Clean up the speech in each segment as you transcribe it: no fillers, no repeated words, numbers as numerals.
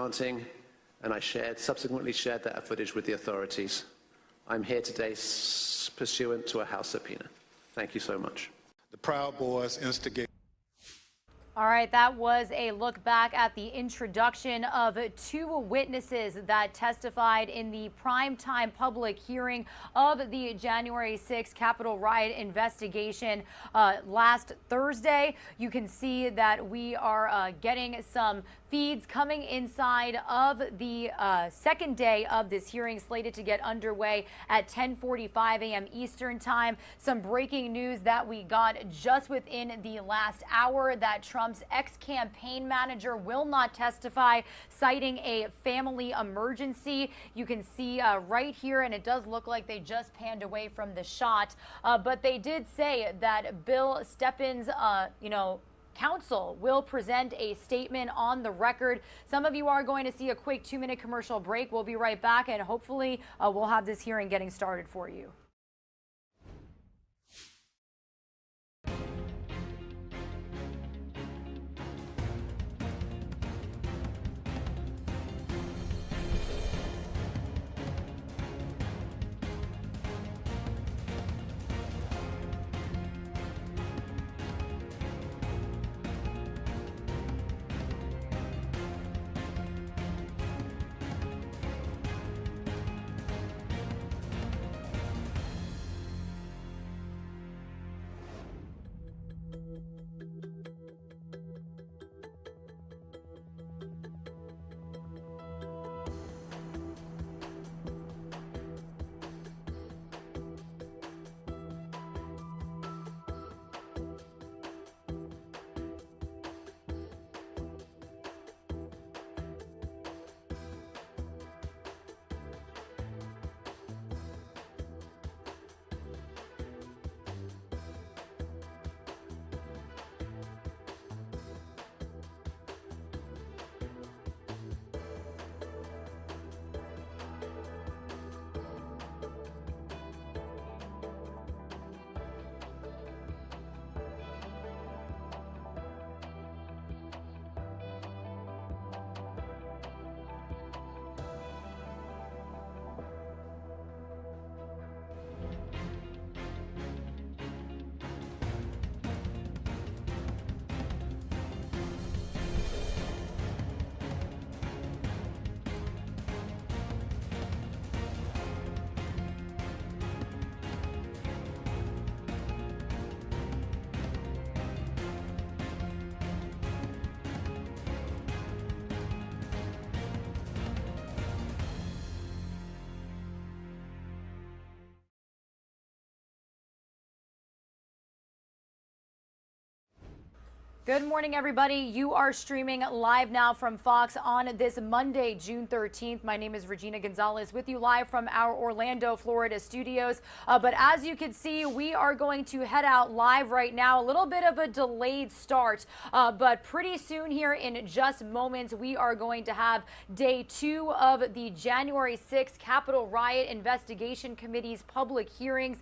planting, and I subsequently shared that footage with the authorities. I'm here today pursuant to a House subpoena. Thank you so much. The Proud Boys instigate. All right, that was a look back at the introduction of two witnesses that testified in the primetime public hearing of the January 6th Capitol riot investigation last Thursday. You can see that we are getting some feeds coming inside of the second day of this hearing, slated to get underway at 10:45 a.m. Eastern time. Some breaking news that we got just within the last hour, that Trump's ex-campaign manager will not testify, citing a family emergency. You can see right here, and it does look like they just panned away from the shot, but they did say that Bill Steppins, counsel will present a statement on the record. Some of you are going to see a quick 2-minute commercial break. We'll be right back, and hopefully we'll have this hearing getting started for you. Good morning, everybody. You are streaming live now from Fox on this Monday, June 13th. My name is Regina Gonzalez, with you live from our Orlando, Florida studios. But as you can see, we are going to head out live right now. A little bit of a delayed start, but pretty soon here, in just moments, we are going to have day 2 of the January 6th Capitol Riot Investigation Committee's public hearings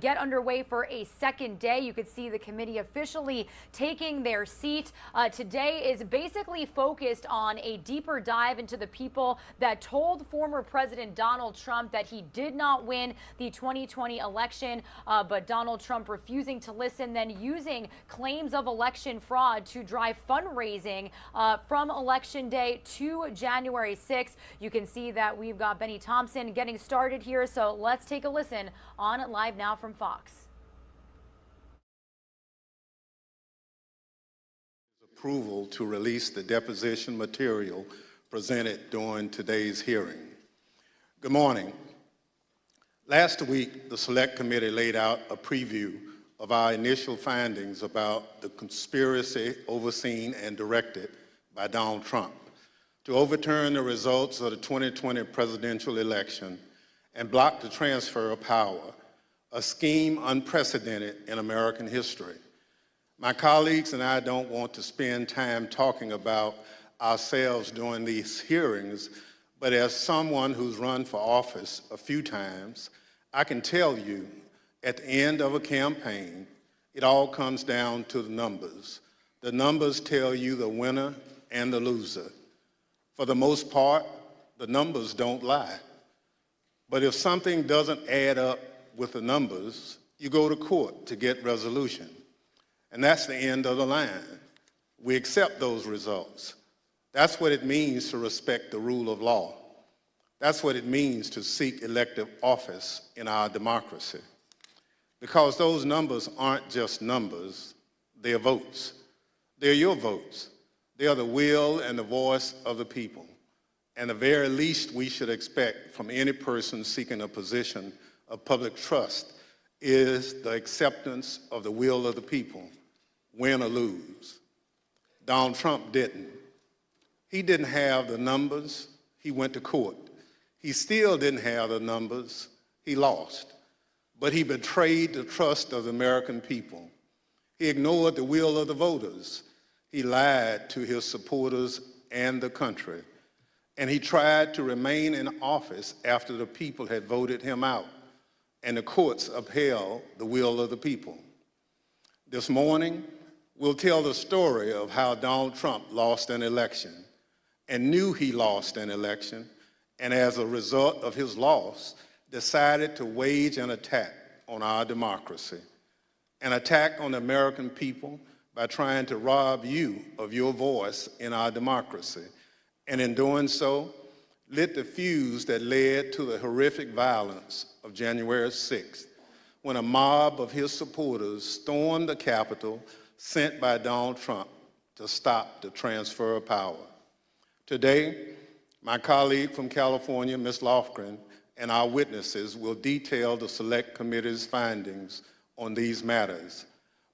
get underway for a second day. You could see the committee officially taking their seat. Today is basically focused on a deeper dive into the people that told former President Donald Trump that he did not win the 2020 election, but Donald Trump refusing to listen, then using claims of election fraud to drive fundraising from Election Day to January 6th. You can see that we've got Benny Thompson getting started here, so let's take a listen on Live Now from Fox. Approval to release the deposition material presented during today's hearing. Good morning. Last week, the Select Committee laid out a preview of our initial findings about the conspiracy overseen and directed by Donald Trump to overturn the results of the 2020 presidential election and block the transfer of power, a scheme unprecedented in American history. My colleagues and I don't want to spend time talking about ourselves during these hearings, but as someone who's run for office a few times, I can tell you at the end of a campaign, it all comes down to the numbers. The numbers tell you the winner and the loser. For the most part, the numbers don't lie. But if something doesn't add up with the numbers, you go to court to get resolution. And that's the end of the line. We accept those results. That's what it means to respect the rule of law. That's what it means to seek elective office in our democracy. Because those numbers aren't just numbers, they're votes. They're your votes. They are the will and the voice of the people. And the very least we should expect from any person seeking a position of public trust is the acceptance of the will of the people, win or lose. Donald Trump didn't. He didn't have the numbers, he went to court. He still didn't have the numbers, he lost. But he betrayed the trust of the American people. He ignored the will of the voters. He lied to his supporters and the country. And he tried to remain in office after the people had voted him out, and the courts upheld the will of the people. This morning, we'll tell the story of how Donald Trump lost an election and knew he lost an election, and as a result of his loss, decided to wage an attack on our democracy, an attack on the American people by trying to rob you of your voice in our democracy, and in doing so, lit the fuse that led to the horrific violence of January 6th, when a mob of his supporters stormed the Capitol sent by Donald Trump to stop the transfer of power. Today, my colleague from California, Ms. Lofgren, and our witnesses will detail the Select Committee's findings on these matters.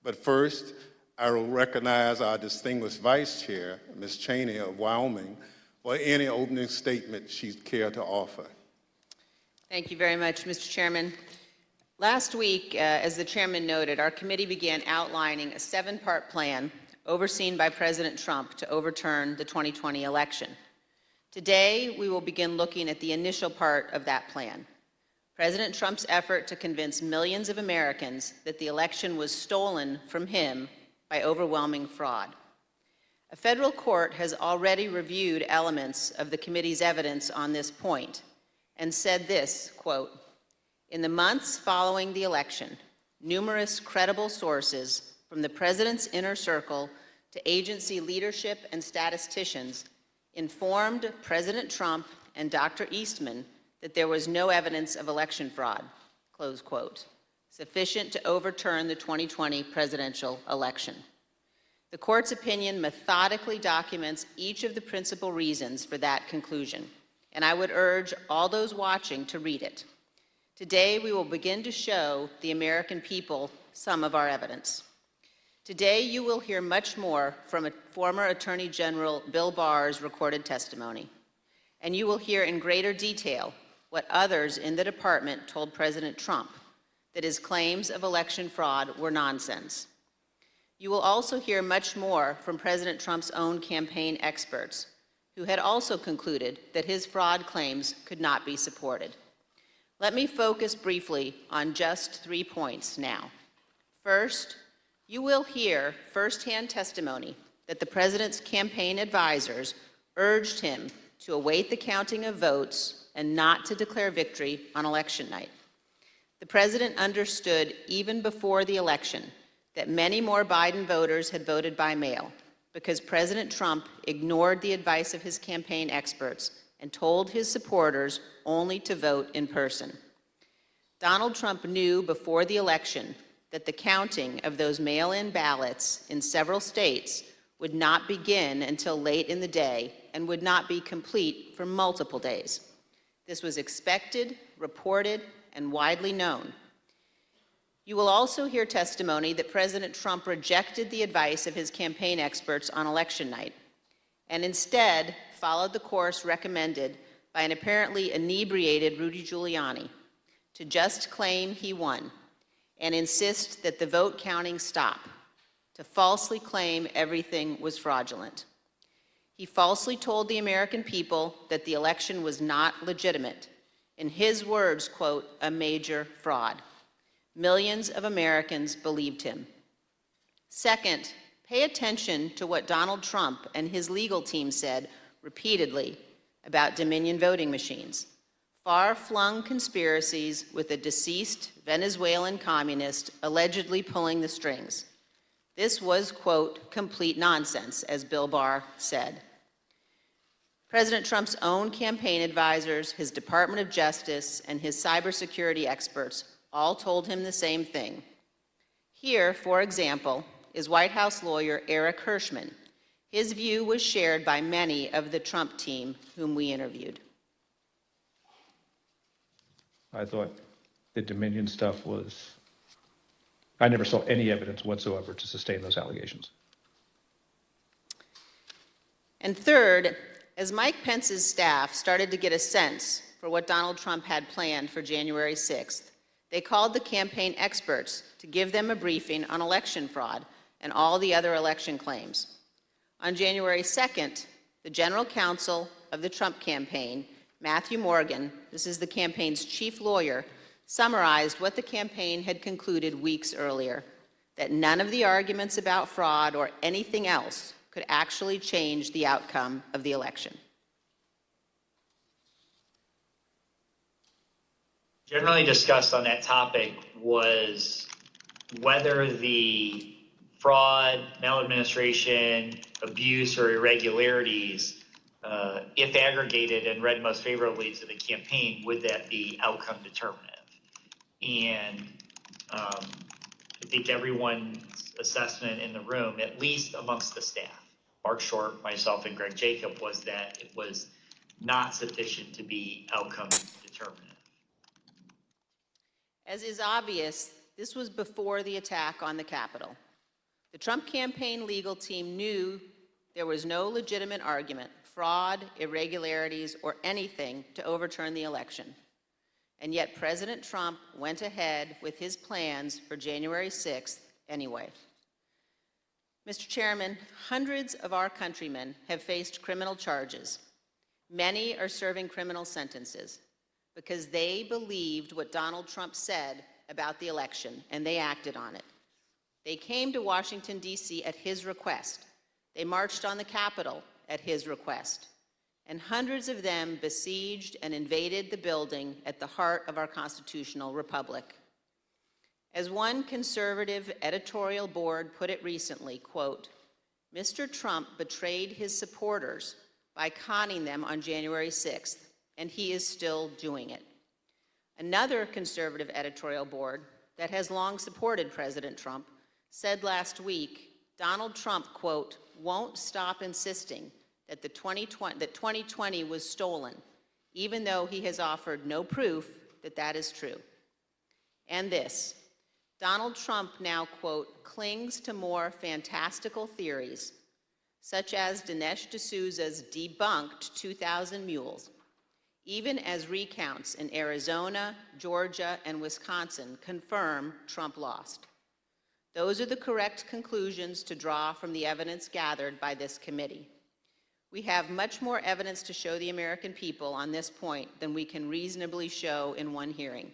But first, I will recognize our distinguished Vice Chair, Ms. Cheney of Wyoming, for any opening statement she'd care to offer. Thank you very much, Mr. Chairman. Last week, as the chairman noted, our committee began outlining a 7-part plan overseen by President Trump to overturn the 2020 election. Today, we will begin looking at the initial part of that plan, President Trump's effort to convince millions of Americans that the election was stolen from him by overwhelming fraud. A federal court has already reviewed elements of the committee's evidence on this point and said this, quote, "In the months following the election, numerous credible sources from the president's inner circle to agency leadership and statisticians informed President Trump and Dr. Eastman that there was no evidence of election fraud," close quote, sufficient to overturn the 2020 presidential election. The court's opinion methodically documents each of the principal reasons for that conclusion, and I would urge all those watching to read it. Today, we will begin to show the American people some of our evidence. Today, you will hear much more from former Attorney General Bill Barr's recorded testimony, and you will hear in greater detail what others in the department told President Trump, that his claims of election fraud were nonsense. You will also hear much more from President Trump's own campaign experts, who had also concluded that his fraud claims could not be supported. Let me focus briefly on just 3 points now. First, you will hear firsthand testimony that the president's campaign advisors urged him to await the counting of votes and not to declare victory on election night. The president understood even before the election that many more Biden voters had voted by mail because President Trump ignored the advice of his campaign experts and told his supporters only to vote in person. Donald Trump knew before the election that the counting of those mail-in ballots in several states would not begin until late in the day and would not be complete for multiple days. This was expected, reported, and widely known. You will also hear testimony that President Trump rejected the advice of his campaign experts on election night and instead followed the course recommended by an apparently inebriated Rudy Giuliani to just claim he won and insist that the vote counting stop, to falsely claim everything was fraudulent. He falsely told the American people that the election was not legitimate. In his words, quote, "a major fraud." Millions of Americans believed him. Second, pay attention to what Donald Trump and his legal team said repeatedly, about Dominion voting machines, far-flung conspiracies with a deceased Venezuelan communist allegedly pulling the strings. This was, quote, complete nonsense, as Bill Barr said. President Trump's own campaign advisors, his Department of Justice, and his cybersecurity experts all told him the same thing. Here, for example, is White House lawyer Eric Hirschman. His view was shared by many of the Trump team whom we interviewed. I thought the Dominion stuff was, I never saw any evidence whatsoever to sustain those allegations. And third, as Mike Pence's staff started to get a sense for what Donald Trump had planned for January 6th, they called the campaign experts to give them a briefing on election fraud and all the other election claims. On January 2nd, the general counsel of the Trump campaign, Matthew Morgan, this is the campaign's chief lawyer, summarized what the campaign had concluded weeks earlier, that none of the arguments about fraud or anything else could actually change the outcome of the election. Generally discussed on that topic was whether the fraud, maladministration, abuse, or irregularities, if aggregated and read most favorably to the campaign, would that be outcome determinative? And I think everyone's assessment in the room, at least amongst the staff, Mark Short, myself, and Greg Jacob, was that it was not sufficient to be outcome determinative. As is obvious, this was before the attack on the Capitol. The Trump campaign legal team knew there was no legitimate argument, fraud, irregularities, or anything to overturn the election. And yet President Trump went ahead with his plans for January 6th anyway. Mr. Chairman, hundreds of our countrymen have faced criminal charges. Many are serving criminal sentences because they believed what Donald Trump said about the election, and they acted on it. They came to Washington, D.C. at his request. They marched on the Capitol at his request. And hundreds of them besieged and invaded the building at the heart of our constitutional republic. As one conservative editorial board put it recently, quote, Mr. Trump betrayed his supporters by conning them on January 6th, and he is still doing it. Another conservative editorial board that has long supported President Trump said last week, Donald Trump, quote, won't stop insisting that 2020 was stolen, even though he has offered no proof that that is true. And this, Donald Trump now, quote, clings to more fantastical theories, such as Dinesh D'Souza's debunked 2,000 mules, even as recounts in Arizona, Georgia, and Wisconsin confirm Trump lost. Those are the correct conclusions to draw from the evidence gathered by this committee. We have much more evidence to show the American people on this point than we can reasonably show in one hearing.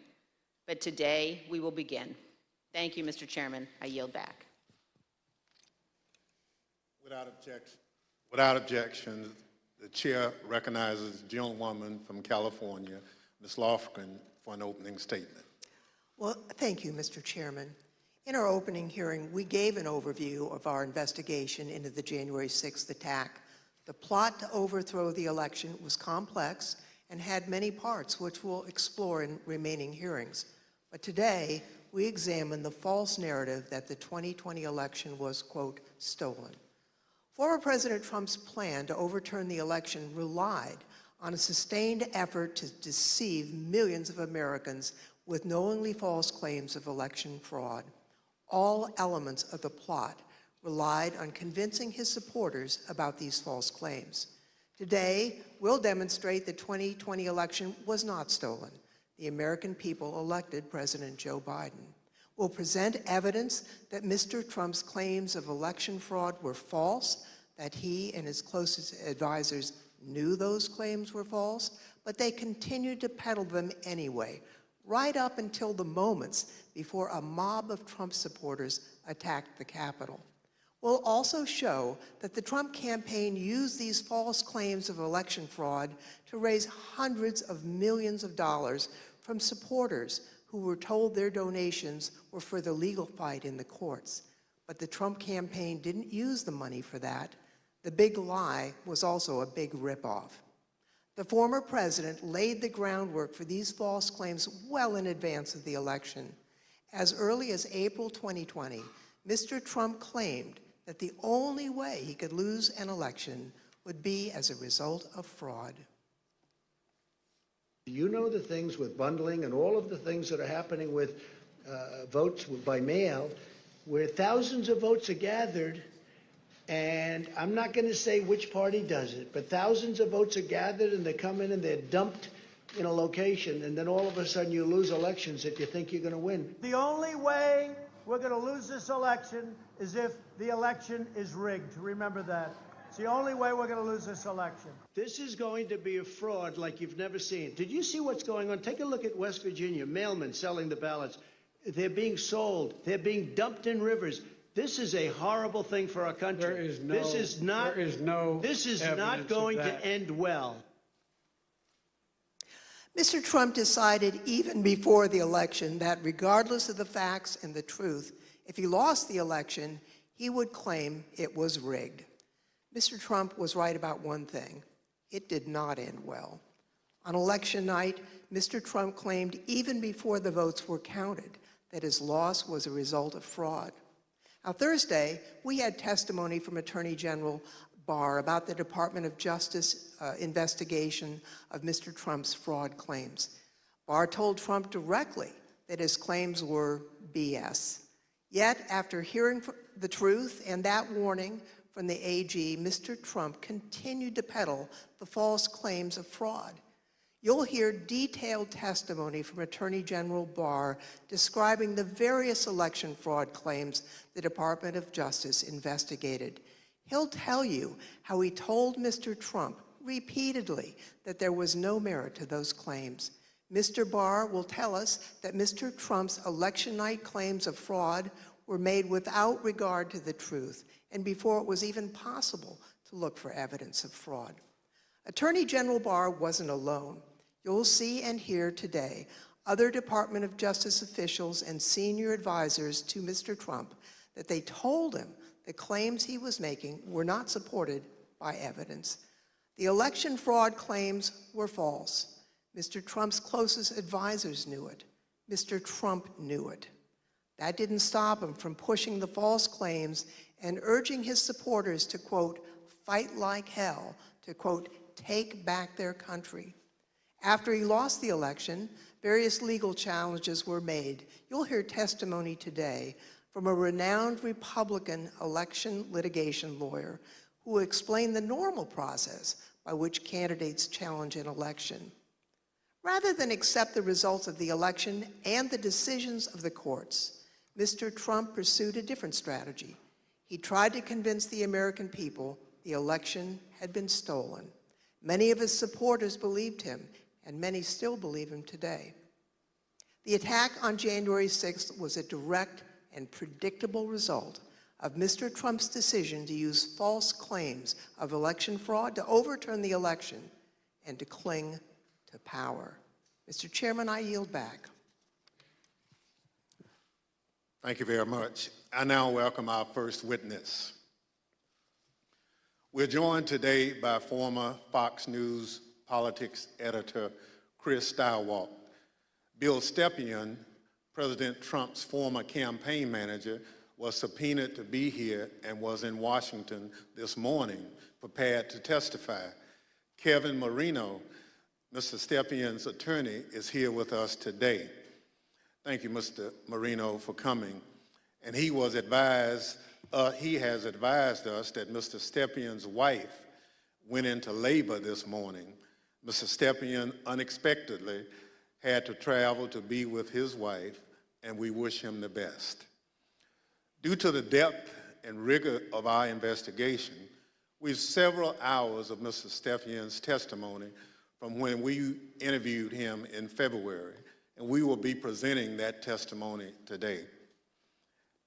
But today, we will begin. Thank you, Mr. Chairman. I yield back. Without objection, the chair recognizes the gentlewoman from California, Ms. Lofgren, for an opening statement. Well, thank you, Mr. Chairman. In our opening hearing, we gave an overview of our investigation into the January 6th attack. The plot to overthrow the election was complex and had many parts, which we'll explore in remaining hearings. But today, we examine the false narrative that the 2020 election was, quote, stolen. Former President Trump's plan to overturn the election relied on a sustained effort to deceive millions of Americans with knowingly false claims of election fraud. All elements of the plot relied on convincing his supporters about these false claims. Today, we'll demonstrate the 2020 election was not stolen. The American people elected President Joe Biden. We'll present evidence that Mr. Trump's claims of election fraud were false, that he and his closest advisors knew those claims were false, but they continued to peddle them anyway, right up until the moments before a mob of Trump supporters attacked the Capitol. will also show that the Trump campaign used these false claims of election fraud to raise hundreds of millions of dollars from supporters who were told their donations were for the legal fight in the courts. But the Trump campaign didn't use the money for that. The big lie was also a big ripoff. The former president laid the groundwork for these false claims well in advance of the election. As early as April 2020, Mr. Trump claimed that the only way he could lose an election would be as a result of fraud. You know the things with bundling and all of the things that are happening with votes by mail, where thousands of votes are gathered, and I'm not going to say which party does it, but thousands of votes are gathered and they come in and they're dumped in a location, and then all of a sudden you lose elections that you think you're going to win. The only way we're going to lose this election is if the election is rigged. Remember that. It's the only way we're going to lose this election. This is going to be a fraud like you've never seen. Did you see what's going on? Take a look at West Virginia, mailmen selling the ballots. They're being sold. They're being dumped in rivers. This is a horrible thing for our country. This is not going to end well. Mr. Trump decided even before the election that regardless of the facts and the truth, if he lost the election, he would claim it was rigged. Mr. Trump was right about one thing. It did not end well. On election night, Mr. Trump claimed even before the votes were counted that his loss was a result of fraud. Now, Thursday, we had testimony from Attorney General Barr about the Department of Justice investigation of Mr. Trump's fraud claims. Barr told Trump directly that his claims were BS. Yet, after hearing the truth and that warning from the AG, Mr. Trump continued to peddle the false claims of fraud. You'll hear detailed testimony from Attorney General Barr describing the various election fraud claims the Department of Justice investigated. He'll tell you how he told Mr. Trump repeatedly that there was no merit to those claims. Mr. Barr will tell us that Mr. Trump's election night claims of fraud were made without regard to the truth and before it was even possible to look for evidence of fraud. Attorney General Barr wasn't alone. You'll see and hear today other Department of Justice officials and senior advisors to Mr. Trump that they told him the claims he was making were not supported by evidence. The election fraud claims were false. Mr. Trump's closest advisors knew it. Mr. Trump knew it. That didn't stop him from pushing the false claims and urging his supporters to, quote, fight like hell, to, quote, take back their country. After he lost the election, various legal challenges were made. You'll hear testimony today from a renowned Republican election litigation lawyer who will explain the normal process by which candidates challenge an election. Rather than accept the results of the election and the decisions of the courts, Mr. Trump pursued a different strategy. He tried to convince the American people the election had been stolen. Many of his supporters believed him, and many still believe him today. The attack on January 6th was a direct and predictable result of Mr. Trump's decision to use false claims of election fraud to overturn the election and to cling to power. Mr. Chairman, I yield back. Thank you very much. I now welcome our first witness. We're joined today by former Fox News politics editor Chris Stilwell. Bill Stepien, President Trump's former campaign manager, was subpoenaed to be here and was in Washington this morning, prepared to testify. Kevin Marino, Mr. Stepien's attorney, is here with us today. Thank you, Mr. Marino, for coming. And he has advised us that Mr. Stepien's wife went into labor this morning. Mr. Stepien unexpectedly had to travel to be with his wife, and we wish him the best. Due to the depth and rigor of our investigation, we have several hours of Mr. Stepien's testimony from when we interviewed him in February, and we will be presenting that testimony today.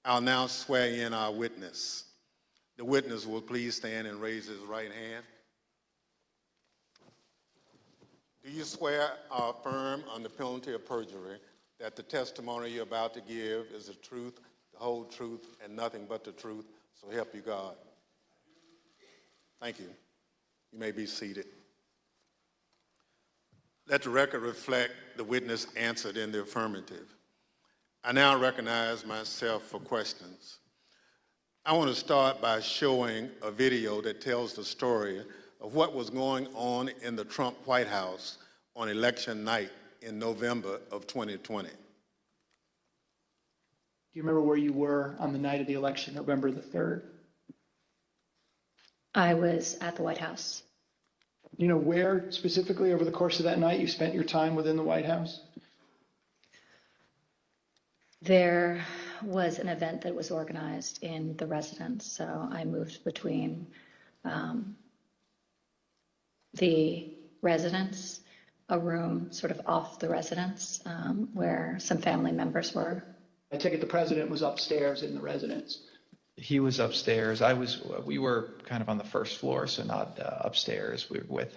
I'll now swear in our witness. The witness will please stand and raise his right hand. Do you swear or affirm under penalty of perjury that the testimony you're about to give is the truth, the whole truth, and nothing but the truth? So help you God. Thank you. You may be seated. Let the record reflect the witness answered in the affirmative. I now recognize myself for questions. I want to start by showing a video that tells the story of what was going on in the Trump White House on election night in November of 2020. Do you remember where you were on the night of the election, November the 3rd? I was at the White House. Do you know where specifically over the course of that night you spent your time within the White House? There was an event that was organized in the residence, so I moved between the residence, a room sort of off the residence where some family members were. I take it the president was upstairs in the residence. He was upstairs. We were kind of on the first floor, so not upstairs. We were with,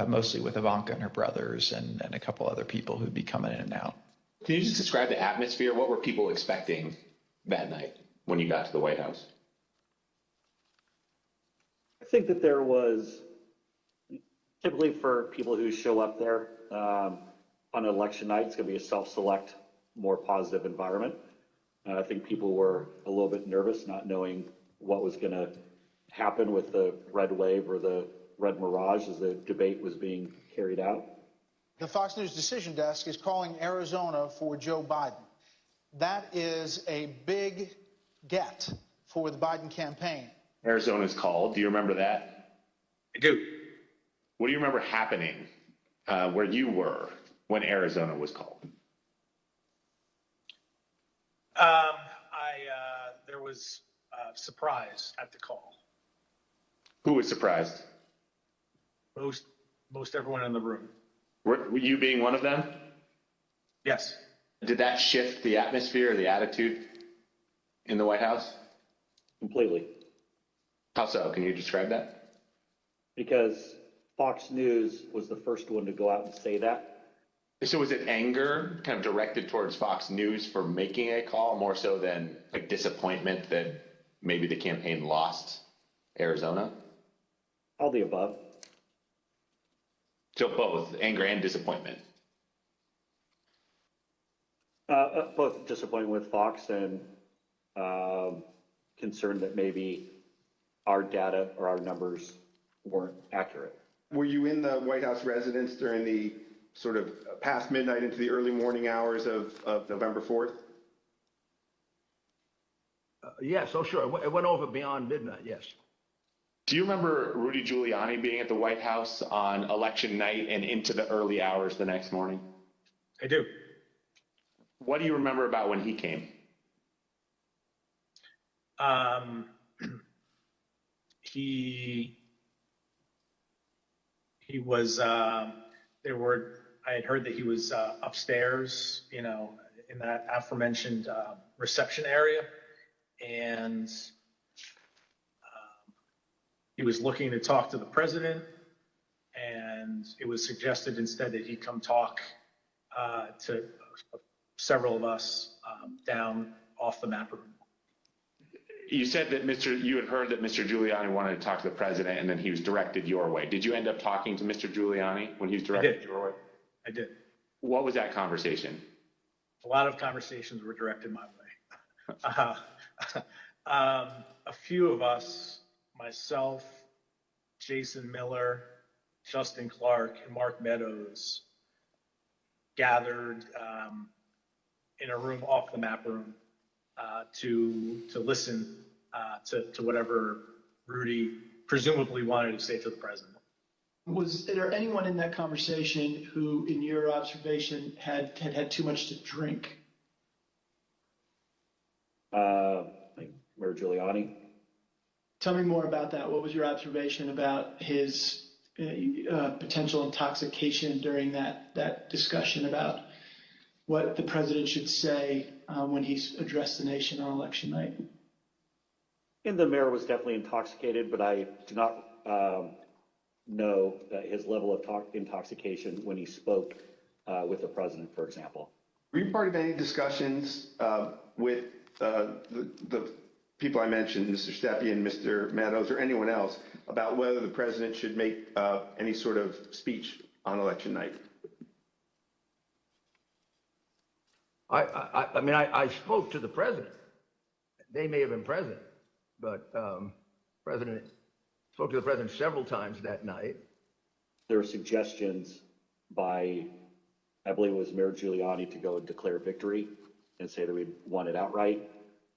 mostly with Ivanka and her brothers and a couple other people who'd be coming in and out. Can you just describe the atmosphere? What were people expecting that night when you got to the White House? I think that there was, typically for people who show up there on election night, it's going to be a self-select, more positive environment. I think people were a little bit nervous, not knowing what was going to happen with the red wave or the red mirage as the debate was being carried out. The Fox News Decision Desk is calling Arizona for Joe Biden. That is a big get for the Biden campaign. Arizona's called. Do you remember that? I do. What do you remember happening where you were when Arizona was called? There was surprise at the call. Who was surprised? Most everyone in the room. Were you being one of them? Yes. Did that shift the atmosphere or the attitude in the White House? Completely. How so? Can you describe that? Because Fox News was the first one to go out and say that. So was it anger kind of directed towards Fox News for making a call more so than like disappointment that maybe the campaign lost Arizona? All the above. So both anger and disappointment. Both disappointed with Fox and concerned that maybe our data or our numbers weren't accurate. Were you in the White House residence during the sort of past midnight into the early morning hours of November 4th? Yes, oh sure. It went over beyond midnight, yes. Do you remember Rudy Giuliani being at the White House on election night and into the early hours the next morning? I do. What do you remember about when he came? He was, I had heard that he was upstairs, in that aforementioned reception area. And he was looking to talk to the president. And it was suggested instead that he come talk to several of us down off the map room. You said that you had heard that Mr. Giuliani wanted to talk to the president and then he was directed your way. Did you end up talking to Mr. Giuliani when he was directed your way? I did. What was that conversation? A lot of conversations were directed my way. A few of us, myself, Jason Miller, Justin Clark, and Mark Meadows, gathered in a room off the map room to listen to whatever Rudy presumably wanted to say to the president. Was there anyone in that conversation who, in your observation, had too much to drink? Like Mayor Giuliani. Tell me more about that. What was your observation about his potential intoxication during that discussion about what the president should say when he's addressed the nation on election night? And the mayor was definitely intoxicated, but I do not know his level of intoxication when he spoke with the president, for example. Were you part of any discussions with the people I mentioned, Mr. Stepien, Mr. Meadows, or anyone else, about whether the president should make any sort of speech on election night? I mean, I spoke to the president. They may have been present, but spoke to the president several times that night. There were suggestions by, I believe it was Mayor Giuliani, to go and declare victory and say that we won it outright.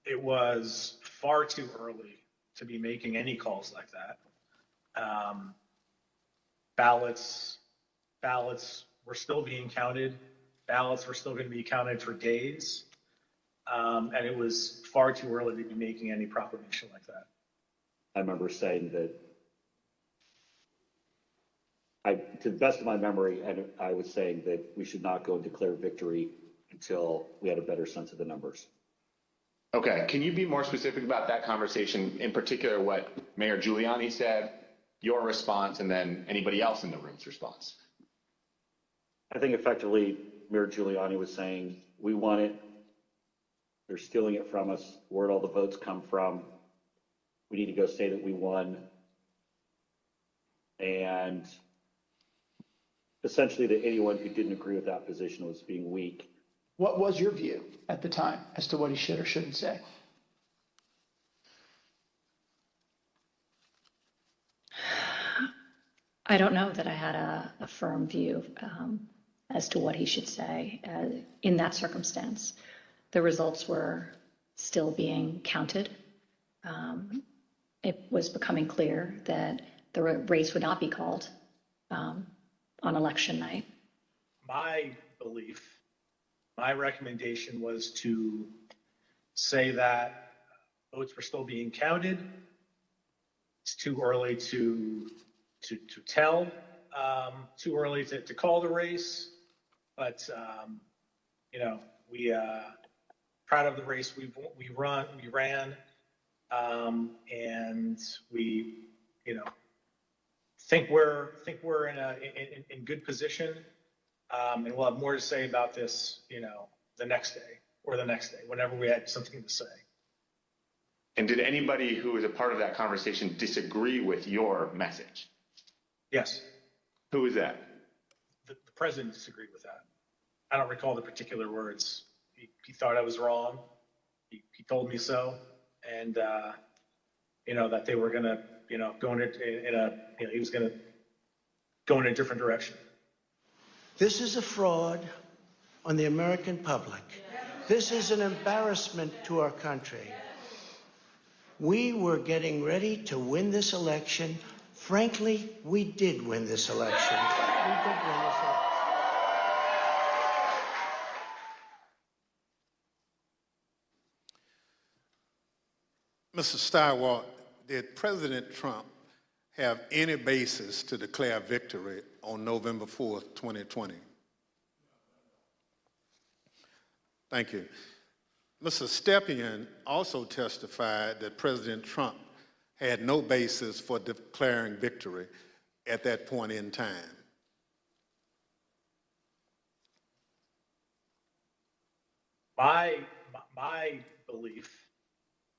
It was far too early to be making any calls like that. Ballots were still being counted. Ballots were still going to be counted for days. And it was far too early to be making any proclamation like that. I remember saying that, to the best of my memory, and I was saying that we should not go and declare victory until we had a better sense of the numbers. Okay, can you be more specific about that conversation, in particular what Mayor Giuliani said, your response, and then anybody else in the room's response? I think effectively Mayor Giuliani was saying, we won it, they're stealing it from us, where'd all the votes come from? We need to go say that we won. And essentially that anyone who didn't agree with that position was being weak. What was your view at the time as to what he should or shouldn't say? I don't know that I had a firm view as to what he should say in that circumstance. The results were still being counted. It was becoming clear that the race would not be called on election night. My belief, my recommendation was to say that votes were still being counted. It's too early to tell, too early to call the race, but we proud of the race we ran, and we think we're in good position, and we'll have more to say about this the next day or the next day, whenever we had something to say. And did anybody who was a part of that conversation disagree with your message? Yes. Who was that? The president disagreed with that. I don't recall the particular words. He thought I was wrong. He told me so, and that they were going to go he was going to go in a different direction. This is a fraud on the American public. This is an embarrassment to our country. We were getting ready to win this election. Frankly, we did win this election. We did win this election. Mr. Steiwalt, did President Trump have any basis to declare victory on November 4th, 2020? Thank you. Mr. Stepien also testified that President Trump had no basis for declaring victory at that point in time. My belief,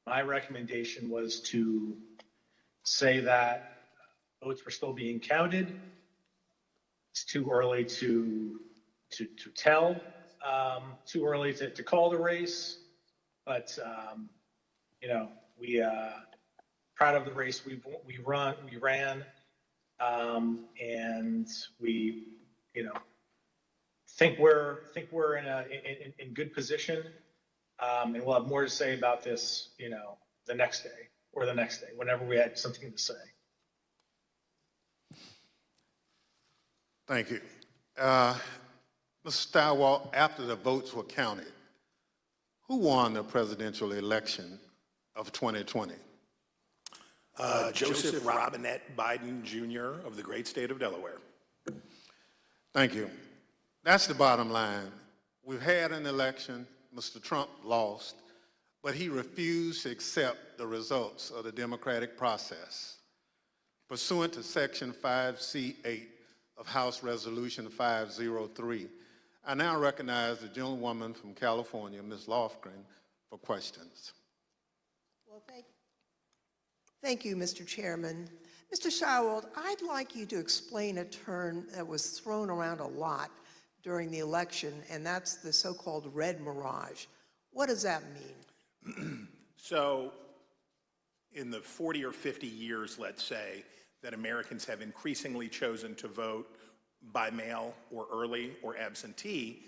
my recommendation was to say that votes were still being counted. It's too early to tell, too early to call the race, but we proud of the race we ran, and we think we're in good position, and we'll have more to say about this the next day or the next day, whenever we had something to say. Thank you. Mr. Steiwalt, after the votes were counted, who won the presidential election of 2020? Joseph Robinette Biden, Jr. of the great state of Delaware. Thank you. That's the bottom line. We've had an election. Mr. Trump lost, but he refused to accept the results of the democratic process. Pursuant to Section 5C8 of House Resolution 503, I now recognize the gentlewoman from California, Ms. Lofgren, for questions. Well, thank you, Mr. Chairman. Mr. Schauwald, I'd like you to explain a term that was thrown around a lot during the election, and that's the so-called red mirage. What does that mean? So in the 40 or 50 years, let's say, that Americans have increasingly chosen to vote by mail or early or absentee,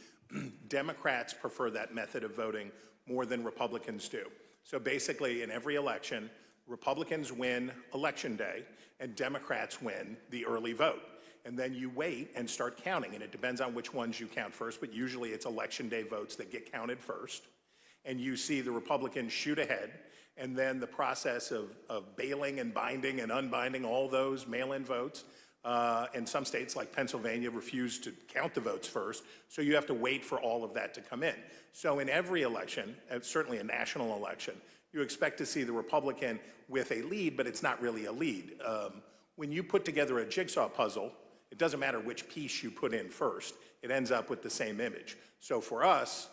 Democrats prefer that method of voting more than Republicans do. So basically, in every election, Republicans win Election Day and Democrats win the early vote. And then you wait and start counting, and it depends on which ones you count first, but usually it's Election Day votes that get counted first. And you see the Republicans shoot ahead, and then the process of bailing and binding and unbinding all those mail-in votes. And some states like Pennsylvania refuse to count the votes first, so you have to wait for all of that to come in. So in every election, certainly a national election, you expect to see the Republican with a lead, but it's not really a lead. When you put together a jigsaw puzzle, it doesn't matter which piece you put in first, it ends up with the same image. So for us,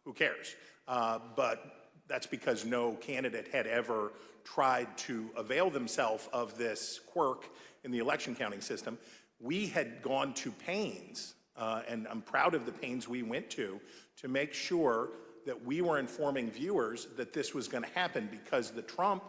who cares? But that's because no candidate had ever tried to avail themselves of this quirk in the election counting system. We had gone to pains, and I'm proud of the pains we went to make sure that we were informing viewers that this was going to happen, because the Trump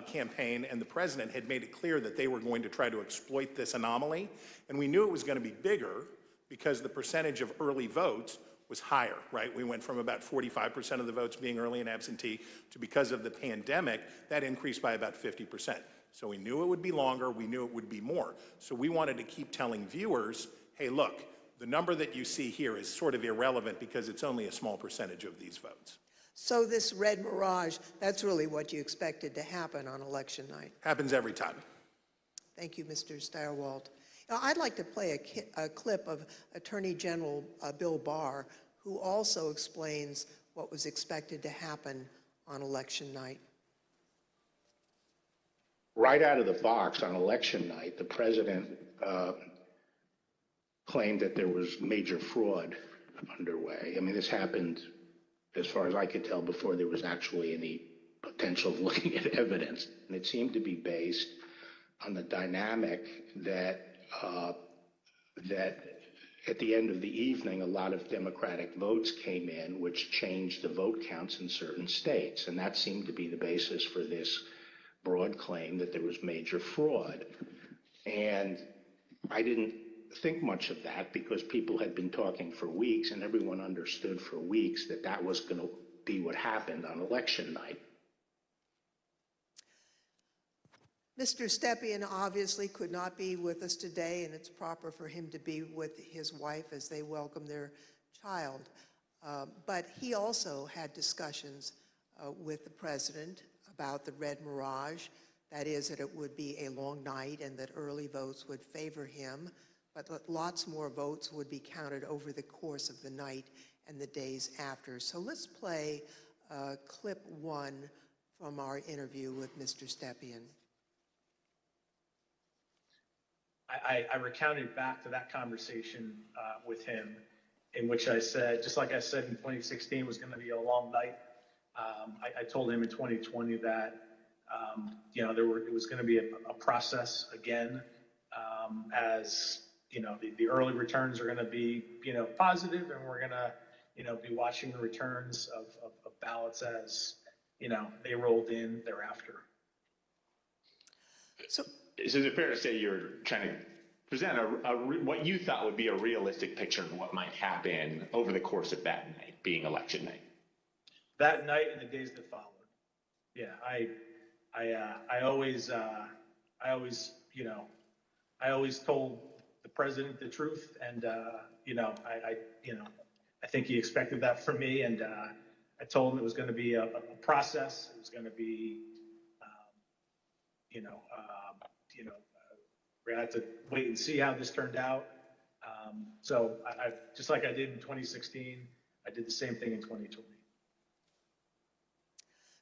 campaign and the president had made it clear that they were going to try to exploit this anomaly. And we knew it was going to be bigger because the percentage of early votes was higher, right? We went from about 45% of the votes being early and absentee to, because of the pandemic, that increased by about 50%. So we knew it would be longer, we knew it would be more. So we wanted to keep telling viewers, hey, look, the number that you see here is sort of irrelevant because it's only a small percentage of these votes. So this red mirage, that's really what you expected to happen on election night. Happens every time. Thank you, Mr. Steyerwalt. Now, I'd like to play a clip of Attorney General Bill Barr, who also explains what was expected to happen on election night. Right out of the box on election night, the president claimed that there was major fraud underway. I mean, this happened, as far as I could tell, before there was actually any potential of looking at evidence. And it seemed to be based on the dynamic that at the end of the evening, a lot of Democratic votes came in, which changed the vote counts in certain states. And that seemed to be the basis for this broad claim that there was major fraud. And I didn't think much of that because people had been talking for weeks, and everyone understood for weeks that that was going to be what happened on election night. Mr. Stepien obviously could not be with us today, and it's proper for him to be with his wife as they welcome their child. But he also had discussions with the president about the red mirage, that is, that it would be a long night and that early votes would favor him, but that lots more votes would be counted over the course of the night and the days after. So let's play clip 1 from our interview with Mr. Stepien. I recounted back to that conversation with him, in which I said, just like I said in 2016 was going to be a long night, I told him in 2020 that it was going to be a process again, as the early returns are going to be positive, and we're going to be watching the returns of ballots as they rolled in thereafter. So is it fair to say you're trying to present what you thought would be a realistic picture of what might happen over the course of that night, being election night? That night and the days that followed. Yeah, I always told the president the truth, and I think he expected that from me, and I told him it was going to be a process. It was going to be, we're going to have to wait and see how this turned out. So I just like I did in 2016, I did the same thing in 2020.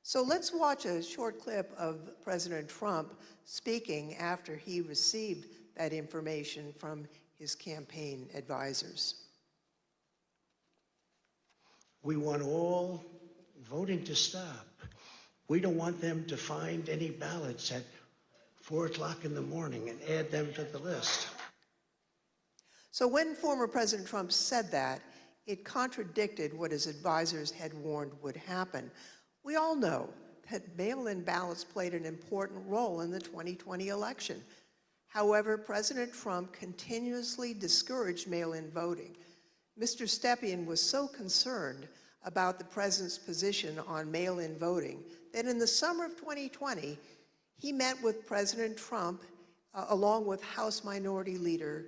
So let's watch a short clip of President Trump speaking after he received that information from his campaign advisors. We want all voting to stop. We don't want them to find any ballots at 4 o'clock in the morning and add them to the list. So when former President Trump said that, it contradicted what his advisors had warned would happen. We all know that mail-in ballots played an important role in the 2020 election. However, President Trump continuously discouraged mail-in voting. Mr. Stepien was so concerned about the president's position on mail-in voting that in the summer of 2020, he met with President Trump along with House Minority Leader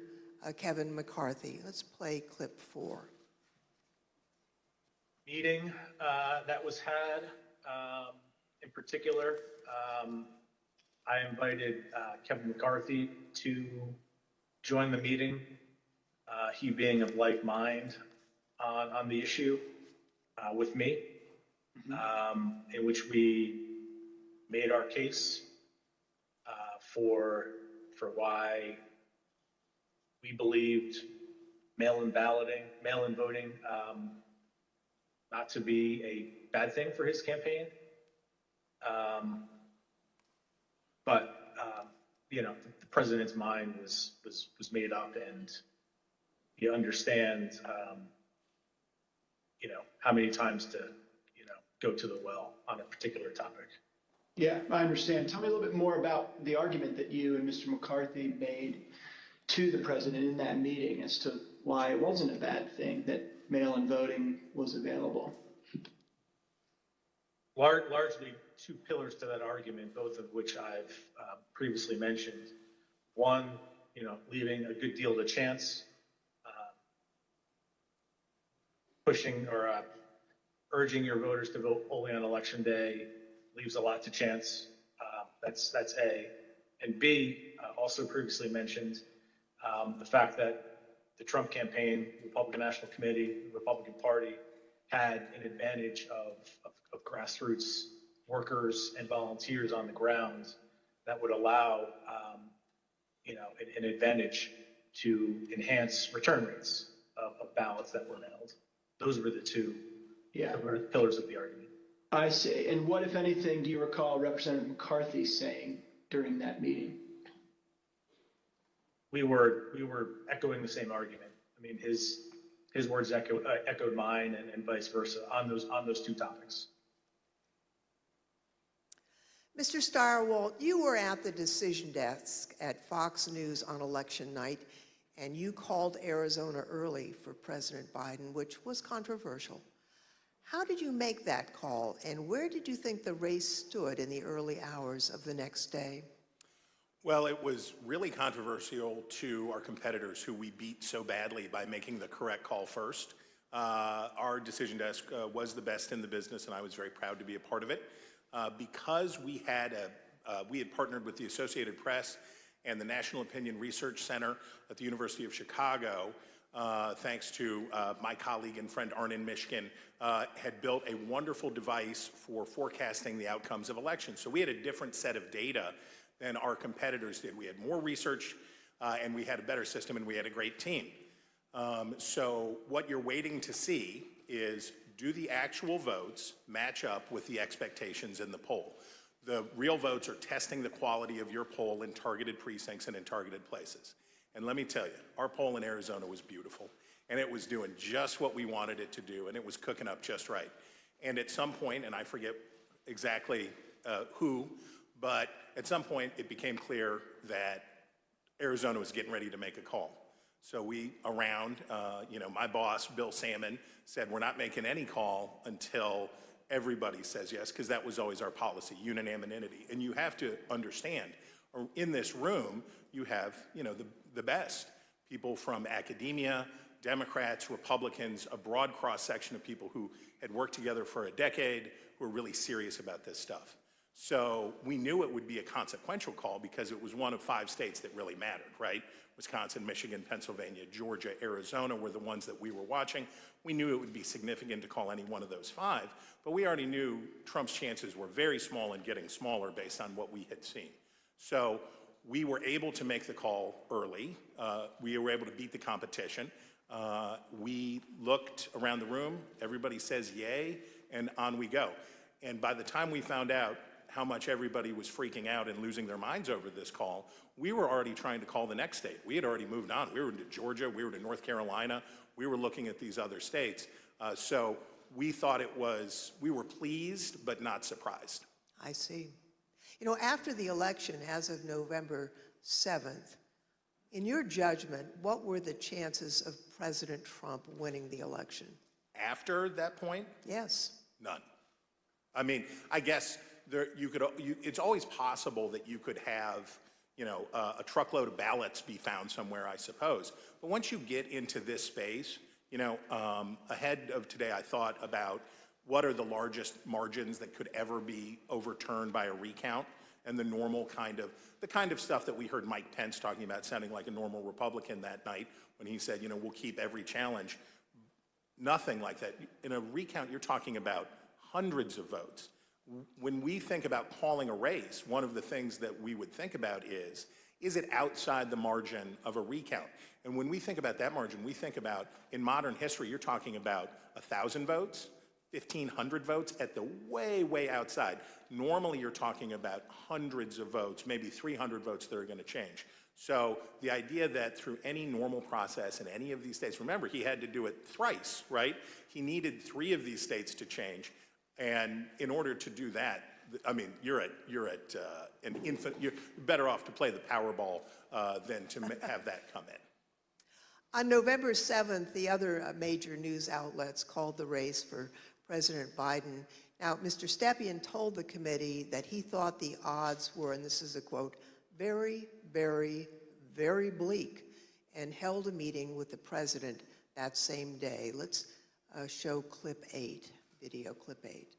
Kevin McCarthy. Let's play clip 4. Meeting that was had, in particular, I invited Kevin McCarthy to join the meeting, he being of like mind on the issue with me, in which we made our case for why we believed mail-in voting, not to be a bad thing for his campaign. But you know, the president's mind was made up, and he understands, you know, how many times to, you know, go to the well on a particular topic. Yeah, I understand. Tell me a little bit more about the argument that you and Mr. McCarthy made to the president in that meeting as to why it wasn't a bad thing that mail-in voting was available. Largely two pillars to that argument, both of which I've previously mentioned. One, you know, leaving a good deal to chance, pushing or urging your voters to vote only on election day leaves a lot to chance. That's A. And B, also previously mentioned, the fact that the Trump campaign, Republican National Committee, the Republican Party had an advantage of grassroots workers and volunteers on the ground that would allow, you know, an advantage to enhance return rates of ballots that were mailed. Those were the two pillars of the argument. I see. And what, if anything, do you recall Representative McCarthy saying during that meeting? We were echoing the same argument. I mean, his words echoed mine, and vice versa on those two topics. Mr. Stirewalt, you were at the decision desk at Fox News on election night, and you called Arizona early for President Biden, which was controversial. How did you make that call, and where did you think the race stood in the early hours of the next day? Well, it was really controversial to our competitors who we beat so badly by making the correct call first. Our decision desk was the best in the business, and I was very proud to be a part of it. Because we had partnered with the Associated Press and the National Opinion Research Center at the University of Chicago, thanks to my colleague and friend Arnon Mishkin, had built a wonderful device for forecasting the outcomes of elections. So we had a different set of data than our competitors did. We had more research, and we had a better system, and we had a great team. So what you're waiting to see is, do the actual votes match up with the expectations in the poll? The real votes are testing the quality of your poll in targeted precincts and in targeted places. And let me tell you, our poll in Arizona was beautiful, and it was doing just what we wanted it to do, and it was cooking up just right. And at some point, and I forget exactly who, but at some point it became clear that Arizona was getting ready to make a call. So we, you know, my boss, Bill Salmon, said we're not making any call until everybody says yes, because that was always our policy, unanimity. And you have to understand, in this room, you have, you know, the best people from academia, Democrats, Republicans, a broad cross-section of people who had worked together for a decade, who are really serious about this stuff. So we knew it would be a consequential call because it was one of 5 states that really mattered, right? Wisconsin, Michigan, Pennsylvania, Georgia, Arizona were the ones that we were watching. We knew it would be significant to call any one of those 5, but we already knew Trump's chances were very small and getting smaller based on what we had seen. So we were able to make the call early. We were able to beat the competition. We looked around the room, everybody says yay, and on we go. And by the time we found out how much everybody was freaking out and losing their minds over this call, we were already trying to call the next state. We had already moved on. We were into Georgia, we were to North Carolina, we were looking at these other states. So we thought we were pleased, but not surprised. I see. You know, after the election, as of November 7th, in your judgment, what were the chances of President Trump winning the election? After that point? Yes. None. I mean, I guess it's always possible that you could have, a truckload of ballots be found somewhere, I suppose. But once you get into this space, ahead of today, I thought about what are the largest margins that could ever be overturned by a recount, and the kind of stuff that we heard Mike Pence talking about, sounding like a normal Republican that night when he said, we'll keep every challenge. Nothing like that. In a recount, you're talking about hundreds of votes. When we think about calling a race, one of the things that we would think about is it outside the margin of a recount? And when we think about that margin, we think about, in modern history, you're talking about 1,000 votes, 1,500 votes at the way, way outside. Normally, you're talking about hundreds of votes, maybe 300 votes that are going to change. So the idea that through any normal process in any of these states, remember, he had to do it thrice, right? He needed 3 of these states to change. And in order to do that, I mean, you're at an infant. You're better off to play the Powerball than to have that come in. On November 7th, the other major news outlets called the race for President Biden. Now, Mr. Stepien told the committee that he thought the odds were, and this is a quote, very, very, very bleak, and held a meeting with the president that same day. Let's show clip 8. Video clip 8.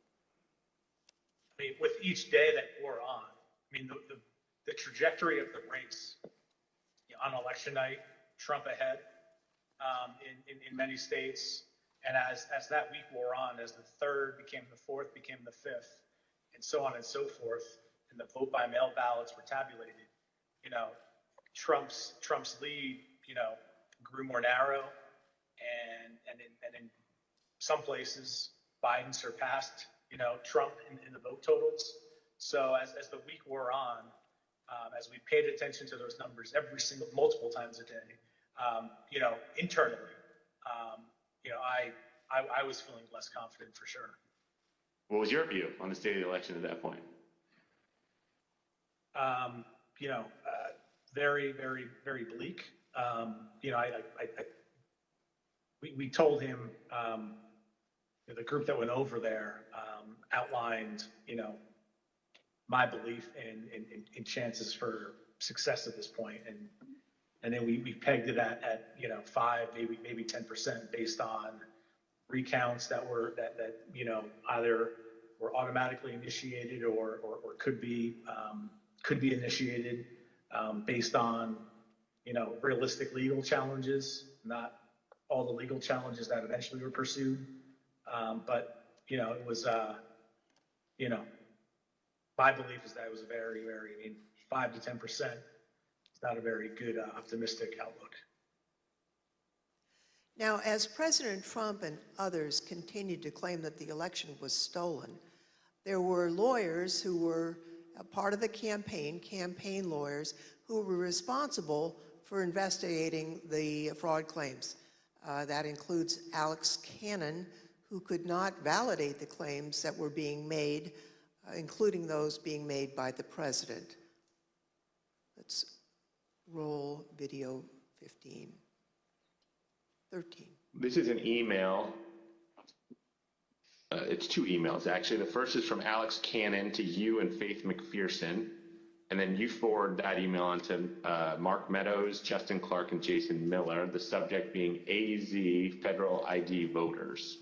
I mean, with each day that wore on, I mean, the trajectory of the race on election night, Trump ahead in many states, and as that week wore on, as the 3rd became the 4th, became the 5th, and so on and so forth, and the vote by mail ballots were tabulated, Trump's lead, grew more narrow, and in some places, Biden surpassed, Trump in the vote totals. So as the week wore on, as we paid attention to those numbers multiple times a day, internally, I was feeling less confident for sure. What was your view on the state of the election at that point? Very, very, very bleak. We told him, the group that went over there outlined, my belief in chances for success at this point, and then we pegged it at 5, maybe 10% based on recounts that either were automatically initiated or could be initiated based on realistic legal challenges, not all the legal challenges that eventually were pursued. But it was, my belief is that it was a very, very, 5 to 10% is not a very good optimistic outlook. Now, as President Trump and others continued to claim that the election was stolen, there were lawyers who were a part of the campaign lawyers, who were responsible for investigating the fraud claims. That includes Alex Cannon, who could not validate the claims that were being made, including those being made by the president. Let's roll video 13. This is an email. It's 2 emails, actually. The first is from Alex Cannon to you and Faith McPherson. And then you forward that email on to Mark Meadows, Justin Clark, and Jason Miller, the subject being AZ Federal ID Voters.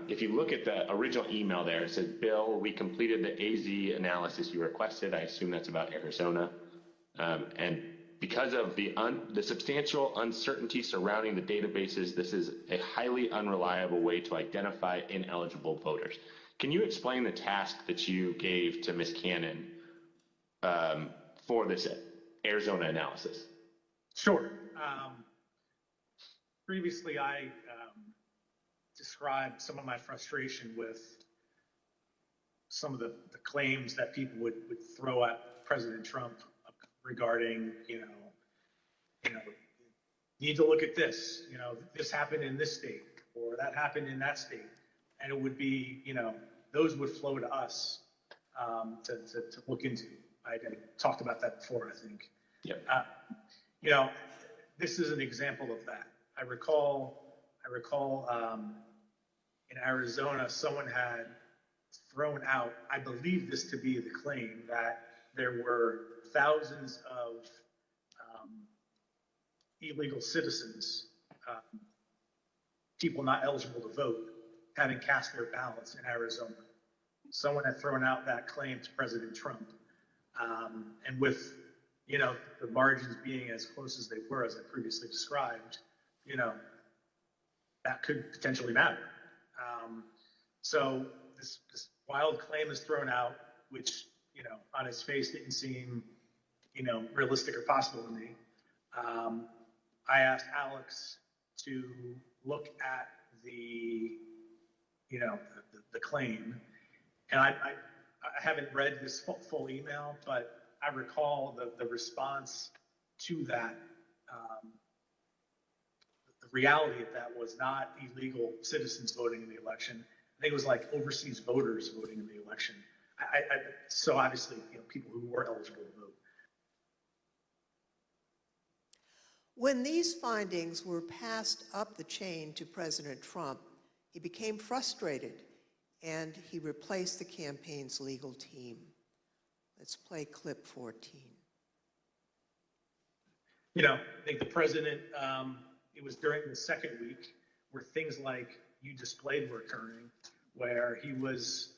If you look at the original email there, it says, Bill, we completed the AZ analysis you requested. I assume that's about Arizona. And because of the substantial uncertainty surrounding the databases, this is a highly unreliable way to identify ineligible voters. Can you explain the task that you gave to Ms. Cannon for this Arizona analysis? Sure. Previously, I described some of my frustration with some of the claims that people would throw at President Trump regarding, you need to look at this, this happened in this state or that happened in that state. And it would be, those would flow to us to look into. I talked about that before, I think. Yep. This is an example of that. I recall in Arizona, someone had thrown out, I believe this to be the claim, that there were thousands of illegal citizens, people not eligible to vote, having cast their ballots in Arizona. Someone had thrown out that claim to President Trump. And with, the margins being as close as they were, as I previously described, that could potentially matter. So this wild claim is thrown out, which, on its face didn't seem, realistic or possible to me. I asked Alex to look at the claim, and I haven't read this full email, but I recall the response to that. The reality of that was not illegal citizens voting in the election. I think it was like overseas voters voting in the election. So obviously, people who were eligible to vote. When these findings were passed up the chain to President Trump, he became frustrated and he replaced the campaign's legal team. Let's play clip 14. I think the president, it was during the second week where things like you displayed were occurring, where he was,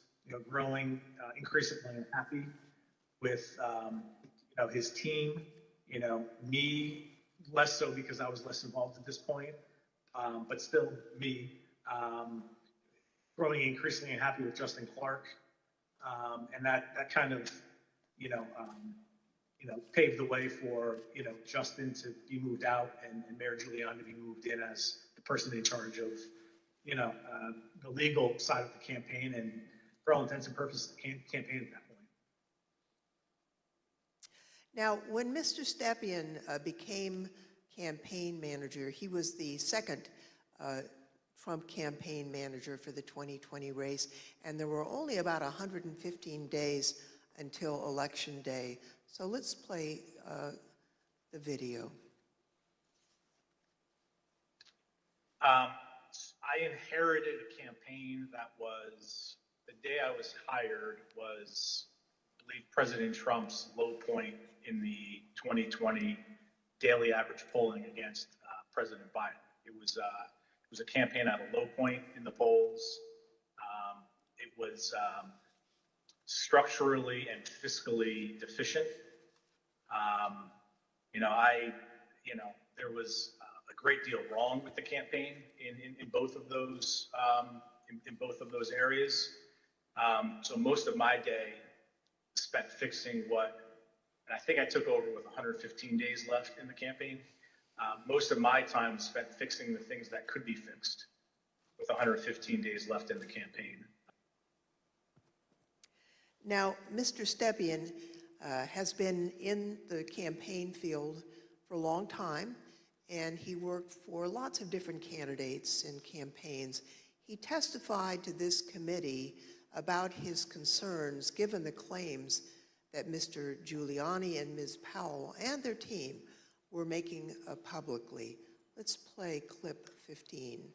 growing increasingly unhappy with, his team, me less so because I was less involved at this point, but still me, growing increasingly unhappy with Justin Clark, and that kind of, paved the way for, Justin to be moved out and Mayor Giuliani to be moved in as the person in charge of, the legal side of the campaign and, for all intents and purposes, the campaign at that point. Now, when Mr. Stepien became campaign manager, he was the second Trump campaign manager for the 2020 race, and there were only about 115 days until Election Day. So let's play the video. I inherited a campaign that was, the day I was hired was, I believe, President Trump's low point in the 2020 daily average polling against President Biden. It was a campaign at a low point in the polls. It was structurally and fiscally deficient. There was a great deal wrong with the campaign in both of those areas. So most of my day spent fixing and I think I took over with 115 days left in the campaign. Most of my time was spent fixing the things that could be fixed with 115 days left in the campaign. Now, Mr. Stepien has been in the campaign field for a long time, and he worked for lots of different candidates in campaigns. He testified to this committee about his concerns given the claims that Mr. Giuliani and Ms. Powell and their team were making publicly. Let's play clip 15.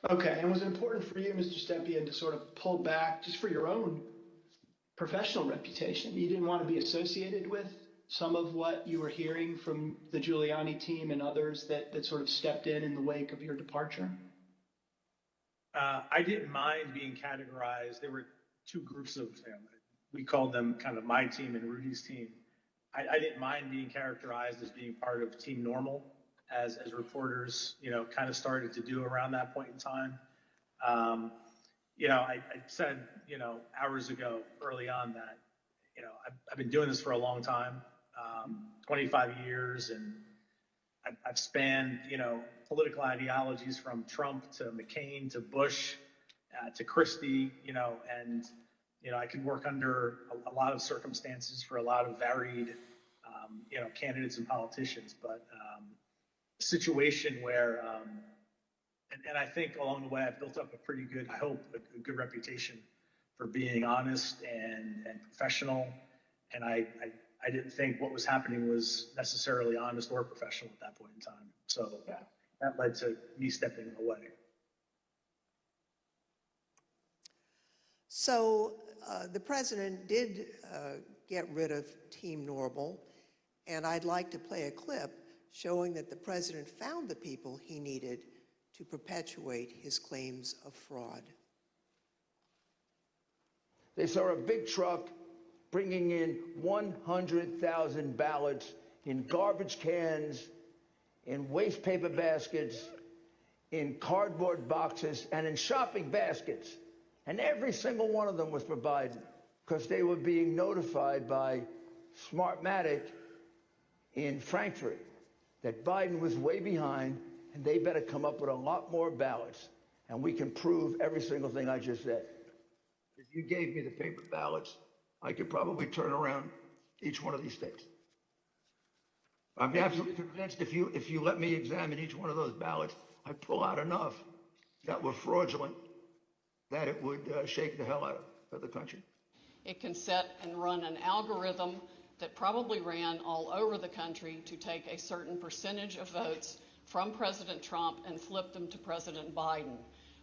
Okay, and was it important for you, Mr. Stepien, to sort of pull back just for your own professional reputation? You didn't want to be associated with some of what you were hearing from the Giuliani team and others that sort of stepped in the wake of your departure? I didn't mind being categorized. There were two groups of, we called them kind of my team and Rudy's team. I didn't mind being characterized as being part of Team Normal, as reporters, kind of started to do around that point in time. I said, hours ago, early on that, I've been doing this for a long time, 25 years, and I've spanned, political ideologies from Trump to McCain to Bush to Christie, and, I can work under a lot of circumstances for a lot of varied, candidates and politicians, but a situation where, and I think along the way I've built up a pretty good, I hope, a good reputation for being honest and professional, and I didn't think what was happening was necessarily honest or professional at that point in time. So that led to me stepping away. So the president did get rid of Team Normal, and I'd like to play a clip showing that the president found the people he needed to perpetuate his claims of fraud. They saw a big truck bringing in 100,000 ballots in garbage cans, in waste paper baskets, in cardboard boxes, and in shopping baskets. And every single one of them was for Biden, because they were being notified by Smartmatic in Frankfurt that Biden was way behind, and they better come up with a lot more ballots, and we can prove every single thing I just said. If you gave me the paper ballots, I could probably turn around each one of these states. I'm absolutely convinced if you let me examine each one of those ballots, I'd pull out enough that were fraudulent that it would shake the hell out of the country. It can set and run an algorithm that probably ran all over the country to take a certain percentage of votes from President Trump and flip them to President Biden,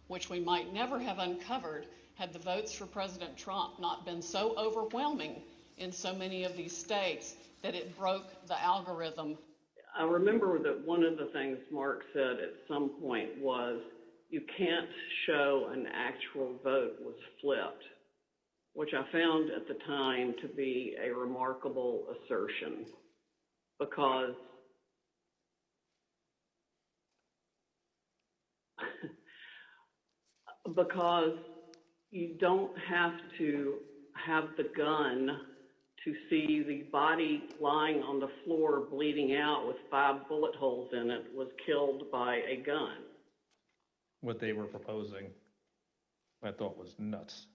which we might never have uncovered had the votes for President Trump not been so overwhelming in so many of these states that it broke the algorithm. I remember that one of the things Mark said at some point was, you can't show an actual vote was flipped, which I found at the time to be a remarkable assertion, because you don't have to have the gun to see the body lying on the floor bleeding out with 5 bullet holes in it was killed by a gun. What they were proposing, I thought was nuts.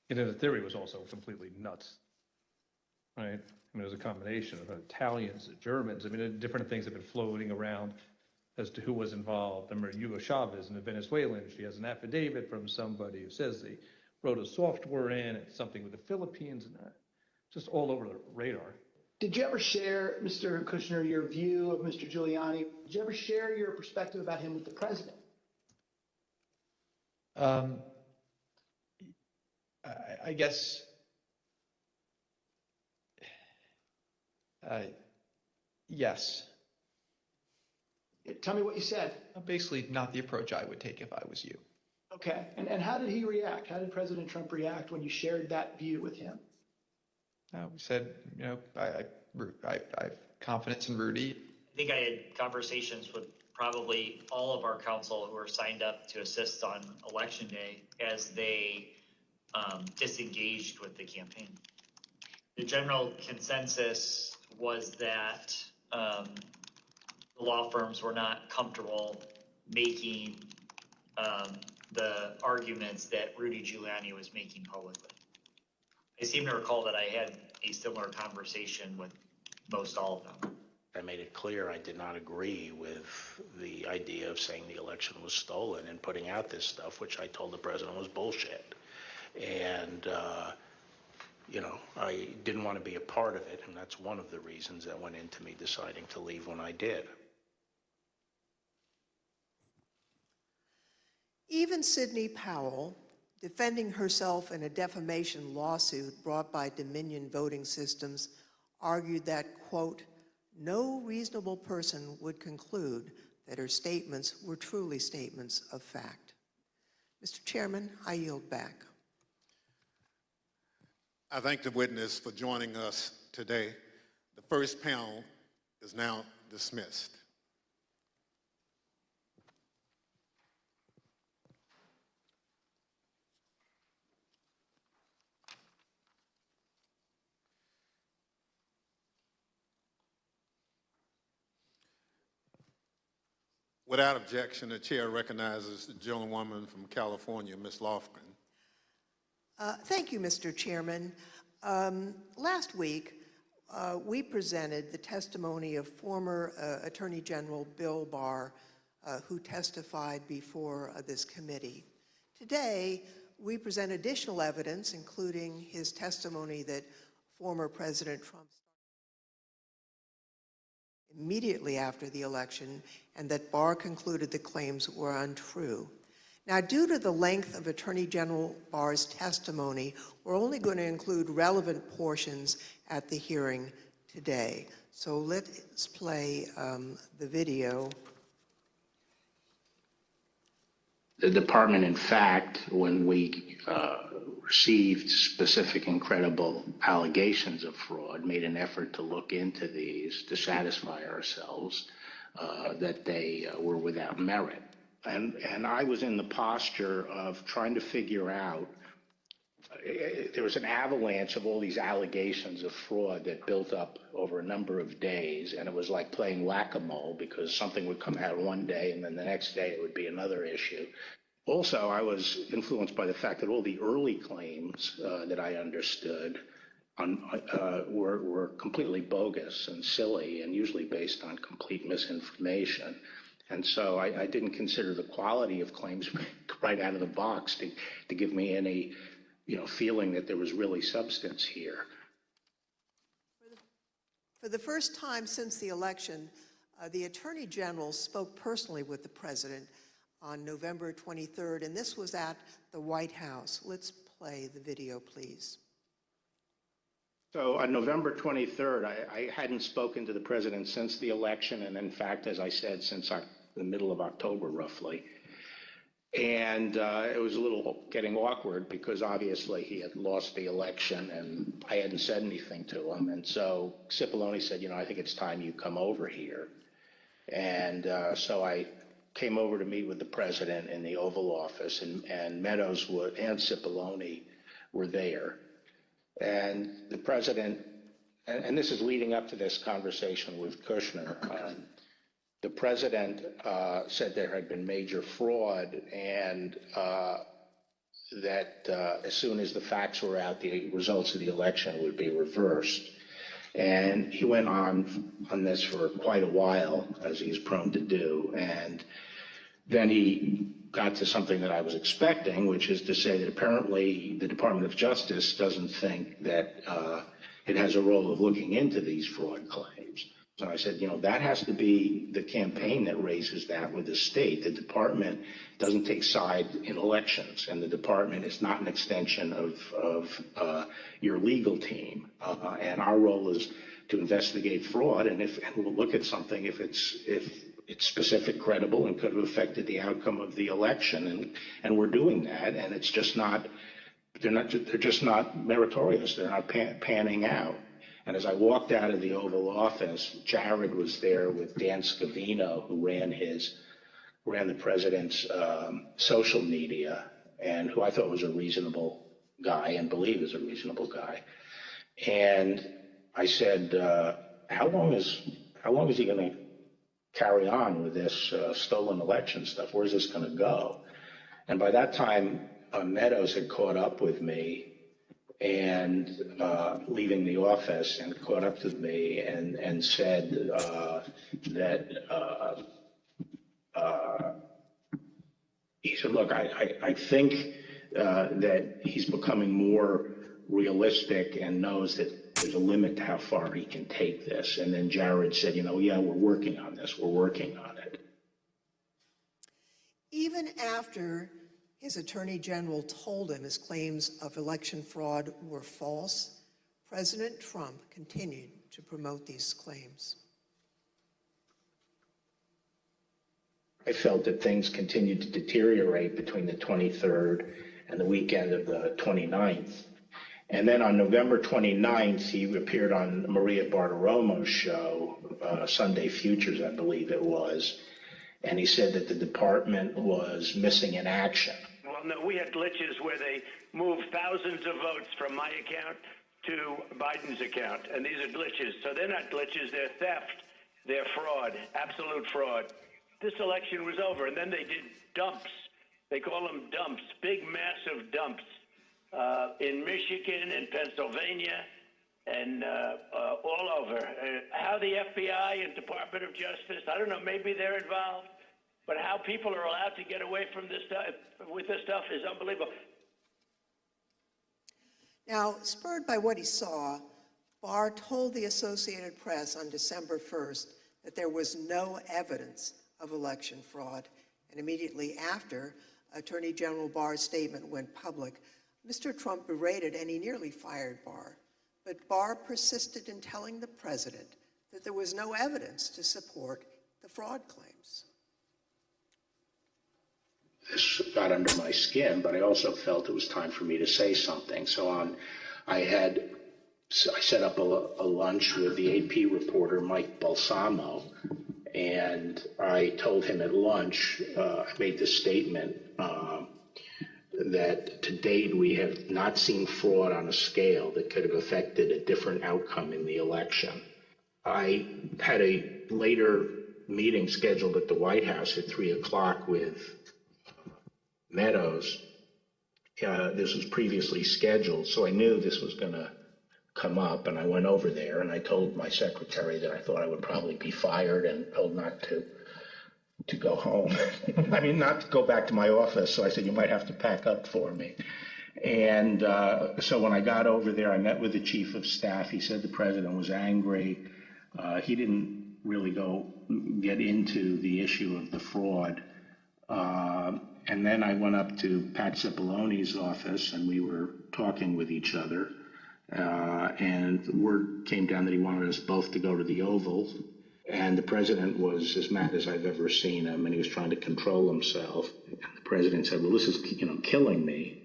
And the theory was also completely nuts, right? I mean, it was a combination of Italians, Germans. I mean, different things have been floating around as to who was involved. I remember Hugo Chavez, and a Venezuelan. She has an affidavit from somebody who says they wrote a software in, it's something with the Philippines, and just all over the radar. Did you ever share, Mr. Kushner, your view of Mr. Giuliani? Did you ever share your perspective about him with the president? I guess, yes. Tell me what you said. Basically, not the approach I would take if I was you. Okay, and how did he react? How did President Trump react when you shared that view with him? We said, I have confidence in Rudy. I think I had conversations with probably all of our council who are signed up to assist on Election Day as they disengaged with the campaign. The general consensus was that the law firms were not comfortable making the arguments that Rudy Giuliani was making publicly. I seem to recall that I had a similar conversation with most all of them. I made it clear I did not agree with the idea of saying the election was stolen and putting out this stuff, which I told the president was bullshit. And, I didn't want to be a part of it, and that's one of the reasons that went into me deciding to leave when I did. Even Sidney Powell, defending herself in a defamation lawsuit brought by Dominion Voting Systems, argued that, quote, no reasonable person would conclude that her statements were truly statements of fact. Mr. Chairman, I yield back. I thank the witness for joining us today. The first panel is now dismissed. Without objection, the chair recognizes the gentlewoman from California, Ms. Lofgren. Thank you, Mr. Chairman. Last week, we presented the testimony of former Attorney General Bill Barr, who testified before this committee. Today, we present additional evidence, including his testimony that former President Trump immediately after the election, and that Barr concluded the claims were untrue. Now, due to the length of Attorney General Barr's testimony, we're only going to include relevant portions at the hearing today. So let's play the video. The department, in fact, when we received specific and credible allegations of fraud, made an effort to look into these to satisfy ourselves that they were without merit. And I was in the posture of trying to figure out, there was an avalanche of all these allegations of fraud that built up over a number of days, and it was like playing whack-a-mole because something would come out one day and then the next day it would be another issue. Also, I was influenced by the fact that all the early claims that I understood were completely bogus and silly and usually based on complete misinformation. And so I didn't consider the quality of claims right out of the box to give me any, feeling that there was really substance here. For the first time since the election, the Attorney General spoke personally with the President on November 23rd, and this was at the White House. Let's play the video, please. So on November 23rd, I hadn't spoken to the President since the election, and in fact, as I said, since the middle of October, roughly. And it was a little getting awkward because obviously he had lost the election and I hadn't said anything to him. And so Cipollone said, I think it's time you come over here. And so I came over to meet with the President in the Oval Office, and Meadows and Cipollone were there. And the President, and this is leading up to this conversation with Kushner, the President said there had been major fraud and that as soon as the facts were out, the results of the election would be reversed. And he went on this for quite a while, as he's prone to do. And then he got to something that I was expecting, which is to say that apparently the Department of Justice doesn't think that it has a role of looking into these fraud claims. So I said, that has to be the campaign that raises that with the state. The department doesn't take side in elections, and the department is not an extension of your legal team. And our role is to investigate fraud, and we'll look at something if it's specific, credible, and could have affected the outcome of the election. And we're doing that, and it's just not. They're just not meritorious. They're not panning out. And as I walked out of the Oval Office, Jared was there with Dan Scavino, who ran the President's social media, and who I thought was a reasonable guy and believe is a reasonable guy. And I said, how long is he going to carry on with this stolen election stuff? Where's this going to go? And by that time, Meadows had caught up with me and leaving the office, and caught up to me and said that he said, look, I think that he's becoming more realistic and knows that there's a limit to how far he can take this. And then Jared said, yeah, we're working on this. We're working on it. Even after his Attorney General told him his claims of election fraud were false, President Trump continued to promote these claims? I felt that things continued to deteriorate between the 23rd and the weekend of the 29th. And then on November 29th, he appeared on Maria Bartiromo's show, Sunday Futures, I believe it was, and he said that the department was missing in action. Well, no, we had glitches where they moved thousands of votes from my account to Biden's account, and these are glitches. So they're not glitches, they're theft, they're fraud, absolute fraud. This election was over, and then they did dumps. They call them dumps, big, massive dumps in Michigan and Pennsylvania and all over. How the FBI and Department of Justice, I don't know, maybe they're involved, but how people are allowed to get away from this stuff with this stuff is unbelievable. Now, spurred by what he saw, Barr told the Associated Press on December 1st that there was no evidence of election fraud. And immediately after Attorney General Barr's statement went public, Mr. Trump berated and he nearly fired Barr. But Barr persisted in telling the president that there was no evidence to support the fraud claims. This got under my skin, but I also felt it was time for me to say something. So I set up a lunch with the AP reporter, Mike Balsamo, and I told him at lunch, I made this statement that to date we have not seen fraud on a scale that could have affected a different outcome in the election. I had a later meeting scheduled at the White House at 3 o'clock with Meadows. This was previously scheduled, so I knew this was going to come up, and I went over there and I told my secretary that I thought I would probably be fired and told not to go home. I mean, not to go back to my office. So I said, you might have to pack up for me. And so when I got over there, I met with the chief of staff. He said the president was angry. He didn't really get into the issue of the fraud. And then I went up to Pat Cipolloni's office and we were talking with each other. And word came down that he wanted us both to go to the Oval. And the president was as mad as I've ever seen him, and he was trying to control himself. And the president said, well, this is killing me.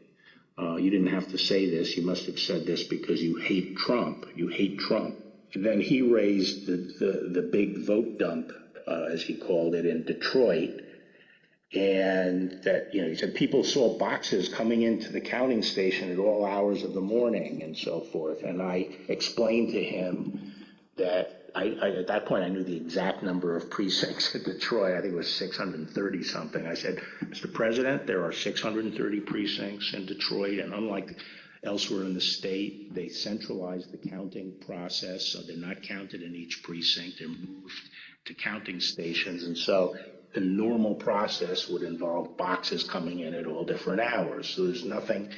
You didn't have to say this. You must have said this because you hate Trump. You hate Trump. And then he raised the big vote dump, as he called it, in Detroit. And that, he said people saw boxes coming into the counting station at all hours of the morning and so forth. And I explained to him that at that point I knew the exact number of precincts in Detroit. I think it was 630 something. I said, Mr. President, there are 630 precincts in Detroit, and unlike elsewhere in the state, they centralized the counting process, so they're not counted in each precinct. They're moved to counting stations, and so the normal process would involve boxes coming in at all different hours. So there's nothing.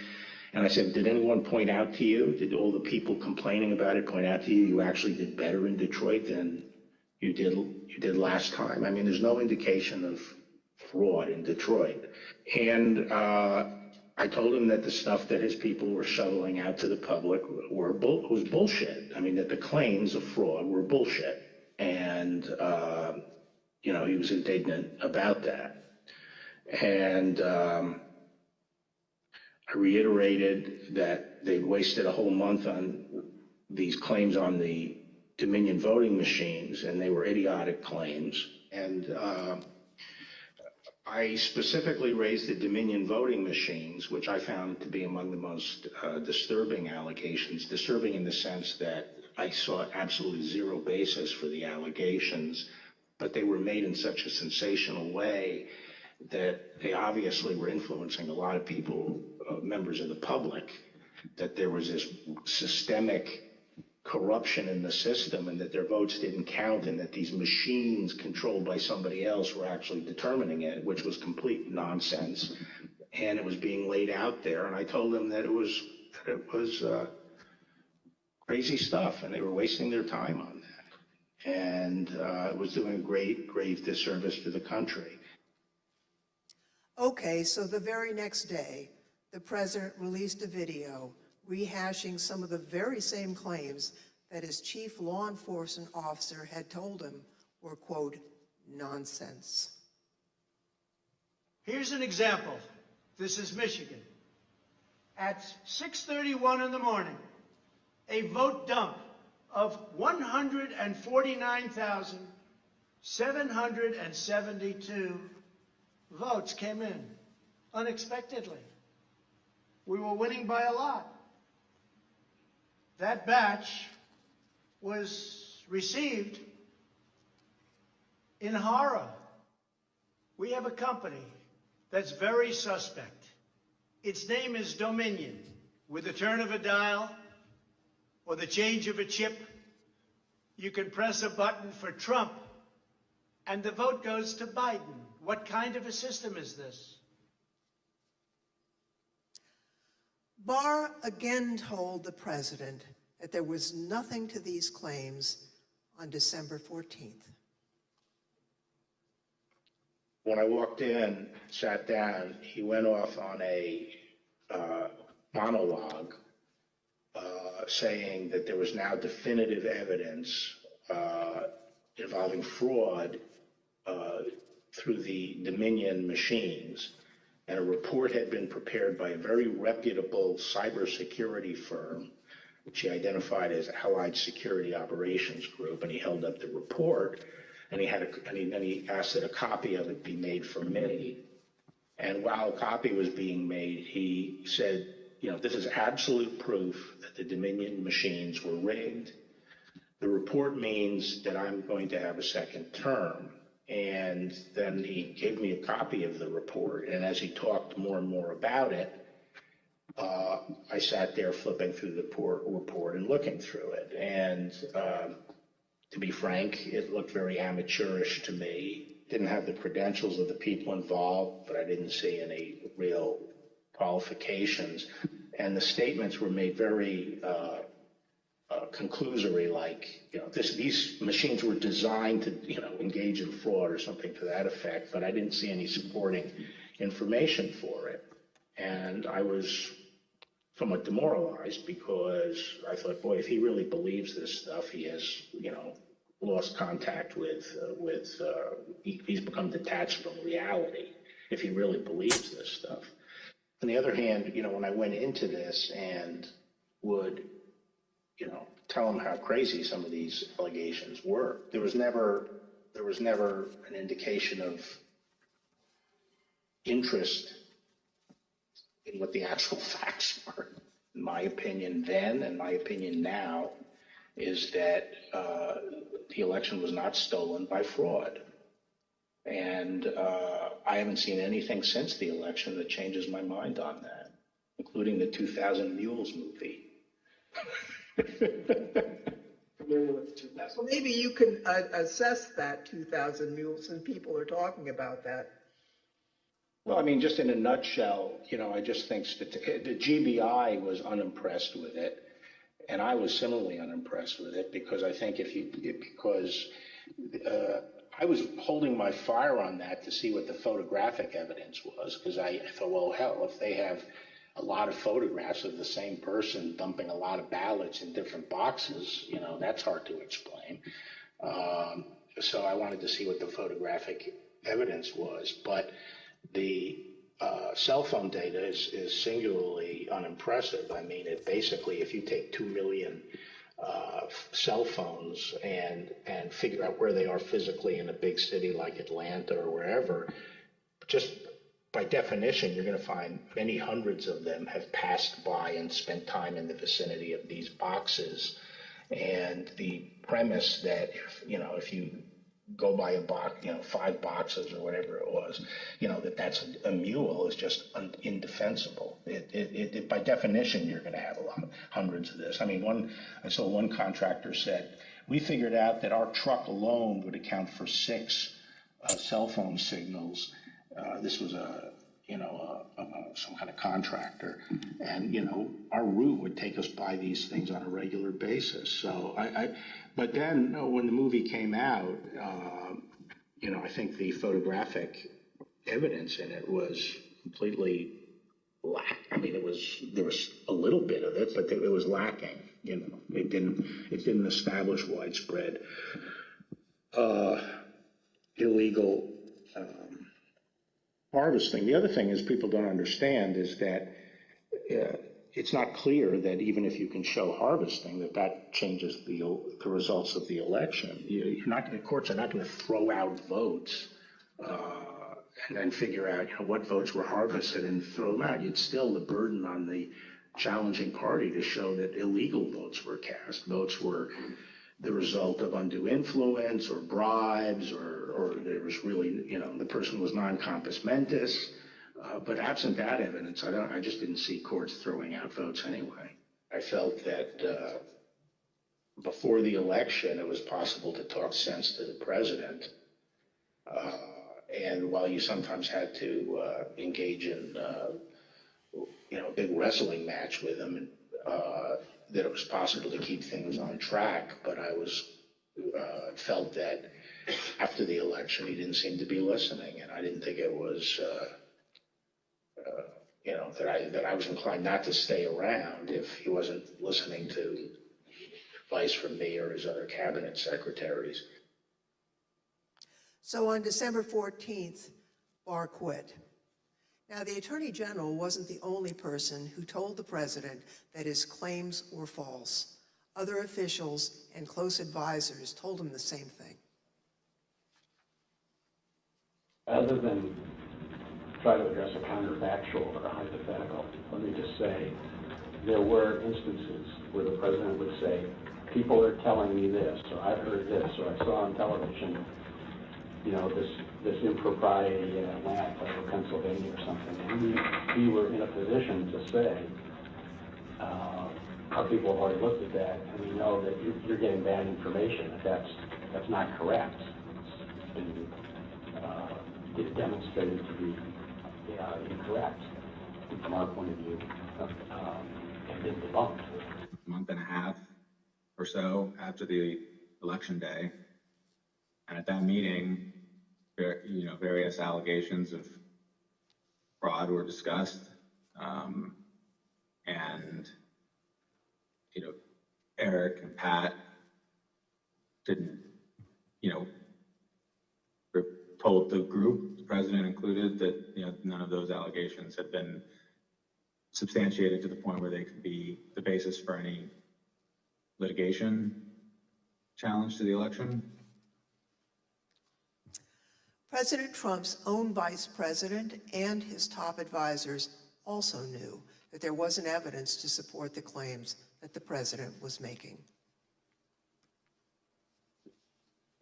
And I said, did anyone point out to you, did all the people complaining about it point out to you, you actually did better in Detroit than you did last time? I mean, there's no indication of fraud in Detroit. And I told him that the stuff that his people were shoveling out to the public was bullshit. I mean, that the claims of fraud were bullshit. And, he was indignant about that. And I reiterated that they wasted a whole month on these claims on the Dominion voting machines, and they were idiotic claims. And I specifically raised the Dominion voting machines, which I found to be among the most disturbing allegations. Disturbing in the sense that I saw absolutely zero basis for the allegations, but they were made in such a sensational way that they obviously were influencing a lot of people, members of the public, that there was this systemic corruption in the system and that their votes didn't count and that these machines controlled by somebody else were actually determining it, which was complete nonsense. And it was being laid out there. And I told them that it was crazy stuff and they were wasting their time on that. And it was doing a grave disservice to the country. Okay, so the very next day, the president released a video rehashing some of the very same claims that his chief law enforcement officer had told him were, quote, nonsense. Here's an example. This is Michigan. At 6:31 in the morning, a vote dump of 149,772 votes came in unexpectedly. We were winning by a lot. That batch was received in horror. We have a company that's very suspect. Its name is Dominion. With the turn of a dial or the change of a chip, you can press a button for Trump and the vote goes to Biden. What kind of a system is this? Barr again told the president that there was nothing to these claims on December 14th. When I walked in, sat down, he went off on a monologue saying that there was now definitive evidence involving fraud through the Dominion machines, and a report had been prepared by a very reputable cybersecurity firm, which he identified as Allied Security Operations Group, and he held up the report, and he asked that a copy of it be made for me. And while a copy was being made, he said, you know, this is absolute proof that the Dominion machines were rigged. The report means that I'm going to have a second term. And then he gave me a copy of the report. And as he talked more and more about it, I sat there flipping through the report and looking through it. And to be frank, it looked very amateurish to me. Didn't have the credentials of the people involved, but I didn't see any real qualifications. And the statements were made very conclusory, like, you know, these machines were designed to, you know, engage in fraud or something to that effect, but I didn't see any supporting information for it. And I was somewhat demoralized because I thought, boy, if he really believes this stuff, he has, you know, lost contact with he's become detached from reality if he really believes this stuff. On the other hand, you know, when I went into this and would, you know, tell him how crazy some of these allegations were, there was never an indication of interest in what the actual facts were. In my opinion then, and my opinion now, is that the election was not stolen by fraud. And I haven't seen anything since the election that changes my mind on that, including the 2000 Mules movie. Well, maybe you can assess that 2000 Mules, and people are talking about that. Well, I mean, just in a nutshell, you know, I just think the GBI was unimpressed with it, and I was similarly unimpressed with it because I think I was holding my fire on that to see what the photographic evidence was, because I thought, well, hell, if they have a lot of photographs of the same person dumping a lot of ballots in different boxes, you know, that's hard to explain. So I wanted to see what the photographic evidence was, but the cell phone data is singularly unimpressive. I mean, it basically, if you take 2 million cell phones and figure out where they are physically in a big city like Atlanta or wherever, just by definition, you're going to find many hundreds of them have passed by and spent time in the vicinity of these boxes. And the premise that, if you go by a box, 5 boxes or whatever it was, that's a mule is just indefensible. It by definition, you're going to have hundreds of this. I mean, I saw one contractor said, we figured out that our truck alone would account for 6 cell phone signals. This was some kind of contractor, and our route would take us by these things on a regular basis. So but then when the movie came out, I think the photographic evidence in it was completely I mean, there was a little bit of it, but it was lacking. It didn't establish widespread illegal harvesting. The other thing is people don't understand is that it's not clear that even if you can show harvesting, that changes the results of the election. The courts are not going to throw out votes and then figure out what votes were harvested and throw them out. It's still the burden on the challenging party to show that illegal votes were cast. Votes were the result of undue influence or bribes, or there was really, the person was non compos mentis. But absent that evidence, I just didn't see courts throwing out votes anyway. I felt that before the election, it was possible to talk sense to the president. And while you sometimes had to engage in, a big wrestling match with him, that it was possible to keep things on track. But I felt that after the election, he didn't seem to be listening, and I didn't think it was. That I was inclined not to stay around if he wasn't listening to advice from me or his other cabinet secretaries. So on December 14th, Barr quit. Now, the Attorney General wasn't the only person who told the president that his claims were false. Other officials and close advisors told him the same thing. Other than try to address a counterfactual or a hypothetical, let me just say there were instances where the president would say, people are telling me this, or I've heard this, or I saw on television, this impropriety in Atlanta or Pennsylvania or something. And we were in a position to say, our people have already looked at that, and we know that you're getting bad information, that's not correct. It's been demonstrated to be incorrect from our point of view, and been debunked. A month and a half or so after the election day, and at that meeting, various allegations of fraud were discussed, and Eric and Pat didn't, told the group, the president included, that none of those allegations had been substantiated to the point where they could be the basis for any litigation challenge to the election. President Trump's own vice president and his top advisors also knew that there wasn't evidence to support the claims that the president was making.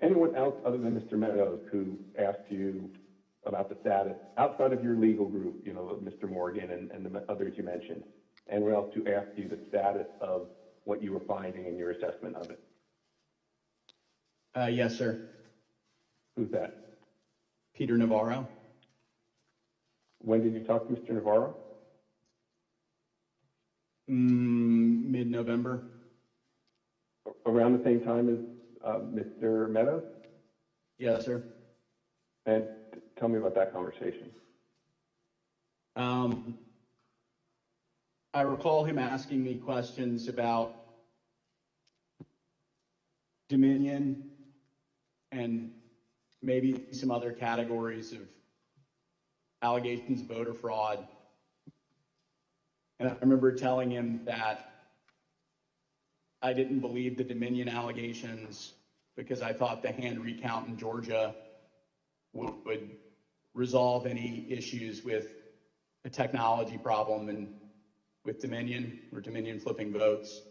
Anyone else other than Mr. Meadows who asked you about the status outside of your legal group, Mr. Morgan and the others you mentioned, anyone else who asked you the status of what you were finding in your assessment of it? Yes, sir. Who's that? Peter Navarro. When did you talk to Mr. Navarro? Mid-November. Around the same time as Mr. Meadows? Yes, sir. And tell me about that conversation. I recall him asking me questions about Dominion and maybe some other categories of allegations of voter fraud. And I remember telling him that I didn't believe the Dominion allegations because I thought the hand recount in Georgia would resolve any issues with a technology problem and with Dominion or Dominion flipping votes.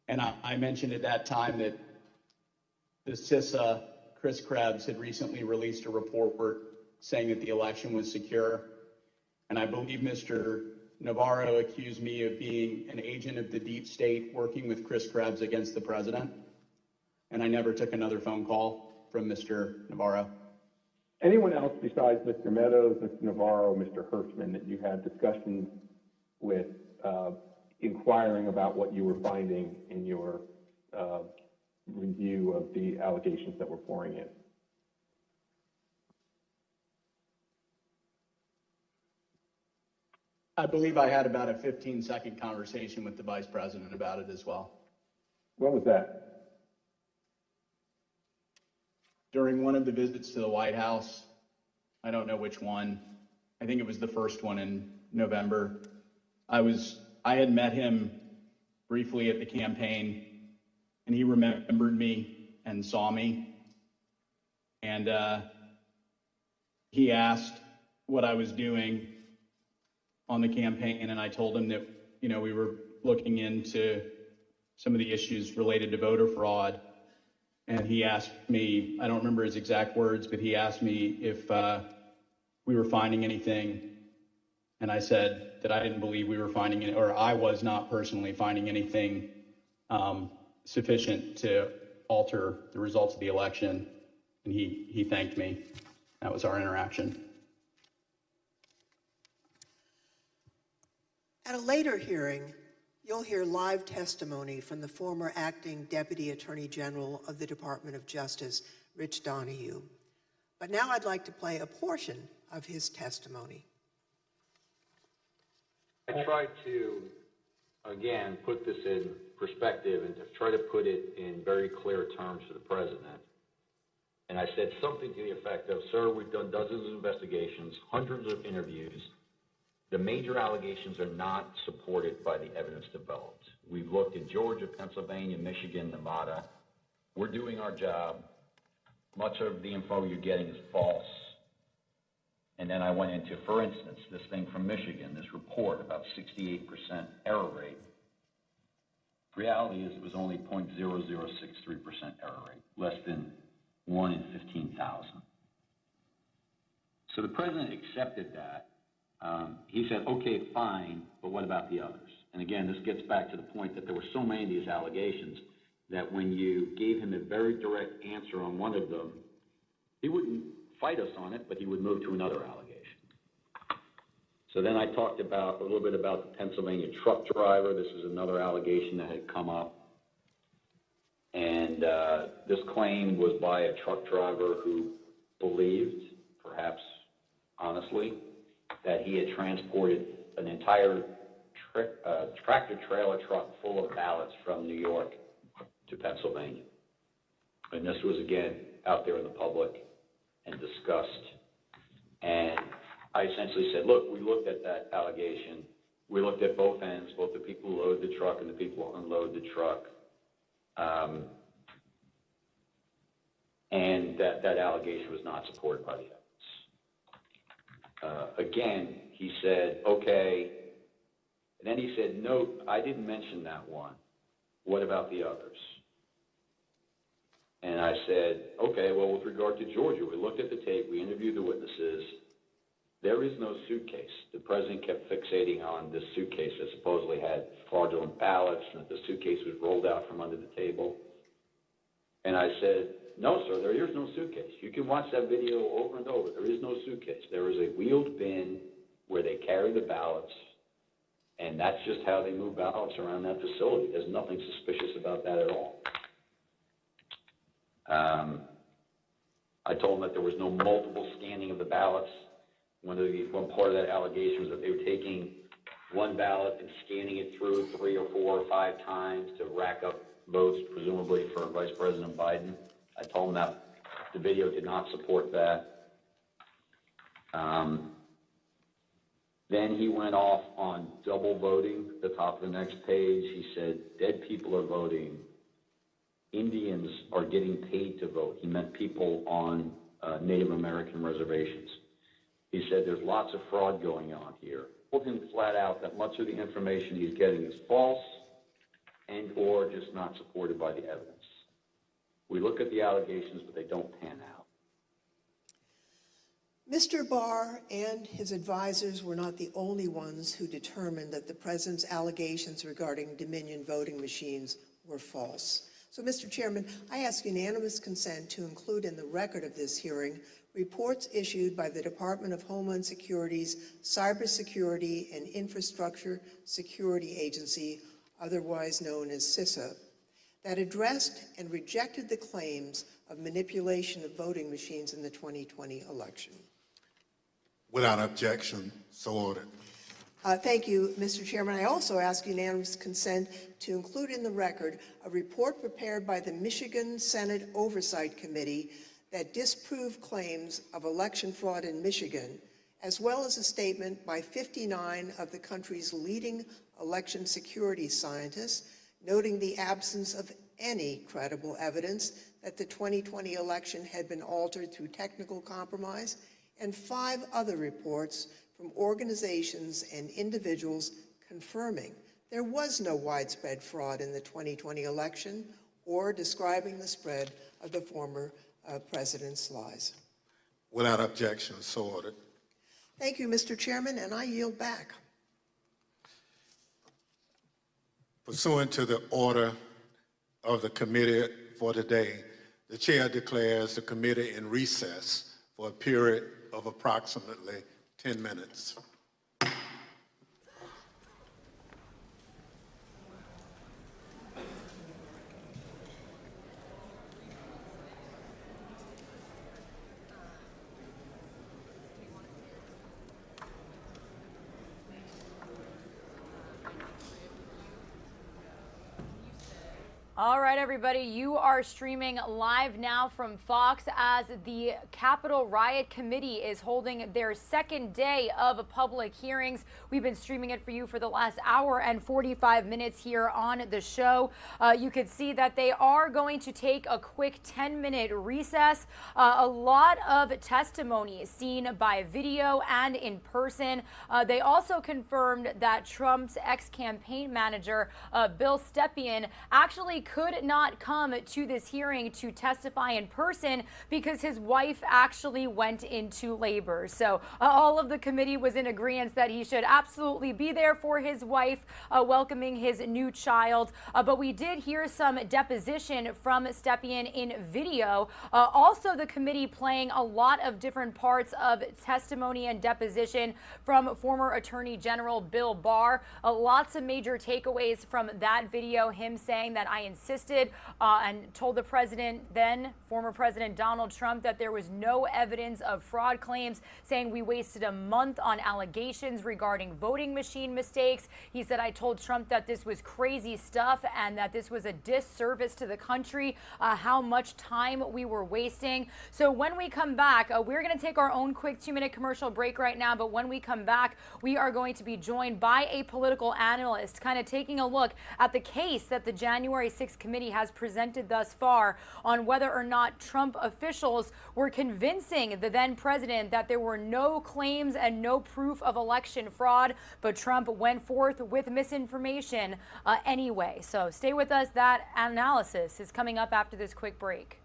And I mentioned at that time that the CISA, Chris Krebs, had recently released a report saying that the election was secure. And I believe Mr. Navarro accused me of being an agent of the deep state working with Chris Krebs against the president. And I never took another phone call from Mr. Navarro. Anyone else besides Mr. Meadows, Mr. Navarro, Mr. Hirschman that you had discussions with inquiring about what you were finding in your review of the allegations that were pouring in? I believe I had about a 15-second conversation with the vice president about it as well. When was that? During one of the visits to the White House, I don't know which one. I think it was the first one in November. I had met him briefly at the campaign, and he remembered me and saw me. And he asked what I was doing on the campaign, and I told him that, we were looking into some of the issues related to voter fraud. And he asked me, I don't remember his exact words, but he asked me if we were finding anything. And I said that I didn't believe we were finding it, or I was not personally finding anything sufficient to alter the results of the election. And he thanked me. That was our interaction. At a later hearing, you'll hear live testimony from the former acting Deputy Attorney General of the Department of Justice, Rich Donahue. But now I'd like to play a portion of his testimony. I tried to, again, put this in perspective and to try to put it in very clear terms to the president. And I said something to the effect of, sir, we've done dozens of investigations, hundreds of interviews. The major allegations are not supported by the evidence developed. We've looked in Georgia, Pennsylvania, Michigan, Nevada. We're doing our job. Much of the info you're getting is false. And then I went into, for instance, this thing from Michigan, this report about 68% error rate. Reality is it was only 0.0063% error rate, less than 1 in 15,000. So the president accepted that. He said, okay, fine, but what about the others? And again, this gets back to the point that there were so many of these allegations that when you gave him a very direct answer on one of them, he wouldn't fight us on it, but he would move to another allegation. So then I talked about a little bit about the Pennsylvania truck driver. This is another allegation that had come up. And this claim was by a truck driver who believed, perhaps honestly, that he had transported an entire tractor-trailer truck full of ballots from New York to Pennsylvania. And this was, again, out there in the public and discussed. And I essentially said, look, we looked at that allegation. We looked at both ends, both the people who load the truck and the people who unload the truck. And that allegation was not supported by the evidence. Again, he said, okay. And then he said, no, I didn't mention that one. What about the others? And I said, okay, well, with regard to Georgia, we looked at the tape, we interviewed the witnesses. There is no suitcase. The president kept fixating on this suitcase that supposedly had fraudulent ballots and that the suitcase was rolled out from under the table. And I said, no, sir, there is no suitcase. You can watch that video over and over. There is no suitcase. There is a wheeled bin where they carry the ballots, and that's just how they move ballots around that facility. There's nothing suspicious about that at all. I told them that there was no multiple scanning of the ballots. One part of that allegation was that they were taking one ballot and scanning it through 3 or 4 or 5 times to rack up votes, presumably for Vice President Biden. I told him that the video did not support that. Then he went off on double voting. At the top of the next page, he said, dead people are voting. Indians are getting paid to vote. He meant people on Native American reservations. He said there's lots of fraud going on here. Told him flat out that much of the information he's getting is false and or just not supported by the evidence. We look at the allegations, but they don't pan out. Mr. Barr and his advisors were not the only ones who determined that the president's allegations regarding Dominion voting machines were false. So, Mr. Chairman, I ask unanimous consent to include in the record of this hearing reports issued by the Department of Homeland Security's Cybersecurity and Infrastructure Security Agency, otherwise known as CISA, that addressed and rejected the claims of manipulation of voting machines in the 2020 election. Without objection, so ordered. Thank you, Mr. Chairman. I also ask unanimous consent to include in the record a report prepared by the Michigan Senate Oversight Committee that disproved claims of election fraud in Michigan, as well as a statement by 59 of the country's leading election security scientists, noting the absence of any credible evidence that the 2020 election had been altered through technical compromise, and 5 other reports from organizations and individuals confirming there was no widespread fraud in the 2020 election or describing the spread of the former president's lies. Without objection, so ordered. Thank you, Mr. Chairman, and I yield back. Pursuant to the order of the committee for today, the chair declares the committee in recess for a period of approximately 10 minutes. All right, everybody, you are streaming live now from Fox as the Capitol Riot Committee is holding their second day of public hearings. We've been streaming it for you for the last hour and 45 minutes here on the show. You can see that they are going to take a quick 10-minute recess. A lot of testimony seen by video and in person. They also confirmed that Trump's ex-campaign manager, Bill Stepien, actually could not come to this hearing to testify in person because his wife actually went into labor. So all of the committee was in agreement that he should absolutely be there for his wife, welcoming his new child. But we did hear some deposition from Stepien in video. Also, the committee playing a lot of different parts of testimony and deposition from former Attorney General Bill Barr. Lots of major takeaways from that video, him saying that I insisted and told the president, then former President Donald Trump, that there was no evidence of fraud claims, saying we wasted a month on allegations regarding voting machine mistakes. He said, I told Trump that this was crazy stuff and that this was a disservice to the country, how much time we were wasting. So when we come back, we're going to take our own quick 2-minute commercial break right now. But when we come back, we are going to be joined by a political analyst, kind of taking a look at the case that the January 6th committee has presented thus far on whether or not Trump officials were convincing the then president that there were no claims and no proof of election fraud, but Trump went forth with misinformation anyway. So stay with us. That analysis is coming up after this quick break.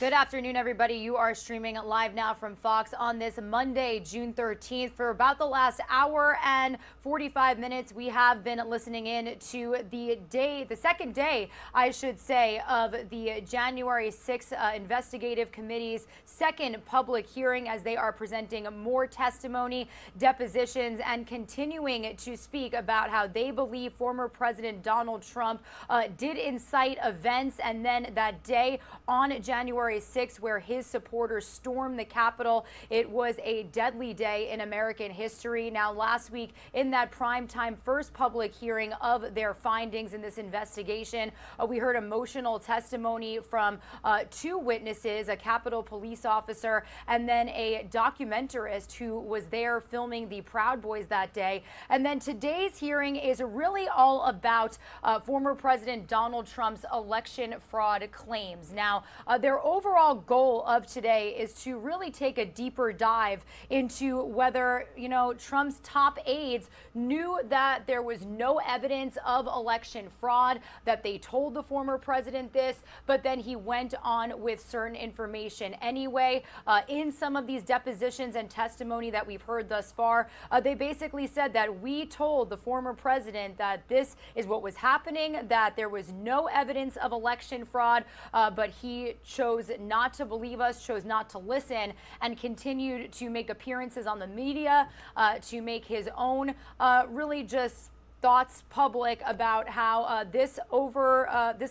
Good afternoon, everybody. You are streaming live now from Fox on this Monday, June 13th. For about the last hour and 45 minutes, we have been listening in to the second day, I should say, of the January 6th Investigative Committee's second public hearing as they are presenting more testimony, depositions, and continuing to speak about how they believe former President Donald Trump did incite events, and then that day on January 6th, where his supporters stormed the Capitol. It was a deadly day in American history. Now, last week, in that primetime first public hearing of their findings in this investigation, we heard emotional testimony from two witnesses, a Capitol police officer and then a documentarist who was there filming the Proud Boys that day. And then today's hearing is really all about former President Donald Trump's election fraud claims. Now, their overall goal of today is to really take a deeper dive into whether, Trump's top aides knew that there was no evidence of election fraud, that they told the former president this, but then he went on with certain information anyway. In some of these depositions and testimony that we've heard thus far, they basically said that we told the former president that this is what was happening, that there was no evidence of election fraud, but he chose not to believe us, chose not to listen, and continued to make appearances on the media, to make his own really just thoughts public about how this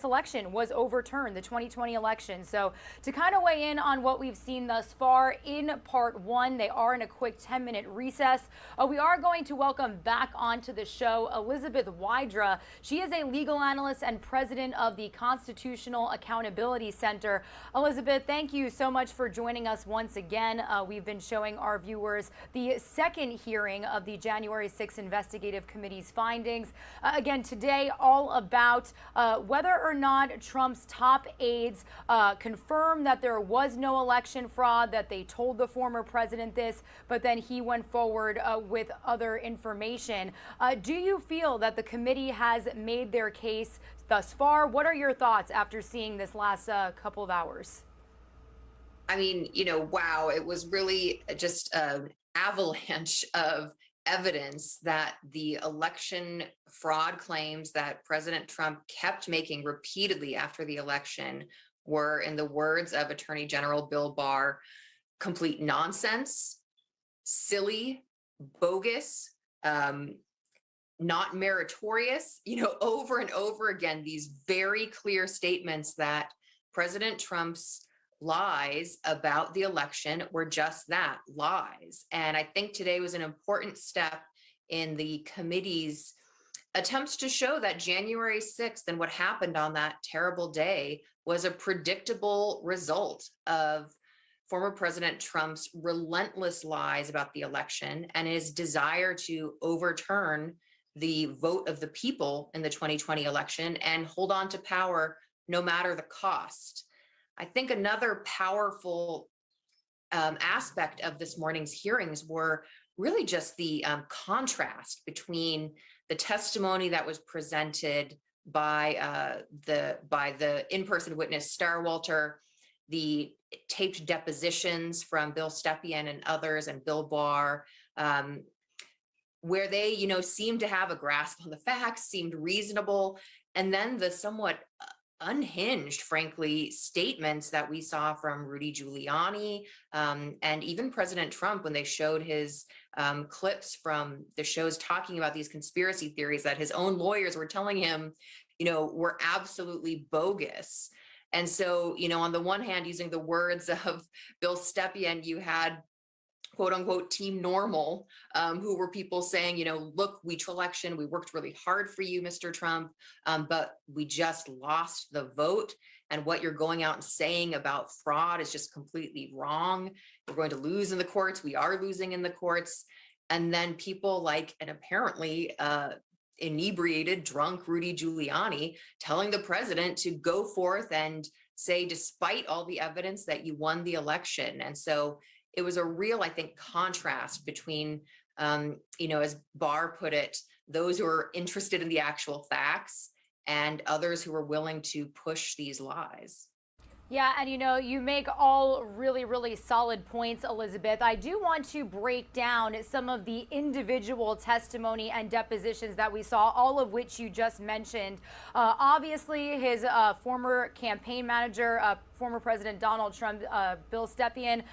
election was overturned, the 2020 election. So to kind of weigh in on what we've seen thus far in part one, they are in a quick 10-minute recess. We are going to welcome back onto the show Elizabeth Wydra. She is a legal analyst and president of the Constitutional Accountability Center. Elizabeth, thank you so much for joining us once again. We've been showing our viewers the second hearing of the January 6th Investigative Committee's findings. Again, today all about whether or not Trump's top aides confirmed that there was no election fraud, that they told the former president this, but then he went forward with other information. Do you feel that the committee has made their case thus far? What are your thoughts after seeing this last couple of hours? I mean, wow, it was really just an avalanche of evidence that the election fraud claims that President Trump kept making repeatedly after the election were, in the words of Attorney General Bill Barr, complete nonsense, silly, bogus, not meritorious, over and over again, these very clear statements that President Trump's lies about the election were just that, lies. And I think today was an important step in the committee's attempts to show that January 6th and what happened on that terrible day was a predictable result of former President Trump's relentless lies about the election and his desire to overturn the vote of the people in the 2020 election and hold on to power no matter the cost. I think another powerful aspect of this morning's hearings were really just the contrast between the testimony that was presented by the in-person witness Starwalter, the taped depositions from Bill Stepien and others, and Bill Barr, where they, seemed to have a grasp on the facts, seemed reasonable, and then the somewhat unhinged, frankly, statements that we saw from Rudy Giuliani and even President Trump when they showed his clips from the shows talking about these conspiracy theories that his own lawyers were telling him, were absolutely bogus. And so, on the one hand, using the words of Bill Stepien, you had quote unquote team normal, who were people saying, look, we took election, we worked really hard for you, Mr. Trump, but we just lost the vote. And what you're going out and saying about fraud is just completely wrong. We're going to lose in the courts. We are losing in the courts. And then people like, and apparently inebriated, drunk Rudy Giuliani telling the president to go forth and say, despite all the evidence, that you won the election. And so it was a real, I think, contrast between, as Barr put it, those who are interested in the actual facts and others who are willing to push these lies. Yeah, and you make all really, really solid points, Elizabeth. I do want to break down some of the individual testimony and depositions that we saw, all of which you just mentioned. Obviously, his former campaign manager, former President Donald Trump, Bill Stepien.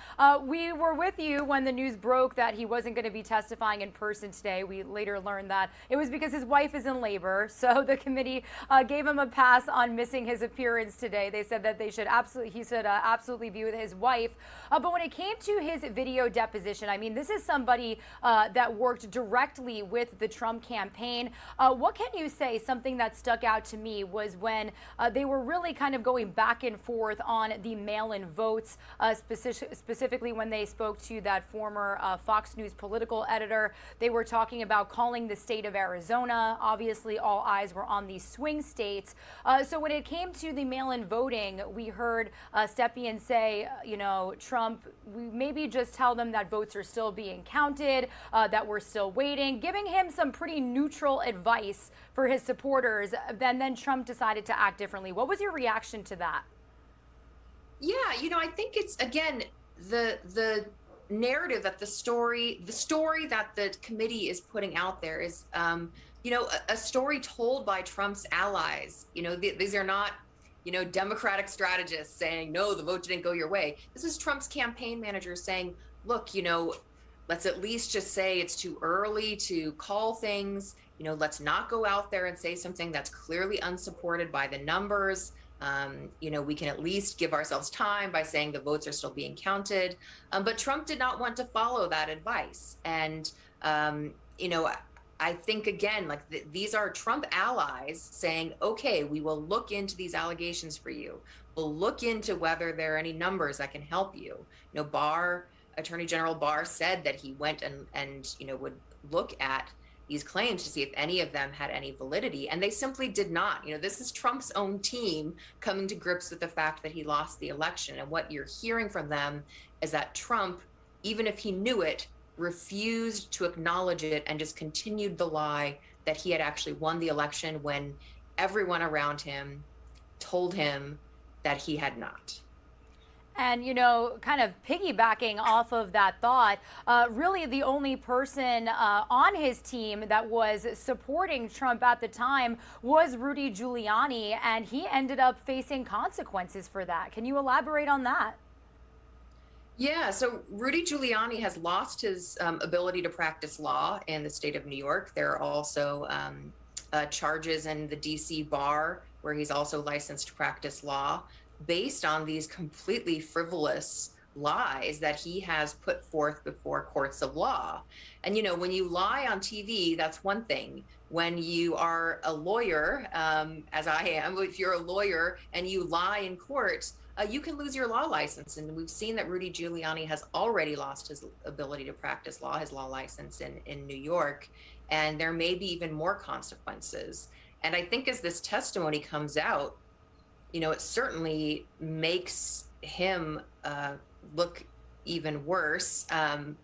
We were with you when the news broke that he wasn't going to be testifying in person today. We later learned that it was because his wife is in labor. So the committee gave him a pass on missing his appearance today. They said that they should absolutely be with his wife. But when it came to his video deposition, I mean, this is somebody that worked directly with the Trump campaign. What can you say? Something that stuck out to me was when they were really kind of going back and forth on the mail-in votes, specifically when they spoke to that former Fox News political editor. They were talking about calling the state of Arizona. Obviously, all eyes were on these swing states. So when it came to the mail-in voting, we heard Stepien say, Trump, maybe just tell them that votes are still being counted, that we're still waiting, giving him some pretty neutral advice for his supporters. Then Trump decided to act differently. What was your reaction to that? Yeah, I think it's, again, the narrative that the story that the committee is putting out there is, a story told by Trump's allies. These are not, Democratic strategists saying, no, the vote didn't go your way. This is Trump's campaign manager saying, look, let's at least just say it's too early to call things. Let's not go out there and say something that's clearly unsupported by the numbers. We can at least give ourselves time by saying the votes are still being counted. But Trump did not want to follow that advice. And, I think, again, these are Trump allies saying, OK, we will look into these allegations for you. We'll look into whether there are any numbers that can help you. Barr, Attorney General Barr said that he went and would look at these claims to see if any of them had any validity, and they simply did not. This is Trump's own team coming to grips with the fact that he lost the election, and what you're hearing from them is that Trump, even if he knew it, refused to acknowledge it and just continued the lie that he had actually won the election when everyone around him told him that he had not. And, kind of piggybacking off of that thought, really the only person on his team that was supporting Trump at the time was Rudy Giuliani, and he ended up facing consequences for that. Can you elaborate on that? Yeah, so Rudy Giuliani has lost his ability to practice law in the state of New York. There are also charges in the DC Barr, where he's also licensed to practice law, based on these completely frivolous lies that he has put forth before courts of law. And, when you lie on TV, that's one thing. When you are a lawyer, as I am, if you're a lawyer and you lie in court, you can lose your law license. And we've seen that Rudy Giuliani has already lost his ability to practice law, his law license in New York. And there may be even more consequences. And I think as this testimony comes out, it certainly makes him look even worse. And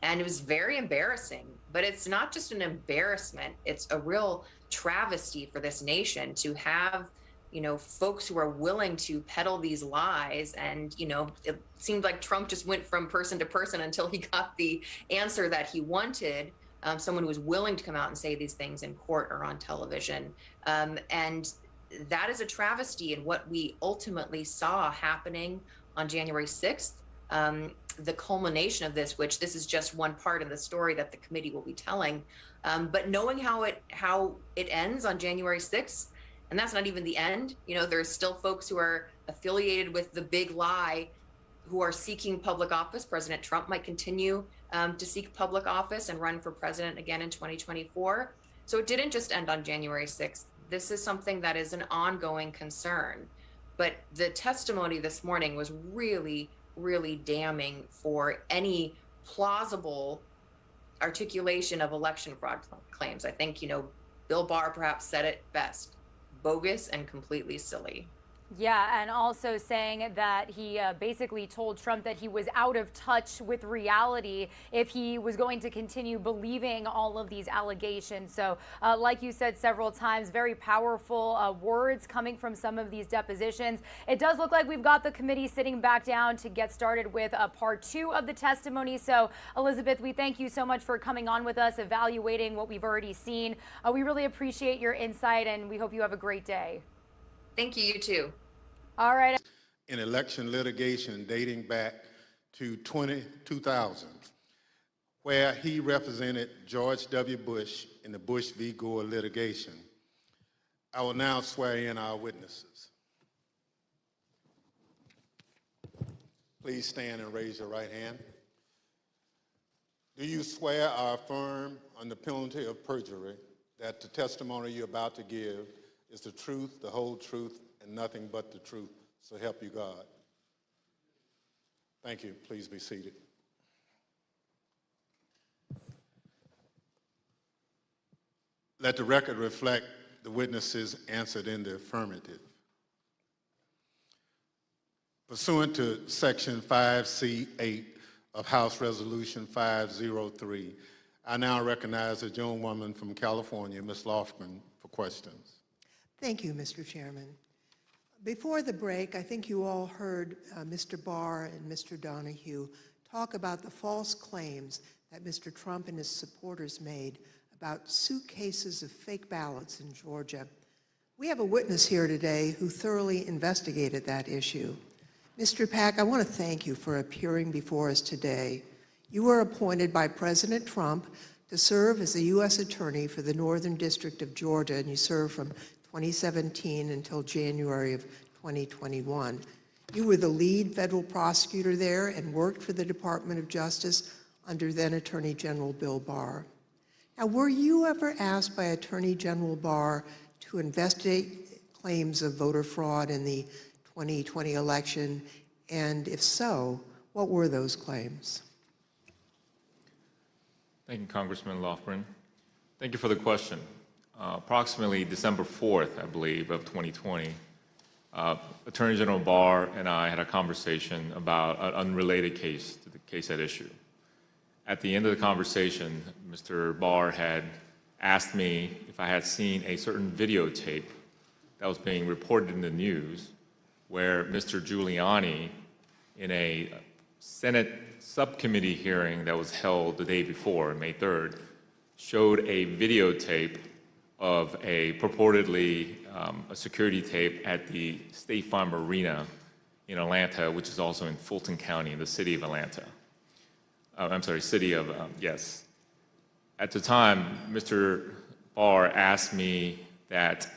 it was very embarrassing. But it's not just an embarrassment. It's a real travesty for this nation to have, folks who are willing to peddle these lies. And, it seemed like Trump just went from person to person until he got the answer that he wanted. Someone who was willing to come out and say these things in court or on television. And that is a travesty in what we ultimately saw happening on January 6th. The culmination of this, which this is just one part of the story that the committee will be telling, but knowing how it ends on January 6th, and that's not even the end. There's still folks who are affiliated with the big lie who are seeking public office. President Trump might continue to seek public office and run for president again in 2024. So it didn't just end on January 6th. This is something that is an ongoing concern. But the testimony this morning was really, really damning for any plausible articulation of election fraud claims. I think, Bill Barr perhaps said it best: bogus and completely silly. Yeah, and also saying that he basically told Trump that he was out of touch with reality if he was going to continue believing all of these allegations. So like you said several times, very powerful words coming from some of these depositions. It does look like we've got the committee sitting back down to get started with part 2 of the testimony. So Elizabeth, we thank you so much for coming on with us, evaluating what we've already seen. We really appreciate your insight, and we hope you have a great day. Thank you, you too. All right. In election litigation dating back to 2000, where he represented George W. Bush in the Bush v. Gore litigation. I will now swear in our witnesses. Please stand and raise your right hand. Do you swear or affirm under penalty of perjury that the testimony you're about to give is the truth, the whole truth, and nothing but the truth, so help you God? Thank you. Please be seated. Let the record reflect the witnesses answered in the affirmative. Pursuant to Section 5C8 of House Resolution 503, I now recognize the gentlewoman from California, Ms. Lofgren, for questions. Thank you, Mr. Chairman. Before the break, I think you all heard Mr. Barr and Mr. Donahue talk about the false claims that Mr. Trump and his supporters made about suitcases of fake ballots in Georgia. We have a witness here today who thoroughly investigated that issue. Mr. Pack, I want to thank you for appearing before us today. You were appointed by President Trump to serve as the U.S. Attorney for the Northern District of Georgia, and you served from 2017 until January of 2021. You were the lead federal prosecutor there and worked for the Department of Justice under then Attorney General Bill Barr. Now, were you ever asked by Attorney General Barr to investigate claims of voter fraud in the 2020 election? And if so, what were those claims? Thank you, Congressman Lofgren. Thank you for the question. Approximately December 4th, I believe, of 2020, Attorney General Barr and I had a conversation about an unrelated case to the case at issue. At the end of the conversation, Mr. Barr had asked me if I had seen a certain videotape that was being reported in the news where Mr. Giuliani, in a Senate subcommittee hearing that was held the day before, May 3rd, showed a videotape of a purportedly a security tape at the State Farm Arena in Atlanta, which is also in Fulton County in the city of Atlanta. Yes. At the time, Mr. Barr asked me that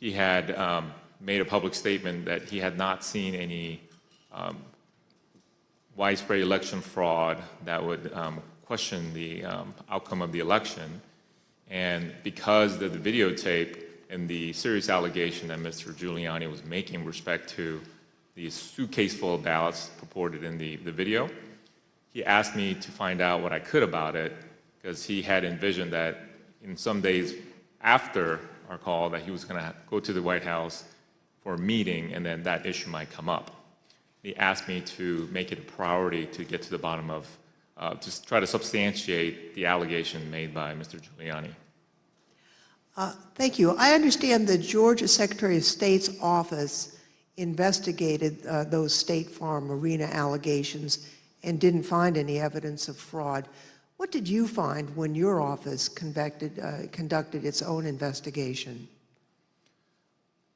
he had made a public statement that he had not seen any widespread election fraud that would question the outcome of the election. And because of the videotape and the serious allegation that Mr. Giuliani was making with respect to the suitcase full of ballots purported in the video, he asked me to find out what I could about it, because he had envisioned that in some days after our call that he was going to go to the White House for a meeting, and then that issue might come up. He asked me to make it a priority to get to the bottom of, to try to substantiate the allegation made by Mr. Giuliani. Thank you. I understand the Georgia Secretary of State's office investigated those State Farm Arena allegations and didn't find any evidence of fraud. What did you find when your office conducted its own investigation?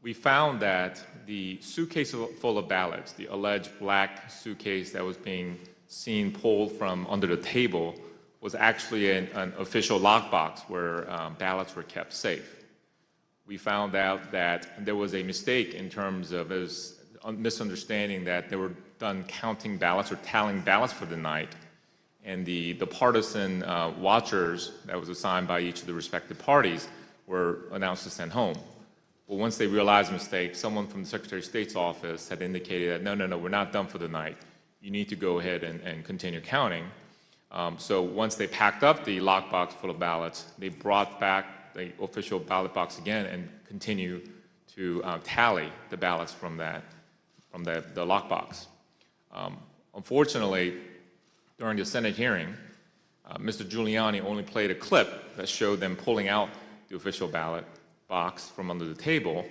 We found that the suitcase full of ballots, the alleged black suitcase that was being seen pulled from under the table, was actually an official lockbox where ballots were kept safe. We found out that there was a mistake in terms of a misunderstanding that they were done counting ballots or tallying ballots for the night, and the partisan watchers that was assigned by each of the respective parties were announced to send home. Well, once they realized the mistake, someone from the Secretary of State's office had indicated that, no, we're not done for the night. You need to go ahead and continue counting. So once they packed up the lockbox full of ballots, they brought back the official ballot box again and continued to tally the ballots from the lockbox. Unfortunately, during the Senate hearing, Mr. Giuliani only played a clip that showed them pulling out the official ballot box from under the table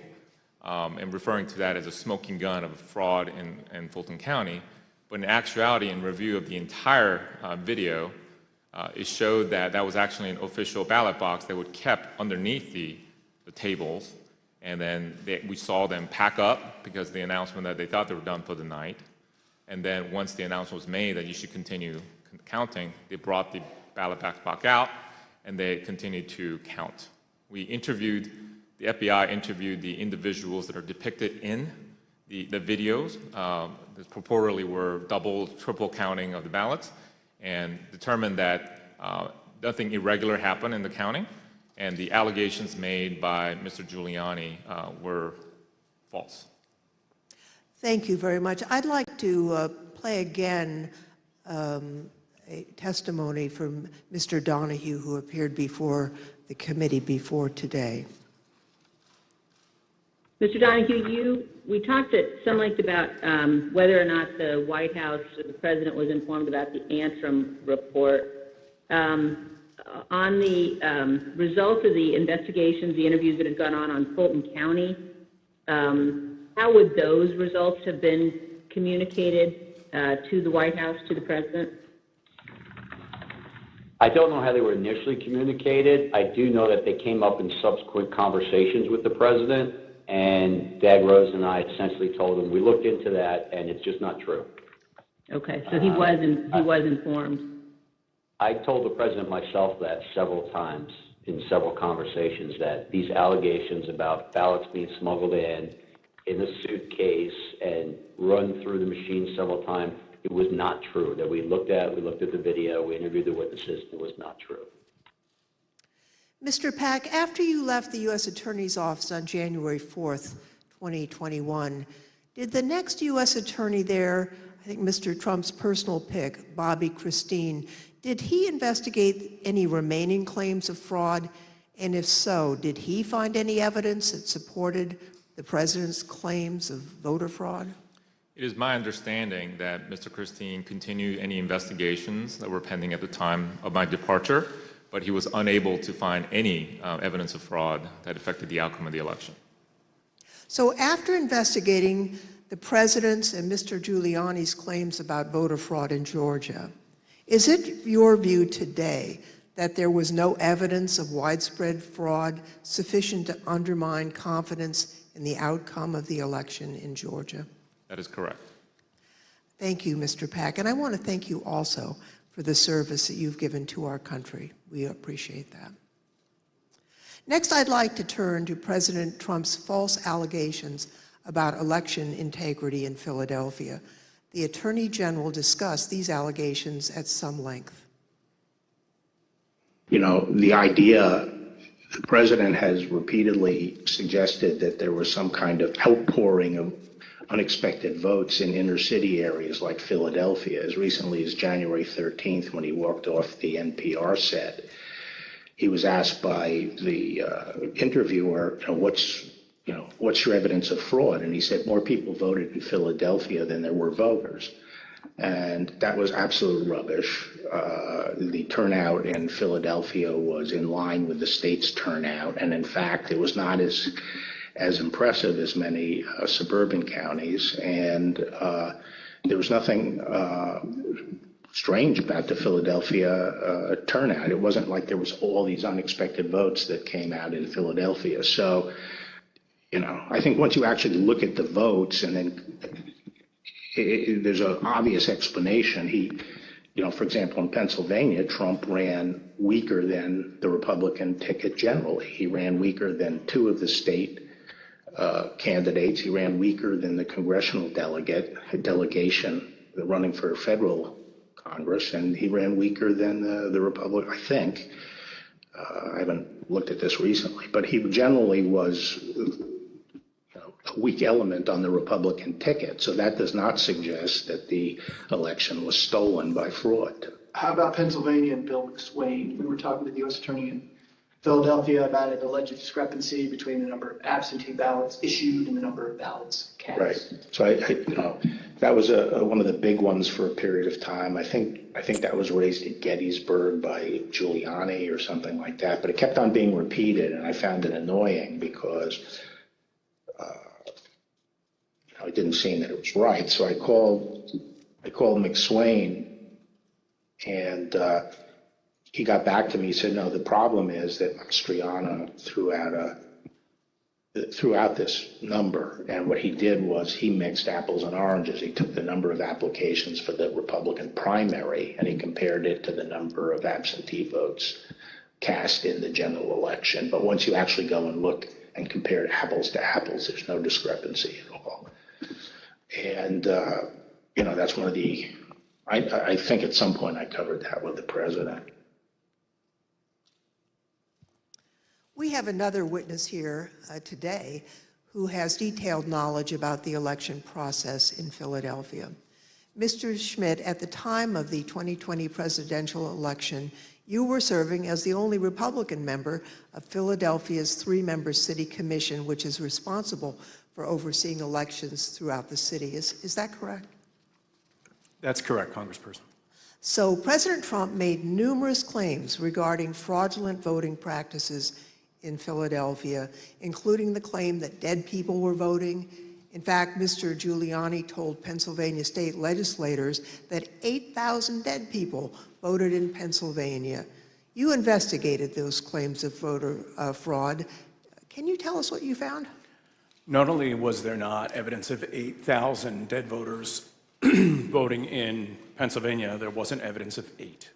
and referring to that as a smoking gun of fraud in Fulton County. But in actuality, in review of the entire video, it showed that that was actually an official ballot box that was kept underneath the tables. And then we saw them pack up because the announcement that they thought they were done for the night. And then once the announcement was made that you should continue counting, they brought the ballot box back out and they continued to count. The FBI interviewed the individuals that are depicted in the videos that purportedly were double, triple counting of the ballots, and determined that nothing irregular happened in the counting, and the allegations made by Mr. Giuliani were false. Thank you very much. I'd like to play again a testimony from Mr. Donahue, who appeared before the committee before today. Mr. Donahue, we talked at some length about whether or not the White House or the President was informed about the Antrim report. On the results of the investigations, the interviews that have gone on Fulton County, how would those results have been communicated to the White House, to the President? I don't know how they were initially communicated. I do know that they came up in subsequent conversations with the President, and Dag Rose and I essentially told him, we looked into that, and it's just not true. Okay, so he was informed. I told the President myself that several times in several conversations, that these allegations about ballots being smuggled in a suitcase and run through the machine several times, it was not true. That we looked at the video, we interviewed the witnesses, it was not true. Mr. Pack, after you left the U.S. Attorney's Office on January 4th, 2021, did the next U.S. Attorney there, I think Mr. Trump's personal pick, Bobby Christine, did he investigate any remaining claims of fraud? And if so, did he find any evidence that supported the President's claims of voter fraud? It is my understanding that Mr. Christine continued any investigations that were pending at the time of my departure, but he was unable to find any evidence of fraud that affected the outcome of the election. So after investigating the President's and Mr. Giuliani's claims about voter fraud in Georgia, is it your view today that there was no evidence of widespread fraud sufficient to undermine confidence in the outcome of the election in Georgia? That is correct. Thank you, Mr. Pack. And I want to thank you also for the service that you've given to our country. We appreciate that. Next, I'd like to turn to President Trump's false allegations about election integrity in Philadelphia. The Attorney General discussed these allegations at some length. You know, the idea, the president has repeatedly suggested that there was some kind of outpouring of unexpected votes in inner city areas like Philadelphia. As recently as January 13th, when he walked off the NPR set, he was asked by the interviewer, what's your evidence of fraud? And he said more people voted in Philadelphia than there were voters. And that was absolute rubbish. The turnout in Philadelphia was in line with the state's turnout. And in fact, it was not as impressive as many suburban counties. And there was nothing strange about the Philadelphia turnout. It wasn't like there was all these unexpected votes that came out in Philadelphia. So, I think once you actually look at the votes, and then there's an obvious explanation. For example, in Pennsylvania, Trump ran weaker than the Republican ticket generally. He ran weaker than two of the state candidates. He ran weaker than the congressional delegation running for federal Congress, and he ran weaker than the Republican, I think. I haven't looked at this recently, but he generally was a weak element on the Republican ticket. So that does not suggest that the election was stolen by fraud. How about Pennsylvania and Bill McSwain? We were talking to the U.S. Attorney in Philadelphia about an alleged discrepancy between the number of absentee ballots issued and the number of ballots cast. Right. So that was one of the big ones for a period of time. I think that was raised at Gettysburg by Giuliani or something like that, but it kept on being repeated, and I found it annoying because it didn't seem that it was right. So I called McSwain, and he got back to me. He said, no, the problem is that Mastriano threw out this number, and what he did was he mixed apples and oranges. He took the number of applications for the Republican primary and he compared it to the number of absentee votes cast in the general election. But once you actually go and look and compare apples to apples, there's no discrepancy at all. And that's one of the, I think at some point I covered that with the president. We have another witness here today who has detailed knowledge about the election process in Philadelphia. Mr. Schmidt, at the time of the 2020 presidential election, you were serving as the only Republican member of Philadelphia's 3-member city commission, which is responsible for overseeing elections throughout the city. Is that correct? That's correct, Congressperson. So President Trump made numerous claims regarding fraudulent voting practices in Philadelphia, including the claim that dead people were voting. In fact, Mr. Giuliani told Pennsylvania state legislators that 8,000 dead people voted in Pennsylvania. You investigated those claims of voter fraud. Can you tell us what you found? Not only was there not evidence of 8,000 dead voters voting in Pennsylvania, there wasn't evidence of 8.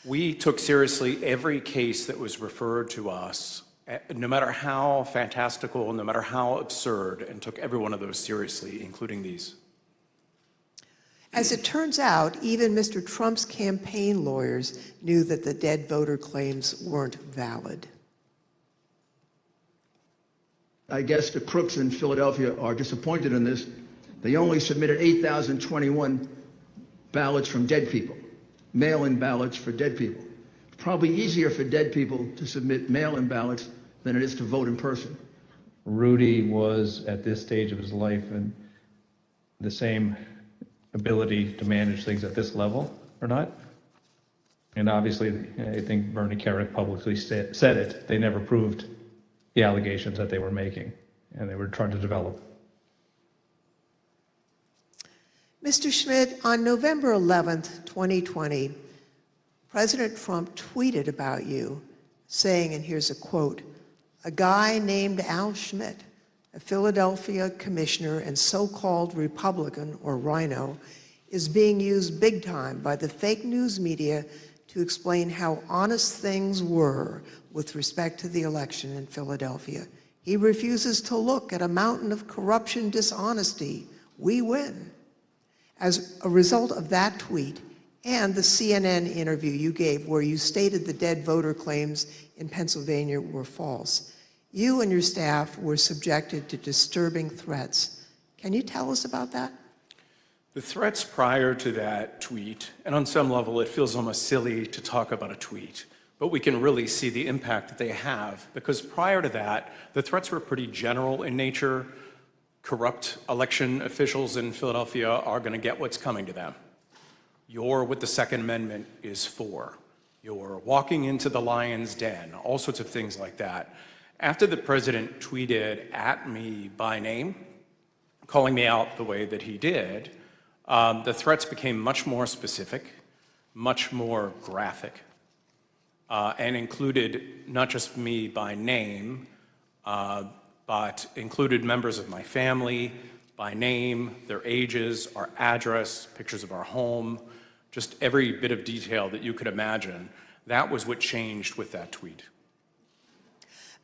We took seriously every case that was referred to us, no matter how fantastical, no matter how absurd, and took every one of those seriously, including these. As it turns out, even Mr. Trump's campaign lawyers knew that the dead voter claims weren't valid. I guess the crooks in Philadelphia are disappointed in this. They only submitted 8,021 ballots from dead people, mail-in ballots for dead people. It's probably easier for dead people to submit mail-in ballots than it is to vote in person. Rudy was, at this stage of his life, in the same ability to manage things at this level or not. And obviously, I think Bernie Kerik publicly said it. They never proved the allegations that they were making, and they were trying to develop. Mr. Schmidt, on November 11th, 2020, President Trump tweeted about you, saying, and here's a quote, "A guy named Al Schmidt, a Philadelphia commissioner and so-called Republican, or rhino, is being used big time by the fake news media to explain how honest things were with respect to the election in Philadelphia. He refuses to look at a mountain of corruption, dishonesty. We win." As a result of that tweet and the CNN interview you gave where you stated the dead voter claims in Pennsylvania were false, you and your staff were subjected to disturbing threats. Can you tell us about that? The threats prior to that tweet, and on some level it feels almost silly to talk about a tweet, but we can really see the impact that they have, because prior to that, the threats were pretty general in nature. Corrupt election officials in Philadelphia are going to get what's coming to them. You're what the Second Amendment is for. You're walking into the lion's den, all sorts of things like that. After the president tweeted at me by name, calling me out the way that he did, the threats became much more specific, much more graphic, and included not just me by name, but included members of my family by name, their ages, our address, pictures of our home, just every bit of detail that you could imagine. That was what changed with that tweet.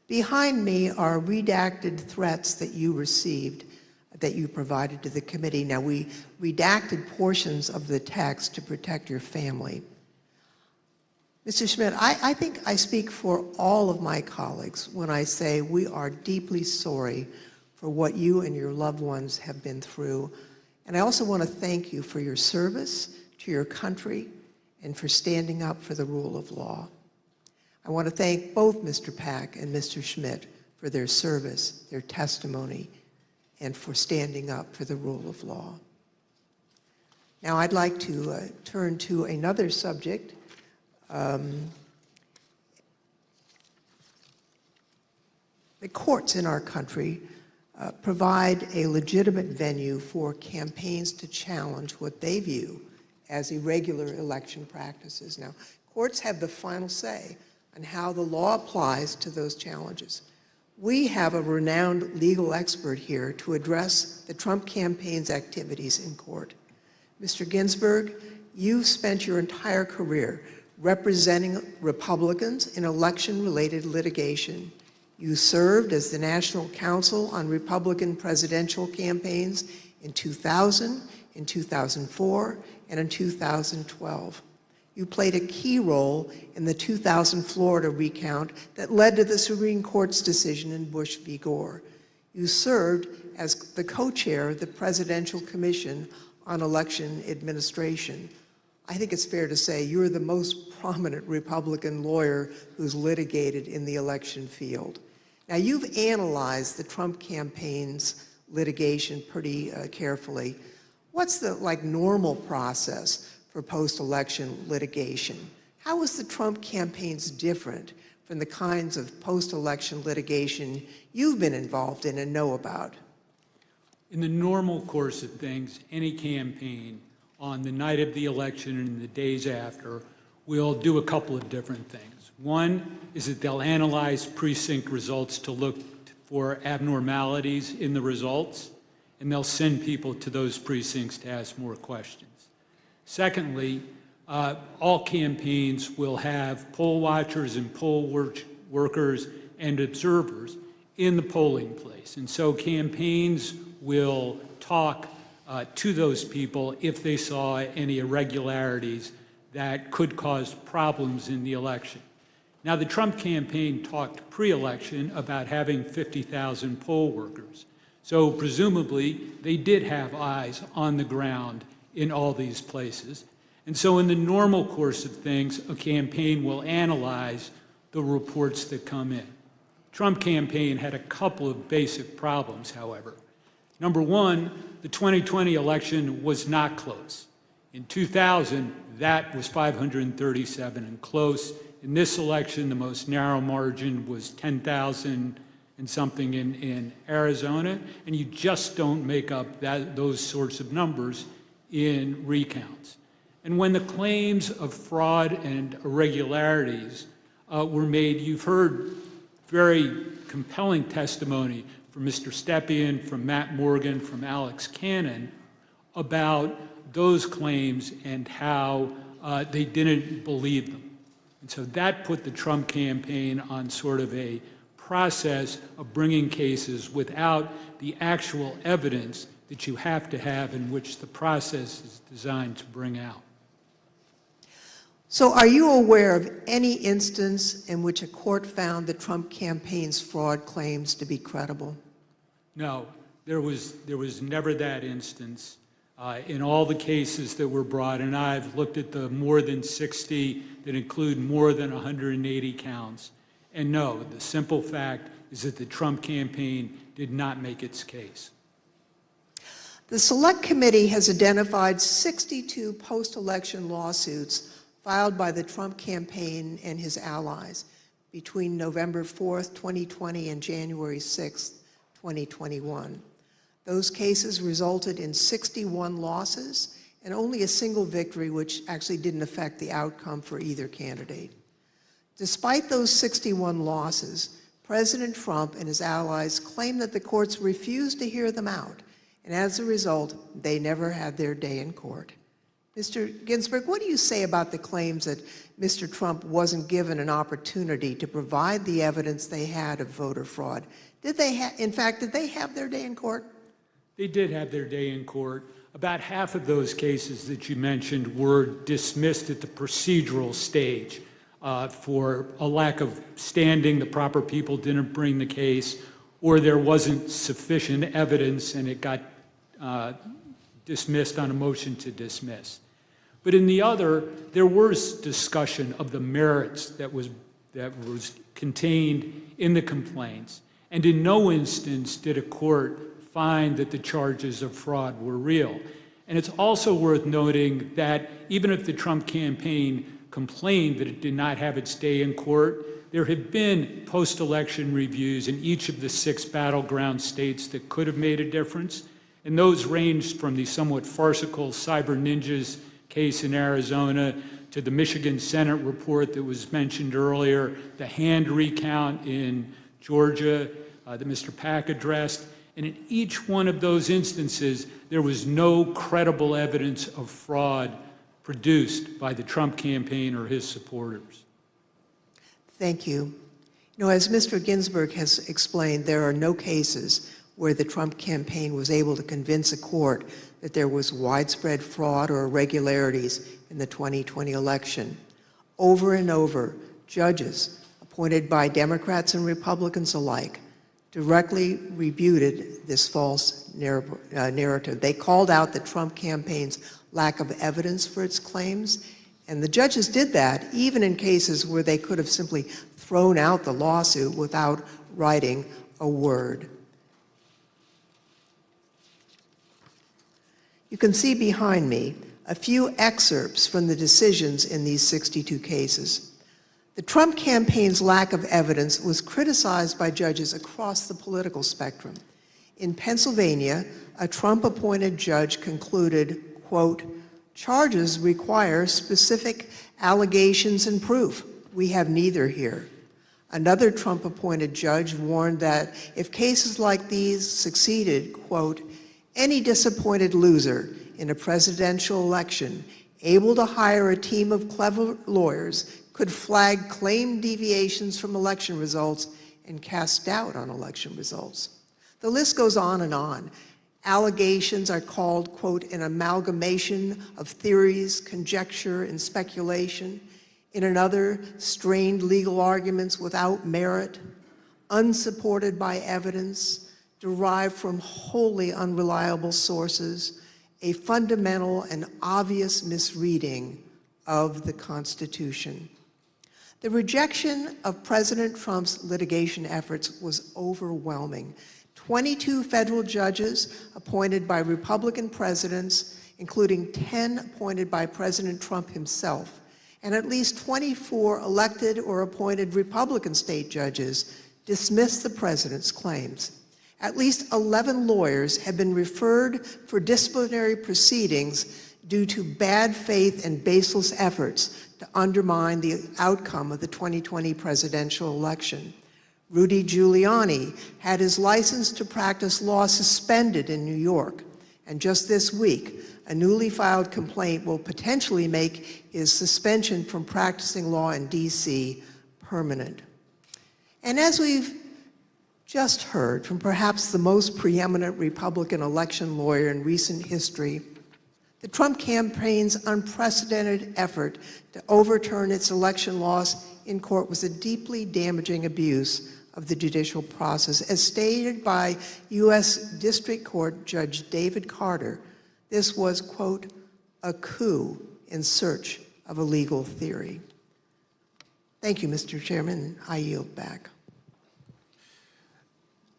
Behind me are redacted threats that you received, that you provided to the committee. Now, we redacted portions of the text to protect your family. Mr. Schmidt, I think I speak for all of my colleagues when I say we are deeply sorry for what you and your loved ones have been through. And I also want to thank you for your service to your country and for standing up for the rule of law. I want to thank both Mr. Pack and Mr. Schmidt for their service, their testimony, and for standing up for the rule of law. Now I'd like to turn to another subject. The courts in our country provide a legitimate venue for campaigns to challenge what they view as irregular election practices. Now, courts have the final say on how the law applies to those challenges. We have a renowned legal expert here to address the Trump campaign's activities in court. Mr. Ginsburg, you've spent your entire career representing Republicans in election-related litigation. You served as the National Counsel on Republican presidential campaigns in 2000, in 2004, and in 2012. You played a key role in the 2000 Florida recount that led to the Supreme Court's decision in Bush v. Gore. You served as the co-chair of the Presidential Commission on Election Administration. I think it's fair to say you're the most prominent Republican lawyer who's litigated in the election field. Now, you've analyzed the Trump campaign's litigation pretty carefully. What's the normal process for post-election litigation? How is the Trump campaign's different from the kinds of post-election litigation you've been involved in and know about? In the normal course of things, any campaign on the night of the election and the days after will do a couple of different things. One is that they'll analyze precinct results to look for abnormalities in the results, and they'll send people to those precincts to ask more questions. Secondly, all campaigns will have poll watchers and poll workers and observers in the polling place. And so campaigns will talk to those people if they saw any irregularities that could cause problems in the election. Now, the Trump campaign talked pre-election about having 50,000 poll workers. So presumably, they did have eyes on the ground in all these places. And so in the normal course of things, a campaign will analyze the reports that come in. Trump campaign had a couple of basic problems, however. Number one, the 2020 election was not close. In 2000, that was 537 and close. In this election, the most narrow margin was 10,000 and something in Arizona, and you just don't make up those sorts of numbers in recounts. And when the claims of fraud and irregularities were made, you've heard very compelling testimony from Mr. Stepien, from Matt Morgan, from Alex Cannon about those claims and how they didn't believe them. And so that put the Trump campaign on sort of a process of bringing cases without the actual evidence that you have to have in which the process is designed to bring out. So are you aware of any instance in which a court found the Trump campaign's fraud claims to be credible? No, there was never that instance. In all the cases that were brought, and I've looked at the more than 60 that include more than 180 counts, and no, the simple fact is that the Trump campaign did not make its case. The Select Committee has identified 62 post-election lawsuits filed by the Trump campaign and his allies between November 4th, 2020 and January 6th, 2021. Those cases resulted in 61 losses and only a single victory, which actually didn't affect the outcome for either candidate. Despite those 61 losses, President Trump and his allies claim that the courts refused to hear them out, and as a result, they never had their day in court. Mr. Ginsburg, what do you say about the claims that Mr. Trump wasn't given an opportunity to provide the evidence they had of voter fraud? Did they have their day in court? They did have their day in court. About half of those cases that you mentioned were dismissed at the procedural stage for a lack of standing, the proper people didn't bring the case, or there wasn't sufficient evidence and it got dismissed on a motion to dismiss. But in the other, there was discussion of the merits that that was contained in the complaints. And in no instance did a court find that the charges of fraud were real. And it's also worth noting that even if the Trump campaign complained that it did not have its day in court, there have been post-election reviews in each of the 6 battleground states that could have made a difference. And those ranged from the somewhat farcical Cyber Ninjas case in Arizona to the Michigan Senate report that was mentioned earlier, the hand recount in Georgia that Mr. Pack addressed. And in each one of those instances, there was no credible evidence of fraud produced by the Trump campaign or his supporters. Thank you. You know, as Mr. Ginsburg has explained, there are no cases where the Trump campaign was able to convince a court that there was widespread fraud or irregularities in the 2020 election. Over and over, judges appointed by Democrats and Republicans alike directly refuted this false narrative. They called out the Trump campaign's lack of evidence for its claims, and the judges did that even in cases where they could have simply thrown out the lawsuit without writing a word. You can see behind me a few excerpts from the decisions in these 62 cases. The Trump campaign's lack of evidence was criticized by judges across the political spectrum. In Pennsylvania, a Trump-appointed judge concluded, quote, "Charges require specific allegations and proof. We have neither here." Another Trump-appointed judge warned that if cases like these succeeded, quote, "Any disappointed loser in a presidential election able to hire a team of clever lawyers could flag claimed deviations from election results and cast doubt on election results." The list goes on and on. Allegations are called, quote, "an amalgamation of theories, conjecture, and speculation." In another, strained legal arguments without merit, unsupported by evidence, derived from wholly unreliable sources, a fundamental and obvious misreading of the Constitution. The rejection of President Trump's litigation efforts was overwhelming. 22 federal judges appointed by Republican presidents, including 10 appointed by President Trump himself, and at least 24 elected or appointed Republican state judges dismissed the president's claims. At least 11 lawyers have been referred for disciplinary proceedings due to bad faith and baseless efforts to undermine the outcome of the 2020 presidential election. Rudy Giuliani had his license to practice law suspended in New York, and just this week, a newly filed complaint will potentially make his suspension from practicing law in D.C. permanent. And as we've just heard from perhaps the most preeminent Republican election lawyer in recent history, the Trump campaign's unprecedented effort to overturn its election loss in court was a deeply damaging abuse of the judicial process. As stated by U.S. District Court Judge David Carter, this was, quote, "a coup in search of a legal theory." Thank you, Mr. Chairman. I yield back.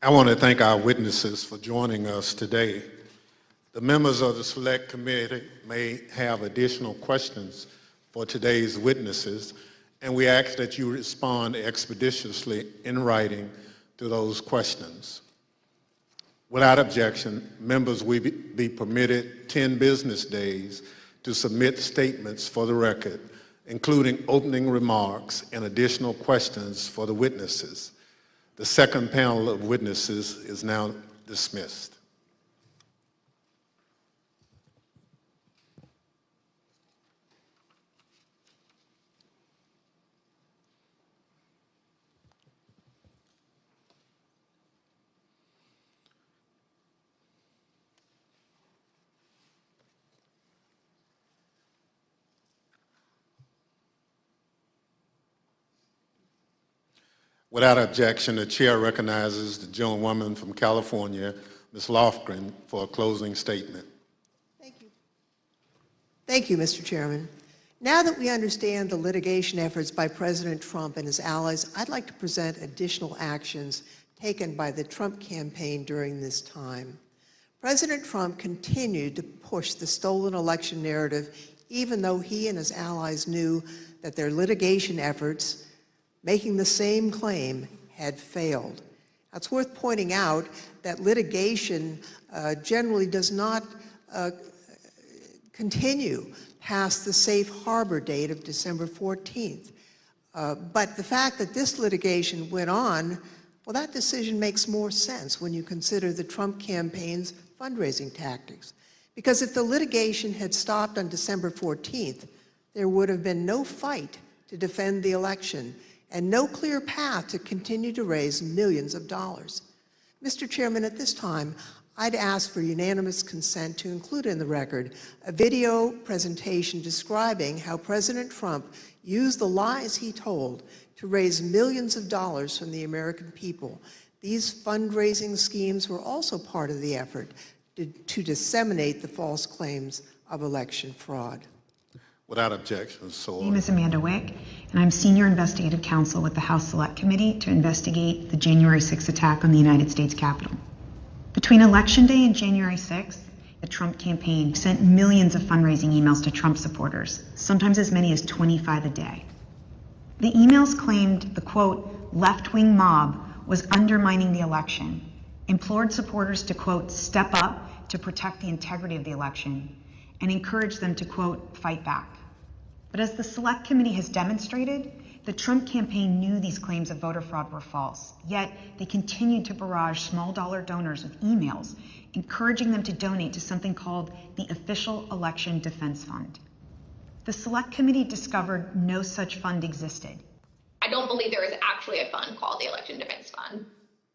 I want to thank our witnesses for joining us today. The members of the Select Committee may have additional questions for today's witnesses, and we ask that you respond expeditiously in writing to those questions. Without objection, members will be permitted 10 business days to submit statements for the record, including opening remarks and additional questions for the witnesses. The second panel of witnesses is now dismissed. Without objection, the chair recognizes the gentlewoman from California, Ms. Lofgren, for a closing statement. Thank you, Mr. Chairman. Now that we understand the litigation efforts by President Trump and his allies, I'd like to present additional actions taken by the Trump campaign during this time. President Trump continued to push the stolen election narrative, even though he and his allies knew that their litigation efforts, making the same claim, had failed. It's worth pointing out that litigation generally does not continue past the safe harbor date of December 14th. But the fact that this litigation went on, well, that decision makes more sense when you consider the Trump campaign's fundraising tactics. Because if the litigation had stopped on December 14th, there would have been no fight to defend the election and no clear path to continue to raise millions of dollars. Mr. Chairman, at this time, I'd ask for unanimous consent to include in the record a video presentation describing how President Trump used the lies he told to raise millions of dollars from the American people. These fundraising schemes were also part of the effort to disseminate the false claims of election fraud. Without objection, so My name is Amanda Wick, and I'm Senior Investigative Counsel with the House Select Committee to investigate the January 6th attack on the United States Capitol. Between Election Day and January 6th, the Trump campaign sent millions of fundraising emails to Trump supporters, sometimes as many as 25 a day. The emails claimed the, quote, left-wing mob was undermining the election, implored supporters to, quote, step up to protect the integrity of the election, and encouraged them to, quote, fight back. But as the Select Committee has demonstrated, the Trump campaign knew these claims of voter fraud were false, yet they continued to barrage small-dollar donors with emails, encouraging them to donate to something called the Official Election Defense Fund. The Select Committee discovered no such fund existed. I don't believe there is actually a fund called the Election Defense Fund.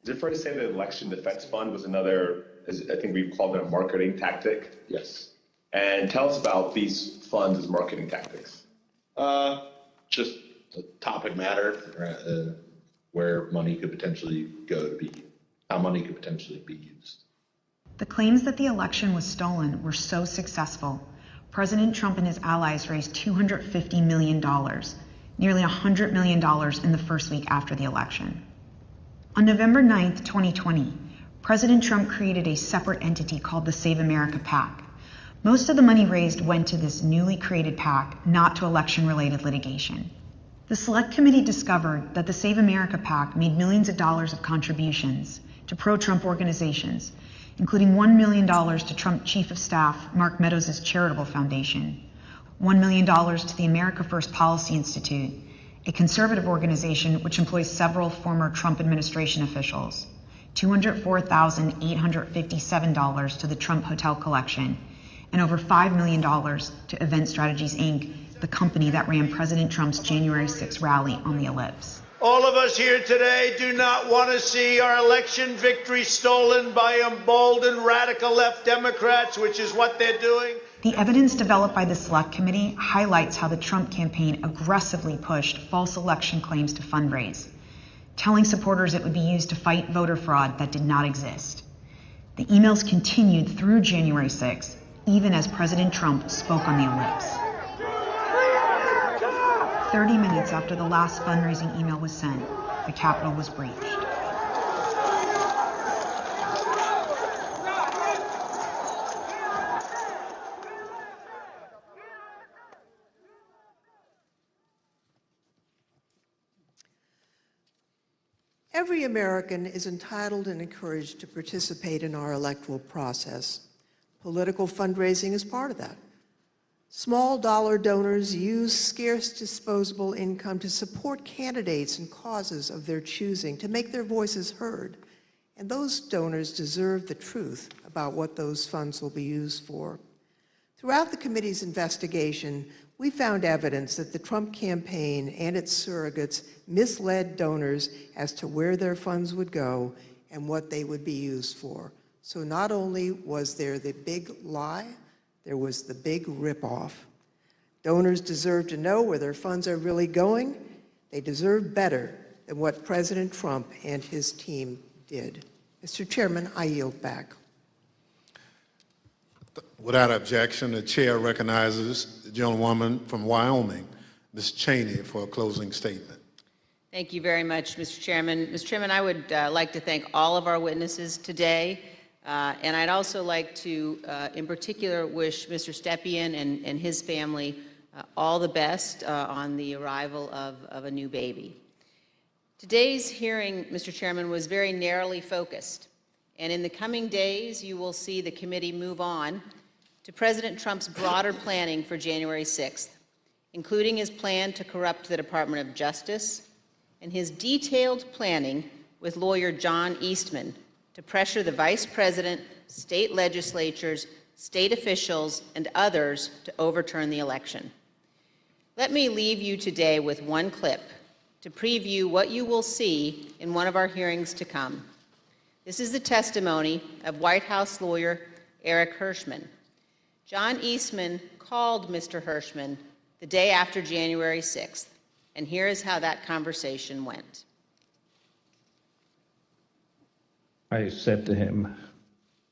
Is it fair to say that the Election Defense Fund was another, I think we've called it a marketing tactic? Yes. And tell us about these funds as marketing tactics. Just a topic matter where money could potentially go to be, how money could potentially be used. The claims that the election was stolen were so successful, President Trump and his allies raised $250 million, nearly $100 million in the first week after the election. On November 9th, 2020, President Trump created a separate entity called the Save America PAC. Most of the money raised went to this newly created PAC, not to election-related litigation. The Select Committee discovered that the Save America PAC made millions of dollars of contributions to pro-Trump organizations, including $1 million to Trump Chief of Staff Mark Meadows' charitable foundation, $1 million to the America First Policy Institute, a conservative organization which employs several former Trump administration officials, $204,857 to the Trump Hotel Collection, and over $5 million to Event Strategies, Inc., the company that ran President Trump's January 6th rally on the Ellipse. All of us here today do not want to see our election victory stolen by emboldened radical left Democrats, which is what they're doing. The evidence developed by the Select Committee highlights how the Trump campaign aggressively pushed false election claims to fundraise, telling supporters it would be used to fight voter fraud that did not exist. The emails continued through January 6th, even as President Trump spoke on the Ellipse. 30 minutes after the last fundraising email was sent, the Capitol was breached. Every American is entitled and encouraged to participate in our electoral process. Political fundraising is part of that. Small dollar donors use scarce disposable income to support candidates and causes of their choosing, to make their voices heard. And those donors deserve the truth about what those funds will be used for. Throughout the committee's investigation, we found evidence that the Trump campaign and its surrogates misled donors as to where their funds would go and what they would be used for. So not only was there the big lie, there was the big ripoff. Donors deserve to know where their funds are really going. They deserve better than what President Trump and his team did. Mr. Chairman, I yield back. Without objection, the chair recognizes the gentlewoman from Wyoming, Ms. Cheney, for a closing statement. Thank you very much, Mr. Chairman. Mr. Chairman, I would like to thank all of our witnesses today, and I'd also like to, in particular, wish Mr. Stepien and his family all the best on the arrival of a new baby. Today's hearing, Mr. Chairman, was very narrowly focused, and in the coming days, you will see the committee move on to President Trump's broader planning for January 6th, including his plan to corrupt the Department of Justice and his detailed planning with lawyer John Eastman to pressure the Vice President, state legislatures, state officials, and others to overturn the election. Let me leave you today with one clip to preview what you will see in one of our hearings to come. This is the testimony of White House lawyer Eric Hirschman. John Eastman called Mr. Hirschman the day after January 6th, and here is how that conversation went. I said to him,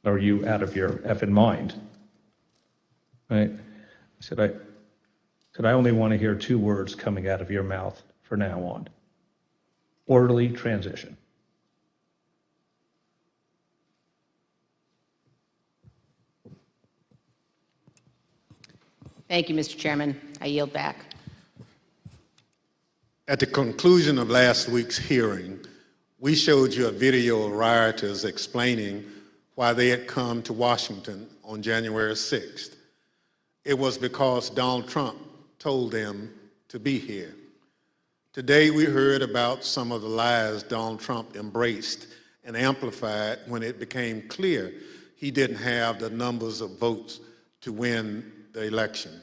"Are you out of your effing mind?" Right? I said, I only want to hear two words coming out of your mouth from now on: orderly transition. Thank you, Mr. Chairman. I yield back. At the conclusion of last week's hearing, we showed you a video of rioters explaining why they had come to Washington on January 6th. It was because Donald Trump told them to be here. Today we heard about some of the lies Donald Trump embraced and amplified when it became clear he didn't have the numbers of votes to win the election.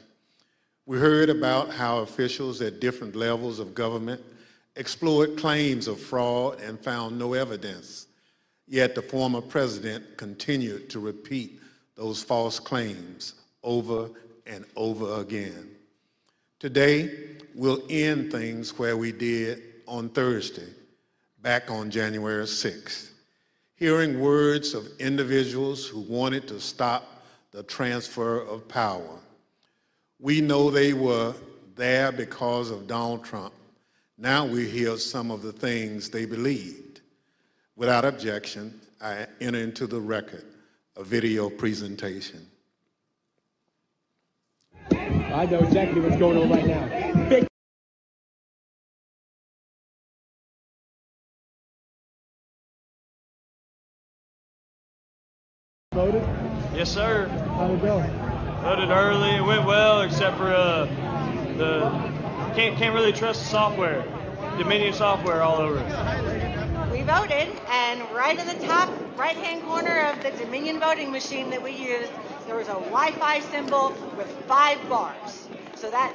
We heard about how officials at different levels of government explored claims of fraud and found no evidence, yet the former president continued to repeat those false claims over and over again. Today, we'll end things where we did on Thursday, back on January 6th, hearing words of individuals who wanted to stop the transfer of power. We know they were there because of Donald Trump. Now we hear some of the things they believed. Without objection, I enter into the record a video presentation. I know exactly what's going on right now. Big voted? Yes, sir. How'd it go? Voted early. It went well, except for can't really trust the software. Dominion software all over. We voted, and right in the top right-hand corner of the Dominion voting machine that we used, there was a Wi-Fi symbol with 5 bars. So that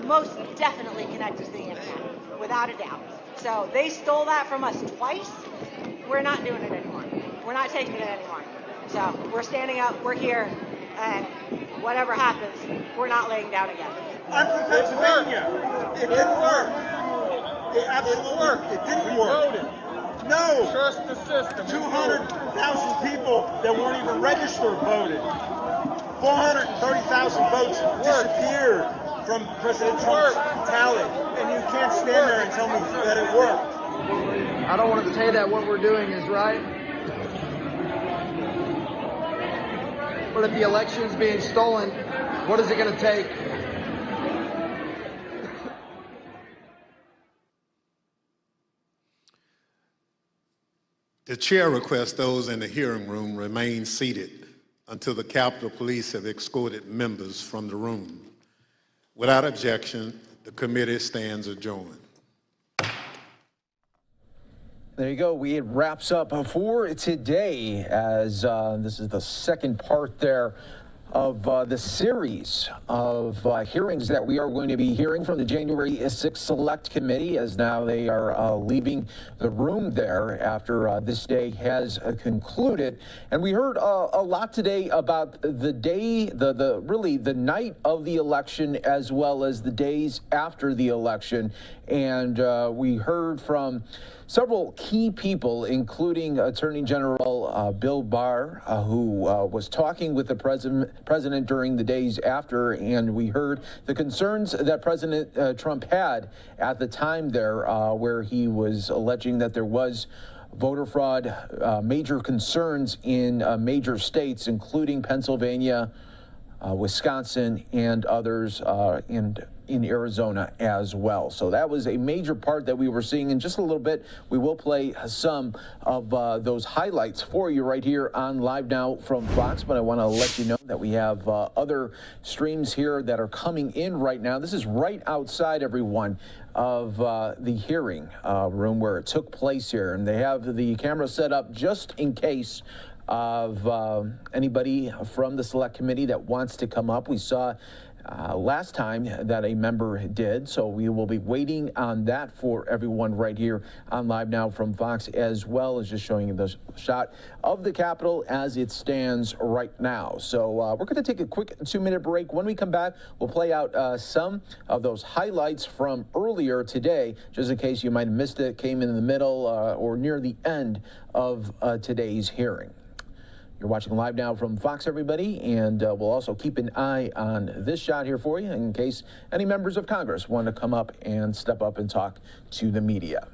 most definitely connected to the internet, without a doubt. So they stole that from us twice. We're not doing it anymore. We're not taking it anymore. So we're standing up, we're here, and whatever happens, we're not laying down again. I'm from Pennsylvania. It didn't work. It absolutely worked. It didn't work. No. Trust the system. 200,000 people that weren't even registered voted. 430,000 votes disappeared from President Trump's tally. And you can't stand there and tell me that it worked. I don't want to say that what we're doing is right. But if the election's being stolen, what is it going to take? The chair requests those in the hearing room remain seated until the Capitol Police have escorted members from the room. Without objection, the committee stands adjourned. There you go. It wraps up for today, as this is the second part there of the series of hearings that we are going to be hearing from the January 6th Select Committee, as now they are leaving the room there after this day has concluded. And we heard a lot today about the day, really the night of the election, as well as the days after the election. And we heard from several key people, including Attorney General Bill Barr, who was talking with the president president during the days after, and we heard the concerns that President Trump had at the time there, where he was alleging that there was voter fraud, major concerns in major states, including Pennsylvania, Wisconsin, and others, in Arizona as well. So that was a major part that we were seeing. In just a little bit, we will play some of those highlights for you right here on Live Now from Fox. But I want to let you know that we have other streams here that are coming in right now. This is right outside, everyone, of the hearing room where it took place here. And they have the camera set up just in case of anybody from the select committee that wants to come up. We saw last time that a member did, so we will be waiting on that for everyone right here on Live Now from Fox, as well as just showing you the shot of the Capitol as it stands right now. So we're going to take a quick 2-minute break. When we come back, we'll play out some of those highlights from earlier today, just in case you might have missed it, came in the middle or near the end of today's hearing. You're watching Live Now from Fox, everybody, and we'll also keep an eye on this shot here for you in case any members of Congress want to come up and step up and talk to the media.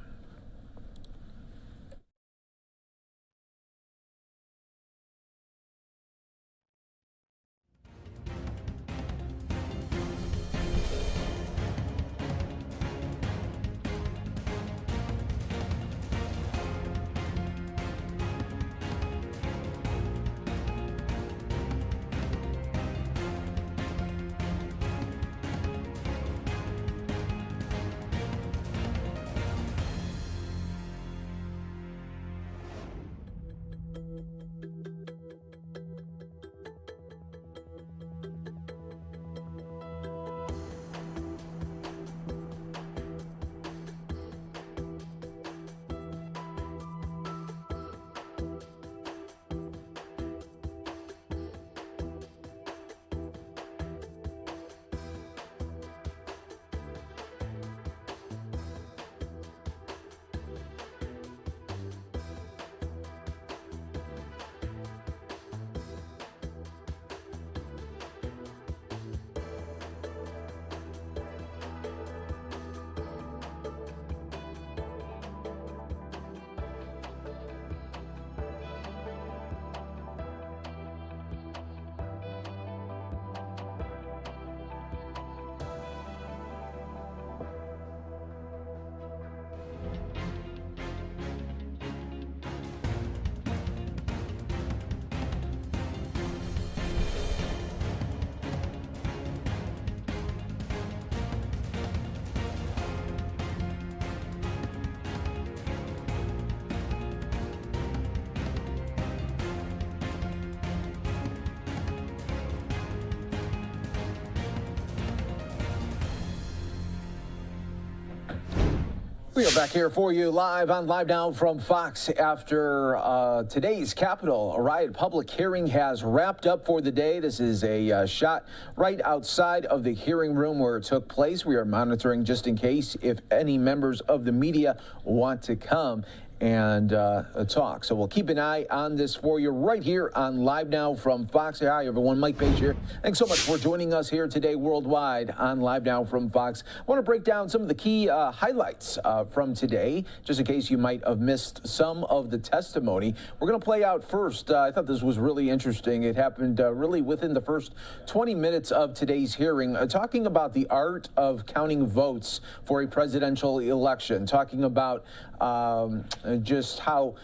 We are back here for you live on Live Now from Fox after today's Capitol riot public hearing has wrapped up for the day. This is a shot right outside of the hearing room where it took place. We are monitoring just in case if any members of the media want to come and talk. So we'll keep an eye on this for you right here on Live Now from Fox. Hi, everyone. Mike Page here. Thanks so much for joining us here today worldwide on Live Now from Fox. I want to break down some of the key highlights from today, just in case you might have missed some of the testimony. We're going to play out first. I thought this was really interesting. It happened really within the first 20 minutes of today's hearing, talking about the art of counting votes for a presidential election, talking about just how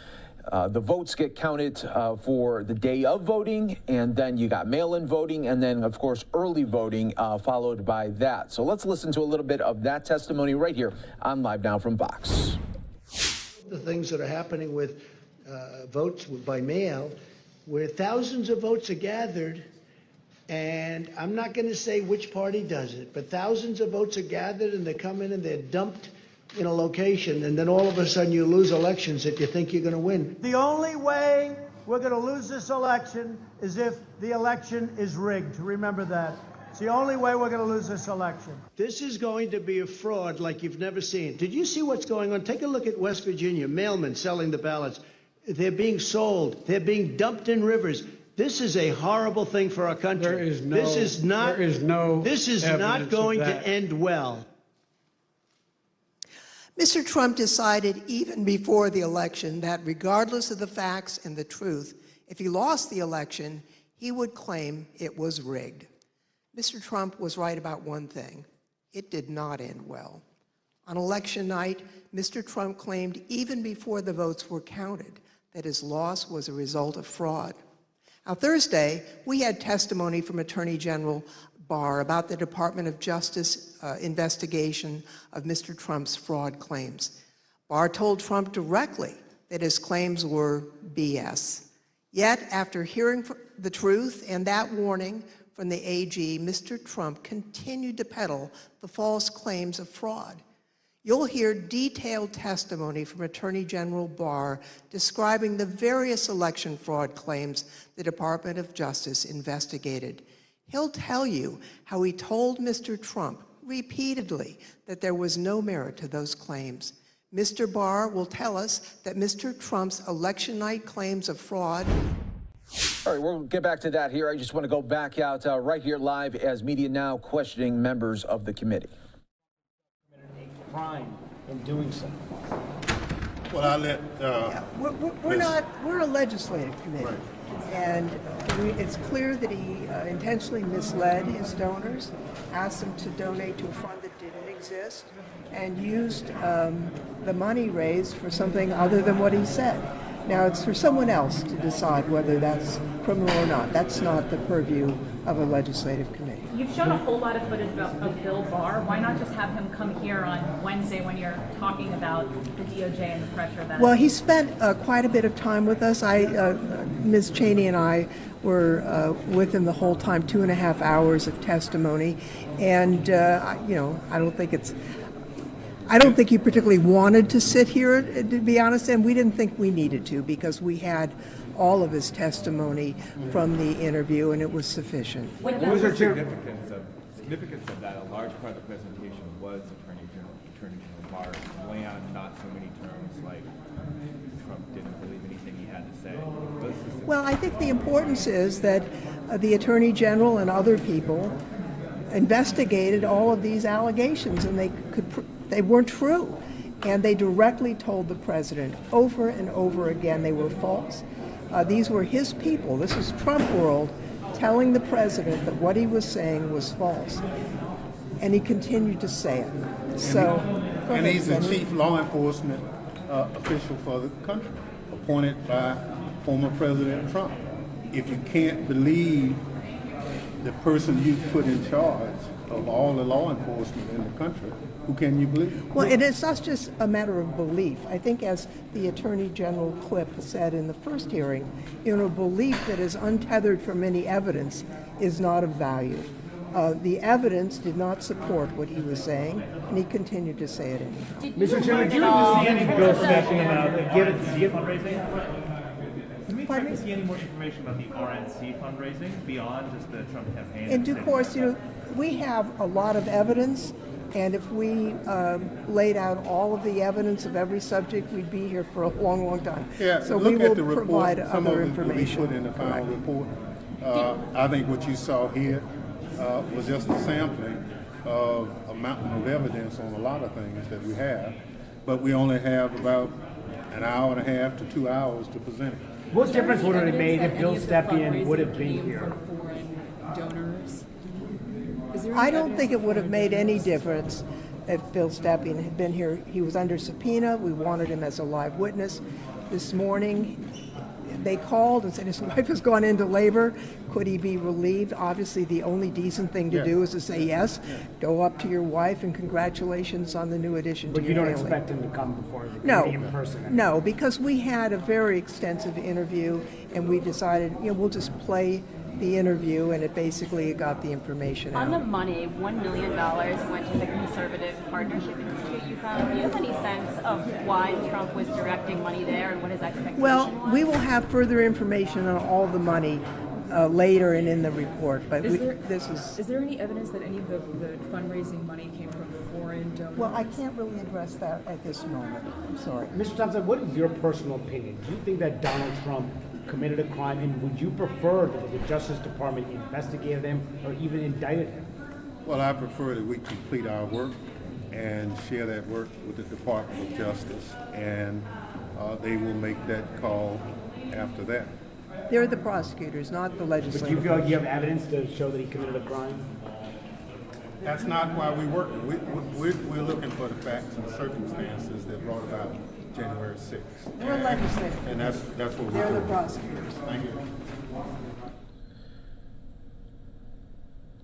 the votes get counted for the day of voting, and then you got mail-in voting, and then, of course, early voting followed by that. So let's listen to a little bit of that testimony right here on Live Now from Fox. The things that are happening with votes by mail, where thousands of votes are gathered, and I'm not going to say which party does it, but thousands of votes are gathered, and they come in and they're dumped in a location, and then all of a sudden you lose elections that you think you're going to win. The only way we're going to lose this election is if the election is rigged. Remember that. It's the only way we're going to lose this election. This is going to be a fraud like you've never seen. Did you see what's going on? Take a look at West Virginia, mailmen selling the ballots. They're being sold. They're being dumped in rivers. This is a horrible thing for our country. This is not going to end well. Mr. Trump decided even before the election that regardless of the facts and the truth, if he lost the election, he would claim it was rigged. Mr. Trump was right about one thing. It did not end well. On election night, Mr. Trump claimed even before the votes were counted that his loss was a result of fraud. Now, Thursday, we had testimony from Attorney General Barr about the Department of Justice investigation of Mr. Trump's fraud claims. Barr told Trump directly that his claims were BS. Yet, after hearing the truth and that warning from the AG, Mr. Trump continued to peddle the false claims of fraud. You'll hear detailed testimony from Attorney General Barr describing the various election fraud claims the Department of Justice investigated. He'll tell you how he told Mr. Trump repeatedly that there was no merit to those claims. Mr. Barr will tell us that Mr. Trump's election night claims of fraud. All right, we'll get back to that here. I just want to go back out right here live as Media Now questioning members of the committee. Crime in doing so. Well, I'll let... We're a legislative committee. Right. And it's clear that he intentionally misled his donors, asked them to donate to a fund that didn't exist, and used the money raised for something other than what he said. Now, it's for someone else to decide whether that's criminal or not. That's not the purview of a legislative committee. You've shown a whole lot of footage of Bill Barr. Why not just have him come here on Wednesday when you're talking about the DOJ and the pressure that... Well, he spent quite a bit of time with us. Ms. Cheney and I were with him the whole time, 2.5 hours of testimony. And, I don't think he particularly wanted to sit here, to be honest, and we didn't think we needed to because we had all of his testimony from the interview, and it was sufficient. What was the significance of that? A large part of the presentation was Attorney General Barr lay on not so many terms like Trump didn't believe anything he had to say. Well, I think the importance is that the Attorney General and other people investigated all of these allegations, and they weren't true. And they directly told the president over and over again they were false. These were his people. This is Trump world telling the president that what he was saying was false. And he continued to say it. And he's the chief law enforcement official for the country, appointed by former President Trump. If you can't believe the person you put in charge of all the law enforcement in the country, who can you believe? Well, and it's not just a matter of belief. I think as the Attorney General Clip said in the first hearing, belief that is untethered from any evidence is not of value. The evidence did not support what he was saying, and he continued to say it anyhow. Mr. Chairman, do you see any bill stepping about fundraising? Can we expect to see any more information about the RNC fundraising beyond just the Trump campaign? In due course, we have a lot of evidence, and if we laid out all of the evidence of every subject, we'd be here for a long, long time. Yeah, so look we will at the report. provide Some other of it information. will be put in the final report. I think what you saw here was just a sampling of a mountain of evidence on a lot of things that we have, but we only have about an hour and a half to 2 hours to present it. What difference would it have made if Bill Stepien would have been here? Donors? I don't think it would have made any difference if Bill Stepien had been here. He was under subpoena. We wanted him as a live witness. This morning, they called and said his wife has gone into labor. Could he be relieved? Obviously, the only decent thing to do is to say yes. Go up to your wife and congratulations on the new addition to your family. But you don't expect him to come before the committee in person? No, because we had a very extensive interview, and we decided, we'll just play the interview, and it basically got the information out. On the money, $1 million went to the Conservative Partnership Institute you found. Do you have any sense of why Trump was directing money there and what his expectation was? We will have further information on all the money later and in the report. But is there any evidence that any of the fundraising money came from foreign donors? Well, I can't really address that at this moment. I'm sorry. Mr. Thompson, what is your personal opinion? Do you think that Donald Trump committed a crime, and would you prefer that the Justice Department investigated him or even indicted him? Well, I prefer that we complete our work and share that work with the Department of Justice, and they will make that call after that. They're the prosecutors, not the But legislature. do you feel like you have evidence to show that he committed a crime? That's not why we're working. We're looking for the facts and circumstances that brought about January 6th. We're legislative. And that's what we're doing. They're the prosecutors. Thank you.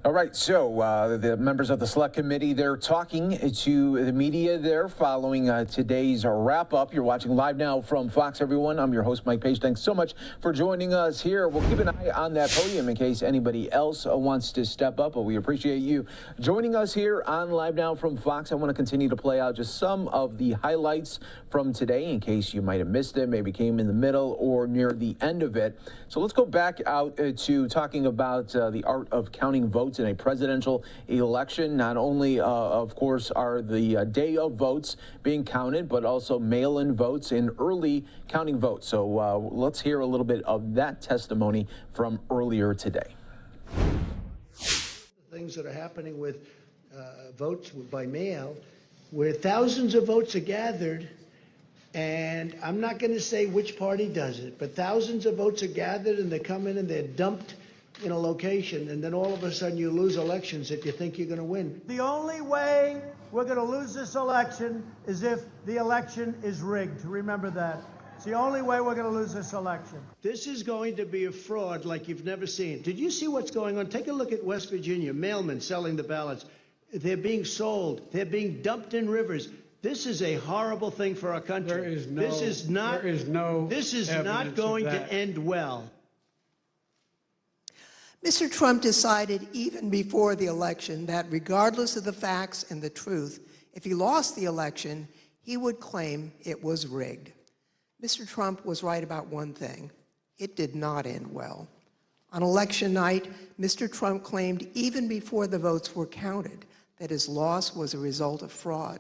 All right, so the members of the Select Committee, they're talking to the media there following today's wrap-up. You're watching Live Now from Fox, everyone. I'm your host, Mike Page. Thanks so much for joining us here. We'll keep an eye on that podium in case anybody else wants to step up, but we appreciate you joining us here on Live Now from Fox. I want to continue to play out just some of the highlights from today in case you might have missed it, maybe came in the middle or near the end of it. So let's go back out to talking about the art of counting votes in a presidential election. Not only, of course, are the day of votes being counted, but also mail-in votes and early counting votes. So let's hear a little bit of that testimony from earlier today. Things that are happening with votes by mail, where thousands of votes are gathered, and I'm not going to say which party does it, but thousands of votes are gathered and they come in and they're dumped in a location, and then all of a sudden you lose elections that you think you're going to win. The only way we're going to lose this election is if the election is rigged. Remember that. It's the only way we're going to lose this election. This is going to be a fraud like you've never seen. Did you see what's going on? Take a look at West Virginia, mailmen selling the ballots. They're being sold. They're being dumped in rivers. This is a horrible thing for our country. This is not going to end well. Mr. Trump decided even before the election that regardless of the facts and the truth, if he lost the election, he would claim it was rigged. Mr. Trump was right about one thing. It did not end well. On election night, Mr. Trump claimed even before the votes were counted that his loss was a result of fraud.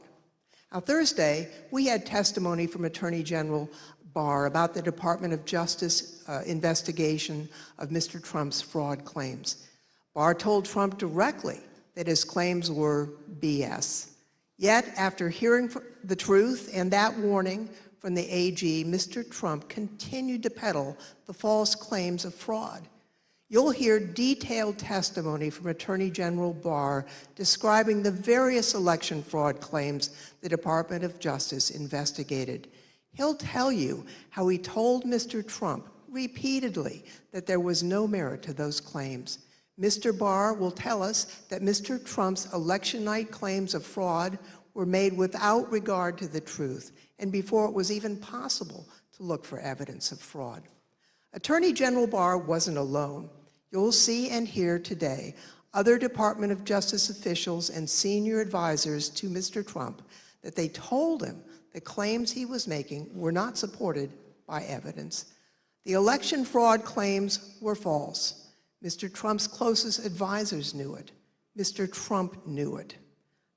Now, Thursday, we had testimony from Attorney General Barr about the Department of Justice investigation of Mr. Trump's fraud claims. Barr told Trump directly that his claims were BS. Yet, after hearing the truth and that warning from the AG, Mr. Trump continued to peddle the false claims of fraud. You'll hear detailed testimony from Attorney General Barr describing the various election fraud claims the Department of Justice investigated. He'll tell you how he told Mr. Trump repeatedly that there was no merit to those claims. Mr. Barr will tell us that Mr. Trump's election night claims of fraud were made without regard to the truth and before it was even possible to look for evidence of fraud. Attorney General Barr wasn't alone. You'll see and hear today other Department of Justice officials and senior advisors to Mr. Trump that they told him the claims he was making were not supported by evidence. The election fraud claims were false. Mr. Trump's closest advisors knew it. Mr. Trump knew it.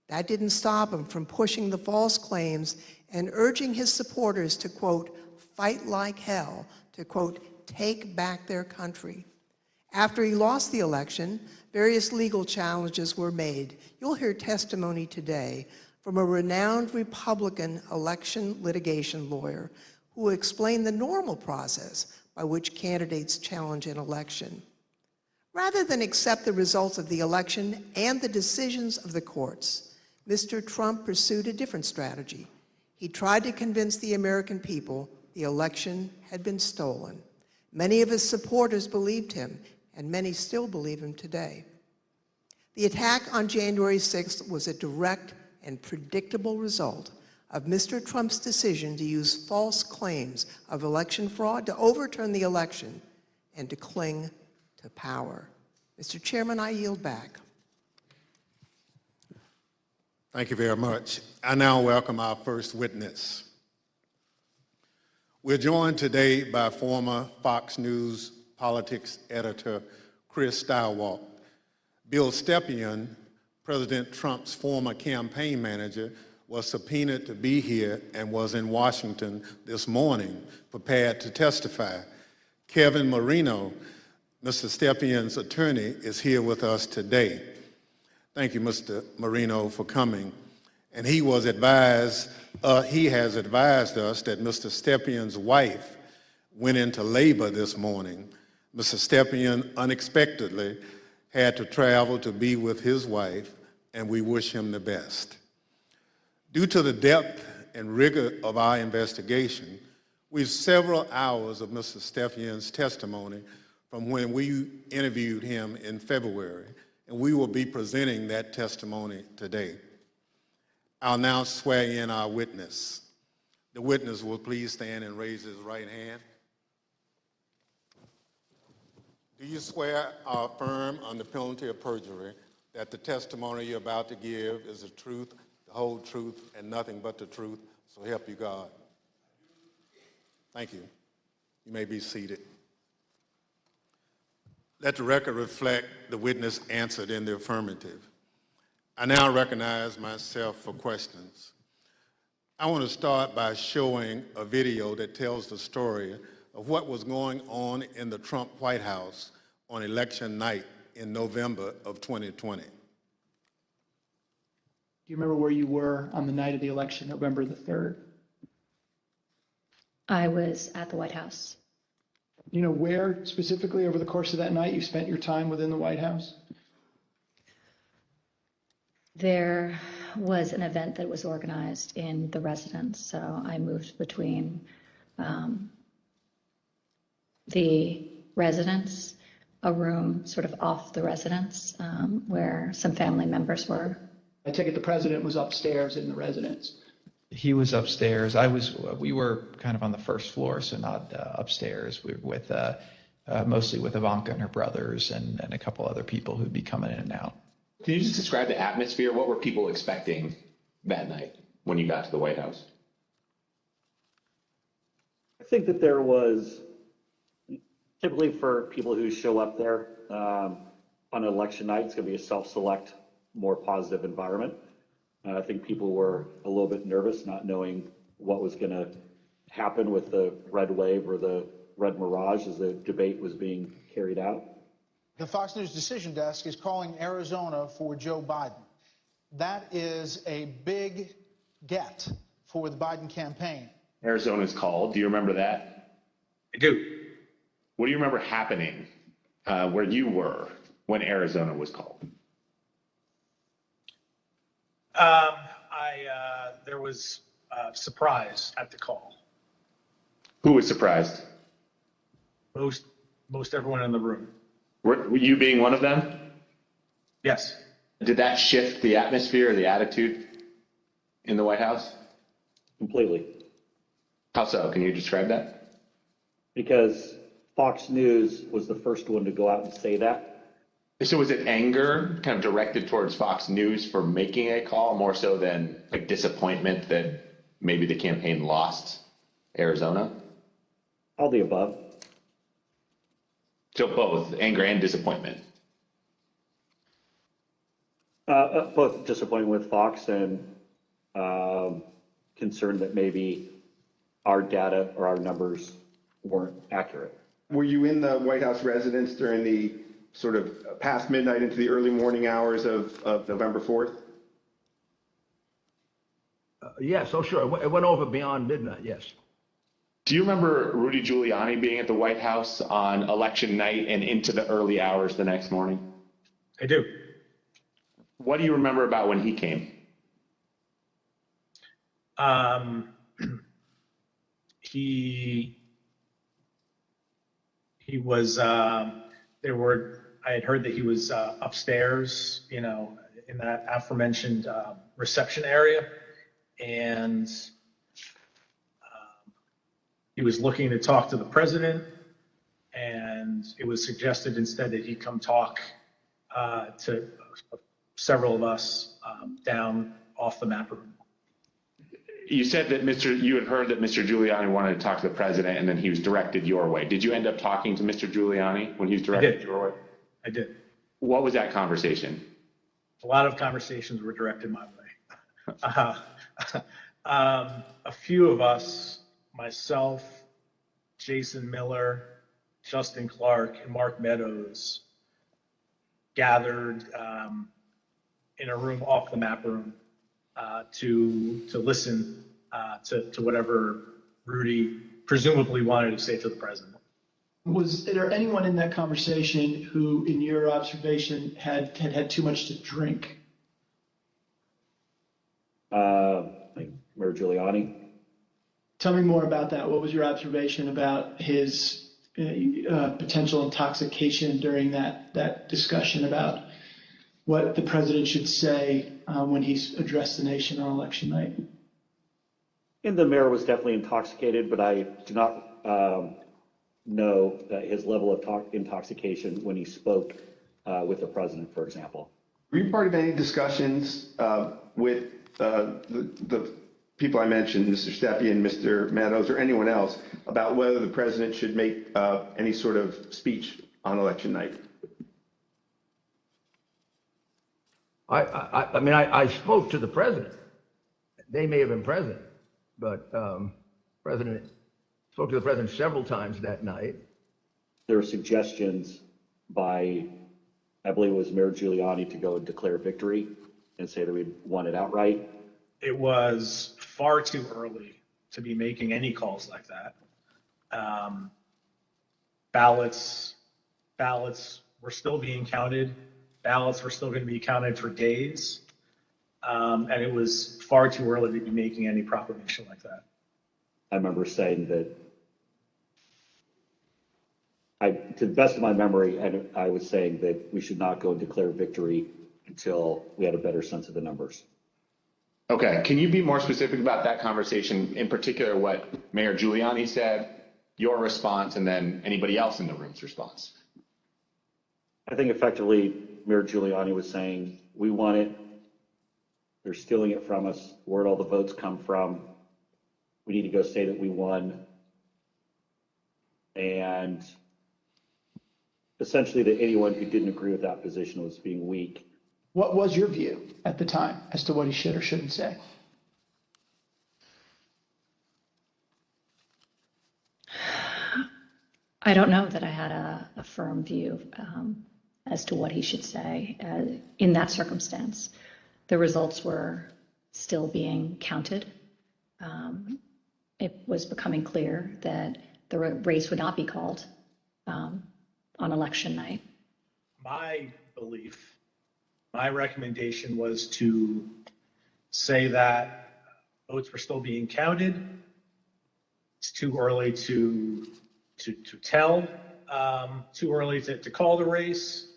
That didn't stop him from pushing the false claims and urging his supporters to, quote, fight like hell, to, quote, take back their country. After he lost the election, various legal challenges were made. You'll hear testimony today from a renowned Republican election litigation lawyer who explained the normal process by which candidates challenge an election. Rather than accept the results of the election and the decisions of the courts, Mr. Trump pursued a different strategy. He tried to convince the American people the election had been stolen. Many of his supporters believed him, and many still believe him today. The attack on January 6th was a direct and predictable result of Mr. Trump's decision to use false claims of election fraud to overturn the election and to cling to power. Mr. Chairman, I yield back. Thank you very much. I now welcome our first witness. We're joined today by former Fox News politics editor Chris Stilwell. Bill Stepien, President Trump's former campaign manager, was subpoenaed to be here and was in Washington this morning, prepared to testify. Kevin Marino, Mr. Stepien's attorney, is here with us today. Thank you, Mr. Marino, for coming. And he has advised us that Mr. Stepien's wife went into labor this morning. Mr. Stepien unexpectedly had to travel to be with his wife, and we wish him the best. Due to the depth and rigor of our investigation, we have several hours of Mr. Stepien's testimony from when we interviewed him in February, and we will be presenting that testimony today. I'll now swear in our witness. The witness will please stand and raise his right hand. Do you swear or affirm under penalty of perjury that the testimony you're about to give is the truth, the whole truth, and nothing but the truth? So help you God. Thank you. You may be seated. Let the record reflect the witness answered in the affirmative. I now recognize myself for questions. I want to start by showing a video that tells the story of what was going on in the Trump White House on election night in November of 2020. Do you remember where you were on the night of the election, November the 3rd? I was at the White House. You know where specifically over the course of that night you spent your time within the White House? There was an event that was organized in the residence, so I moved between the residence, a room sort of off the residence where some family members were. I take it the president was upstairs in the residence. He was upstairs. We were kind of on the first floor, so not upstairs. We were with mostly with Ivanka and her brothers and a couple other people who'd be coming in and out. Can you just describe the atmosphere? What were people expecting that night when you got to the White House? I think that there was, typically for people who show up there on election night, it's going to be a self-select, more positive environment. I think people were a little bit nervous, not knowing what was going to happen with the red wave or the red mirage as the debate was being carried out. The Fox News Decision Desk is calling Arizona for Joe Biden. That is a big get for the Biden campaign. Arizona's called. Do you remember that? I do. What do you remember happening where you were when Arizona was called? There was surprise at the call. Who was surprised? Most everyone in the room. Were you being one of them? Yes. Did that shift the atmosphere or the attitude in the White House? Completely. How so? Can you describe that? Because Fox News was the first one to go out and say that. So was it anger kind of directed towards Fox News for making a call more so than like disappointment that maybe the campaign lost Arizona? All the above. So both anger and disappointment? Both disappointment with Fox and concern that maybe our data or our numbers weren't accurate. Were you in the White House residence during the sort of past midnight into the early morning hours of November 4th? Yes, oh sure. It went over beyond midnight, yes. Do you remember Rudy Giuliani being at the White House on election night and into the early hours the next morning? I do. What do you remember about when he came? He was, I had heard that he was upstairs, in that aforementioned reception area. And he was looking to talk to the president. And it was suggested instead that he come talk to several of us down off the map room. You said that you had heard that Mr. Giuliani wanted to talk to the president and then he was directed your way. Did you end up talking to Mr. Giuliani when he was directed your way? I did. What was that conversation? A lot of conversations were directed my way. A few of us, myself, Jason Miller, Justin Clark and Mark Meadows gathered in a room off the map room to listen to whatever Rudy presumably wanted to say to the president. Was there anyone in that conversation who, in your observation, had too much to drink? Like Mayor Giuliani. Tell me more about that. What was your observation about his potential intoxication during that discussion about what the president should say when he's addressed the nation on election night? And the mayor was definitely intoxicated, but I do not know his level of intoxication when he spoke with the president, for example. Were you part of any discussions with the people I mentioned, Mr. Stepien, Mr. Meadows, or anyone else, about whether the president should make any sort of speech on election night? I mean, I spoke to the president. They may have been present, but President spoke to the president several times that night. There were suggestions by, I believe it was Mayor Giuliani, to go and declare victory and say that we'd won it outright. It was far too early to be making any calls like that. Ballots were still being counted. Ballots were still going to be counted for days. And it was far too early to be making any proclamation like that. I remember saying that, to the best of my memory, I was saying that we should not go and declare victory until we had a better sense of the numbers. Okay, can you be more specific about that conversation, in particular what Mayor Giuliani said, your response, and then anybody else in the room's response? I think effectively Mayor Giuliani was saying, we won it, they're stealing it from us, where'd all the votes come from? We need to go say that we won. And essentially that anyone who didn't agree with that position was being weak. What was your view at the time as to what he should or shouldn't say? I don't know that I had a firm view as to what he should say in that circumstance. The results were still being counted. It was becoming clear that the race would not be called on election night. My belief, my recommendation was to say that votes were still being counted. It's too early to tell, too early to call the race,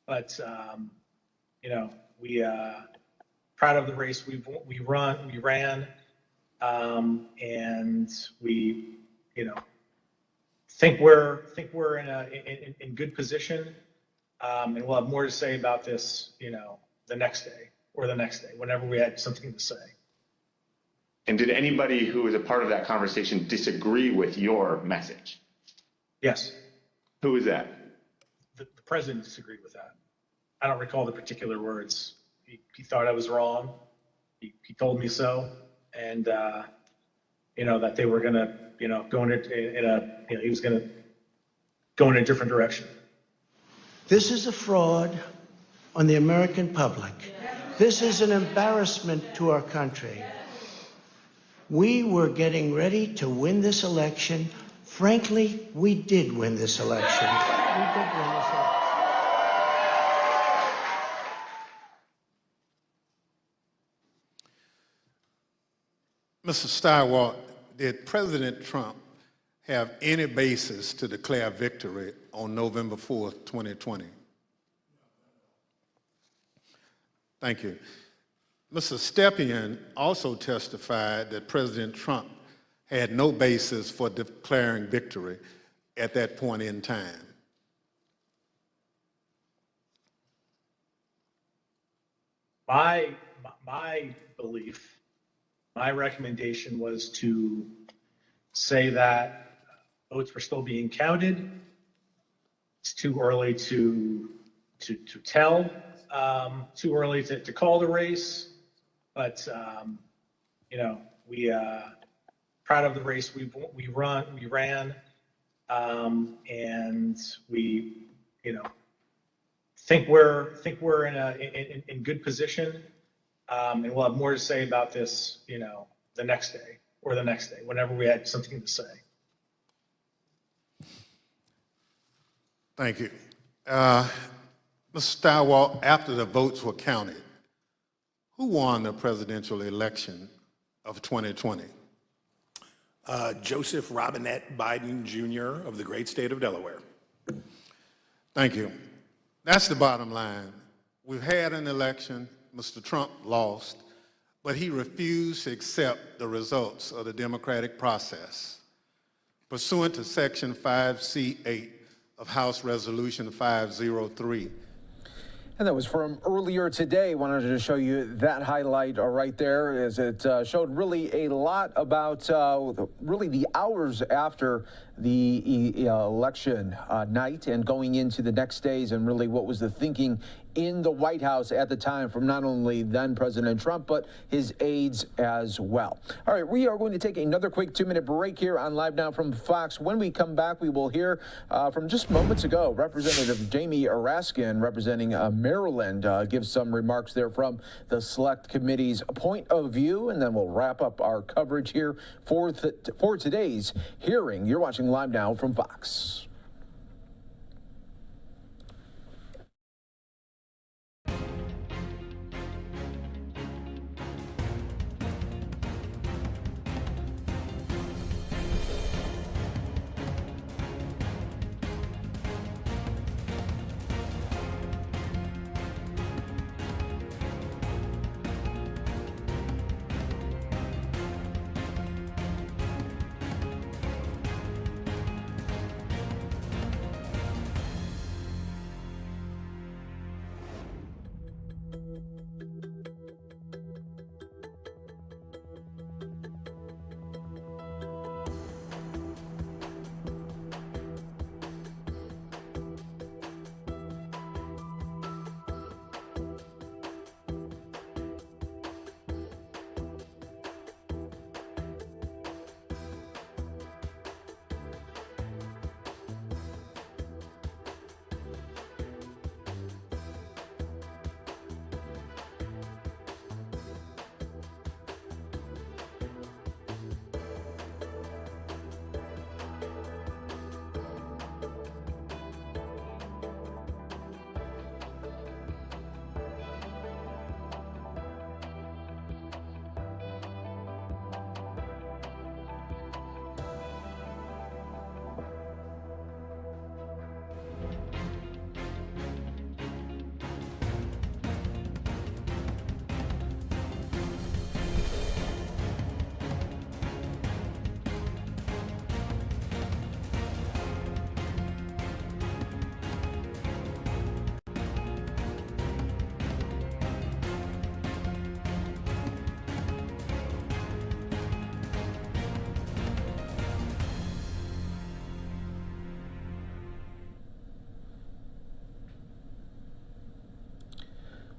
but we proud of the race we ran, and we think we're in good position, and we'll have more to say about this the next day or the next day whenever we had something to say. And did anybody who was a part of that conversation disagree with your message? Yes. Who was that? The president disagreed with that. I don't recall the particular words. He thought I was wrong. He told me so, and that they were gonna go he was gonna go in a different direction. This is a fraud on the American public. This is an embarrassment to our country. We were getting ready to win this election. Frankly, we did win this election. We did win this election. Mr. Steiwalt, did President Trump have any basis to declare victory on November 4th, 2020? Thank you. Mr. Stepien also testified that President Trump had no basis for declaring victory at that point in time. My belief, my recommendation was to say that votes were still being counted. It's too early to tell, too early to call the race, but we proud of the race we ran, And we, think we're in good position. And we'll have more to say about this, the next day or the next day, whenever we had something to say. Thank you. Mr. Stilwell, after the votes were counted, who won the presidential election of 2020? Joseph Robinette Biden, Jr. of the great state of Delaware. Thank you. That's the bottom line. We've had an election. Mr. Trump lost, but he refused to accept the results of the democratic process. Pursuant to Section 5C8 of House Resolution 503. And that was from earlier today. Wanted to show you that highlight right there, as it showed really a lot about really the hours after the election night and going into the next days, and really what was the thinking in the White House at the time from not only then President Trump, but his aides as well. All right, we are going to take another quick 2-minute break here on Live Now from Fox. When we come back, we will hear from just moments ago, Representative Jamie Raskin, representing Maryland, give some remarks there from the Select Committee's point of view, and then we'll wrap up our coverage here for today's hearing. You're watching Live Now from Fox.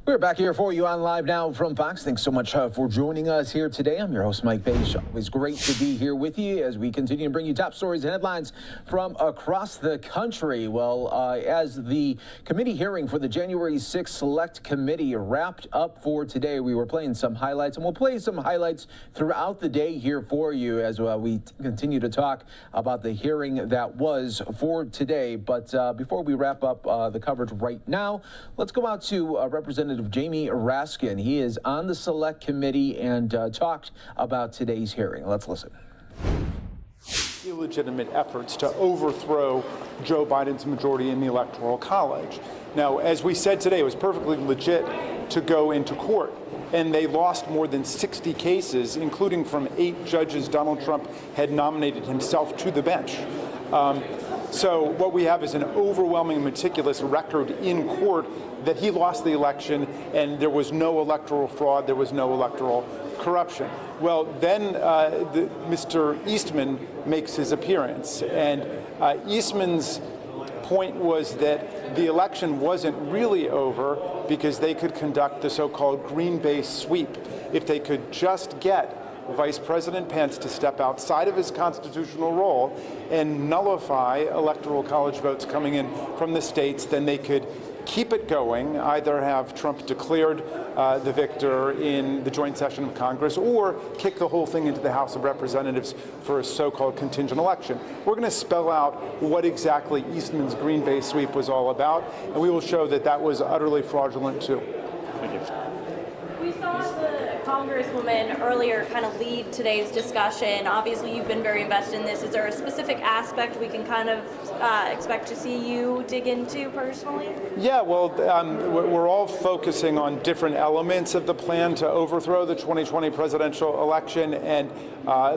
We're back here for you on Live Now from Fox. Thanks so much for joining us here today. I'm your host, Mike Page. Always great to be here with you as we continue to bring you top stories and headlines from across the country. Well, as the committee hearing for the January 6th Select Committee wrapped up for today, we were playing some highlights, and we'll play some highlights throughout the day here for you as we continue to talk about the hearing that was for today. But before we wrap up the coverage right now, let's go out to Representative Jamie Raskin. He is on the Select Committee and talked about today's hearing. Let's listen. Illegitimate efforts to overthrow Joe Biden's majority in the Electoral College. Now, as we said today, it was perfectly legit to go into court, and they lost more than 60 cases, including from 8 judges Donald Trump had nominated himself to the bench. So what we have is an overwhelming, meticulous record in court that he lost the election and there was no electoral fraud, there was no electoral corruption. Well, then Mr. Eastman makes his appearance, and Eastman's point was that the election wasn't really over because they could conduct the so-called green base sweep if they could just get Vice President Pence to step outside of his constitutional role and nullify electoral college votes coming in from the states, then they could keep it going, either have Trump declared the victor in the joint session of Congress or kick the whole thing into the House of Representatives for a so-called contingent election. We're going to spell out what exactly Eastman's Green Bay sweep was all about, and we will show that that was utterly fraudulent too. Thank you. We saw the Congresswoman earlier kind of lead today's discussion. Obviously, you've been very invested in this. Is there a specific aspect we can kind of expect to see you dig into personally? Yeah, well, we're all focusing on different elements of the plan to overthrow the 2020 presidential election, and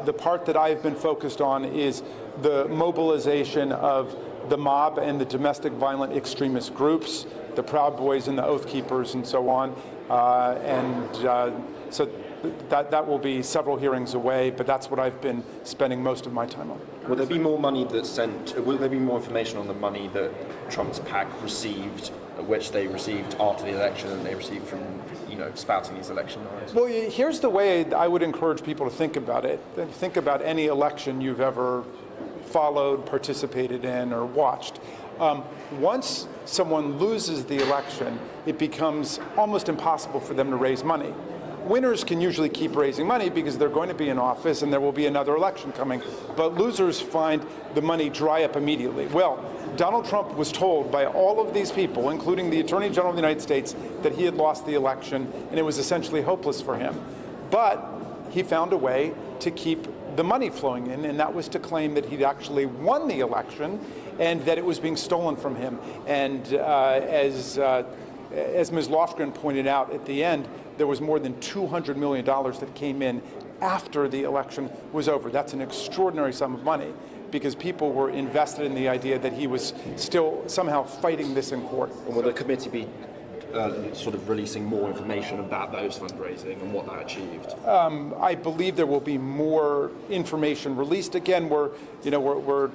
the part that I've been focused on is the mobilization of the mob and the domestic violent extremist groups, the Proud Boys and the Oath Keepers and so on. So that will be several hearings away, but that's what I've been spending most of my time on. Will there be more money that's sent? Will there be more information on the money that Trump's PAC received, which they received after the election, and they received from, spouting these election lies? Well, here's the way I would encourage people to think about it. Think about any election you've ever followed, participated in, or watched. Once someone loses the election, it becomes almost impossible for them to raise money. Winners can usually keep raising money because they're going to be in office and there will be another election coming. But losers find the money dry up immediately. Well, Donald Trump was told by all of these people, including the Attorney General of the United States, that he had lost the election and it was essentially hopeless for him. But he found a way to keep the money flowing in, and that was to claim that he'd actually won the election and that it was being stolen from him. And as Ms. Lofgren pointed out at the end, there was more than $200 million that came in after the election was over. That's an extraordinary sum of money because people were invested in the idea that he was still somehow fighting this in court. And will the committee be sort of releasing more information about those fundraising and what that achieved? I believe there will be more information released. Again, we're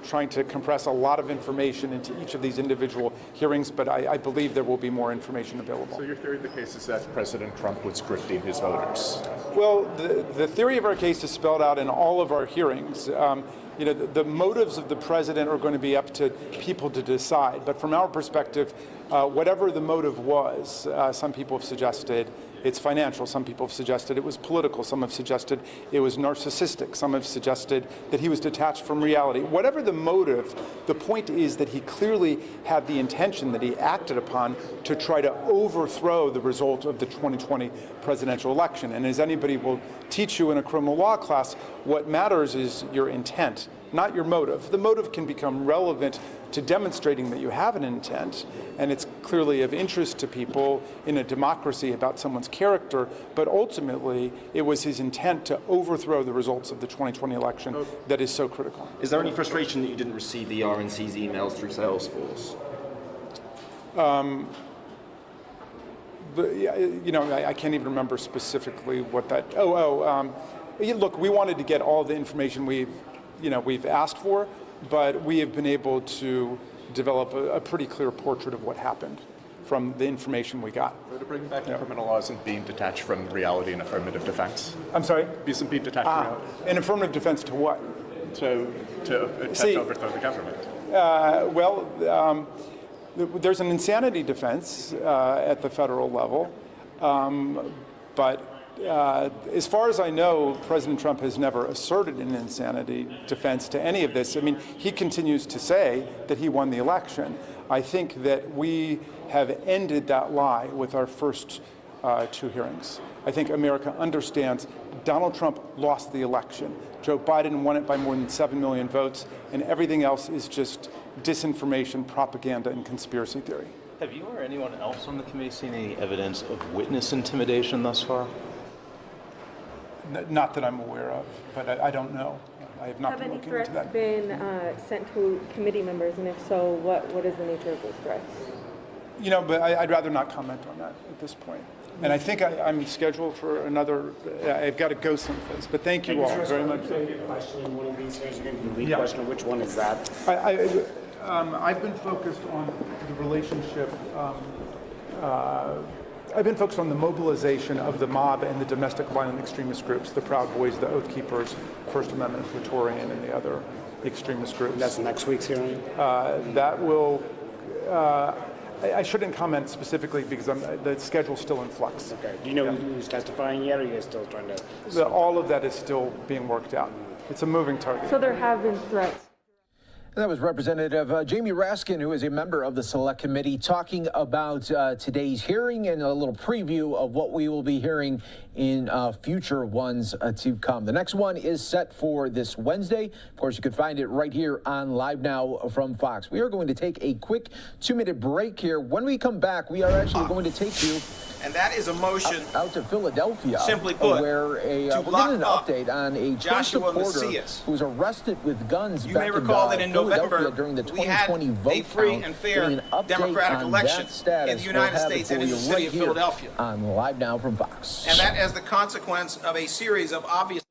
trying to compress a lot of information into each of these individual hearings, but I believe there will be more information available. So your theory of the case is that President Trump was grifting his voters? Well, the theory of our case is spelled out in all of our hearings. The motives of the president are going to be up to people to decide. But from our perspective, whatever the motive was, some people have suggested it's financial. Some people have suggested it was political. Some have suggested it was narcissistic. Some have suggested that he was detached from reality. Whatever the motive, the point is that he clearly had the intention that he acted upon to try to overthrow the result of the 2020 presidential election. And as anybody will teach you in a criminal law class, what matters is your intent, not your motive. The motive can become relevant to demonstrating that you have an intent, and it's clearly of interest to people in a democracy about someone's character, but ultimately it was his intent to overthrow the results of the 2020 election that is so critical. Is there any frustration that you didn't receive the RNC's emails through Salesforce? I can't even remember specifically what that, look, we wanted to get all the information we've asked for, but we have been able to develop a pretty clear portrait of what happened from the information we got. So to bring back criminal law isn't being detached from reality and affirmative defense? I'm sorry? Isn't being detached from reality? An affirmative defense to what? To overthrow the government. There's an insanity defense at the federal level, but as far as I know, President Trump has never asserted an insanity defense to any of this. I mean, he continues to say that he won the election. I think that we have ended that lie with our first two hearings. I think America understands Donald Trump lost the election. Joe Biden won it by more than 7 million votes, and everything else is just disinformation, propaganda, and conspiracy theory. Have you or anyone else on the committee seen any evidence of witness intimidation thus far? Not that I'm aware of, but I don't know. I have not been looking into that. Have any threats been sent to committee members, and if so, what is the nature of those threats? But I'd rather not comment on that at this point. And I think I'm scheduled for another, I've got to go someplace, but thank you all very much. Question, one of these hearings are going to be the lead question. Which one is that? I've been focused on the relationship I've been focused on the mobilization of the mob and the domestic violent extremist groups, the Proud Boys, the Oath Keepers, First Amendment, Praetorian, and the other extremist groups. That's next week's hearing? That will, I shouldn't comment specifically because the schedule's still in flux. Okay. Do you know who's testifying yet, or are you guys still trying to? All of that is still being worked out. It's a moving target. So there have been threats. That was Representative Jamie Raskin, who is a member of the Select Committee, talking about today's hearing and a little preview of what we will be hearing in future ones to come. The next one is set for this Wednesday. Of course, you can find it right here on Live Now from Fox. We are going to take a quick 2-minute break here. When we come back, we are actually going to take you and that is a motion out to Philadelphia, simply put, where we're getting an update on a Trump supporter who was arrested with guns back in Philadelphia during the 2020 vote free and fair democratic election in the United States and in the city of Philadelphia. On Live Now from Fox. And that as the consequence of a series of obvious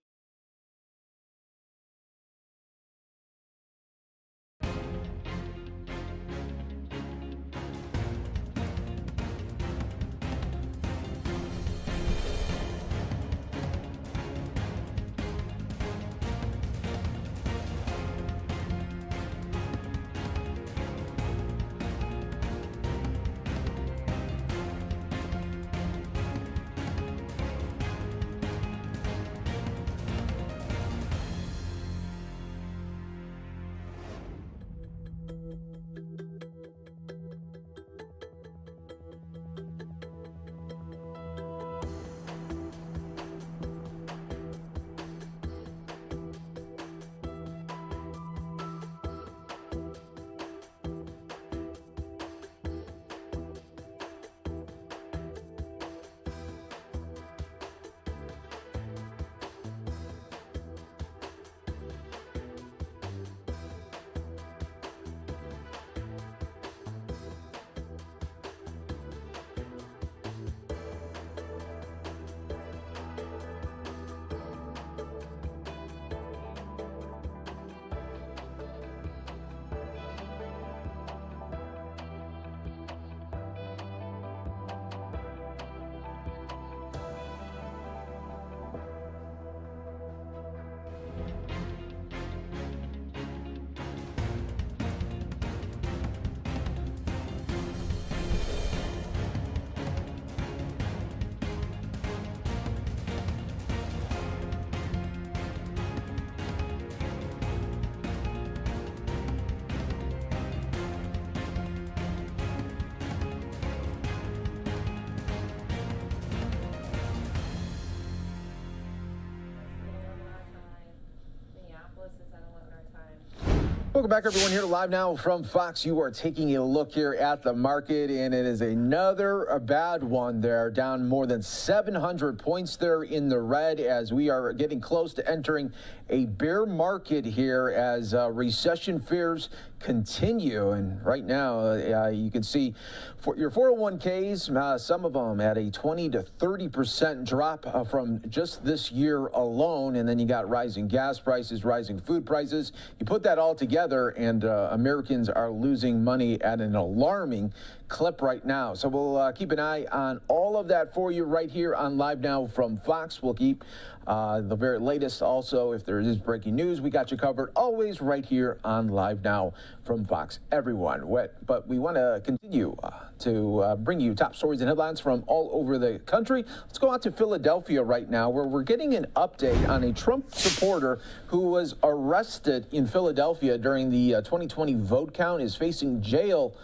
Welcome back, everyone, here to Live Now from Fox. You are taking a look here at the market, and it is another bad one there, down more than 700 points there in the red as we are getting close to entering a bear market here as recession fears continue. And right now, you can see for your 401ks, some of them at a 20 to 30% drop from just this year alone. And then you got rising gas prices, rising food prices. You put that all together, and Americans are losing money at an alarming clip right now. So we'll keep an eye on all of that for you right here on Live Now from Fox. We'll keep the very latest also. If there is breaking news, we got you covered always right here on Live Now from Fox. Everyone, but we want to continue to bring you top stories and headlines from all over the country. Let's go out to Philadelphia right now, where we're getting an update on a Trump supporter who was arrested in Philadelphia during the 2020 vote count, is facing jail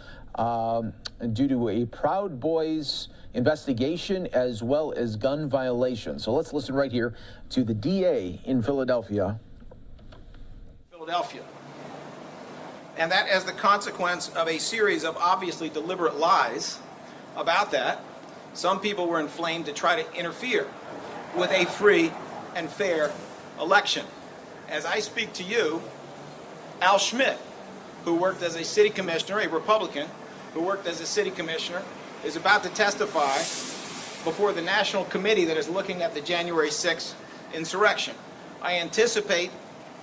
due to a Proud Boys investigation as well as gun violations. So let's listen right here to the DA in Philadelphia. And that as the consequence of a series of obviously deliberate lies about that. Some people were inflamed to try to interfere with a free and fair election. As I speak to you, Al Schmidt, who worked as a city commissioner, a Republican, who worked as a city commissioner, is about to testify before the national committee that is looking at the January 6th insurrection. I anticipate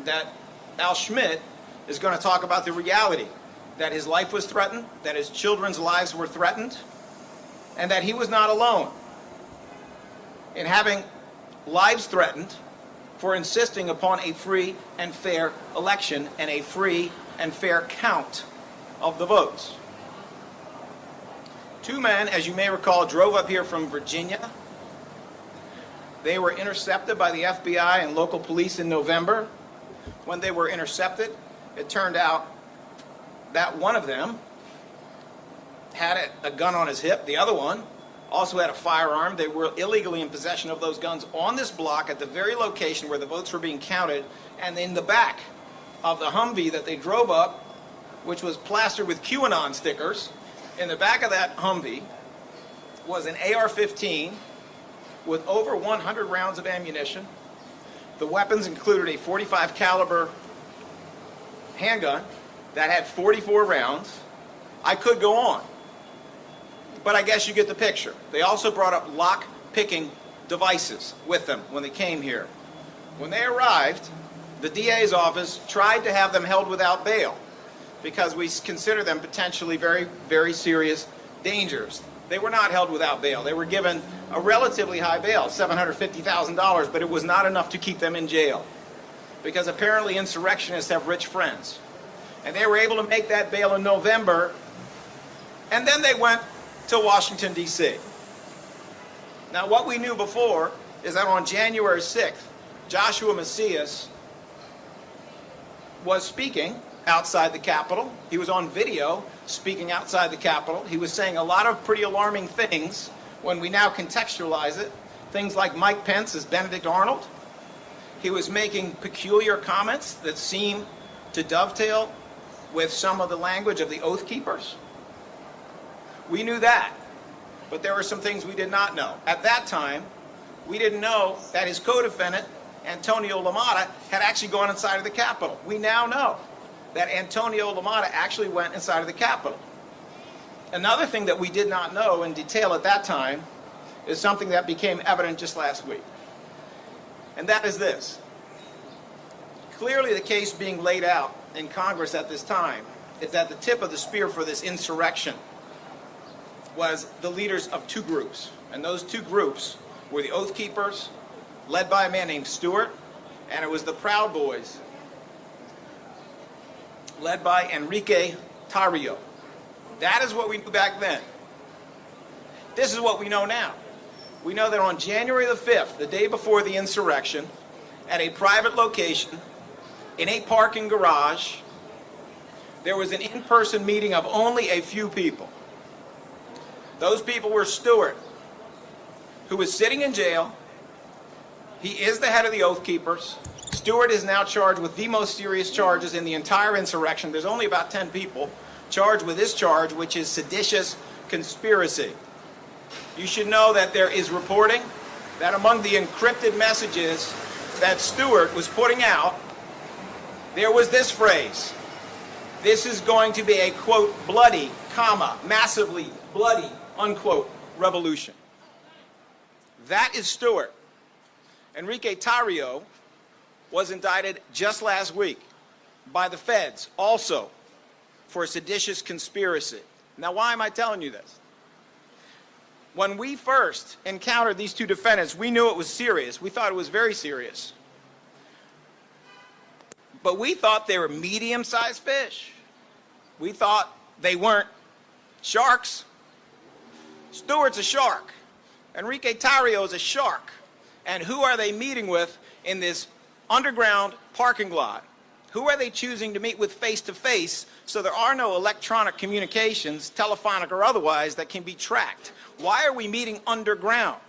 that Al Schmidt is going to talk about the reality that his life was threatened, that his children's lives were threatened, and that he was not alone in having lives threatened for insisting upon a free and fair election and a free and fair count of the votes. Two men, as you may recall, drove up here from Virginia. They were intercepted by the FBI and local police in November. When they were intercepted, it turned out that one of them had a gun on his hip. The other one also had a firearm. They were illegally in possession of those guns on this block at the very location where the votes were being counted. And in the back of the Humvee that they drove up, which was plastered with QAnon stickers, in the back of that Humvee was an AR-15 with over 100 rounds of ammunition. The weapons included a .45 caliber handgun that had 44 rounds. I could go on, but I guess you get the picture. They also brought up lock-picking devices with them when they came here. When they arrived, the DA's office tried to have them held without bail because we consider them potentially very, very serious dangers. They were not held without bail. They were given a relatively high bail, $750,000, but it was not enough to keep them in jail because apparently insurrectionists have rich friends. And they were able to make that bail in November, and then they went to Washington, D.C. Now, what we knew before is that on January 6th, Joshua Macias was speaking outside the Capitol. He was on video speaking outside the Capitol. He was saying a lot of pretty alarming things when we now contextualize it. Things like Mike Pence as Benedict Arnold. He was making peculiar comments that seem to dovetail with some of the language of the Oath Keepers. We knew that, but there were some things we did not know. At that time, we didn't know that his co-defendant, Antonio LaMotta, had actually gone inside of the Capitol. We now know that Antonio LaMotta actually went inside of the Capitol. Another thing that we did not know in detail at that time is something that became evident just last week. And that is this. Clearly the case being laid out in Congress at this time is that the tip of the spear for this insurrection was the leaders of two groups. And those two groups were the Oath Keepers, led by a man named Stewart, and it was the Proud Boys, led by Enrique Tarrio. That is what we knew back then. This is what we know now. We know that on January the 5th, the day before the insurrection, at a private location, in a parking garage, there was an in-person meeting of only a few people. Those people were Stewart, who was sitting in jail. He is the head of the Oath Keepers. Stewart is now charged with the most serious charges in the entire insurrection. There's only about 10 people charged with this charge, which is seditious conspiracy. You should know that there is reporting that among the encrypted messages that Stewart was putting out, there was this phrase: "This is going to be a, quote, bloody, comma, massively bloody, unquote, revolution." That is Stewart. Enrique Tarrio was indicted just last week by the feds, also for seditious conspiracy. Now, why am I telling you this? When we first encountered these two defendants, we knew it was serious. We thought it was very serious. But we thought they were medium-sized fish. We thought they weren't sharks. Stewart's a shark. Enrique Tarrio is a shark. And who are they meeting with in this underground parking lot? Who are they choosing to meet with face-to-face so there are no electronic communications, telephonic or otherwise, that can be tracked? Why are we meeting underground?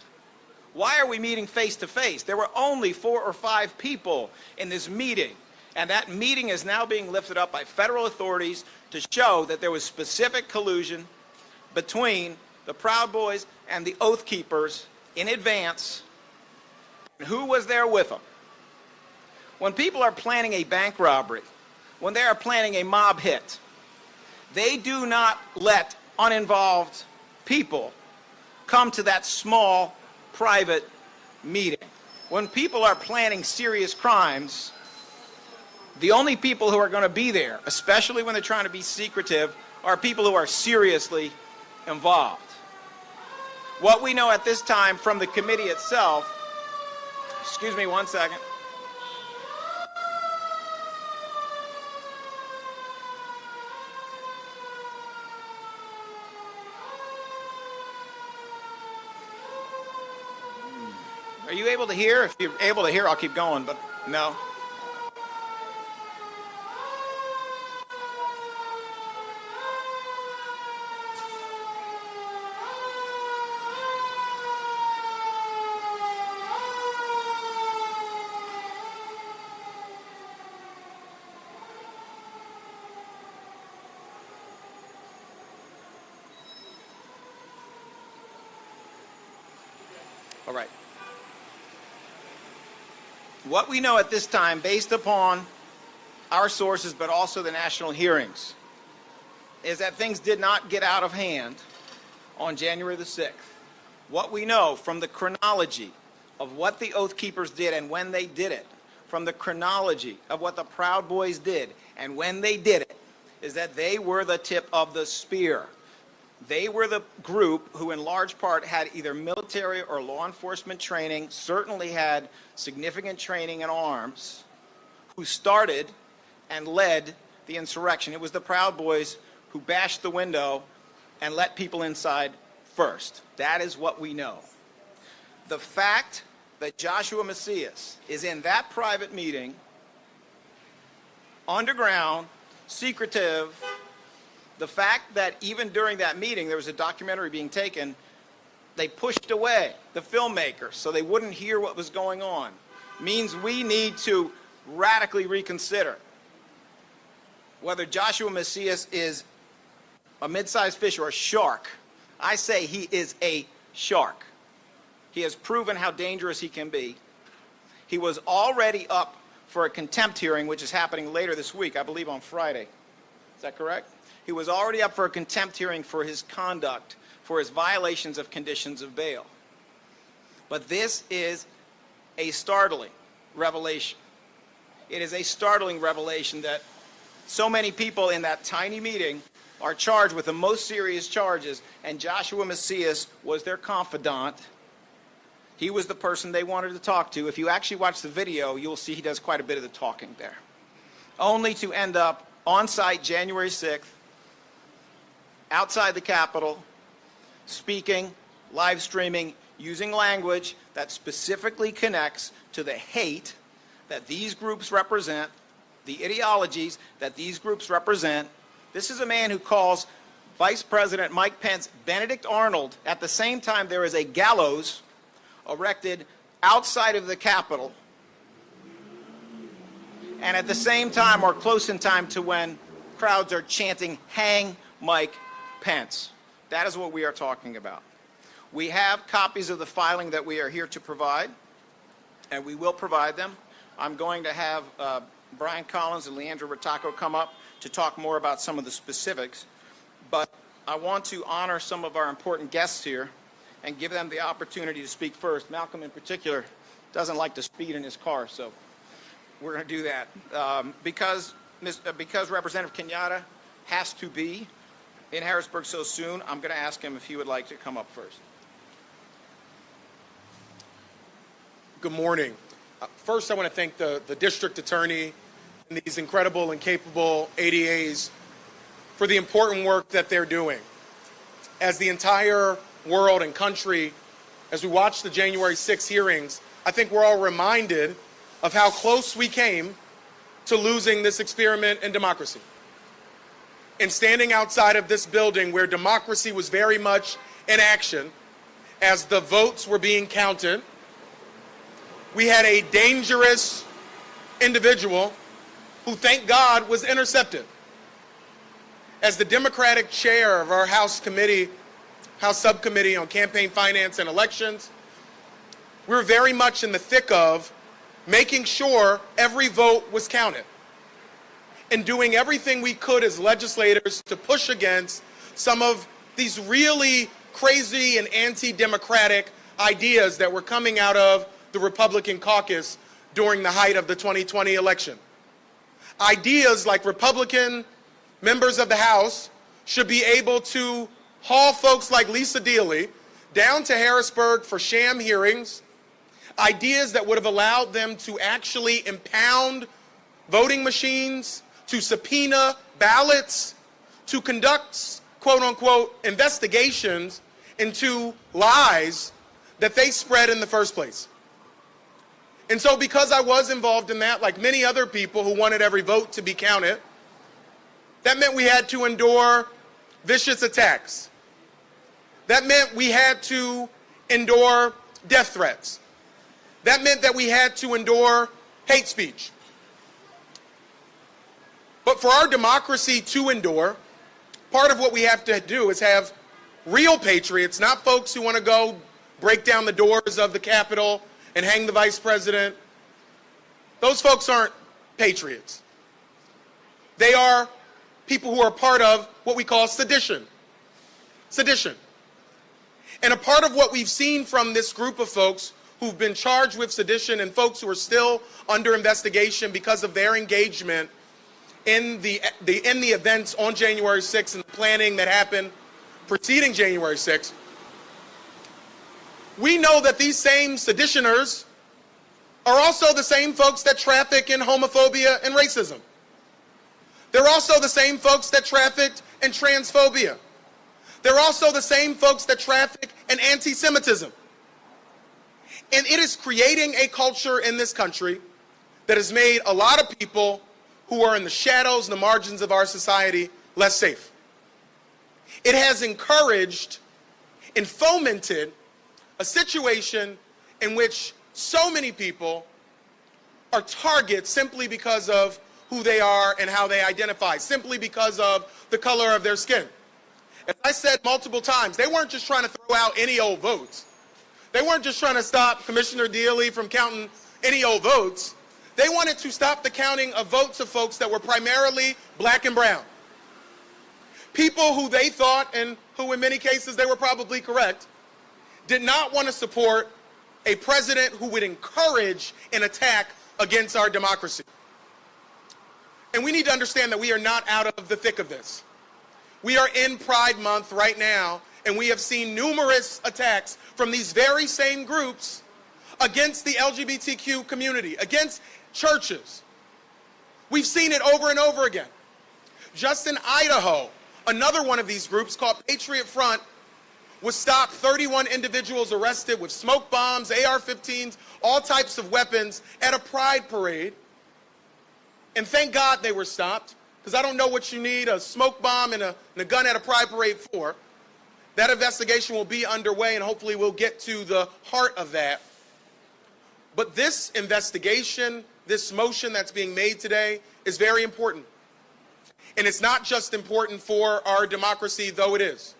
Why are we meeting face-to-face? There were only 4 or 5 people in this meeting, and that meeting is now being lifted up by federal authorities to show that there was specific collusion between the Proud Boys and the Oath Keepers in advance. And who was there with them? When people are planning a bank robbery, when they are planning a mob hit, they do not let uninvolved people come to that small, private meeting. When people are planning serious crimes, the only people who are going to be there, especially when they're trying to be secretive, are people who are seriously involved. What we know at this time from the committee itself, excuse me one second. Are you able to hear? If you're able to hear, I'll keep going, but no. All right. What we know at this time, based upon our sources, but also the national hearings, is that things did not get out of hand on January the 6th. What we know from the chronology of what the Oath Keepers did and when they did it, from the chronology of what the Proud Boys did and when they did it, is that they were the tip of the spear. They were the group who in large part had either military or law enforcement training, certainly had significant training in arms, who started and led the insurrection. It was the Proud Boys who bashed the window and let people inside first. That is what we know. The fact that Joshua Macias is in that private meeting, underground, secretive, the fact that even during that meeting there was a documentary being taken, they pushed away the filmmakers so they wouldn't hear what was going on, means we need to radically reconsider whether Joshua Macias is a mid-sized fish or a shark. I say he is a shark. He has proven how dangerous he can be. He was already up for a contempt hearing, which is happening later this week, I believe on Friday. Is that correct? He was already up for a contempt hearing for his conduct, for his violations of conditions of bail. But this is a startling revelation. It is a startling revelation that so many people in that tiny meeting are charged with the most serious charges, and Joshua Macias was their confidant. He was the person they wanted to talk to. If you actually watch the video, you'll see he does quite a bit of the talking there. Only to end up on site January 6th, outside the Capitol, speaking, live streaming, using language that specifically connects to the hate that these groups represent, the ideologies that these groups represent. This is a man who calls Vice President Mike Pence Benedict Arnold. At the same time, there is a gallows erected outside of the Capitol. And at the same time, or close in time to when crowds are chanting, "Hang Mike Pence." That is what we are talking about. We have copies of the filing that we are here to provide, and we will provide them. I'm going to have Brian Collins and Leandra Rattacco come up to talk more about some of the specifics, but I want to honor some of our important guests here and give them the opportunity to speak first. Malcolm in particular doesn't like to speed in his car, so we're going to do that. Because Representative Kenyatta has to be in Harrisburg so soon, I'm going to ask him if he would like to come up first. Good morning. First, I want to thank the district attorney and these incredible and capable ADAs for the important work that they're doing. As the entire world and country, as we watch the January 6 hearings, I think we're all reminded of how close we came to losing this experiment in democracy. And standing outside of this building where democracy was very much in action, as the votes were being counted, we had a dangerous individual who, thank God, was intercepted. As the Democratic chair of our House Subcommittee on Campaign Finance and Elections, we were very much in the thick of making sure every vote was counted and doing everything we could as legislators to push against some of these really crazy and anti-democratic ideas that were coming out of the Republican caucus during the height of the 2020 election. Ideas like Republican members of the House should be able to haul folks like Lisa Dealey down to Harrisburg for sham hearings, ideas that would have allowed them to actually impound voting machines, to subpoena ballots, to conduct, quote unquote, investigations into lies that they spread in the first place. And so because I was involved in that, like many other people who wanted every vote to be counted, that meant we had to endure vicious attacks. That meant we had to endure death threats. That meant that we had to endure hate speech. But for our democracy to endure, part of what we have to do is have real patriots, not folks who want to go break down the doors of the Capitol and hang the vice president. Those folks aren't patriots. They are people who are part of what we call sedition. Sedition. And a part of what we've seen from this group of folks who've been charged with sedition and folks who are still under investigation because of their engagement in the events on January 6th and the planning that happened preceding January 6th, we know that these same seditioners are also the same folks that traffic in homophobia and racism. They're also the same folks that trafficked in transphobia. They're also the same folks that traffic in anti-Semitism. And it is creating a culture in this country that has made a lot of people who are in the shadows and the margins of our society less safe. It has encouraged and fomented a situation in which so many people are targets simply because of who they are and how they identify, simply because of the color of their skin. As I said multiple times, they weren't just trying to throw out any old votes. They weren't just trying to stop Commissioner Dealey from counting any old votes. They wanted to stop the counting of votes of folks that were primarily black and brown. People who they thought, and who in many cases they were probably correct, did not want to support a president who would encourage an attack against our democracy. And we need to understand that we are not out of the thick of this. We are in Pride Month right now, and we have seen numerous attacks from these very same groups against the LGBTQ community, against churches. We've seen it over and over again. Just in Idaho, another one of these groups called Patriot Front was stopped, 31 individuals arrested with smoke bombs, AR-15s, all types of weapons at a pride parade. And thank God they were stopped, because I don't know what you need a smoke bomb and a gun at a pride parade for. That investigation will be underway, and hopefully we'll get to the heart of that. But this investigation, this motion that's being made today, is very important. And it's not just important for our democracy, though it is.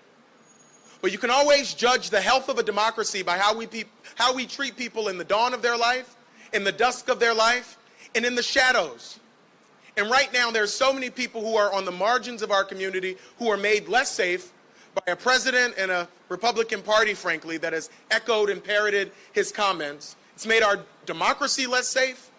But you can always judge the health of a democracy by how we treat people in the dawn of their life, in the dusk of their life, and in the shadows. And right now, there's so many people who are on the margins of our community who are made less safe by a president and a Republican Party, frankly, that has echoed and parroted his comments. It's made our democracy less safe.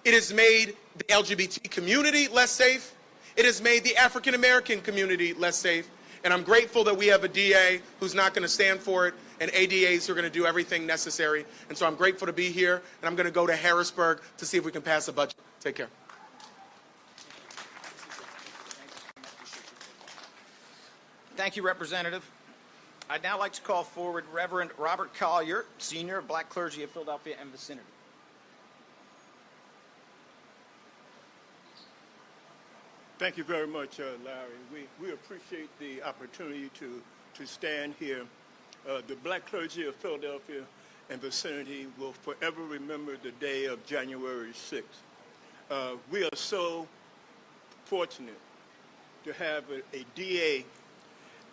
It has made the LGBT community less safe. It has made the African American community less safe. And I'm grateful that we have a DA who's not going to stand for it and ADAs who are going to do everything necessary. And so I'm grateful to be here, and I'm going to go to Harrisburg to see if we can pass a budget. Take care. Thank you, Representative. I'd now like to call forward Reverend Robert Collier, Senior of Black Clergy of Philadelphia and vicinity. Thank you very much, Larry. We appreciate the opportunity to stand here. The Black Clergy of Philadelphia and vicinity will forever remember the day of January 6th. We are so fortunate to have a DA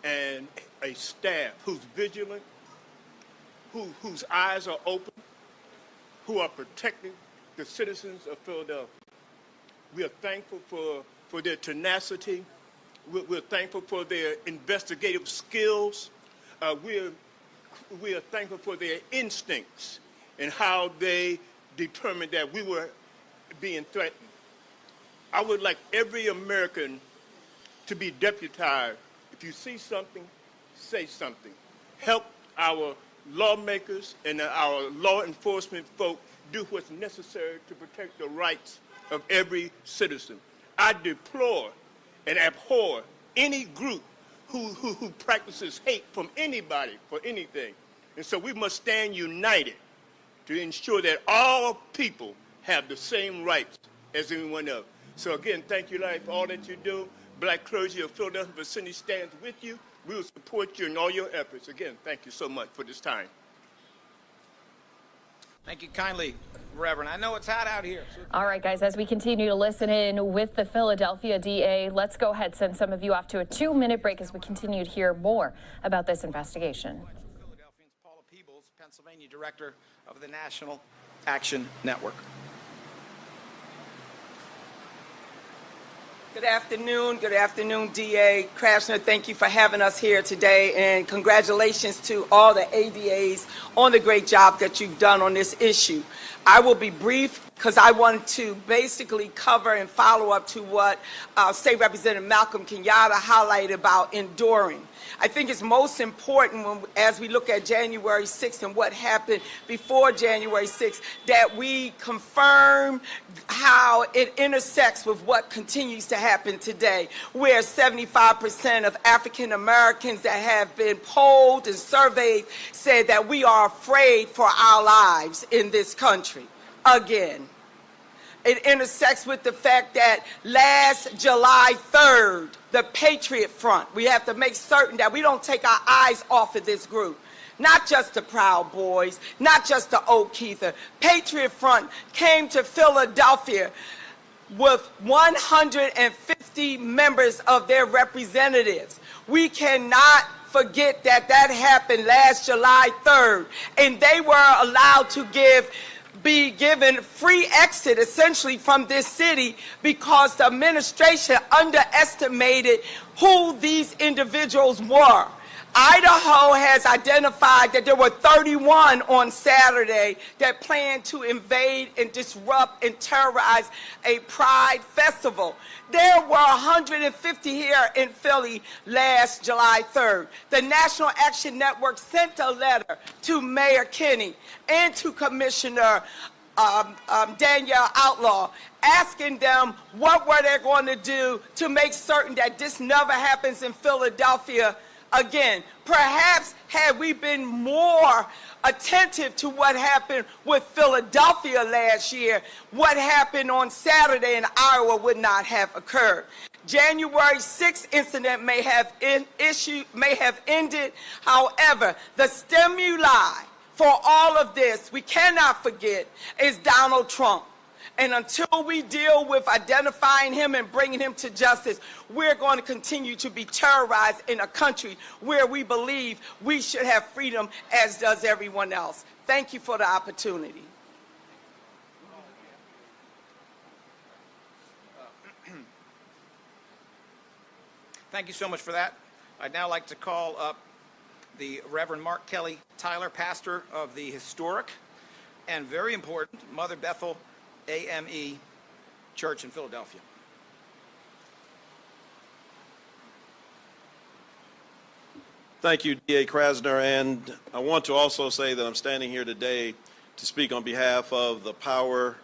and a staff who's vigilant, whose eyes are open, who are protecting the citizens of Philadelphia. We are thankful for their tenacity. We're thankful for their investigative skills. We are thankful for their instincts and how they determined that we were being threatened. I would like every American to be deputized. If you see something, say something. Help our lawmakers and our law enforcement folk do what's necessary to protect the rights of every citizen. I deplore and abhor any group who practices hate from anybody for anything. And so we must stand united to ensure that all people have the same rights as anyone else. So again, thank you, Larry, for all that you do. Black clergy of Philadelphia vicinity stands with you. We will support you in all your efforts. Again, thank you so much for this time. Thank you kindly, Reverend. I know it's hot out here. All right, guys, as we continue to listen in with the Philadelphia DA, let's go ahead and send some of you off to a 2-minute break as we continue to hear more about this investigation. Paula Peebles, Pennsylvania Director of the National Action Network. Good afternoon, DA Krasner. Thank you for having us here today, and congratulations to all the ADAs on the great job that you've done on this issue. I will be brief because I want to basically cover and follow up to what State Representative Malcolm Kenyatta highlighted about enduring. I think it's most important as we look at January 6th and what happened before January 6th, that we confirm how it intersects with what continues to happen today, where 75% of African Americans that have been polled and surveyed said that we are afraid for our lives in this country. Again, it intersects with the fact that last July 3rd, the Patriot Front, we have to make certain that we don't take our eyes off of this group. Not just the Proud Boys, not just the Oak Keither. Patriot Front came to Philadelphia with 150 members of their representatives. We cannot forget that that happened last July 3rd, and they were allowed to be given free exit essentially from this city because the administration underestimated who these individuals were. Idaho has identified that there were 31 on Saturday that planned to invade and disrupt and terrorize a Pride festival. There were 150 here in Philly last July 3rd. The National Action Network sent a letter to Mayor Kinney and to Commissioner Danielle Outlaw, asking them what were they going to do to make certain that this never happens in Philadelphia again. Perhaps had we been more attentive to what happened with Philadelphia last year, what happened on Saturday in Iowa would not have occurred. January 6th incident may have ended. However, the stimuli for all of this, we cannot forget, is Donald Trump. And until we deal with identifying him and bringing him to justice, we're going to continue to be terrorized in a country where we believe we should have freedom, as does everyone else. Thank you for the opportunity. Thank you so much for that. I'd now like to call up the Reverend Mark Kelly Tyler, pastor of the historic and very important Mother Bethel AME Church in Philadelphia. Thank you, D.A. Krasner, and I want to also say that I'm standing here today to speak on behalf of the Power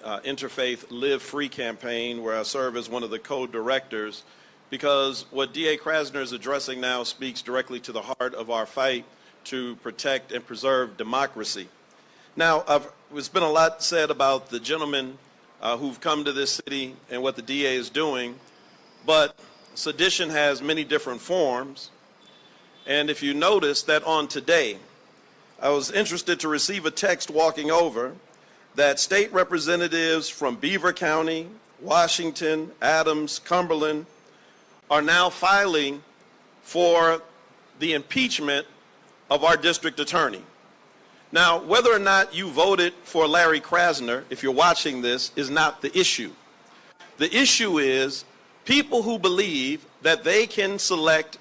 Interfaith Live Free campaign, where I serve as one of the co-directors, because what D.A. Krasner is addressing now speaks directly to the heart of our fight to protect and preserve democracy. Now, there's been a lot said about the gentlemen who've come to this city and what the DA is doing, but sedition has many different forms. And if you notice that on today, I was interested to receive a text walking over that state representatives from Beaver County, Washington, Adams, Cumberland are now filing for the impeachment of our district attorney. Now, whether or not you voted for Larry Krasner, if you're watching this, is not the issue. The issue is people who believe that they can select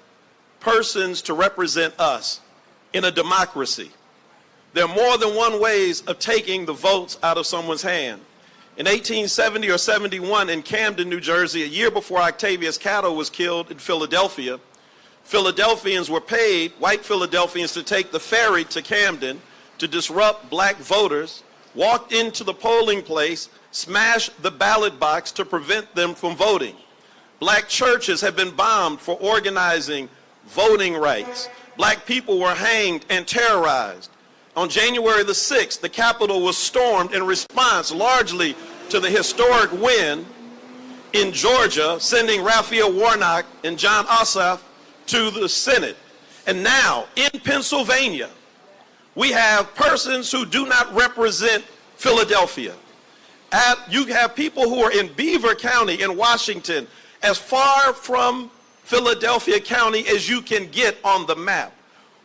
persons to represent us in a democracy. There are more than one ways of taking the votes out of someone's hand. In 1870 or 71 in Camden, New Jersey, a year before Octavius Catto was killed in Philadelphia, Philadelphians were paid, white Philadelphians, to take the ferry to Camden to disrupt black voters, walked into the polling place, smashed the ballot box to prevent them from voting. Black churches have been bombed for organizing voting rights. Black people were hanged and terrorized. On January the 6th, the Capitol was stormed in response largely to the historic win in Georgia, sending Raphael Warnock and John Ossoff to the Senate. And now, in Pennsylvania, we have persons who do not represent Philadelphia. You have people who are in Beaver County in Washington, as far from Philadelphia County as you can get on the map,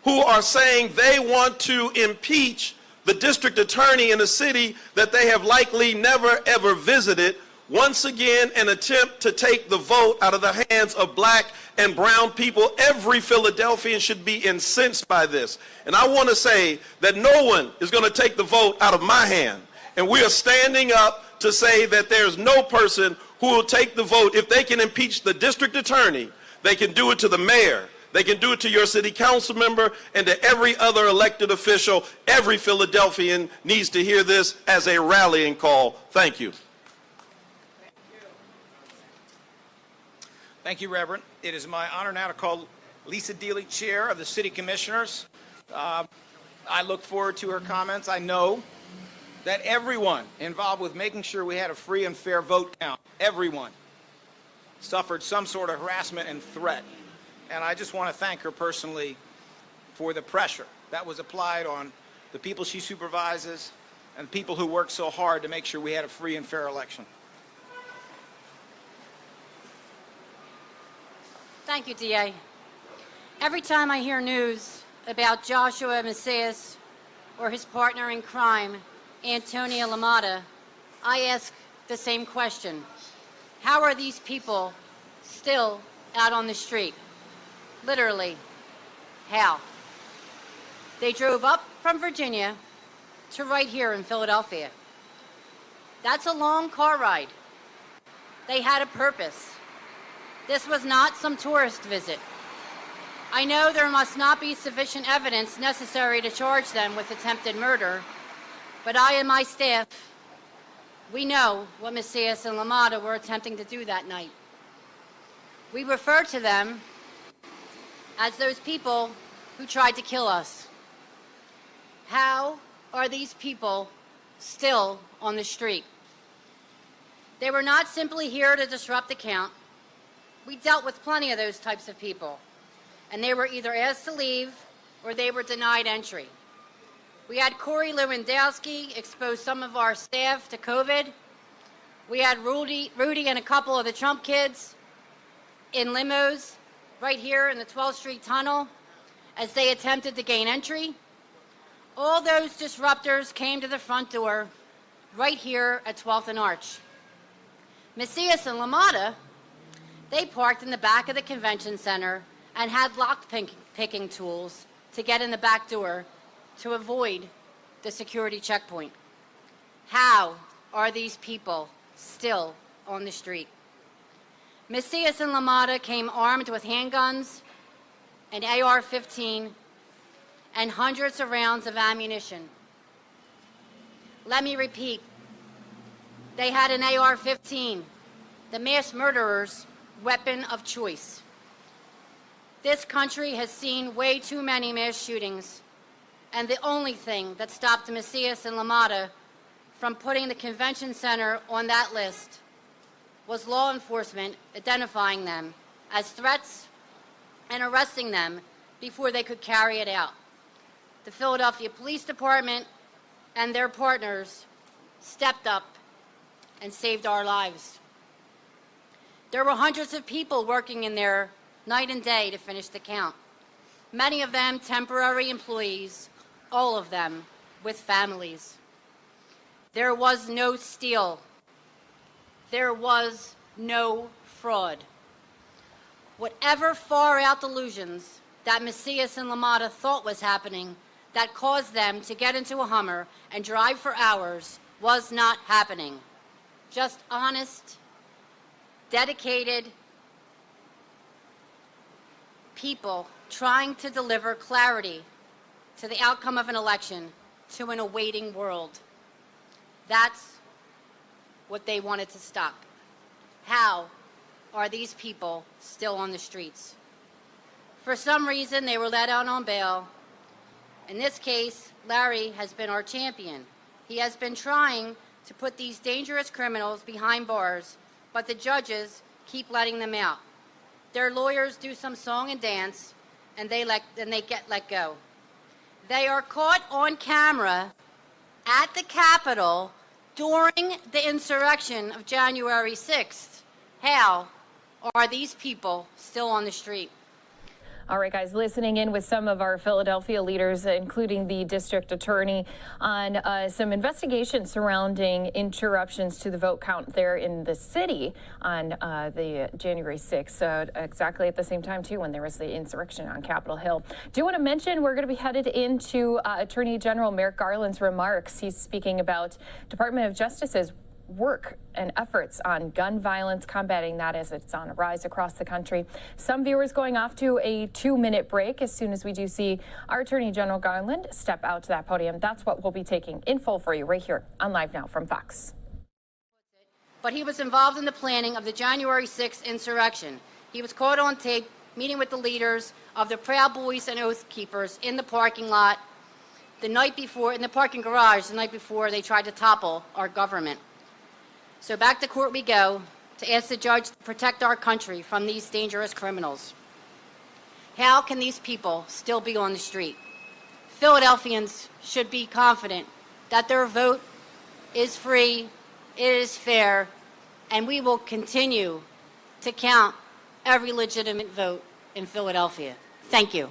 who are saying they want to impeach the district attorney in a city that they have likely never ever visited. Once again, an attempt to take the vote out of the hands of black and brown people. Every Philadelphian should be incensed by this. And I want to say that no one is going to take the vote out of my hand. And we are standing up to say that there's no person who will take the vote. If they can impeach the district attorney, they can do it to the mayor. They can do it to your city council member and to every other elected official. Every Philadelphian needs to hear this as a rallying call. Thank you. Thank you, Reverend. It is my honor now to call Lisa Deely, Chair of the City Commissioners. I look forward to her comments. I know that everyone involved with making sure we had a free and fair vote count, everyone, suffered some sort of harassment and threat. And I just want to thank her personally for the pressure that was applied on the people she supervises and people who worked so hard to make sure we had a free and fair election. Thank you, DA. Every time I hear news about Joshua Macias or his partner in crime, Antonia LaMotta, I ask the same question. How are these people still out on the street? Literally, how? They drove up from Virginia to right here in Philadelphia. That's a long car ride. They had a purpose. This was not some tourist visit. I know there must not be sufficient evidence necessary to charge them with attempted murder, but I and my staff, we know what Macias and LaMotta were attempting to do that night. We refer to them as those people who tried to kill us. How are these people still on the street? They were not simply here to disrupt the count. We dealt with plenty of those types of people, and they were either asked to leave or they were denied entry. We had Corey Lewandowski expose some of our staff to COVID. We had Rudy and a couple of the Trump kids in limos right here in the 12th Street Tunnel as they attempted to gain entry. All those disruptors came to the front door right here at 12th and Arch. Macias and LaMotta, they parked in the back of the convention center and had lock-picking tools to get in the back door to avoid the security checkpoint. How are these people still on the street? Macias and LaMotta came armed with handguns, an AR-15, and hundreds of rounds of ammunition. Let me repeat, they had an AR-15, the mass murderer's weapon of choice. This country has seen way too many mass shootings, and the only thing that stopped Macias and LaMotta from putting the convention center on that list was law enforcement identifying them as threats and arresting them before they could carry it out. The Philadelphia Police Department and their partners stepped up and saved our lives. There were hundreds of people working in there night and day to finish the count. Many of them temporary employees, all of them with families. There was no steal. There was no fraud. Whatever far-out delusions that Macias and LaMotta thought was happening that caused them to get into a Hummer and drive for hours was not happening. Just honest, dedicated people trying to deliver clarity to the outcome of an election to an awaiting world. That's what they wanted to stop. How are these people still on the streets? For some reason, they were let out on bail. In this case, Larry has been our champion. He has been trying to put these dangerous criminals behind bars, but the judges keep letting them out. Their lawyers do some song and dance, and they get let go. They are caught on camera at the Capitol during the insurrection of January 6th. How are these people still on the street? All right, guys, listening in with some of our Philadelphia leaders, including the district attorney, on some investigation surrounding interruptions to the vote count there in the city on the January 6th, exactly at the same time, too, when there was the insurrection on Capitol Hill. Do want to mention we're going to be headed into Attorney General Merrick Garland's remarks. He's speaking about Department of Justice's work and efforts on gun violence, combating that as it's on a rise across the country. Some viewers going off to a 2-minute break as soon as we do see our Attorney General Garland step out to that podium. That's what we'll be taking in full for you right here on Live Now from Fox. But he was involved in the planning of the January 6th insurrection. He was caught on tape meeting with the leaders of the Proud Boys and Oath Keepers in the parking lot the night before, in the parking garage the night before they tried to topple our government. So back to court we go to ask the judge to protect our country from these dangerous criminals. How can these people still be on the street? Philadelphians should be confident that their vote is free, it is fair, and we will continue to count every legitimate vote in Philadelphia. Thank you.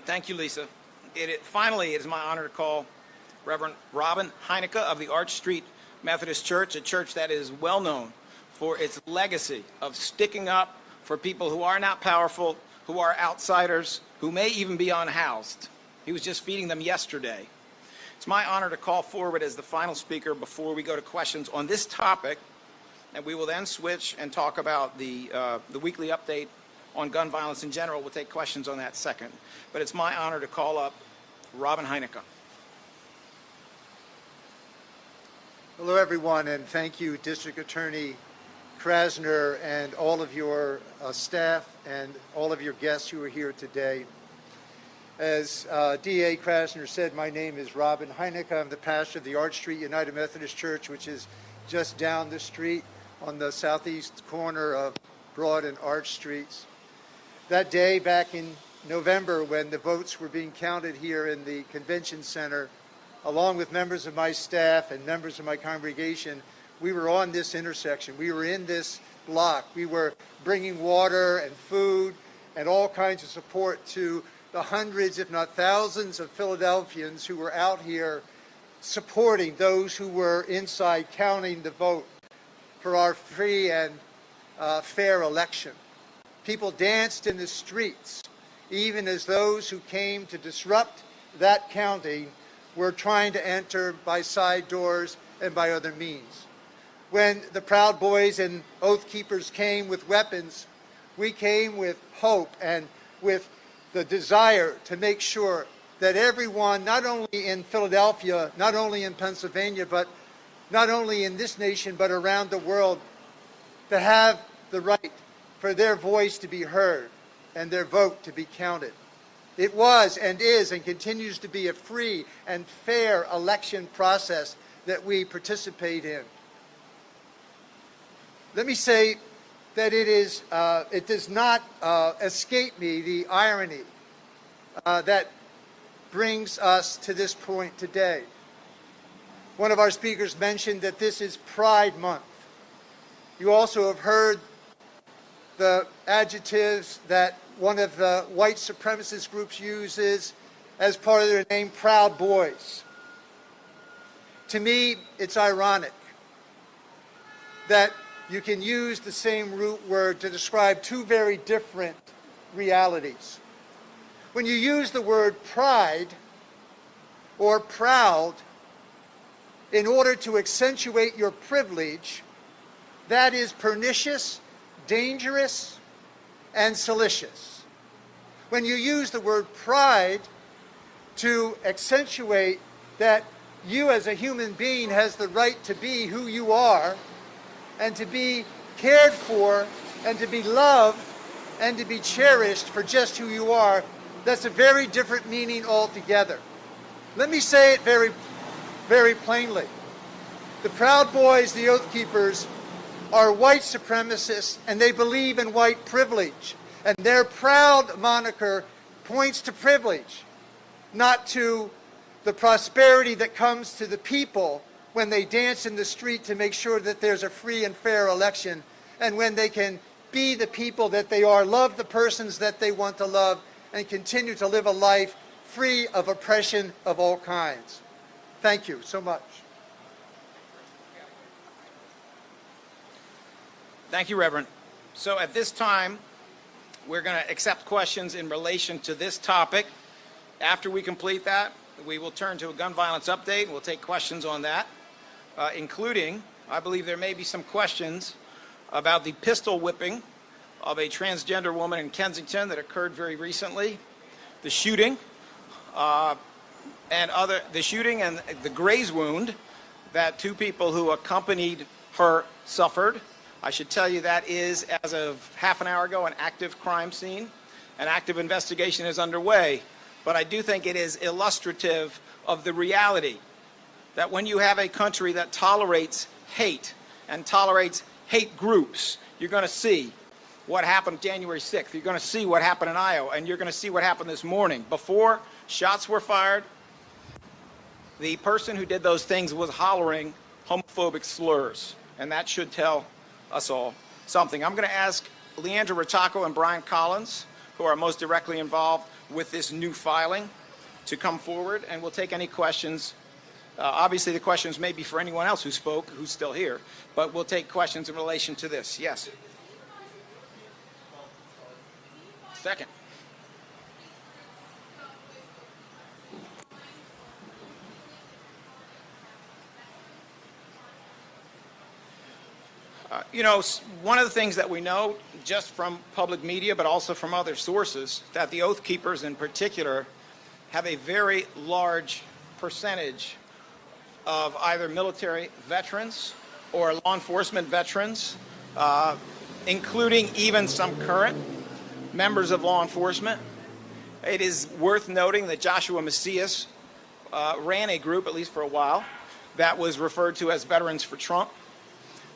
Thank you, Lisa. Finally, it is my honor to call Reverend Robin Heinecke of the Arch Street Methodist Church, a church that is well known for its legacy of sticking up for people who are not powerful, who are outsiders, who may even be unhoused. He was just feeding them yesterday. It's my honor to call forward as the final speaker before we go to questions on this topic, and we will then switch and talk about the weekly update on gun violence in general. We'll take questions on that second. But it's my honor to call up Robin Heinecke. Hello, everyone, and thank you, District Attorney Krasner, and all of your staff and all of your guests who are here today. As DA Krasner said, my name is Robin Heinecke. I'm the pastor of the Arch Street United Methodist Church, which is just down the street on the southeast corner of Broad and Arch Streets. That day back in November, when the votes were being counted here in the convention center, along with members of my staff and members of my congregation, we were on this intersection. We were in this block. We were bringing water and food and all kinds of support to the hundreds, if not thousands, of Philadelphians who were out here supporting those who were inside counting the vote for our free and fair election. People danced in the streets, even as those who came to disrupt that counting were trying to enter by side doors and by other means. When the Proud Boys and Oath Keepers came with weapons, we came with hope and with the desire to make sure that everyone, not only in Philadelphia, not only in Pennsylvania, but not only in this nation, but around the world, to have the right for their voice to be heard and their vote to be counted. It was and is and continues to be a free and fair election process that we participate in. Let me say that it does not escape me the irony that brings us to this point today. One of our speakers mentioned that this is Pride Month. You also have heard the adjectives that one of the white supremacist groups uses as part of their name, Proud Boys. To me, it's ironic that you can use the same root word to describe two very different realities. When you use the word pride or proud, in order to accentuate your privilege, that is pernicious, dangerous, and salacious. When you use the word pride to accentuate that you as a human being has the right to be who you are and to be cared for and to be loved and to be cherished for just who you are, that's a very different meaning altogether. Let me say it very, very plainly. The Proud Boys, the Oath Keepers, are white supremacists, and they believe in white privilege. And their proud moniker points to privilege, not to the prosperity that comes to the people when they dance in the street to make sure that there's a free and fair election, and when they can be the people that they are, love the persons that they want to love, and continue to live a life free of oppression of all kinds. Thank you so much. Thank you, Reverend. So at this time, we're going to accept questions in relation to this topic. After we complete that, we will turn to a gun violence update. We'll take questions on that, including, I believe there may be some questions about the pistol whipping of a transgender woman in Kensington that occurred very recently, the shooting, and the graze wound that two people who accompanied her suffered. I should tell you that is, as of half an hour ago, an active crime scene. An active investigation is underway. But I do think it is illustrative of the reality that when you have a country that tolerates hate and tolerates hate groups, you're going to see what happened January 6th. You're going to see what happened in Iowa, and you're going to see what happened this morning. Before shots were fired, the person who did those things was hollering homophobic slurs, and that should tell us all something. I'm going to ask Leandra Retaco and Brian Collins, who are most directly involved with this new filing, to come forward, and we'll take any questions. Obviously, the questions may be for anyone else who spoke, who's still here, but we'll take questions in relation to this. Yes. Second. One of the things that we know just from public media, but also from other sources, that the Oath Keepers in particular have a very large percentage of either military veterans or law enforcement veterans, including even some current members of law enforcement. It is worth noting that Joshua Macias ran a group, at least for a while, that was referred to as Veterans for Trump.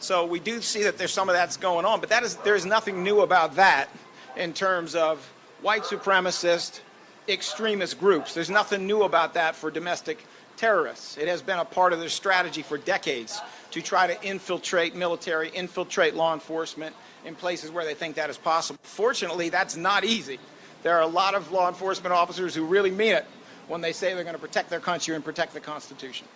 So we do see that there's some of that's going on, but there's nothing new about that in terms of white supremacist extremist groups. There's nothing new about that for domestic terrorists. It has been a part of their strategy for decades to try to infiltrate military, infiltrate law enforcement in places where they think that is possible. Fortunately, that's not easy. There are a lot of law enforcement officers who really mean it when they say they're going to protect their country and protect the Constitution.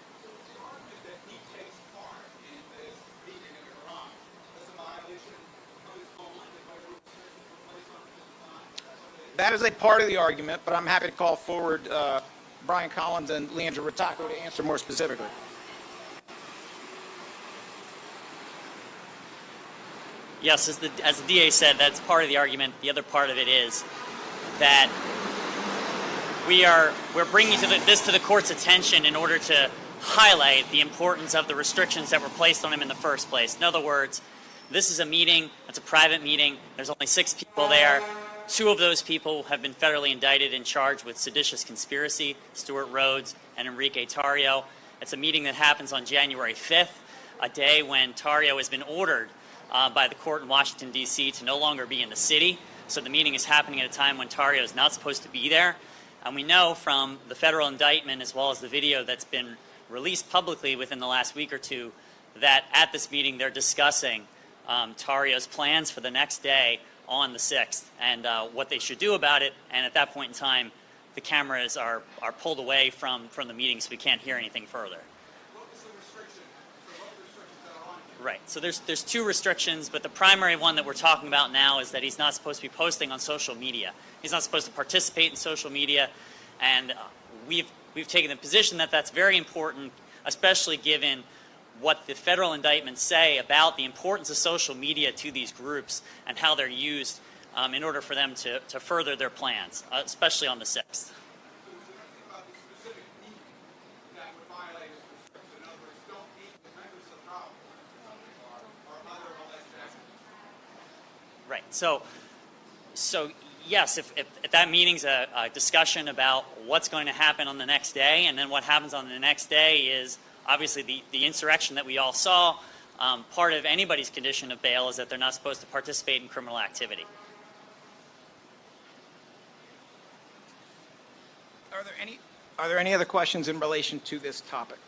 That is a part of the argument, but I'm happy to call forward Brian Collins and Leandra Retaco to answer more specifically. Yes, as the DA said, that's part of the argument. The other part of it is that we're bringing this to the court's attention in order to highlight the importance of the restrictions that were placed on him in the first place. In other words, this is a meeting, it's a private meeting, there's only 6 people there. 2 of those people have been federally indicted and charged with seditious conspiracy, Stuart Rhodes and Enrique Tarrio. It's a meeting that happens on January 5th, a day when Tarrio has been ordered by the court in Washington, D.C. to no longer be in the city. So the meeting is happening at a time when Tarrio is not supposed to be there. And we know from the federal indictment as well as the video that's been released publicly within the last week or two that at this meeting they're discussing Tarrio's plans for the next day on the 6th and what they should do about it. And at that point in time, the cameras are pulled away from the meeting so we can't hear anything further. Right. So there's 2 restrictions, but the primary one that we're talking about now is that he's not supposed to be posting on social media. He's not supposed to participate in social media, and we've taken the position that that's very important especially given what the federal indictments say about the importance of social media to these groups and how they're used in order for them to further their plans, especially on the 6th. Right. So yes, if that meeting's a discussion about what's going to happen on the next day, and then what happens on the next day is obviously the insurrection that we all saw. Part of anybody's condition of bail is that they're not supposed to participate in criminal activity. Are there any other questions in relation to this topic?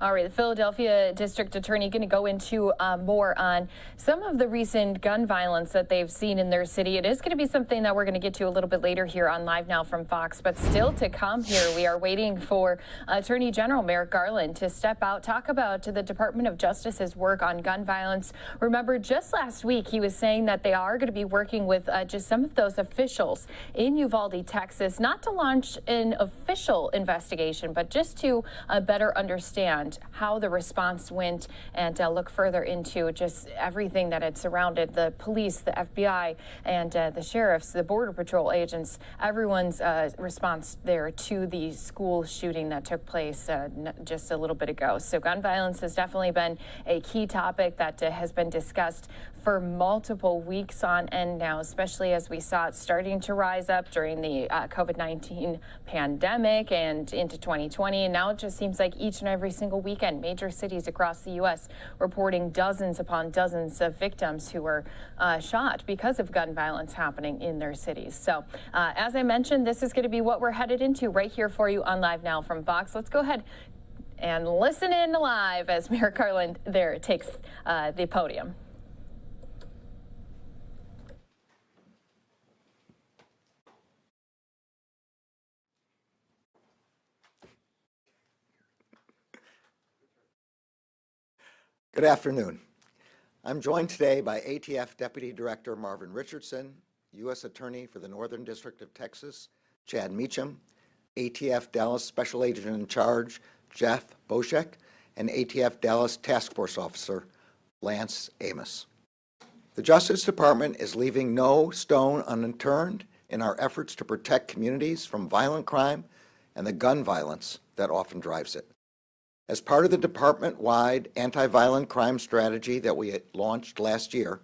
All right, the Philadelphia District Attorney going to go into more on some of the recent gun violence that they've seen in their city. It is going to be something that we're going to get to a little bit later here on Live Now from Fox, but still to come here, we are waiting for Attorney General Merrick Garland to step out, talk about the Department of Justice's work on gun violence. Remember, just last week, he was saying that they are going to be working with just some of those officials in Uvalde, Texas, not to launch an official investigation, but just to better understand how the response went and look further into just everything that had surrounded the police, the FBI, and the sheriffs, the Border Patrol agents, everyone's response there to the school shooting that took place just a little bit ago. So gun violence has definitely been a key topic that has been discussed for multiple weeks on end now, especially as we saw it starting to rise up during the COVID-19 pandemic and into 2020. And now it just seems like each and every single weekend, major cities across the U.S. reporting dozens upon dozens of victims who were shot because of gun violence happening in their cities. So as I mentioned, this is going to be what we're headed into right here for you on Live Now from Fox. Let's go ahead and listen in live as Merrick Garland there takes the podium. Good afternoon. I'm joined today by ATF Deputy Director Marvin Richardson, U.S. Attorney for the Northern District of Texas, Chad Meacham, ATF Dallas Special Agent in Charge, Jeff Boschek, and ATF Dallas Task Force Officer, Lance Amos. The Justice Department is leaving no stone unturned in our efforts to protect communities from violent crime and the gun violence that often drives it. As part of the department-wide anti-violent crime strategy that we launched last year,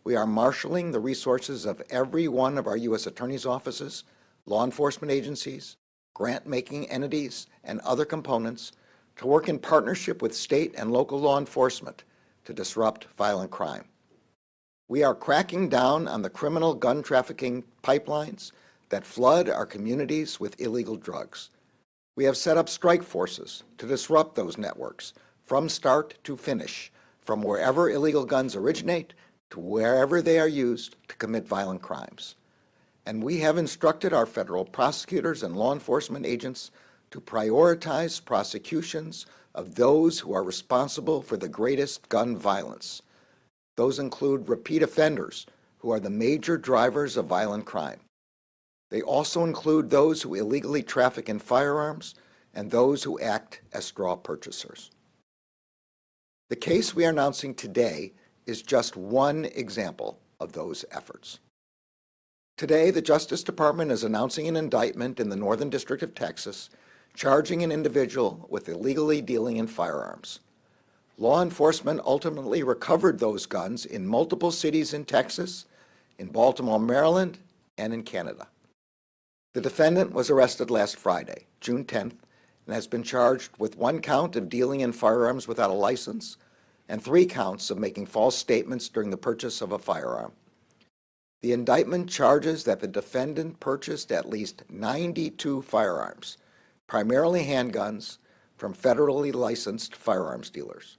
we are marshaling the resources of every one of our U.S. Attorney's offices, law enforcement agencies, grant-making entities, and other components to work in partnership with state and local law enforcement to disrupt violent crime. We are cracking down on the criminal gun trafficking pipelines that flood our communities with illegal drugs. We have set up strike forces to disrupt those networks from start to finish, from wherever illegal guns originate to wherever they are used to commit violent crimes. And we have instructed our federal prosecutors and law enforcement agents to prioritize prosecutions of those who are responsible for the greatest gun violence. Those include repeat offenders, who are the major drivers of violent crime. They also include those who illegally traffic in firearms and those who act as straw purchasers. The case we are announcing today is just one example of those efforts. Today, the Justice Department is announcing an indictment in the Northern District of Texas charging an individual with illegally dealing in firearms. Law enforcement ultimately recovered those guns in multiple cities in Texas, in Baltimore, Maryland, and in Canada. The defendant was arrested last Friday, June 10th, and has been charged with 1 count of dealing in firearms without a license and 3 counts of making false statements during the purchase of a firearm. The indictment charges that the defendant purchased at least 92 firearms, primarily handguns, from federally licensed firearms dealers.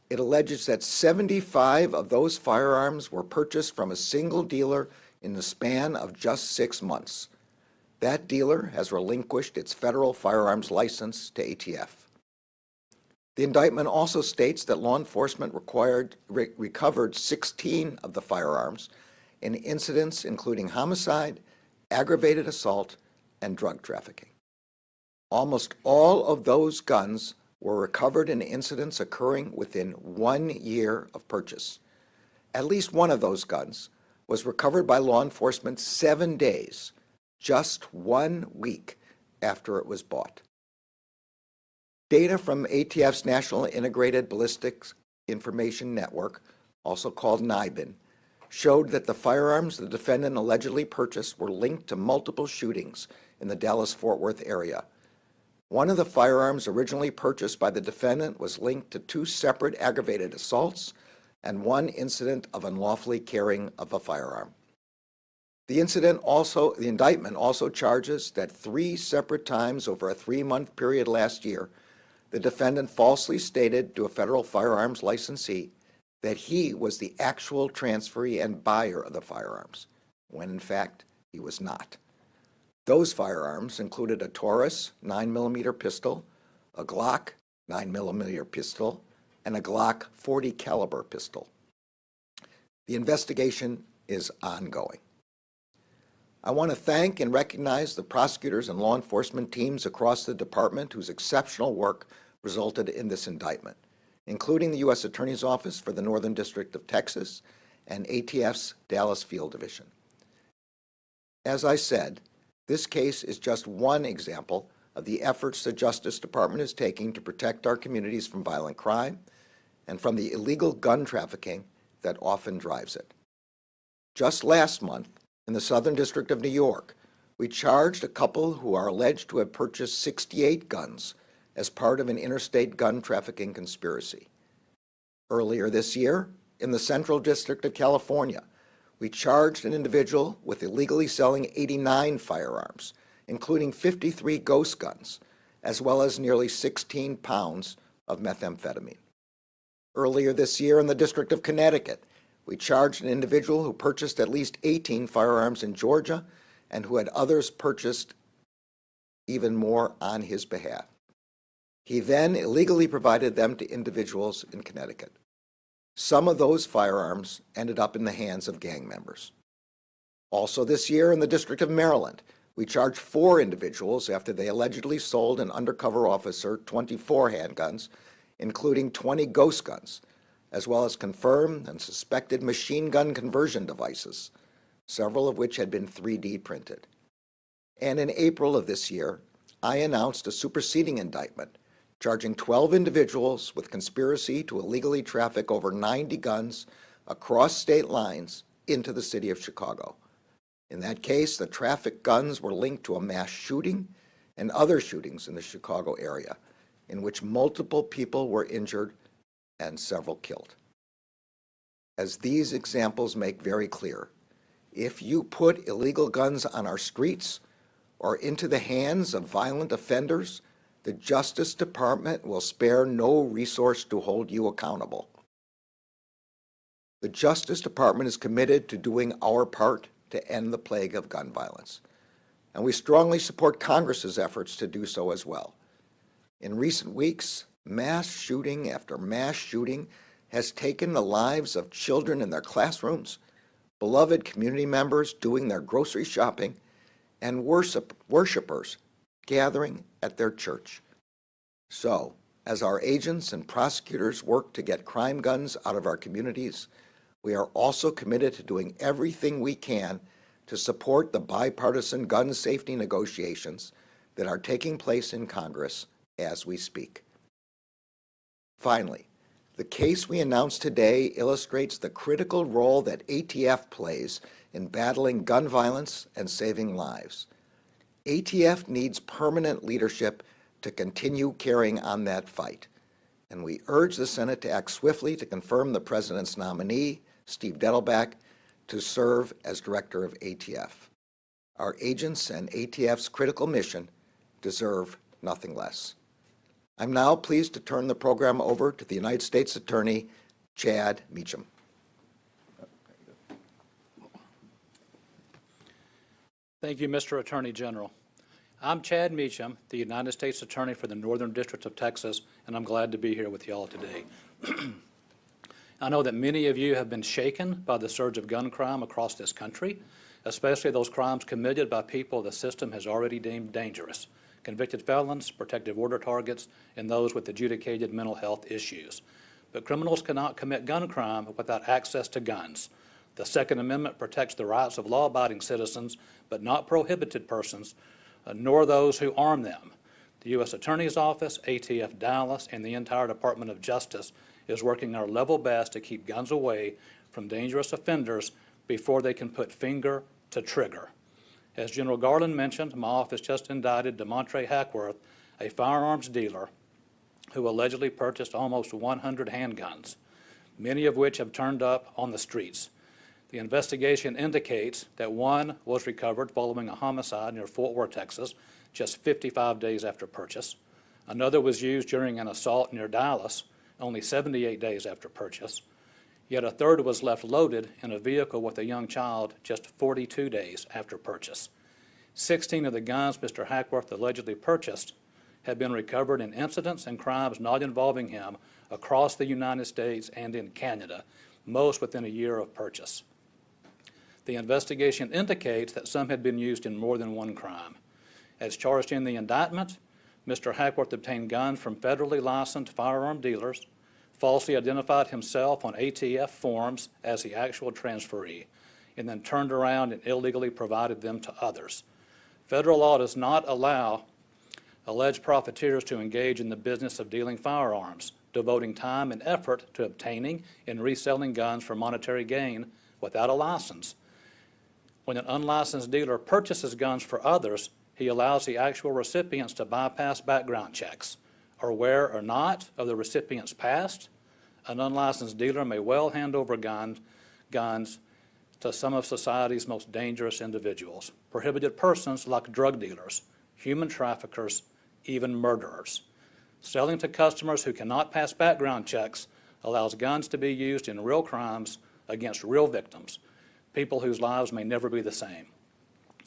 It alleges that 75 of those firearms were purchased from a single dealer in the span of just 6 months. That dealer has relinquished its federal firearms license to ATF. The indictment also states that law enforcement recovered 16 of the firearms in incidents including homicide, aggravated assault, and drug trafficking. Almost all of those guns were recovered in incidents occurring within 1 year of purchase. At least one of those guns was recovered by law enforcement 7 days, just 1 week after it was bought. Data from ATF's National Integrated Ballistics Information Network, also called NIBIN, showed that the firearms the defendant allegedly purchased were linked to multiple shootings in the Dallas-Fort Worth area. One of the firearms originally purchased by the defendant was linked to 2 separate aggravated assaults and 1 incident of unlawfully carrying of a firearm. The indictment also charges that 3 separate times over a 3-month period last year, the defendant falsely stated to a federal firearms licensee that he was the actual transferee and buyer of the firearms, when in fact he was not. Those firearms included a Taurus 9mm pistol, a Glock 9mm pistol, and a Glock 40 caliber pistol. The investigation is ongoing. I want to thank and recognize the prosecutors and law enforcement teams across the department whose exceptional work resulted in this indictment, including the U.S. Attorney's Office for the Northern District of Texas and ATF's Dallas Field Division. As I said, this case is just one example of the efforts the Justice Department is taking to protect our communities from violent crime and from the illegal gun trafficking that often drives it. Just last month, in the Southern District of New York, we charged a couple who are alleged to have purchased 68 guns as part of an interstate gun trafficking conspiracy. Earlier this year, in the Central District of California, we charged an individual with illegally selling 89 firearms, including 53 ghost guns, as well as nearly 16 pounds of methamphetamine. Earlier this year in the District of Connecticut, we charged an individual who purchased at least 18 firearms in Georgia and who had others purchased even more on his behalf. He then illegally provided them to individuals in Connecticut. Some of those firearms ended up in the hands of gang members. Also this year in the District of Maryland, we charged 4 individuals after they allegedly sold an undercover officer 24 handguns, including 20 ghost guns, as well as confirmed and suspected machine gun conversion devices, several of which had been 3D printed. And in April of this year, I announced a superseding indictment charging 12 individuals with conspiracy to illegally traffic over 90 guns across state lines into the city of Chicago. In that case, the trafficked guns were linked to a mass shooting and other shootings in the Chicago area, in which multiple people were injured and several killed. As these examples make very clear, if you put illegal guns on our streets or into the hands of violent offenders, the Justice Department will spare no resource to hold you accountable. The Justice Department is committed to doing our part to end the plague of gun violence, and we strongly support Congress's efforts to do so as well. In recent weeks, mass shooting after mass shooting has taken the lives of children in their classrooms, beloved community members doing their grocery shopping, and worshipers gathering at their church. So, as our agents and prosecutors work to get crime guns out of our communities, we are also committed to doing everything we can to support the bipartisan gun safety negotiations that are taking place in Congress as we speak. Finally, the case we announced today illustrates the critical role that ATF plays in battling gun violence and saving lives. ATF needs permanent leadership to continue carrying on that fight, and we urge the Senate to act swiftly to confirm the President's nominee, Steve Dettelbach, to serve as director of ATF. Our agents and ATF's critical mission deserve nothing less. I'm now pleased to turn the program over to the United States Attorney, Chad Meacham. Thank you, Mr. Attorney General. I'm Chad Meacham, the United States Attorney for the Northern District of Texas, and I'm glad to be here with you all today. I know that many of you have been shaken by the surge of gun crime across this country, especially those crimes committed by people the system has already deemed dangerous, convicted felons, protective order targets, and those with adjudicated mental health issues. But criminals cannot commit gun crime without access to guns. The Second Amendment protects the rights of law-abiding citizens, but not prohibited persons, nor those who arm them. The U.S. Attorney's Office, ATF Dallas, and the entire Department of Justice is working our level best to keep guns away from dangerous offenders before they can put finger to trigger. As General Garland mentioned, my office just indicted DeMontre Hackworth, a firearms dealer who allegedly purchased almost 100 handguns, many of which have turned up on the streets. The investigation indicates that one was recovered following a homicide near Fort Worth, Texas, just 55 days after purchase. Another was used during an assault near Dallas, only 78 days after purchase. Yet a third was left loaded in a vehicle with a young child just 42 days after purchase. 16 of the guns Mr. Hackworth allegedly purchased have been recovered in incidents and crimes not involving him across the United States and in Canada, most within a year of purchase. The investigation indicates that some had been used in more than one crime. As charged in the indictment, Mr. Hackworth obtained guns from federally licensed firearm dealers, falsely identified himself on ATF forms as the actual transferee, and then turned around and illegally provided them to others. Federal law does not allow alleged profiteers to engage in the business of dealing firearms, devoting time and effort to obtaining and reselling guns for monetary gain without a license. When an unlicensed dealer purchases guns for others, he allows the actual recipients to bypass background checks. Aware or not of the recipient's past, an unlicensed dealer may well hand over guns to some of society's most dangerous individuals, prohibited persons like drug dealers, human traffickers, even murderers. Selling to customers who cannot pass background checks allows guns to be used in real crimes against real victims, people whose lives may never be the same.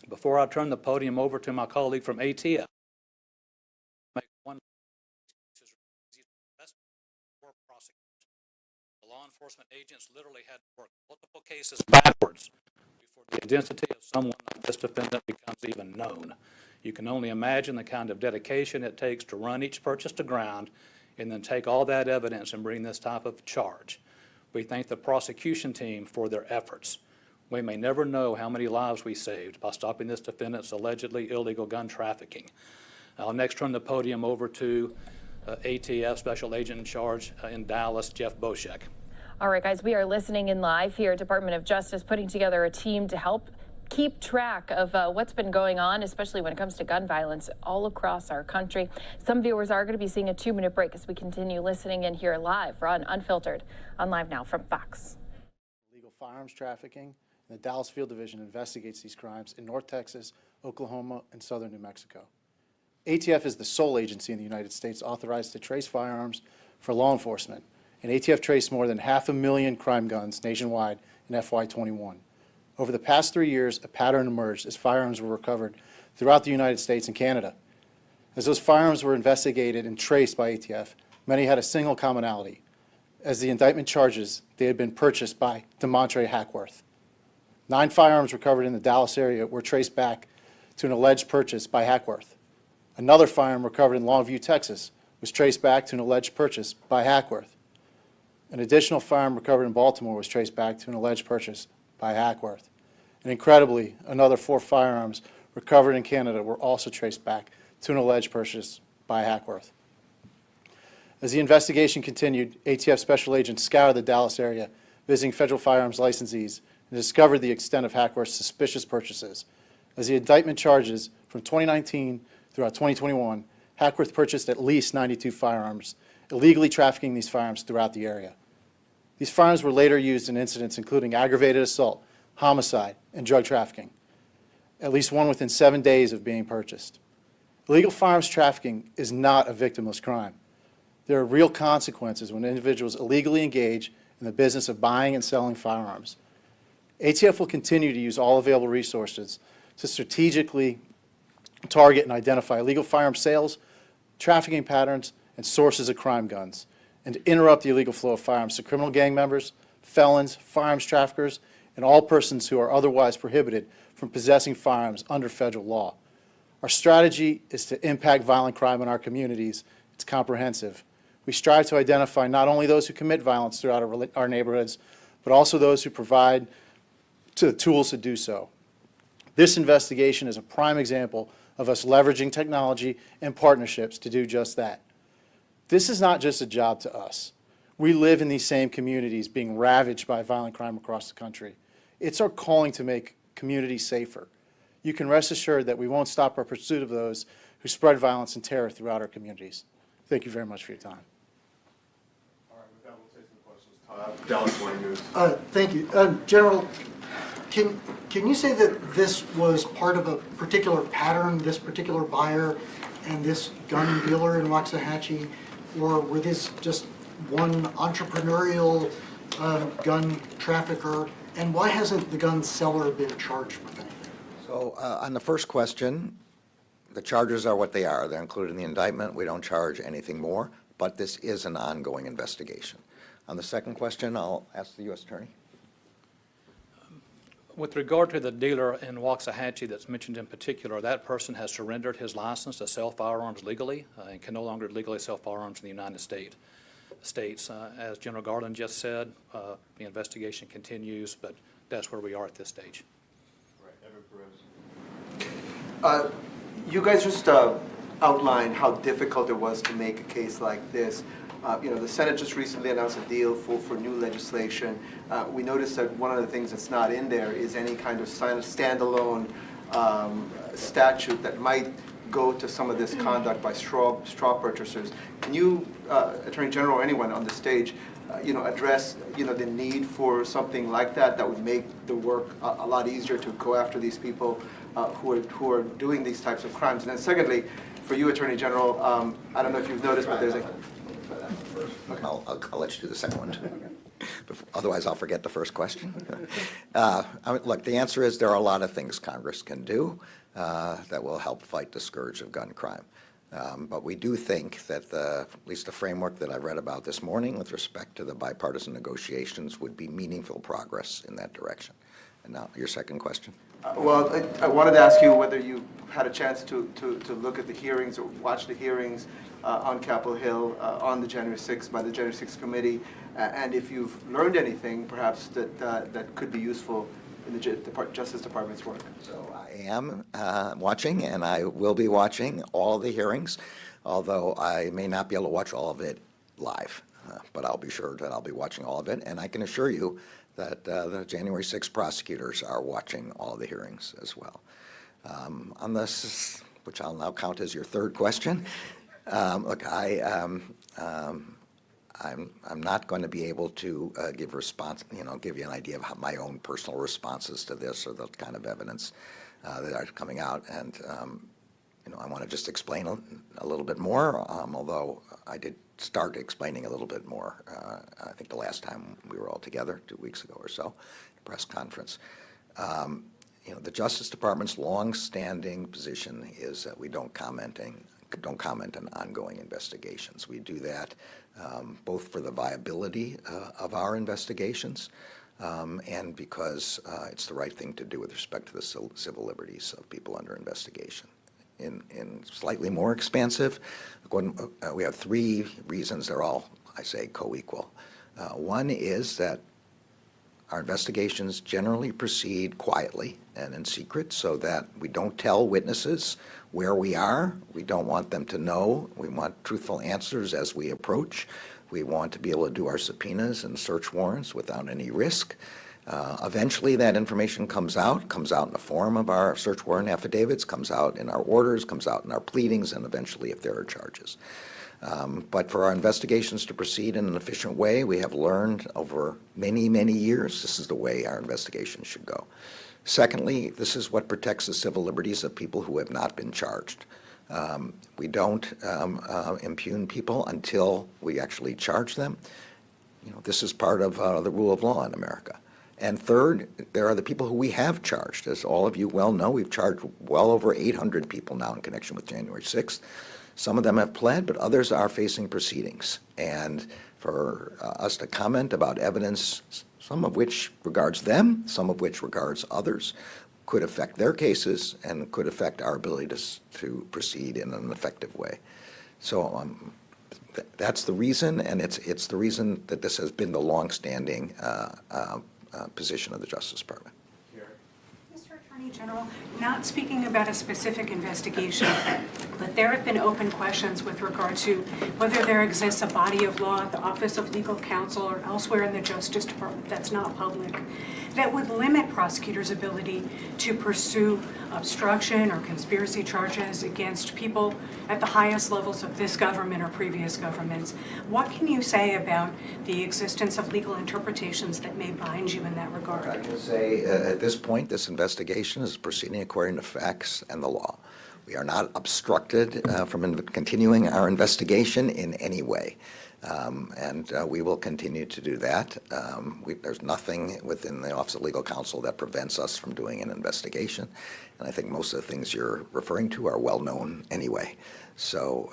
Before I turn the podium over to my colleague from ATF, make one the law enforcement agents literally had to work multiple cases backwards before the identity of someone like this defendant becomes even known. You can only imagine the kind of dedication it takes to run each purchase to ground and then take all that evidence and bring this type of charge. We thank the prosecution team for their efforts. We may never know how many lives we saved by stopping this defendant's allegedly illegal gun trafficking. I'll next turn the podium over to ATF Special Agent in Charge in Dallas, Jeff Boshek. All right, guys, we are listening in live here. Department of Justice putting together a team to help keep track of what's been going on, especially when it comes to gun violence all across our country. Some viewers are going to be seeing a 2-minute break as we continue listening in here live. We're on Unfiltered on Live Now from Fox. Illegal firearms trafficking. The Dallas Field Division investigates these crimes in North Texas, Oklahoma, and southern New Mexico. ATF is the sole agency in the United States authorized to trace firearms for law enforcement, and ATF traced more than 500,000 crime guns nationwide in FY21. Over the past 3 years, a pattern emerged as firearms were recovered throughout the United States and Canada. As those firearms were investigated and traced by ATF, many had a single commonality. As the indictment charges, they had been purchased by DeMontre Hackworth. 9 firearms recovered in the Dallas area were traced back to an alleged purchase by Hackworth. Another firearm recovered in Longview, Texas, was traced back to an alleged purchase by Hackworth. An additional firearm recovered in Baltimore was traced back to an alleged purchase by Hackworth. And incredibly, another 4 firearms recovered in Canada were also traced back to an alleged purchase by Hackworth. As the investigation continued, ATF special agents scoured the Dallas area, visiting federal firearms licensees, and discovered the extent of Hackworth's suspicious purchases. As the indictment charges, from 2019 throughout 2021, Hackworth purchased at least 92 firearms, illegally trafficking these firearms throughout the area. These firearms were later used in incidents including aggravated assault, homicide, and drug trafficking, at least one within 7 days of being purchased. Illegal firearms trafficking is not a victimless crime. There are real consequences when individuals illegally engage in the business of buying and selling firearms. ATF will continue to use all available resources to strategically target and identify illegal firearm sales, trafficking patterns, and sources of crime guns, and to interrupt the illegal flow of firearms to criminal gang members, felons, firearms traffickers, and all persons who are otherwise prohibited from possessing firearms under federal law. Our strategy is to impact violent crime in our communities. It's comprehensive. We strive to identify not only those who commit violence throughout our neighborhoods, but also those who provide the tools to do so. This investigation is a prime example of us leveraging technology and partnerships to do just that. This is not just a job to us. We live in these same communities being ravaged by violent crime across the country. It's our calling to make communities safer. You can rest assured that we won't stop our pursuit of those who spread violence and terror throughout our communities. Thank you very much for your time. All right, with that, we'll take some questions. Dallas Morning News. Thank you. General, can you say that this was part of a particular pattern, this particular buyer and this gun dealer in Waxahachie, or were this just one entrepreneurial gun trafficker? And why hasn't the gun seller been charged with anything? So on the first question, the charges are what they are. They're included in the indictment. We don't charge anything more, but this is an ongoing investigation. On the second question, I'll ask the U.S. Attorney. With regard to the dealer in Waxahachie that's mentioned in particular, that person has surrendered his license to sell firearms legally and can no longer legally sell firearms in the United States. As General Garland just said, the investigation continues, but that's where we are at this stage. You guys just outlined how difficult it was to make a case like this. The Senate just recently announced a deal for new legislation. We noticed that one of the things that's not in there is any kind of standalone statute that might go to some of this conduct by straw purchasers. Can you, Attorney General or anyone on the stage, address the need for something like that would make the work a lot easier to go after these people who are doing these types of crimes? And then secondly, for you, Attorney General, I don't know if you've noticed, but there's a... I'll let you do the second one, too. Otherwise, I'll forget the first question. Look, the answer is there are a lot of things Congress can do that will help fight the scourge of gun crime. But we do think that at least the framework that I read about this morning with respect to the bipartisan negotiations would be meaningful progress in that direction. And now, your second question. Well, I wanted to ask you whether you had a chance to look at the hearings or watch the hearings on Capitol Hill on the January 6th by the January 6th committee, and if you've learned anything, perhaps that could be useful in the Justice Department's work. So I am watching, and I will be watching all the hearings, although I may not be able to watch all of it live. But I'll be sure that I'll be watching all of it, and I can assure you that the January 6th prosecutors are watching all the hearings as well. On this, which I'll now count as your third question, look, I'm not going to be able to give you an idea of how my own personal responses to this or the kind of evidence that are coming out, and I want to just explain a little bit more, although I did start explaining a little bit more, I think the last time we were all together 2 weeks ago or so, press conference. The Justice Department's long-standing position is that we don't comment on ongoing investigations. We do that both for the viability of our investigations and because it's the right thing to do with respect to the civil liberties of people under investigation. In slightly more expansive, we have three reasons. They're all, I say, co-equal. One is that our investigations generally proceed quietly and in secret so that we don't tell witnesses where we are. We don't want them to know. We want truthful answers as we approach. We want to be able to do our subpoenas and search warrants without any risk. Eventually that information comes out in the form of our search warrant affidavits, comes out in our orders, comes out in our pleadings, and eventually if there are charges. But for our investigations to proceed in an efficient way, we have learned over many, many years this is the way our investigations should go. Secondly, this is what protects the civil liberties of people who have not been charged. We don't impugn people until we actually charge them. This is part of the rule of law in America. And third, there are the people who we have charged. As all of you well know, we've charged well over 800 people now in connection with January 6th. Some of them have pled, but others are facing proceedings. And for us to comment about evidence, some of which regards them, some of which regards others, could affect their cases and could affect our ability to proceed in an effective way. So that's the reason, and it's the reason that this has been the longstanding position of the Justice Department. Mr. Attorney General, not speaking about a specific investigation, but there have been open questions with regard to whether there exists a body of law at the Office of Legal Counsel or elsewhere in the Justice Department that's not public that would limit prosecutors' ability to pursue obstruction or conspiracy charges against people at the highest levels of this government or previous governments. What can you say about the existence of legal interpretations that may bind you in that regard? I can say at this point, this investigation is proceeding according to facts and the law. We are not obstructed from continuing our investigation in any way. And we will continue to do that. There's nothing within the Office of Legal Counsel that prevents us from doing an investigation. And I think most of the things you're referring to are well known anyway. So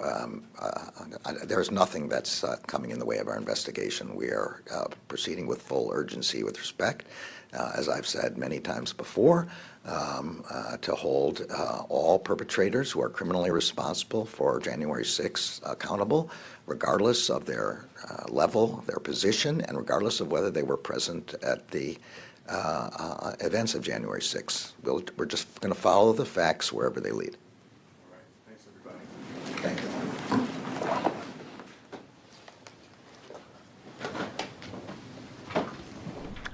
there's nothing that's coming in the way of our investigation. We are proceeding with full urgency with respect, as I've said many times before, to hold all perpetrators who are criminally responsible for January 6th accountable, regardless of their level, their position, and regardless of whether they were present at the events of January 6th. We're just going to follow the facts wherever they lead. All right. Thanks, everybody. Thank you.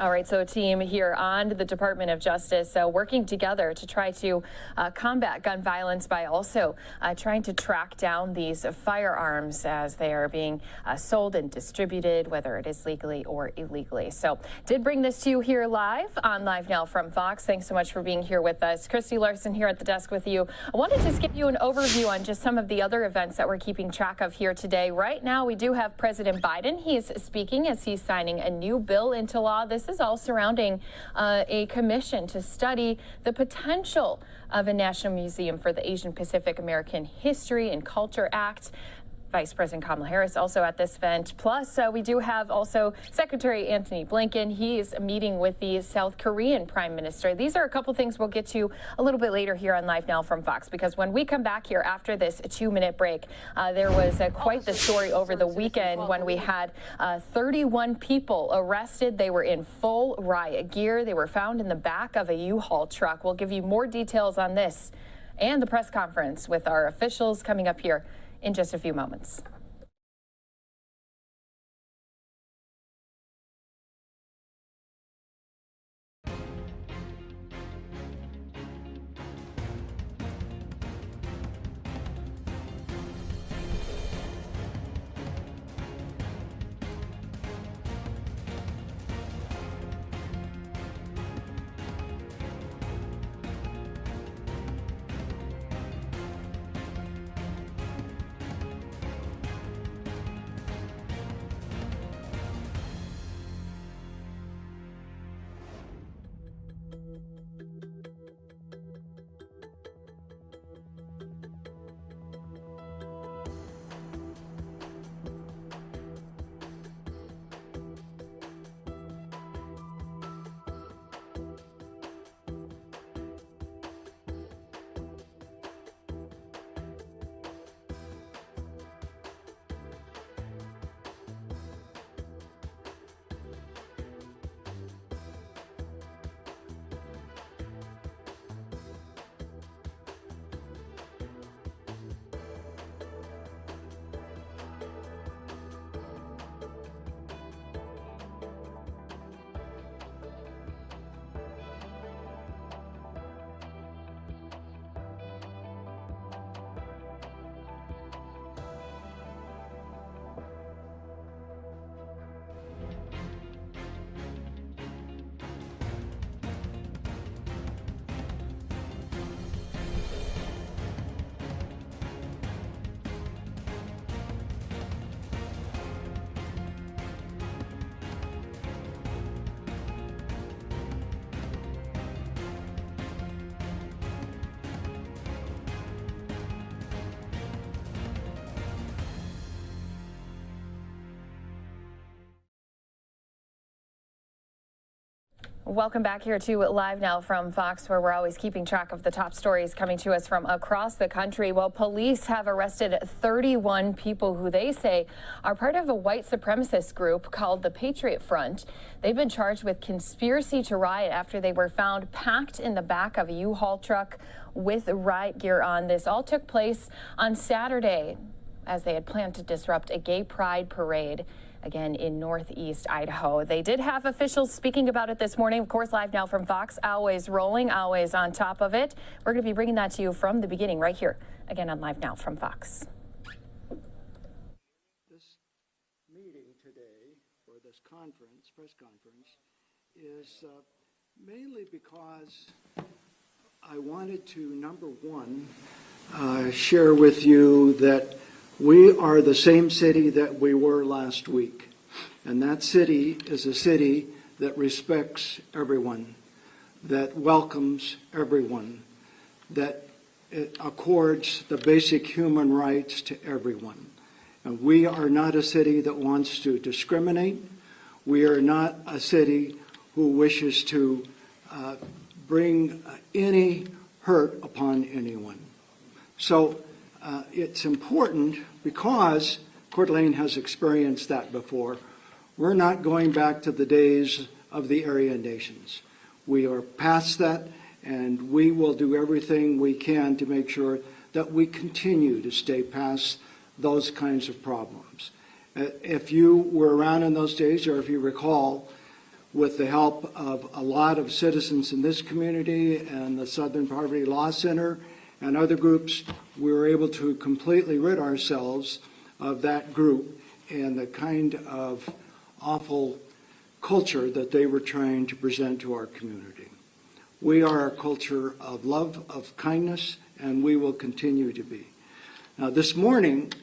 All right, so a team here on the Department of Justice working together to try to combat gun violence by also trying to track down these firearms as they are being sold and distributed, whether it is legally or illegally. So did bring this to you here live on Live Now from Fox. Thanks so much for being here with us. Christy Larson here at the desk with you. I want to just give you an overview on just some of the other events that we're keeping track of here today. Right now, we do have President Biden. He's speaking as he's signing a new bill into law. This is all surrounding a commission to study the potential of a national museum for the Asian Pacific American History and Culture Act. Vice President Kamala Harris also at this event. Plus, we do have also Secretary Antony Blinken. He is meeting with the South Korean Prime Minister. These are a couple things we'll get to a little bit later here on Live Now from Fox, because when we come back here after this 2-minute break, there was quite the story over the weekend when we had 31 people arrested. They were in full riot gear. They were found in the back of a U-Haul truck. We'll give you more details on this and the press conference with our officials coming up here in just a few moments. Welcome back here to Live Now from Fox, where we're always keeping track of the top stories coming to us from across the country. Well, police have arrested 31 people who they say are part of a white supremacist group called the Patriot Front. They've been charged with conspiracy to riot after they were found packed in the back of a U-Haul truck with riot gear on. This all took place on Saturday as they had planned to disrupt a gay pride parade, again in Northeast Idaho. They did have officials speaking about it this morning. Of course, Live Now from Fox, always rolling, always on top of it. We're going to be bringing that to you from the beginning right here, again on Live Now from Fox. This meeting today, or this conference, press conference, is mainly because I wanted to, number one, share with you that we are the same city that we were last week. And that city is a city that respects everyone, that welcomes everyone, that it accords the basic human rights to everyone. And we are not a city that wants to discriminate. We are not a city who wishes to bring any hurt upon anyone. So it's important because Coeur d'Alene has experienced that before. We're not going back to the days of the Aryan nations. We are past that, and we will do everything we can to make sure that we continue to stay past those kinds of problems. If you were around in those days, or if you recall, with the help of a lot of citizens in this community and the Southern Poverty Law Center and other groups, we were able to completely rid ourselves of that group and the kind of awful culture that they were trying to present to our community. We are a culture of love, of kindness, and we will continue to be. Now, this morning,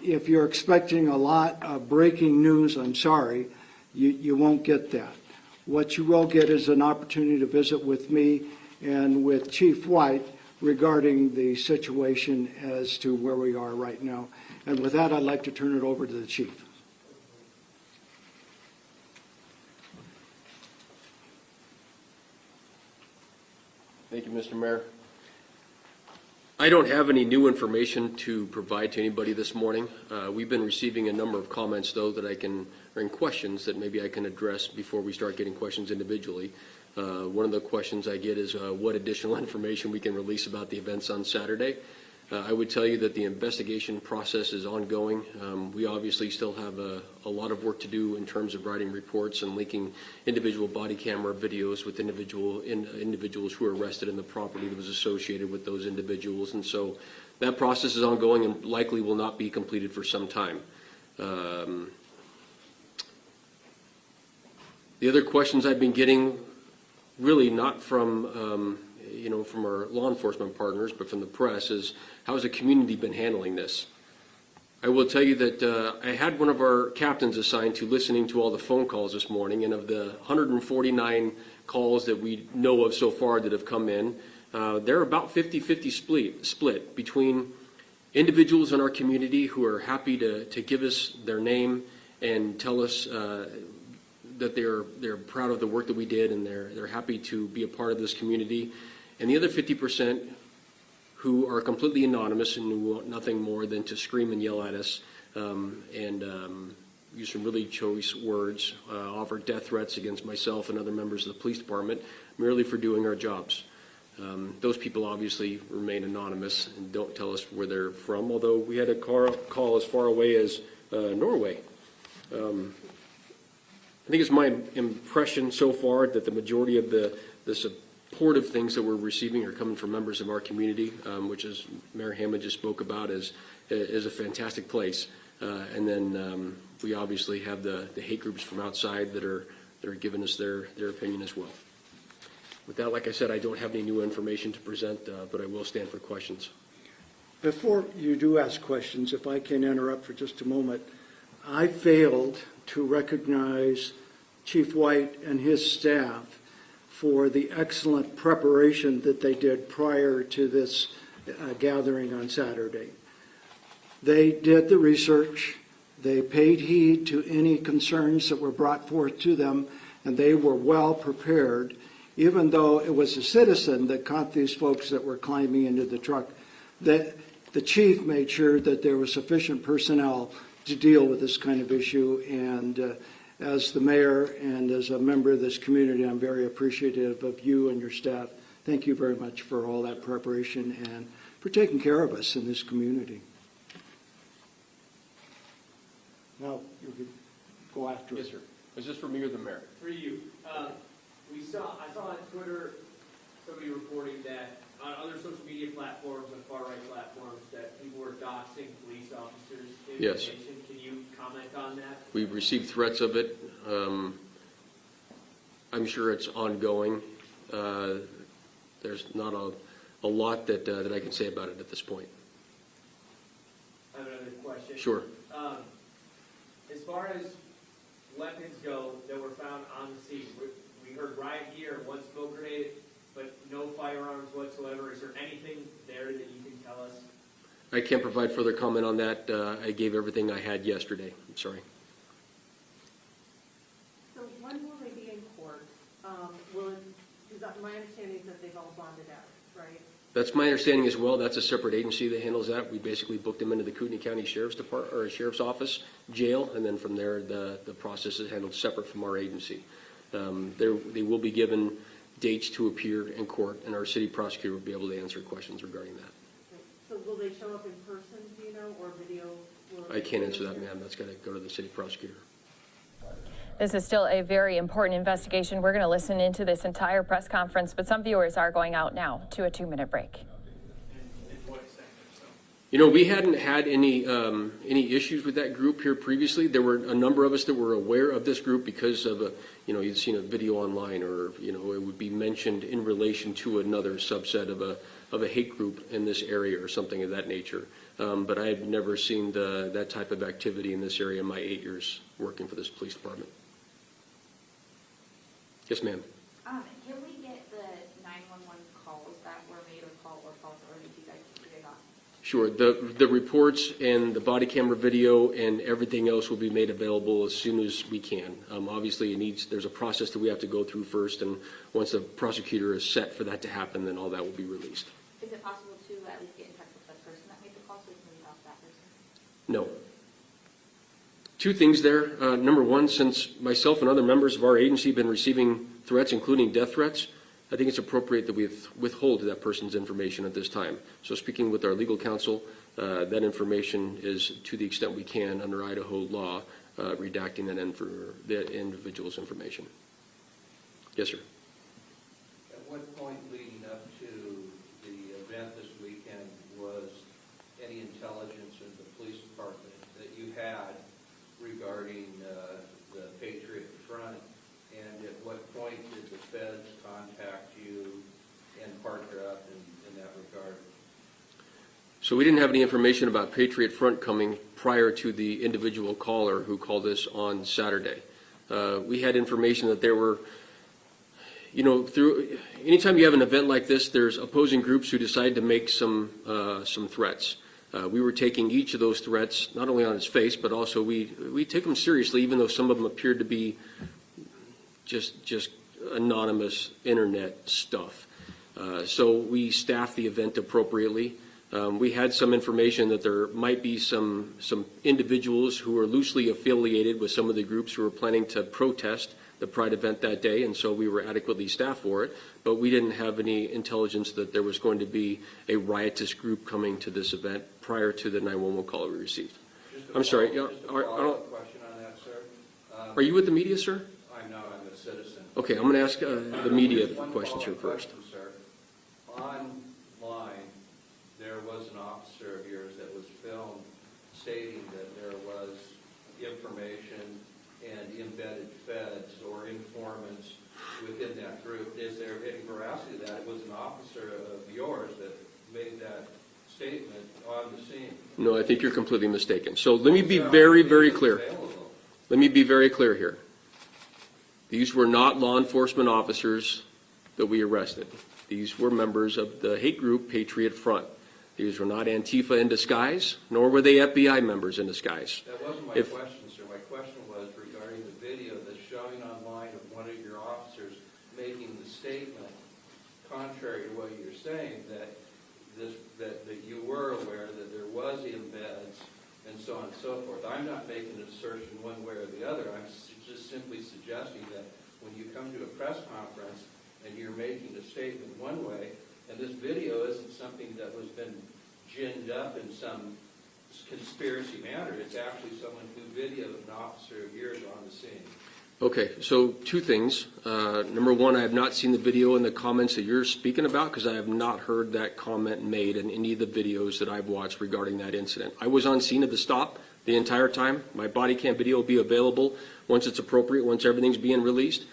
if you're expecting a lot of breaking news, I'm sorry, you won't get that. What you will get is an opportunity to visit with me and with Chief White regarding the situation as to where we are right now. And with that, I'd like to turn it over to the Chief. Thank you, Mr. Mayor. I don't have any new information to provide to anybody this morning. We've been receiving a number of comments, though, and questions that maybe I can address before we start getting questions individually. One of the questions I get is what additional information we can release about the events on Saturday. I would tell you that the investigation process is ongoing. We obviously still have a lot of work to do in terms of writing reports and linking individual body camera videos with individuals who were arrested in the property that was associated with those individuals. And so that process is ongoing and likely will not be completed for some time. The other questions I've been getting, really not from from our law enforcement partners, but from the press, is how has the community been handling this? I will tell you that I had one of our captains assigned to listening to all the phone calls this morning, and of the 149 calls that we know of so far that have come in, they're about 50-50 split between individuals in our community who are happy to give us their name and tell us that they're proud of the work that we did, and they're happy to be a part of this community. And the other 50% who are completely anonymous and who want nothing more than to scream and yell at us and use some really choice words, offer death threats against myself and other members of the police department merely for doing our jobs. Those people obviously remain anonymous and don't tell us where they're from, although we had a call as far away as Norway. I think it's my impression so far that the majority of the supportive things that we're receiving are coming from members of our community, which, as Mayor Hammond just spoke about, is a fantastic place. And then we obviously have the hate groups from outside that are giving us their opinion as well. With that, like I said, I don't have any new information to present, but I will stand for questions. Before you do ask questions, if I can interrupt for just a moment, I failed to recognize Chief White and his staff for the excellent preparation that they did prior to this gathering on Saturday. They did the research, they paid heed to any concerns that were brought forth to them, and they were well prepared, even though it was a citizen that caught these folks that were climbing into the truck. That the chief made sure that there was sufficient personnel to deal with this kind of issue, and as the mayor and as a member of this community, I'm very appreciative of you and your staff. Thank you very much for all that preparation and for taking care of us in this community. Now, you can go after it. Yes, sir. Is this for me or the mayor? For you. I saw on Twitter somebody reporting that on other social media platforms, on far-right platforms, that people were doxing police officers' Yes. information. Can you comment on that? We've received threats of it. I'm sure it's ongoing. There's not a lot that I can say about it at this point. I have another question. Sure. As far as weapons go that were found on the scene, we heard riot gear, one smoke grenade, but no firearms whatsoever. Is there anything there that you can tell us? I can't provide further comment on that. I gave everything I had yesterday. I'm sorry. So when will they be in court? Because my understanding is that they've all bonded out, right? That's my understanding as well. That's a separate agency that handles that. We basically booked them into the Kootenai County Sheriff's Department or Sheriff's Office, jail, and then from there the process is handled separate from our agency. They will be given dates to appear in court, and our city prosecutor will be able to answer questions regarding that. So will they show up in person, do you know, or video? I can't answer that, ma'am. That's got to go to the city prosecutor. This is still a very important investigation. We're going to listen into this entire press conference, but some viewers are going out now to a 2-minute break. You know, we hadn't had any issues with that group here previously. There were a number of us that were aware of this group because of you'd seen a video online, or it would be mentioned in relation to another subset of a hate group in this area or something of that nature. But I had never seen that type of activity in this area in my 8 years working for this police department. Yes, ma'am. Can we get the 911 calls that were made or false, or did you guys do not? Sure. The reports and the body camera video and everything else will be made available as soon as we can. Obviously, there's a process that we have to go through first, and once the prosecutor is set for that to happen, then all that will be released. Is it possible to at least get in touch with the person that made the call so we can reach out to that person? No. Two things there. Number one, since myself and other members of our agency have been receiving threats, including death threats, I think it's appropriate that we withhold that person's information at this time. So speaking with our legal counsel, that information is, to the extent we can under Idaho law, redacting that individual's information. Yes, sir. At what point leading up to the event this weekend was any intelligence in the police department that you had regarding the Patriot Front, and at what point did the feds contact you and partner up in that regard? So we didn't have any information about Patriot Front coming prior to the individual caller who called us on Saturday. We had information that there were, anytime you have an event like this, there's opposing groups who decide to make some threats. We were taking each of those threats, not only on its face, but also we take them seriously, even though some of them appeared to be just anonymous internet stuff. So we staffed the event appropriately. We had some information that there might be some individuals who are loosely affiliated with some of the groups who were planning to protest the Pride event that day, and so we were adequately staffed for it. But we didn't have any intelligence that there was going to be a riotous group coming to this event prior to the 911 call we received. I'm sorry. Question on that, sir. Are you with the media, sir? I'm not. I'm a citizen. Okay, I'm going to ask the media questions here first. Sir. Online, there was an officer of yours that was filmed stating that there was information and embedded feds or informants within that group. Is there any veracity to that? It was an officer of yours that made that statement on the scene. No, I think you're completely mistaken. So let me be very, very clear. Let me be very clear here. These were not law enforcement officers that we arrested. These were members of the hate group Patriot Front. These were not Antifa in disguise, nor were they FBI members in disguise. That wasn't my question, sir. My question was regarding the video that's showing online of one of statement, contrary to what you're saying, that you were aware that there was embeds and so on and so forth. I'm not making an assertion one way or the other. I'm just simply suggesting that when you come to a press conference and you're making a statement one way, and this video isn't something that was been ginned up in some conspiracy manner. It's actually someone who videoed an officer of yours on the scene. Okay, so two things. Number one, I have not seen the video and the comments that you're speaking about because I have not heard that comment made in any of the videos that I've watched regarding that incident. I was on scene at the stop the entire time. My body cam video will be available once it's appropriate, once everything's being released.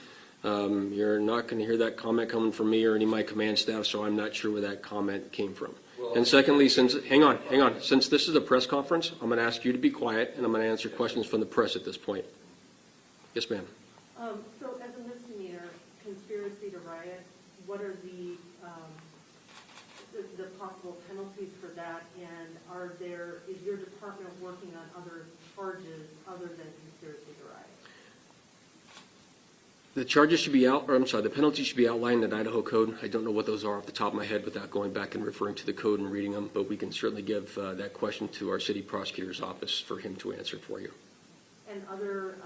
You're not going to hear that comment coming from me or any of my command staff, so I'm not sure where that comment came from. And secondly, hang on, since this is a press conference, I'm going to ask you to be quiet and I'm going to answer questions from the press at this point. Yes, ma'am. So as a misdemeanor, conspiracy to riot, what are the possible penalties for that? And is your department working on other charges other than conspiracy to riot? The charges should be the penalties should be outlined in Idaho code. I don't know what those are off the top of my head without going back and referring to the code and reading them, but we can certainly give that question to our city prosecutor's office for him to answer for you. And other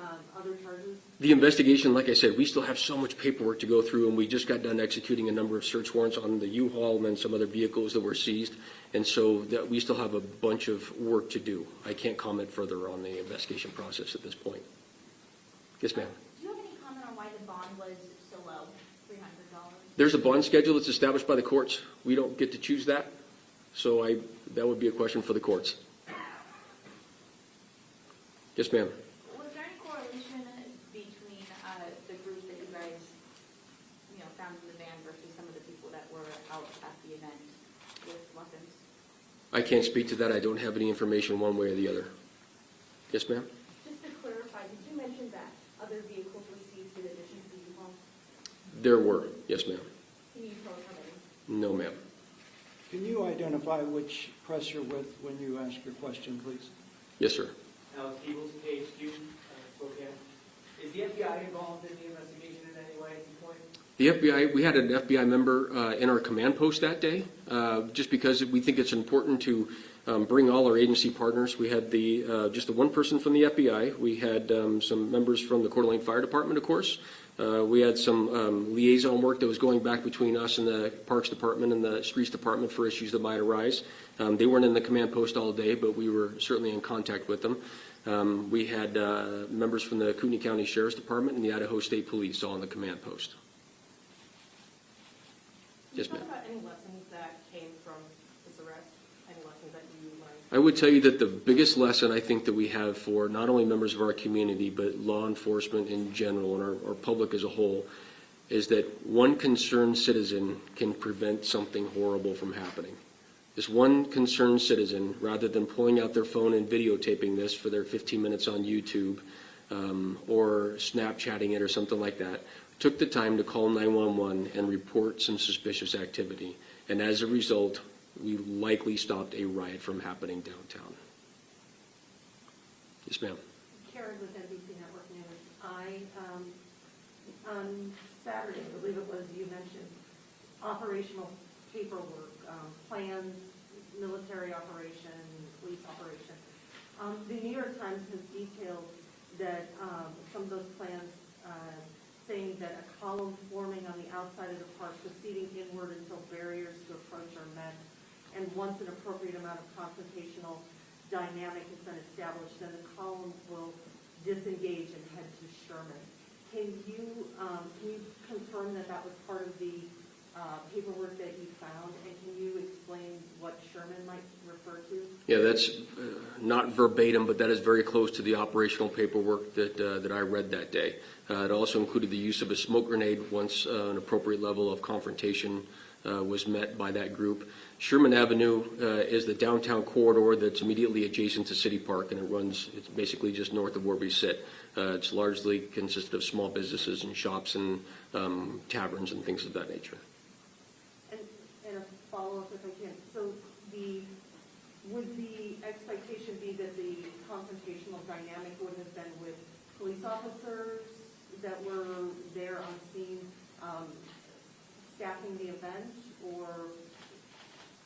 charges? The investigation, like I said, we still have so much paperwork to go through, and we just got done executing a number of search warrants on the U-Haul and then some other vehicles that were seized, and so that we still have a bunch of work to do. I can't comment further on the investigation process at this point. Yes, ma'am. Do you have any comment on why the bond was so low, $300? There's a bond schedule that's established by the courts. We don't get to choose that, so that would be a question for the courts. Yes, ma'am. Was there any correlation between the group that you guys, found in the van versus some of the people that were out at the event with weapons? I can't speak to that. I don't have any information one way or the other. Yes, ma'am. Just to clarify, did you mention that other vehicles were seized in addition to the U-Haul? There were. Yes, ma'am. Can you tell us how many? No, ma'am. Can you identify which press you're with when you ask your question, please? Yes, sir. Alex Peebles, KHQ, Spokane. Is the FBI involved in the investigation in any way at this point? The FBI, we had an FBI member in our command post that day, just because we think it's important to bring all our agency partners. We had just the one person from the FBI. We had some members from the Coeur d'Alene Fire Department, of course. We had some liaison work that was going back between us and the Parks Department and the Streets Department for issues that might arise. They weren't in the command post all day, but we were certainly in contact with them. We had members from the Kootenai County Sheriff's Department and the Idaho State Police all in the command post. Yes, ma'am. Can you talk about any lessons that came from this arrest? Any lessons that you learned? I would tell you that the biggest lesson I think that we have for not only members of our community, but law enforcement in general and our public as a whole, is that one concerned citizen can prevent something horrible from happening. This one concerned citizen, rather than pulling out their phone and videotaping this for their 15 minutes on YouTube or Snapchatting it or something like that, took the time to call 911 and report some suspicious activity. And as a result, we likely stopped a riot from happening downtown. Yes, ma'am. Karen with NBC Network News. On Saturday, I believe it was, you mentioned operational paperwork, plans, military operation, police operation. The New York Times has detailed that some of those plans saying that a column forming on the outside of the park proceeding inward until barriers to approach are met, and once an appropriate amount of confrontational dynamic has been established, then the column will disengage and head to Sherman. Can you confirm that that was part of the paperwork that you found, and can you explain what Sherman might refer to? Yeah, that's not verbatim, but that is very close to the operational paperwork that I read that day. It also included the use of a smoke grenade once an appropriate level of confrontation was met by that group. Sherman Avenue is the downtown corridor that's immediately adjacent to City Park, and it's basically just north of where we sit. It's largely consisted of small businesses and shops and taverns and things of that nature. And a follow-up if I can. So would the expectation be that the confrontational dynamic would have been with police officers that were there on scene staffing the event, or?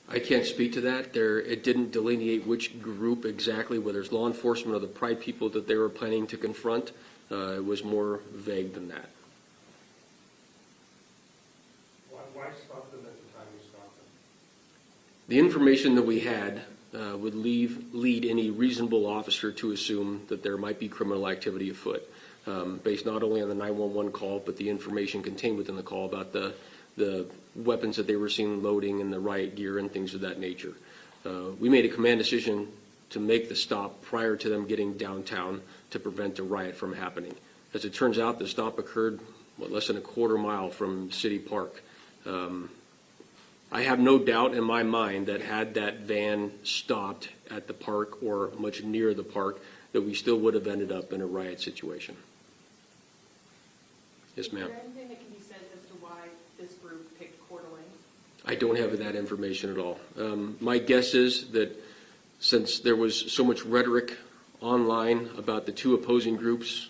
I can't speak to that. It didn't delineate which group exactly, whether it's law enforcement or the Pride people that they were planning to confront. It was more vague than that. Why stop them at the time you stopped them? The information that we had would lead any reasonable officer to assume that there might be criminal activity afoot, based not only on the 911 call, but the information contained within the call about the weapons that they were seen loading and the riot gear and things of that nature. We made a command decision to make the stop prior to them getting downtown to prevent a riot from happening. As it turns out, the stop occurred less than a quarter mile from City Park. I have no doubt in my mind that had that van stopped at the park or much near the park, that we still would have ended up in a riot situation. Yes, ma'am. Is there anything that can be said as to why this group picked Coeur d'Alene? I don't have that information at all. My guess is that since there was so much rhetoric online about the two opposing groups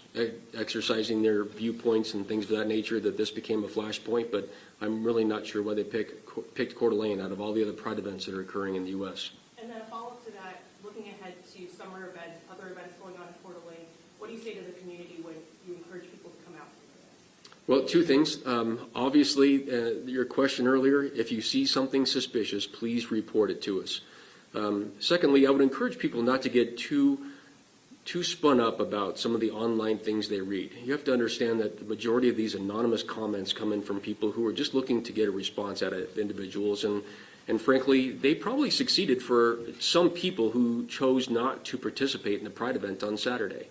exercising their viewpoints and things of that nature, that this became a flashpoint, but I'm really not sure why they picked Coeur d'Alene out of all the other Pride events that are occurring in the U.S. And then a follow-up to that, looking ahead to summer events, other events going on in Coeur d'Alene, what do you say to the community when you encourage people to come out? Well, two things. Obviously, your question earlier, if you see something suspicious, please report it to us. Secondly, I would encourage people not to get too spun up about some of the online things they read. You have to understand that the majority of these anonymous comments come in from people who are just looking to get a response out of individuals, and frankly, they probably succeeded for some people who chose not to participate in the Pride event on Saturday.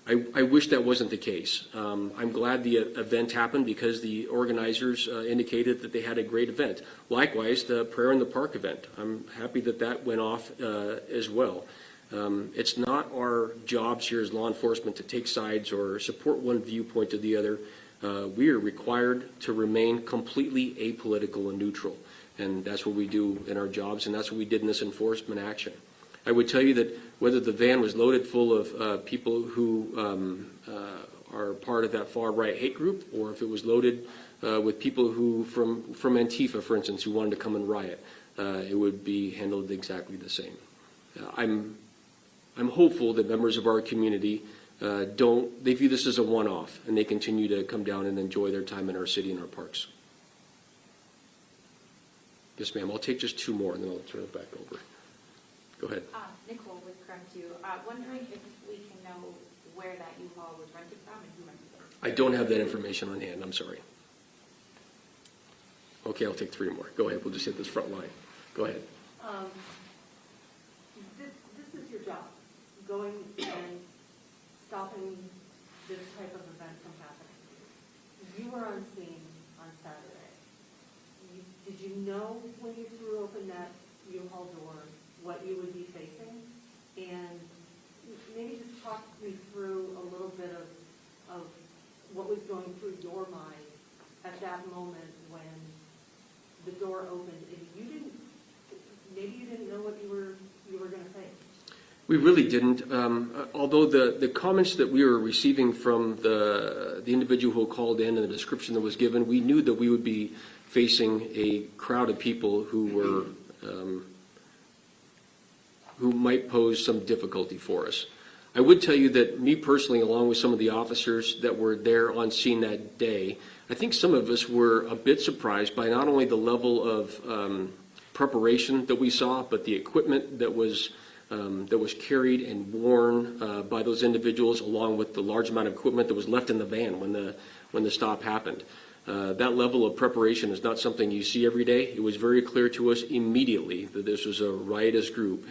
I wish that wasn't the case. I'm glad the event happened because the organizers indicated that they had a great event. Likewise, the Prayer in the Park event. I'm happy that that went off as well. It's not our jobs here as law enforcement to take sides or support one viewpoint or the other. We are required to remain completely apolitical and neutral, and that's what we do in our jobs, and that's what we did in this enforcement action. I would tell you that whether the van was loaded full of people who are part of that far-right hate group, or if it was loaded with people who, from Antifa, for instance, who wanted to come and riot, it would be handled exactly the same. I'm hopeful that members of our community they view this as a one-off, and they continue to come down and enjoy their time in our city and our parks. Yes, ma'am. I'll take just two more, and then I'll turn it back over. Go ahead. Nicole with Creme 2. Wondering if we can know where that U-Haul was rented from and who rented it. I don't have that information on hand. I'm sorry. Okay, I'll take three more. Go ahead. We'll just hit this front line. Go ahead. This is your job, going and stopping this type of event from happening. You were on scene on Saturday. Did you know when you threw open that U-Haul door what you would be facing? And maybe just talk me through a little bit of what was going through your mind at that moment when the door opened and maybe you didn't know what you were going to face. We really didn't. Although the comments that we were receiving from the individual who called in and the description that was given, we knew that we would be facing a crowd of people who were who might pose some difficulty for us. I would tell you that me personally, along with some of the officers that were there on scene that day, I think some of us were a bit surprised by not only the level of preparation that we saw, but the equipment that was carried and worn by those individuals, along with the large amount of equipment that was left in the van when the stop happened. That level of preparation is not something you see every day. It was very clear to us immediately that this was a riotous group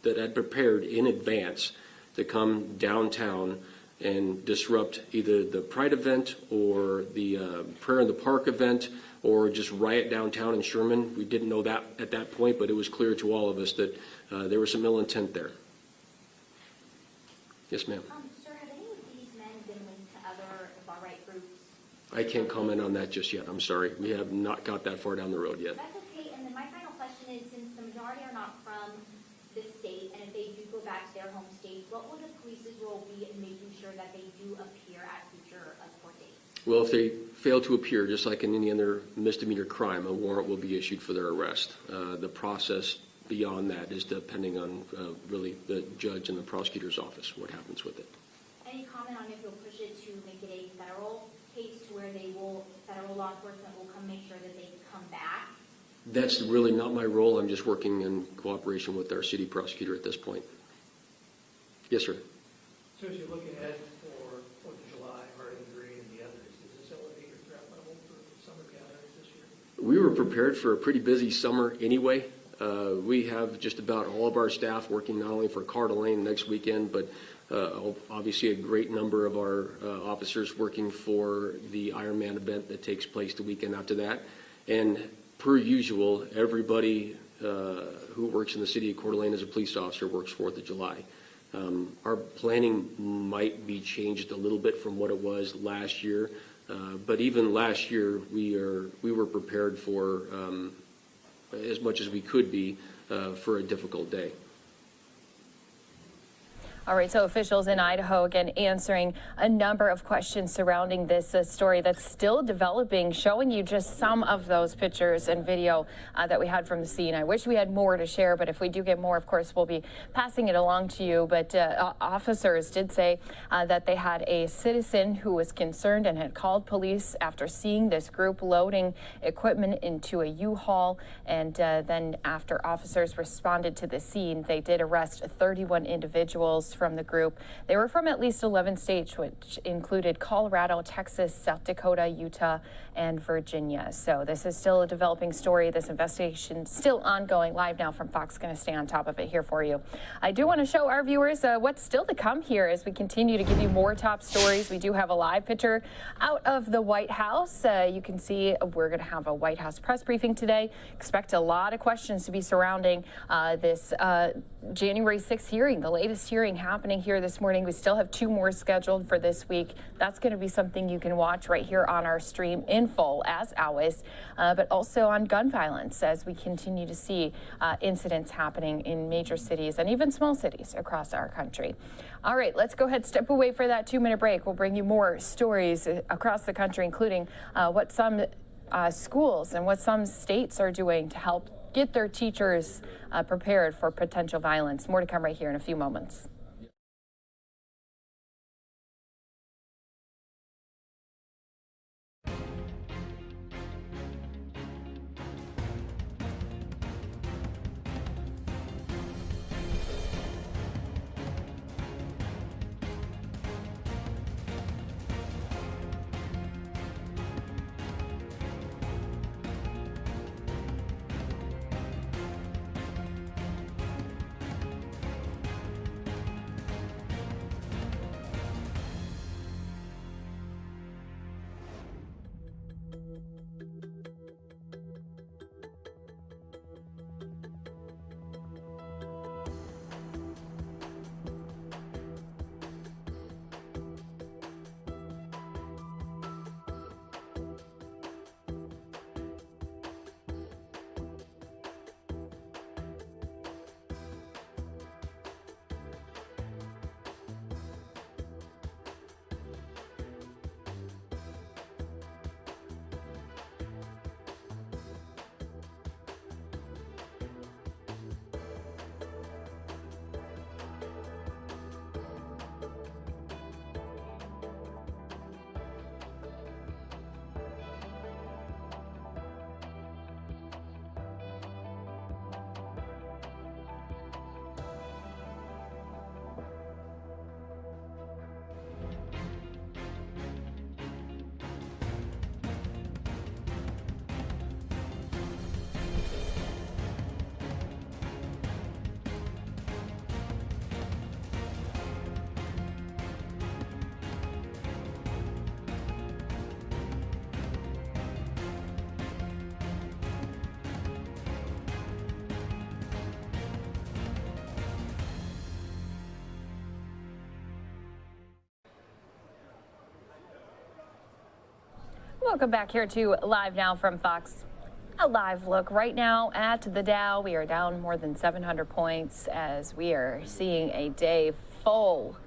that had prepared in advance to come downtown and disrupt either the Pride event or the Prayer in the Park event, or just riot downtown in Sherman. We didn't know that at that point, but it was clear to all of us that there was some ill intent there. Yes, ma'am. Sir, have any of these men been linked to other far-right groups? I can't comment on that just yet. I'm sorry. We have not got that far down the road yet. That's okay. And then my final question is, since the majority are not from the state, and if they do go back to their home states, what will the police's role be in making sure that they do appear at future court dates? Well, if they fail to appear, just like in any other misdemeanor crime, a warrant will be issued for their arrest. The process beyond that is depending on really the judge and the prosecutor's office, what happens with it. Any comment on if you'll push it to make it a federal case to where federal law enforcement will come make sure that they come back? That's really not my role. I'm just working in cooperation with our city prosecutor at this point. Yes, sir. So as you look ahead for 4th of July, Harding Green, and the others, does this elevate your threat level for summer gatherings this year? We were prepared for a pretty busy summer anyway. We have just about all of our staff working not only for Coeur d'Alene next weekend, but obviously a great number of our officers working for the Ironman event that takes place the weekend after that. And per usual, everybody who works in the city of Coeur d'Alene as a police officer works 4th of July. Our planning might be changed a little bit from what it was last year, but even last year we were prepared for as much as we could be for a difficult day. All right, so officials in Idaho again answering a number of questions surrounding this story that's still developing, showing you just some of those pictures and video that we had from the scene. I wish we had more to share, but if we do get more, of course, we'll be passing it along to you. But officers did say that they had a citizen who was concerned and had called police after seeing this group loading equipment into a U-Haul. And then after officers responded to the scene, they did arrest 31 individuals from the group. They were from at least 11 states, which included Colorado, Texas, South Dakota, Utah, and Virginia. So this is still a developing story. This investigation still ongoing. Live Now from Fox going to stay on top of it here for you. I do want to show our viewers what's still to come here as we continue to give you more top stories. We do have a live picture out of the White House. You can see we're going to have a White House press briefing today. Expect a lot of questions to be surrounding this January 6th hearing, the latest hearing happening here this morning. We still have 2 more scheduled for this week. That's going to be something you can watch right here on our stream in full, as always, but also on gun violence as we continue to see incidents happening in major cities and even small cities across our country. All right, let's go ahead, step away for that 2-minute break. We'll bring you more stories across the country, including what some schools and what some states are doing to help get their teachers prepared for potential violence. More to come right here in a few moments. Welcome back here to Live Now from Fox. A live look right now at the Dow. We are down more than 700 points as we are seeing a day full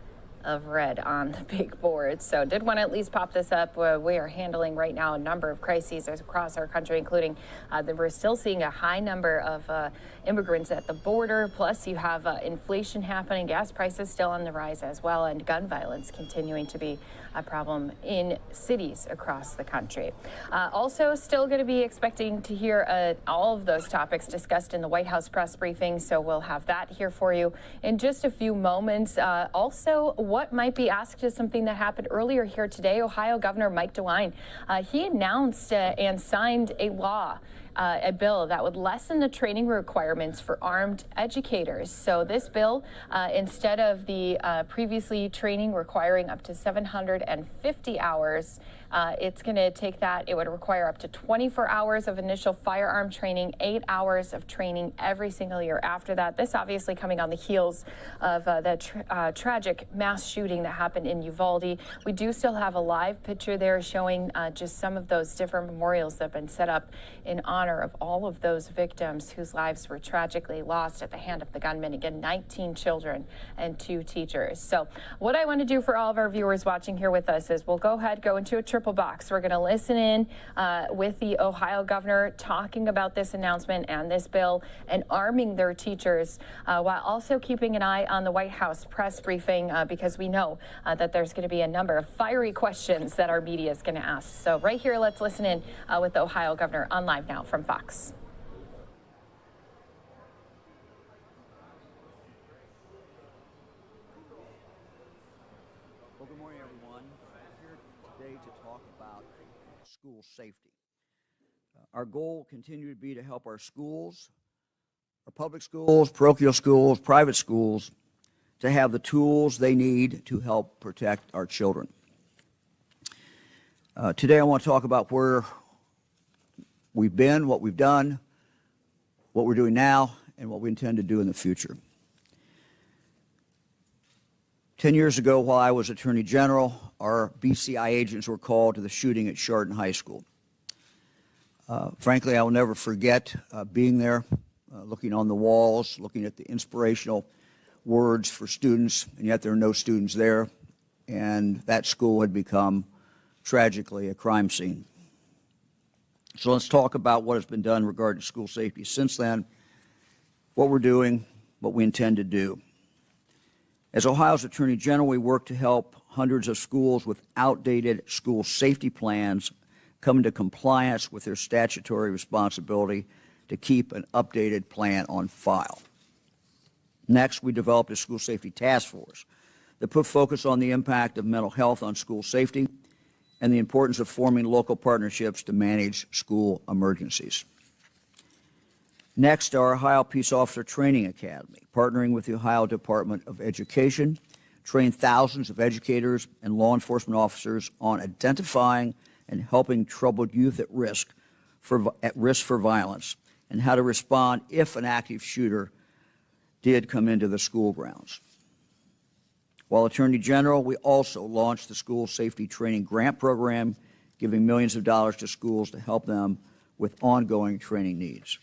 of red on the big board. So did want to at least pop this up. We are handling right now a number of crises across our country, including that we're still seeing a high number of immigrants at the border. Plus you have inflation happening, gas prices still on the rise as well, and gun violence continuing to be a problem in cities across the country. Also still going to be expecting to hear all of those topics discussed in the White House press briefing. So we'll have that here for you in just a few moments. Also, what might be asked is something that happened earlier here today. Ohio Governor Mike DeWine, he announced and signed a law, a bill that would lessen the training requirements for armed educators. So this bill, instead of the previously training requiring up to 750 hours, it's going to take that. It would require up to 24 hours of initial firearm training, 8 hours of training every single year after that. This obviously coming on the heels of the tragic mass shooting that happened in Uvalde. We do still have a live picture there showing just some of those different memorials that have been set up in honor of all of those victims whose lives were tragically lost at the hand of the gunman. Again, 19 children and 2 teachers. So what I want to do for all of our viewers watching here with us is we'll go into a triple box. We're going to listen in with the Ohio governor talking about this announcement and this bill and arming their teachers while also keeping an eye on the White House press briefing because we know that there's going to be a number of fiery questions that our media is going to ask. So right here, let's listen in with the Ohio governor on Live Now from Fox. Well, good morning, everyone. I'm here today to talk about school safety. Our goal will continue to be to help our schools, our public schools, parochial schools, private schools, to have the tools they need to help protect our children. Today I want to talk about where we've been, what we've done, what we're doing now, and what we intend to do in the future. 10 years ago, while I was Attorney General, our BCI agents were called to the shooting at Chardon High School. Frankly, I will never forget being there, looking on the walls, looking at the inspirational words for students, and yet there are no students there, and that school had become tragically a crime scene. So let's talk about what has been done regarding school safety since then, what we're doing, what we intend to do. As Ohio's Attorney General, we work to help hundreds of schools with outdated school safety plans come into compliance with their statutory responsibility to keep an updated plan on file. Next, we developed a school safety task force that put focus on the impact of mental health on school safety and the importance of forming local partnerships to manage school emergencies. Next, our Ohio Peace Officer Training Academy, partnering with the Ohio Department of Education, trained thousands of educators and law enforcement officers on identifying and helping troubled youth at risk for violence and how to respond if an active shooter did come into the school grounds. While Attorney General, we also launched the School Safety Training Grant Program, giving millions of dollars to schools to help them with ongoing training needs.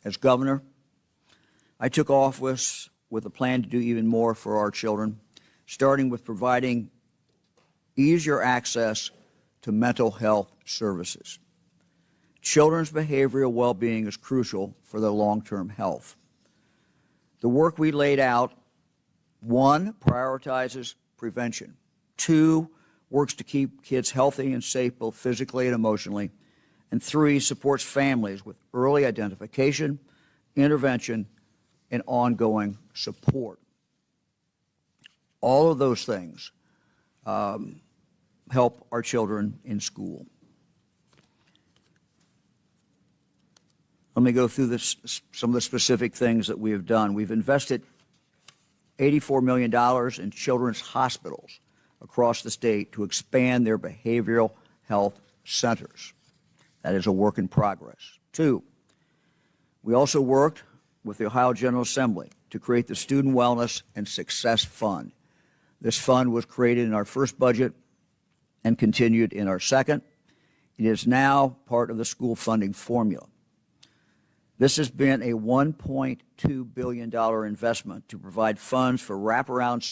As governor, I took office with a plan to do even more for our children, starting with providing easier access to mental health services. Children's behavioral well-being is crucial for their long-term health. The work we laid out, 1, prioritizes prevention. 2, works to keep kids healthy and safe both physically and emotionally. And 3, supports families with early identification, intervention, and ongoing support. All of those things help our children in school. Let me go through some of the specific things that we have done. We've invested $84 million in children's hospitals across the state to expand their behavioral health centers. That is a work in progress. 2, we also worked with the Ohio General Assembly to create the Student Wellness and Success Fund. This fund was created in our first budget and continued in our second. It is now part of the school funding formula. This has been a $1.2 billion investment to provide funds for wraparound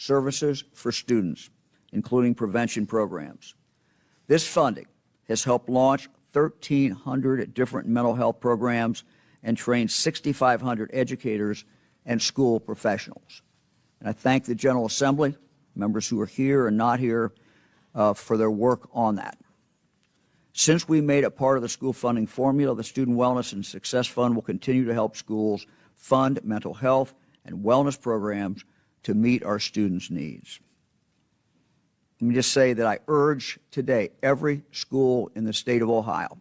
services for students, including prevention programs. This funding has helped launch 1,300 different mental health programs and trained 6,500 educators and school professionals. And I thank the General Assembly, members who are here and not here, for their work on that. Since we made it part of the school funding formula, the Student Wellness and Success Fund will continue to help schools fund mental health and wellness programs to meet our students' needs. Let me just say that I urge today every school in the state of Ohio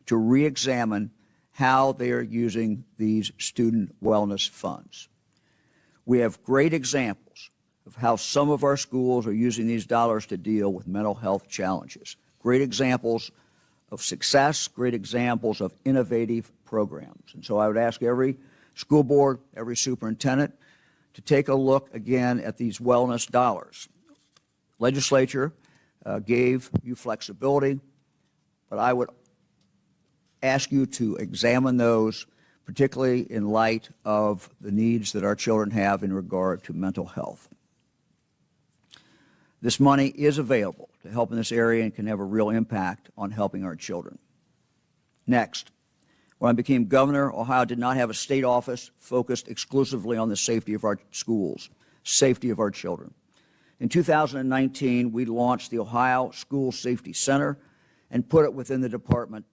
to re-examine how they are using these student wellness funds. We have great examples of how some of our schools are using these dollars to deal with mental health challenges. Great examples of success, great examples of innovative programs. And so I would ask every school board, every superintendent to take a look again at these wellness dollars. Legislature gave you flexibility, but I would ask you to examine those, particularly in light of the needs that our children have in regard to mental health. This money is available to help in this area and can have a real impact on helping our children. Next, when I became governor, Ohio did not have a state office focused exclusively on the safety of our schools, safety of our children. In 2019, we launched the Ohio School Safety Center and put it within the Department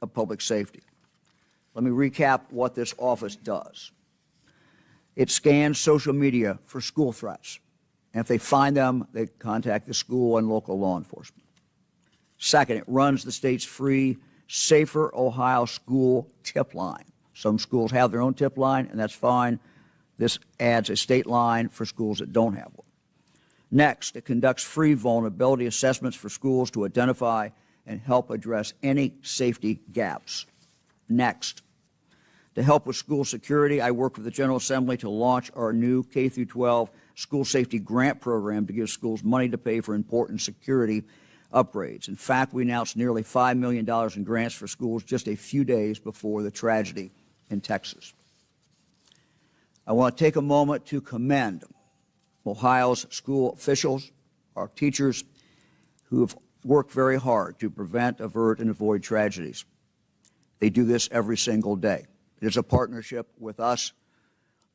of Public Safety. Let me recap what this office does. It scans social media for school threats, and if they find them, they contact the school and local law enforcement. Second, it runs the state's free Safer Ohio School tip line. Some schools have their own tip line, and that's fine. This adds a state line for schools that don't have one. Next, it conducts free vulnerability assessments for schools to identify and help address any safety gaps. Next, to help with school security, I work with the General Assembly to launch our new K-12 school safety grant program to give schools money to pay for important security upgrades. In fact, we announced nearly $5 million in grants for schools just a few days before the tragedy in Texas. I want to take a moment to commend Ohio's school officials, our teachers, who have worked very hard to prevent, avert, and avoid tragedies. They do this every single day. It is a partnership with us.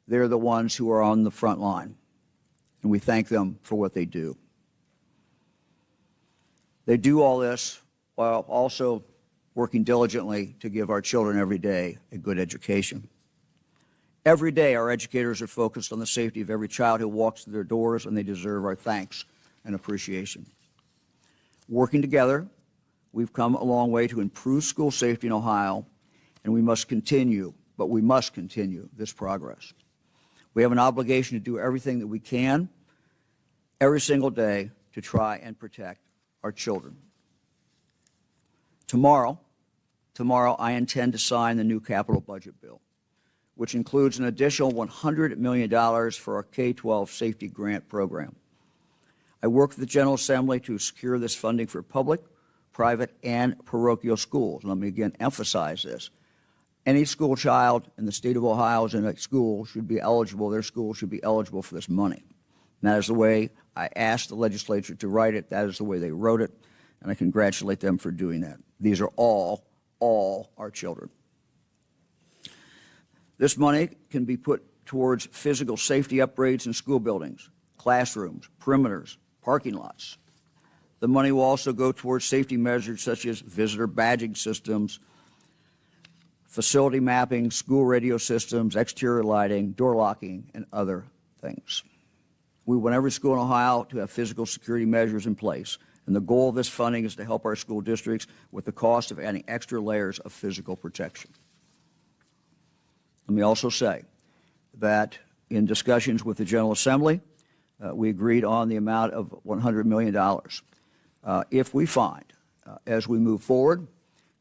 They're the ones who are on the front line, and we thank them for what they do. They do all this while also working diligently to give our children every day a good education. Every day, our educators are focused on the safety of every child who walks through their doors, and they deserve our thanks and appreciation. Working together, we've come a long way to improve school safety in Ohio, and we must continue this progress. We have an obligation to do everything that we can every single day to try and protect our children. Tomorrow, I intend to sign the new capital budget bill, which includes an additional $100 million for our K-12 safety grant program. I work with the General Assembly to secure this funding for public, private, and parochial schools. Let me again emphasize this. Any school child in the state of Ohio is in a school should be eligible, their school should be eligible for this money. And that is the way I asked the legislature to write it. That is the way they wrote it, and I congratulate them for doing that. These are all our children. This money can be put towards physical safety upgrades in school buildings, classrooms, perimeters, parking lots. The money will also go towards safety measures such as visitor badging systems, facility mapping, school radio systems, exterior lighting, door locking, and other things. We want every school in Ohio to have physical security measures in place, and the goal of this funding is to help our school districts with the cost of adding extra layers of physical protection. Let me also say that in discussions with the General Assembly, we agreed on the amount of $100 million. If we find, as we move forward,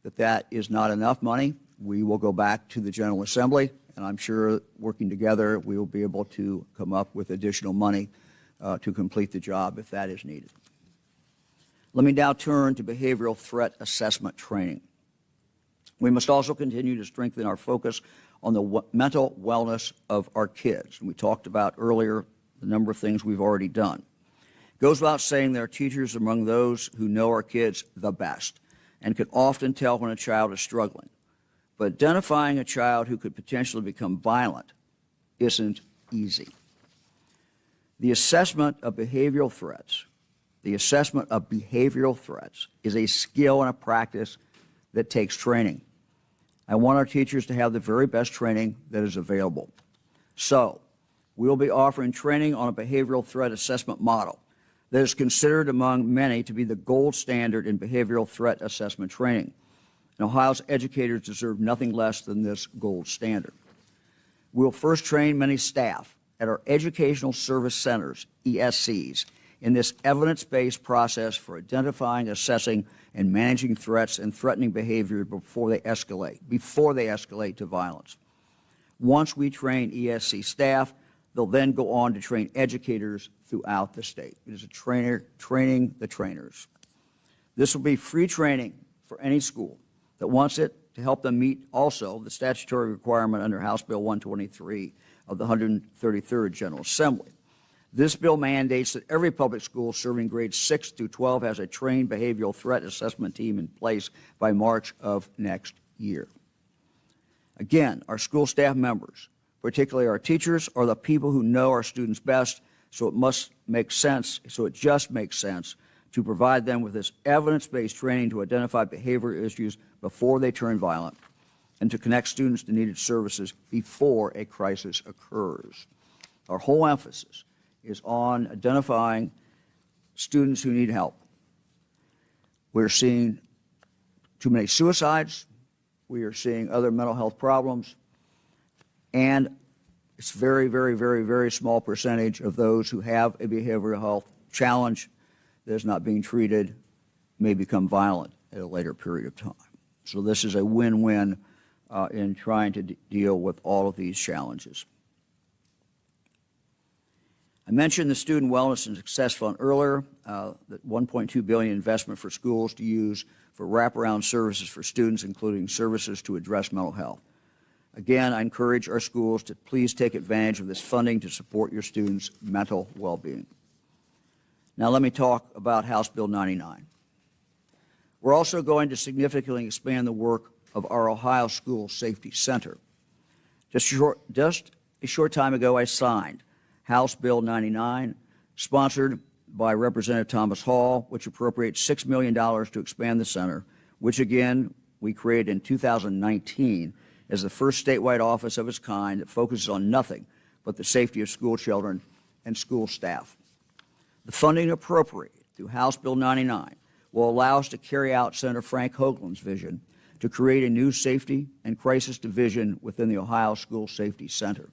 that that is not enough money, we will go back to the General Assembly, and I'm sure working together we will be able to come up with additional money to complete the job if that is needed. Let me now turn to behavioral threat assessment training. We must also continue to strengthen our focus on the mental wellness of our kids. And we talked about earlier the number of things we've already done. It goes without saying there are teachers among those who know our kids the best and can often tell when a child is struggling. But identifying a child who could potentially become violent isn't easy. The assessment of behavioral threats is a skill and a practice that takes training. I want our teachers to have the very best training that is available. So, we'll be offering training on a behavioral threat assessment model that is considered among many to be the gold standard in behavioral threat assessment training. And Ohio's educators deserve nothing less than this gold standard. We'll first train many staff at our Educational Service Centers, ESCs, in this evidence-based process for identifying, assessing, and managing threats and threatening behavior before they escalate to violence. Once we train ESC staff, they'll then go on to train educators throughout the state. It is a trainer training the trainers. This will be free training for any school that wants it, to help them meet also the statutory requirement under House Bill 123 of the 133rd General Assembly. This bill mandates that every public school serving grades 6 through 12 has a trained behavioral threat assessment team in place by March of next year. Again, our school staff members, particularly our teachers, are the people who know our students best, so it just makes sense to provide them with this evidence-based training to identify behavior issues before they turn violent and to connect students to needed services before a crisis occurs. Our whole emphasis is on identifying students who need help. We're seeing too many suicides. We are seeing other mental health problems. And it's very, very, very, very small percentage of those who have a behavioral health challenge that is not being treated may become violent at a later period of time. So this is a win-win in trying to deal with all of these challenges. I mentioned the Student Wellness and Success Fund earlier, the $1.2 billion investment for schools to use for wraparound services for students, including services to address mental health. Again, I encourage our schools to please take advantage of this funding to support your students' mental well-being. Now let me talk about House Bill 99. We're also going to significantly expand the work of our Ohio School Safety Center. Just a short time ago, I signed House Bill 99, sponsored by Representative Thomas Hall, which appropriates $6 million to expand the center, which again we created in 2019 as the first statewide office of its kind that focuses on nothing but the safety of school children and school staff. The funding appropriated through House Bill 99 will allow us to carry out Senator Frank Hoagland's vision to create a new safety and crisis division within the Ohio School Safety Center.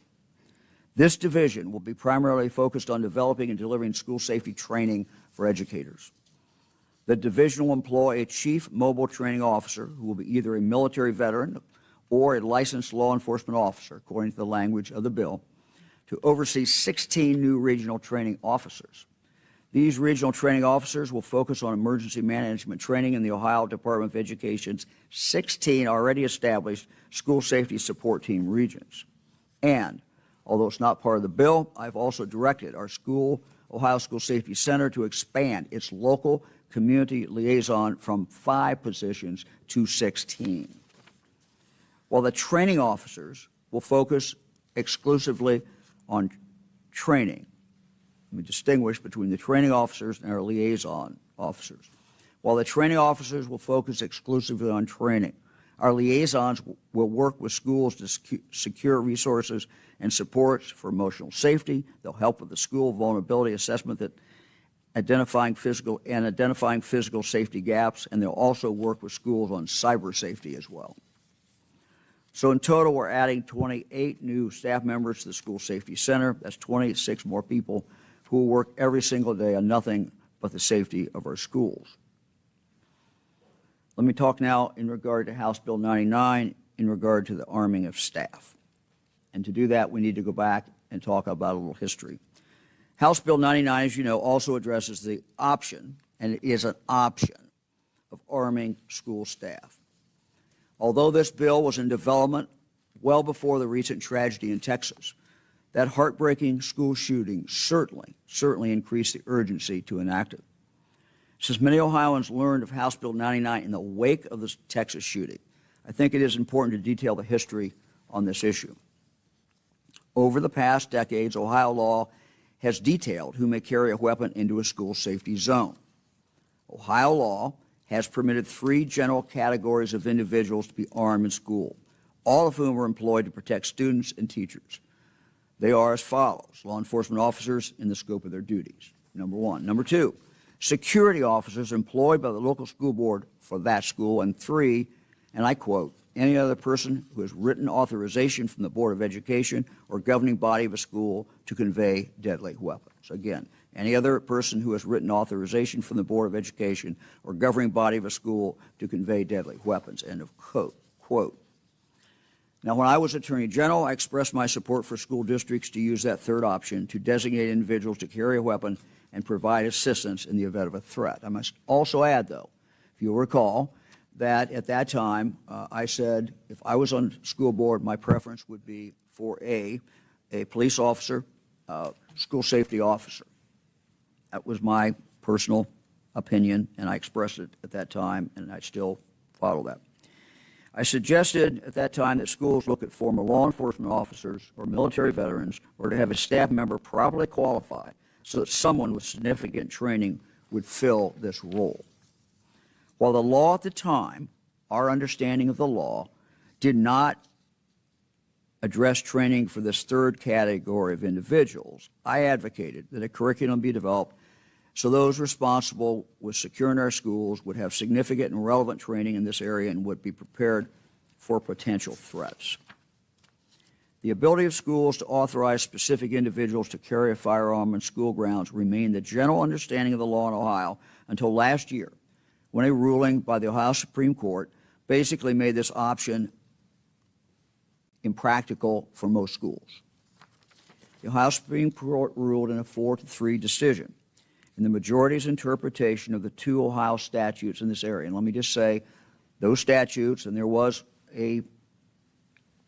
This division will be primarily focused on developing and delivering school safety training for educators. The division will employ a chief mobile training officer who will be either a military veteran or a licensed law enforcement officer, according to the language of the bill, to oversee 16 new regional training officers. These regional training officers will focus on emergency management training in the Ohio Department of Education's 16 already established school safety support team regions. And although it's not part of the bill, I've also directed our Ohio School Safety Center to expand its local community liaison from 5 positions to 16. While the training officers will focus exclusively on training, let me distinguish between the training officers and our liaison officers. While the training officers will focus exclusively on training, our liaisons will work with schools to secure resources and supports for emotional safety. They'll help with the school vulnerability assessment that identifying physical safety gaps, and they'll also work with schools on cyber safety as well. So in total, we're adding 28 new staff members to the School Safety Center. That's 26 more people who will work every single day on nothing but the safety of our schools. Let me talk now in regard to House Bill 99 in regard to the arming of staff. And to do that, we need to go back and talk about a little history. House Bill 99, as you know, also addresses the option, and it is an option, of arming school staff. Although this bill was in development well before the recent tragedy in Texas That heartbreaking school shooting certainly increased the urgency to enact it. Since many Ohioans learned of House Bill 99 in the wake of the Texas shooting, I think it is important to detail the history on this issue. Over the past decades, Ohio law has detailed who may carry a weapon into a school safety zone. Ohio law has permitted 3 general categories of individuals to be armed in school, all of whom are employed to protect students and teachers. They are as follows: law enforcement officers in the scope of their duties, number 1. Number 2, security officers employed by the local school board for that school. And 3, and I quote, any other person who has written authorization from the Board of Education or governing body of a school to convey deadly weapons. Again, any other person who has written authorization from the Board of Education or governing body of a school to convey deadly weapons, end of quote. Now, when I was Attorney General, I expressed my support for school districts to use that third option to designate individuals to carry a weapon and provide assistance in the event of a threat. I must also add, though, if you'll recall, that at that time I said if I was on school board, my preference would be for a police officer, school safety officer. That was my personal opinion, and I expressed it at that time, and I still follow that. I suggested at that time that schools look at former law enforcement officers or military veterans, or to have a staff member properly qualified so that someone with significant training would fill this role. While the law at the time, our understanding of the law, did not address training for this third category of individuals, I advocated that a curriculum be developed so those responsible with securing our schools would have significant and relevant training in this area and would be prepared for potential threats. The ability of schools to authorize specific individuals to carry a firearm on school grounds remained the general understanding of the law in Ohio until last year, when a ruling by the Ohio Supreme Court basically made this option impractical for most schools. The Ohio Supreme Court ruled in a 4-3 decision in the majority's interpretation of the 2 Ohio statutes in this area. And let me just say, those statutes, and there was a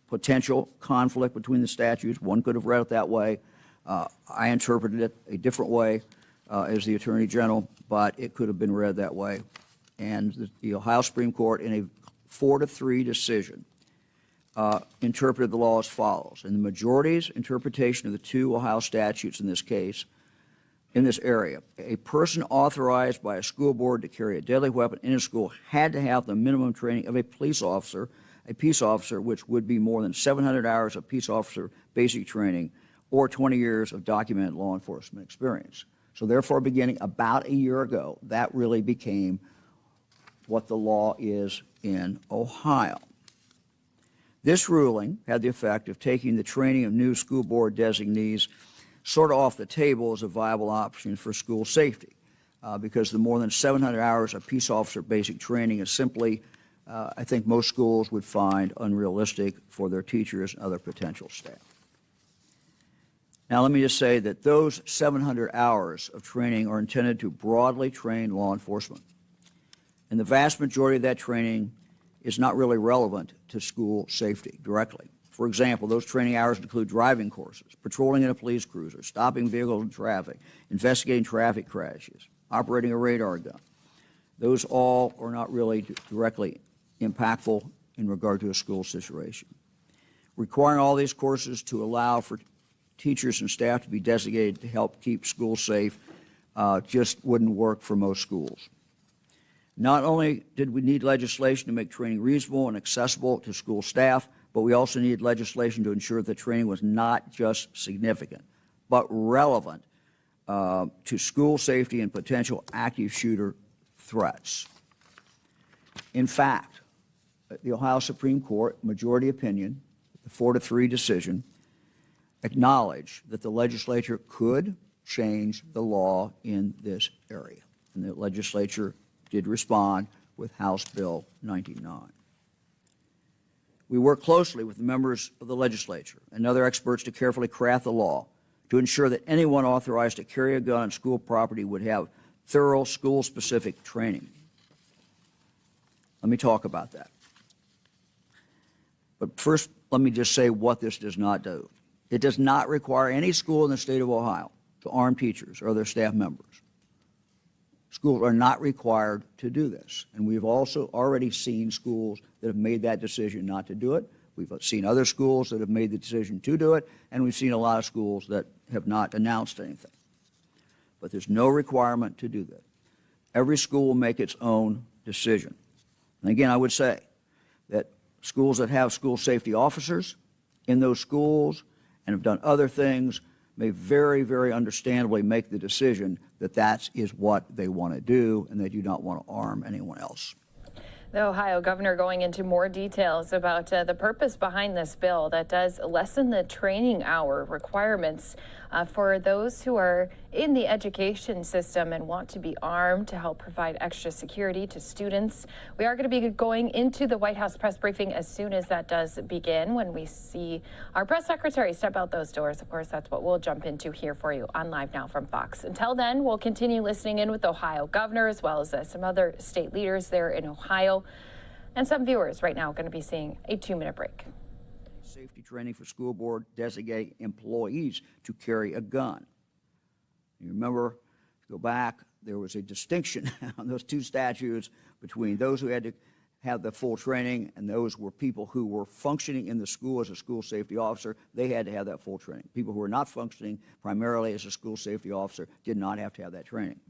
potential conflict between the statutes. One could have read it that way. I interpreted it a different way as the Attorney General, but it could have been read that way. And the Ohio Supreme Court, in a 4-3 decision, interpreted the law as follows. In the majority's interpretation of the 2 Ohio statutes in this case, in this area, a person authorized by a school board to carry a deadly weapon in a school had to have the minimum training of a peace officer, which would be more than 700 hours of peace officer basic training or 20 years of documented law enforcement experience. So therefore, beginning about a year ago, that really became what the law is in Ohio. This ruling had the effect of taking the training of new school board designees sort of off the table as a viable option for school safety, because the more than 700 hours of peace officer basic training is simply, I think most schools would find unrealistic for their teachers and other potential staff. Now, let me just say that those 700 hours of training are intended to broadly train law enforcement. And the vast majority of that training is not really relevant to school safety directly. For example, those training hours include driving courses, patrolling in a police cruiser, stopping vehicles in traffic, investigating traffic crashes, operating a radar gun. Those all are not really directly impactful in regard to a school situation. Requiring all these courses to allow for teachers and staff to be designated to help keep schools safe just wouldn't work for most schools. Not only did we need legislation to make training reasonable and accessible to school staff, but we also needed legislation to ensure that training was not just significant, but relevant to school safety and potential active shooter threats. In fact, the Ohio Supreme Court majority opinion, the 4-3 decision, acknowledged that the legislature could change the law in this area. And the legislature did respond with House Bill 99. We worked closely with the members of the legislature and other experts to carefully craft the law to ensure that anyone authorized to carry a gun on school property would have thorough school-specific training. Let me talk about that. But first, let me just say what this does not do. It does not require any school in the state of Ohio to arm teachers or their staff members. Schools are not required to do this. And we've also already seen schools that have made that decision not to do it. We've seen other schools that have made the decision to do it, and we've seen a lot of schools that have not announced anything. But there's no requirement to do that. Every school will make its own decision. And again, I would say that schools that have school safety officers in those schools and have done other things may very, very understandably make the decision that that is what they want to do, and they do not want to arm anyone else. The Ohio governor going into more details about the purpose behind this bill that does lessen the training hour requirements for those who are in the education system and want to be armed to help provide extra security to students. We are going to be going into the White House press briefing as soon as that does begin. When we see our press secretary step out those doors, of course, that's what we'll jump into here for you on Live Now from Fox. Until then, we'll continue listening in with the Ohio governor as well as some other state leaders there in Ohio. And some viewers right now are going to be seeing a 2-minute break. Safety training for school board designate employees to carry a gun. You remember, go back, there was a distinction on those two statutes between those who had to have the full training and those were people who were functioning in the school as a school safety officer. They had to have that full training. People who were not functioning primarily as a school safety officer did not have to have that training.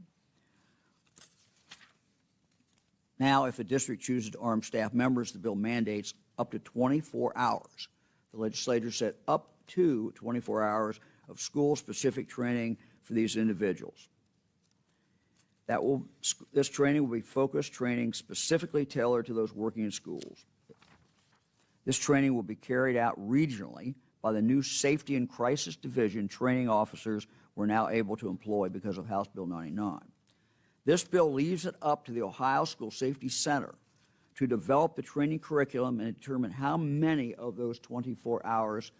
Now, if a district chooses to arm staff members, the bill mandates up to 24 hours. The legislature said up to 24 hours of school-specific training for these individuals. This training will be focused training specifically tailored to those working in schools. This training will be carried out regionally by the new Safety and Crisis Division training officers we're now able to employ because of House Bill 99. This bill leaves it up to the Ohio School Safety Center to develop the training curriculum and determine how many of those 24 hours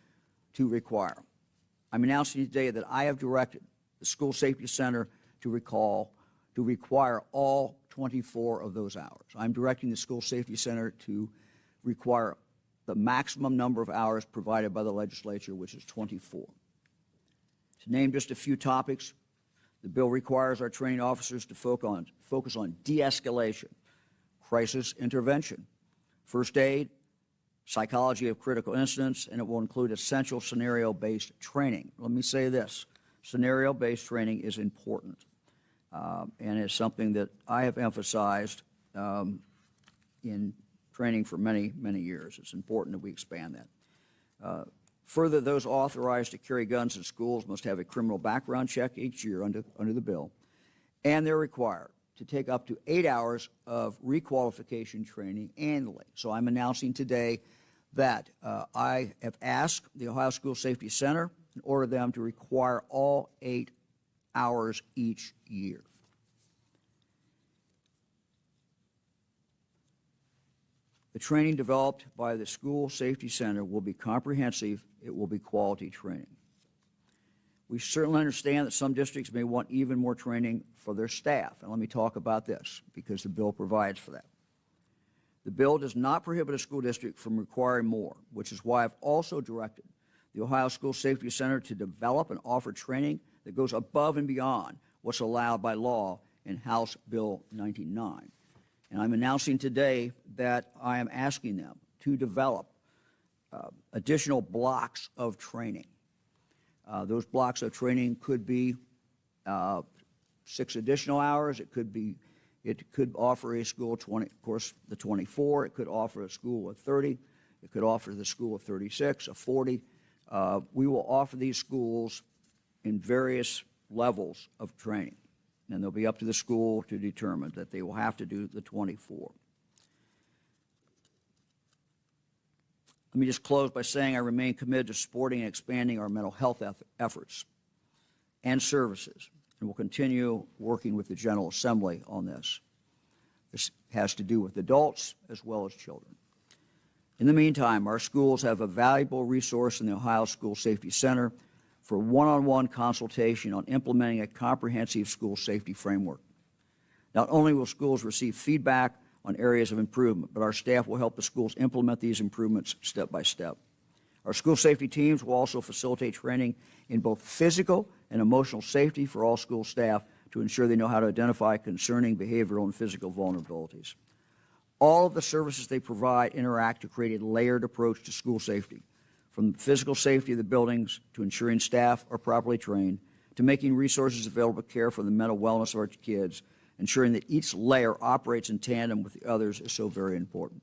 to require. I'm announcing today that I have directed the School Safety Center to require all 24 of those hours. I'm directing the School Safety Center to require the maximum number of hours provided by the legislature, which is 24. To name just a few topics, the bill requires our training officers to focus on de-escalation, crisis intervention, first aid, psychology of critical incidents, and it will include essential scenario-based training. Let me say this, scenario-based training is important, and it's something that I have emphasized in training for many, many years. It's important that we expand that. Further, those authorized to carry guns in schools must have a criminal background check each year under the bill, and they're required to take up to 8 hours of requalification training annually. So I'm announcing today that I have asked the Ohio School Safety Center and ordered them to require all 8 hours each year. The training developed by the School Safety Center will be comprehensive. It will be quality training. We certainly understand that some districts may want even more training for their staff, and let me talk about this because the bill provides for that. The bill does not prohibit a school district from requiring more, which is why I've also directed the Ohio School Safety Center to develop and offer training that goes above and beyond what's allowed by law in House Bill 99. And I'm announcing today that I am asking them to develop additional blocks of training. Those blocks of training could be 6 additional hours. It could offer a school 20, of course, the 24. It could offer a school of 30. It could offer the school of 36, of 40. We will offer these schools in various levels of training, and they'll be up to the school to determine that they will have to do the 24. Let me just close by saying I remain committed to supporting and expanding our mental health efforts and services, and will continue working with the General Assembly on this. This has to do with adults as well as children. In the meantime, our schools have a valuable resource in the Ohio School Safety Center for one-on-one consultation on implementing a comprehensive school safety framework. Not only will schools receive feedback on areas of improvement, but our staff will help the schools implement these improvements step by step. Our school safety teams will also facilitate training in both physical and emotional safety for all school staff to ensure they know how to identify concerning behavioral and physical vulnerabilities. All of the services they provide interact to create a layered approach to school safety, from physical safety of the buildings to ensuring staff are properly trained, to making resources available to care for the mental wellness of our kids. Ensuring that each layer operates in tandem with the others is so very important.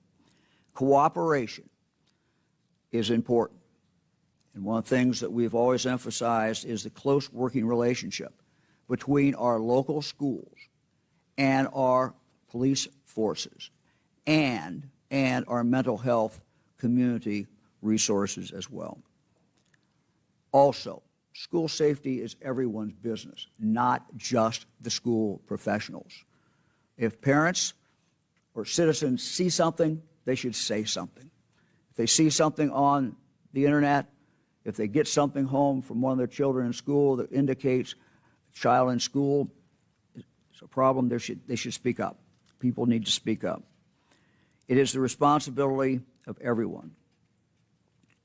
Cooperation is important. And one of the things that we've always emphasized is the close working relationship between our local schools and our police forces and our mental health community resources as well. Also, school safety is everyone's business, not just the school professionals. If parents or citizens see something, they should say something. If they see something on the internet, if they get something home from one of their children in school that indicates a child in school is a problem, they should speak up. People need to speak up. It is the responsibility of everyone.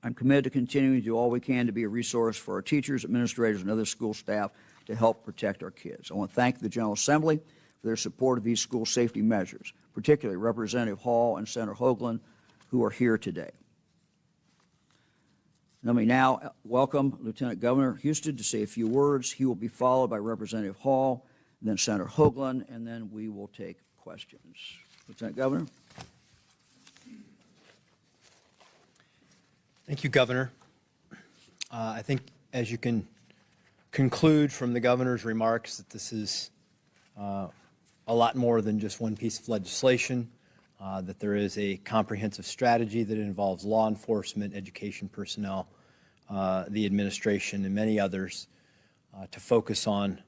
I'm committed to continuing to do all we can to be a resource for our teachers, administrators, and other school staff to help protect our kids. I want to thank the General Assembly for their support of these school safety measures, particularly Representative Hall and Senator Hoagland, who are here today. Let me now welcome Lieutenant Governor Houston to say a few words. He will be followed by Representative Hall, then Senator Hoagland, and then we will take questions. Lieutenant Governor. Thank you, Governor. I think as you can conclude from the Governor's remarks that this is a lot more than just one piece of legislation, that there is a comprehensive strategy that involves law enforcement, education personnel, the administration, and many others to focus on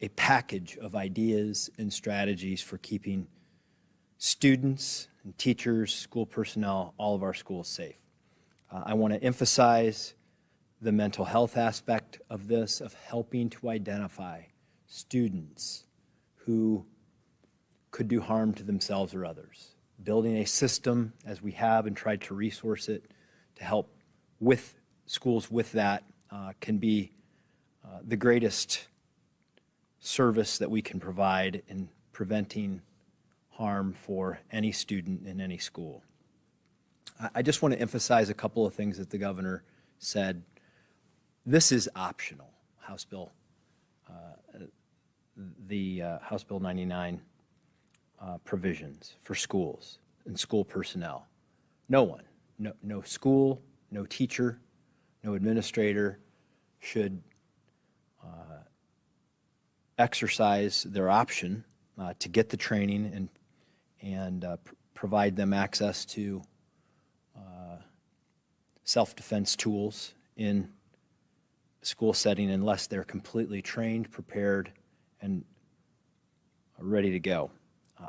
a package of ideas and strategies for keeping students and teachers, school personnel, all of our schools safe. I want to emphasize the mental health aspect of this, of helping to identify students who could do harm to themselves or others. Building a system, as we have and tried to resource it, to help with schools with that can be the greatest service that we can provide in preventing harm for any student in any school. I just want to emphasize a couple of things that the Governor said. This is optional, House Bill, House Bill 99 provisions for schools and school personnel. No one, no school, no teacher, no administrator should exercise their option to get the training and provide them access to self-defense tools in school setting unless they're completely trained, prepared, and ready to go.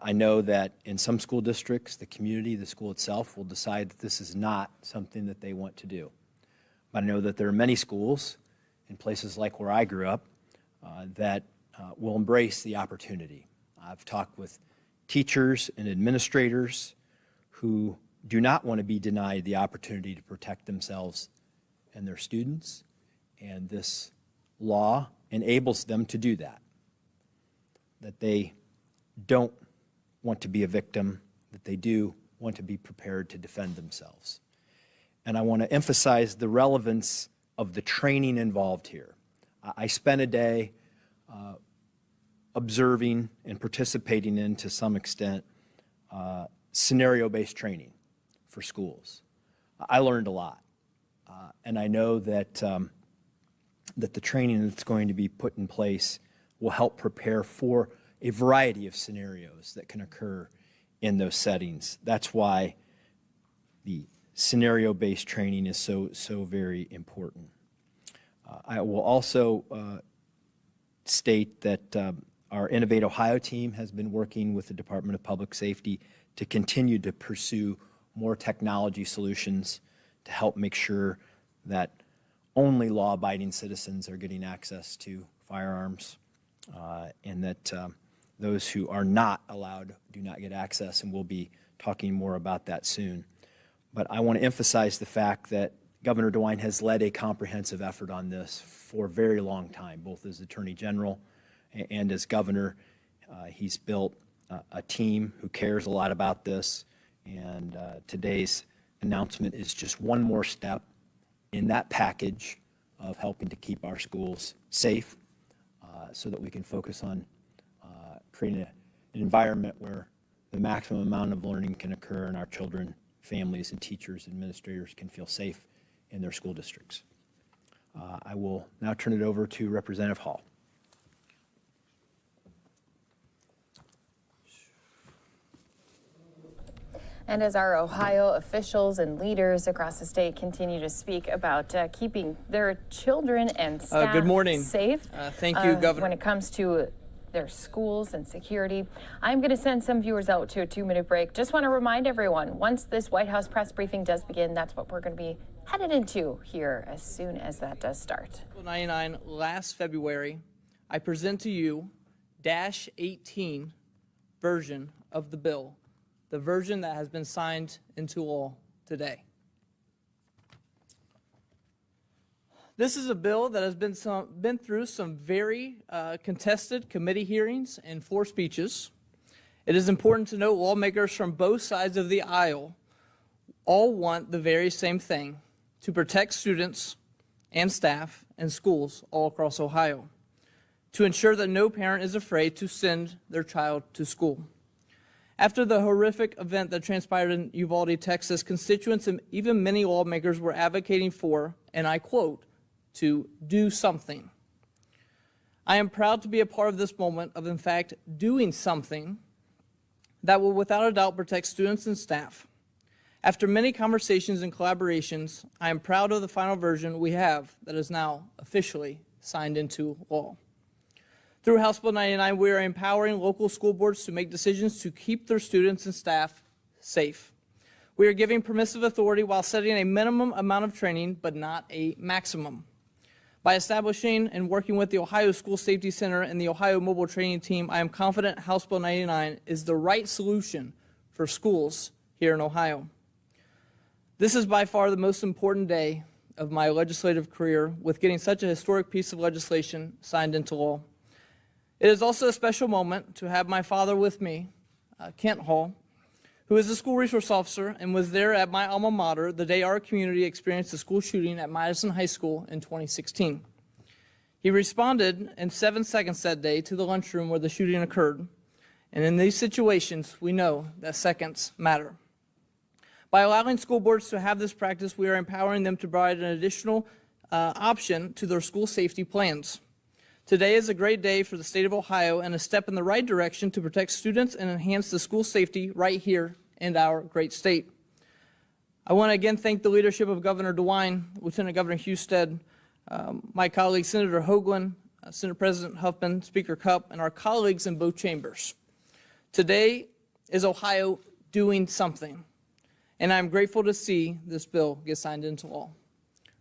I know that in some school districts, the community, the school itself, will decide that this is not something that they want to do. But I know that there are many schools in places like where I grew up that will embrace the opportunity. I've talked with teachers and administrators who do not want to be denied the opportunity to protect themselves and their students, and this law enables them to do that. That they don't want to be a victim, that they do want to be prepared to defend themselves. And I want to emphasize the relevance of the training involved here. I spent a day observing and participating in, to some extent, scenario-based training for schools. I learned a lot, and I know that that the training that's going to be put in place will help prepare for a variety of scenarios that can occur in those settings. That's why the scenario-based training is so very important. I will also state that our Innovate Ohio team has been working with the Department of Public Safety to continue to pursue more technology solutions to help make sure that only law-abiding citizens are getting access to firearms, and that those who are not allowed do not get access, and we'll be talking more about that soon. But I want to emphasize the fact that Governor DeWine has led a comprehensive effort on this for a very long time, both as Attorney General and as Governor. He's built a team who cares a lot about this, and today's announcement is just one more step in that package of helping to keep our schools safe so that we can focus on creating an environment where the maximum amount of learning can occur and our children, families, and teachers, administrators can feel safe in their school districts. I will now turn it over to Representative Hall. And as our Ohio officials and leaders across the state continue to speak about keeping their children and staff good morning. safe. Thank you, Governor. When it comes to their schools and security, I'm going to send some viewers out to a 2-minute break. Just want to remind everyone, once this White House press briefing does begin, that's what we're going to be headed into here as soon as that does start. 99 last February, I present to you -18 version of the bill, the version that has been signed into law today. This is a bill that has been through some very contested committee hearings and 4 speeches. It is important to note lawmakers from both sides of the aisle all want the very same thing: to protect students and staff and schools all across Ohio, to ensure that no parent is afraid to send their child to school. After the horrific event that transpired in Uvalde, Texas, constituents and even many lawmakers were advocating for, and I quote, to do something. I am proud to be a part of this moment of, in fact, doing something that will without a doubt protect students and staff. After many conversations and collaborations, I am proud of the final version we have that is now officially signed into law. Through House Bill 99, we are empowering local school boards to make decisions to keep their students and staff safe. We are giving permissive authority while setting a minimum amount of training, but not a maximum. By establishing and working with the Ohio School Safety Center and the Ohio Mobile Training Team, I am confident House Bill 99 is the right solution for schools here in Ohio. This is by far the most important day of my legislative career, with getting such a historic piece of legislation signed into law. It is also a special moment to have my father with me, Kent Hall, who is a school resource officer and was there at my alma mater the day our community experienced a school shooting at Madison High School in 2016. He responded in 7 seconds that day to the lunchroom where the shooting occurred, and in these situations, we know that seconds matter. By allowing school boards to have this practice, we are empowering them to provide an additional option to their school safety plans. Today is a great day for the state of Ohio and a step in the right direction to protect students and enhance the school safety right here in our great state. I want to again thank the leadership of Governor DeWine, Lieutenant Governor Husted, my colleague Senator Hoagland, Senate President Huffman, Speaker Cupp, and our colleagues in both chambers. Today is Ohio doing something, and I'm grateful to see this bill get signed into law.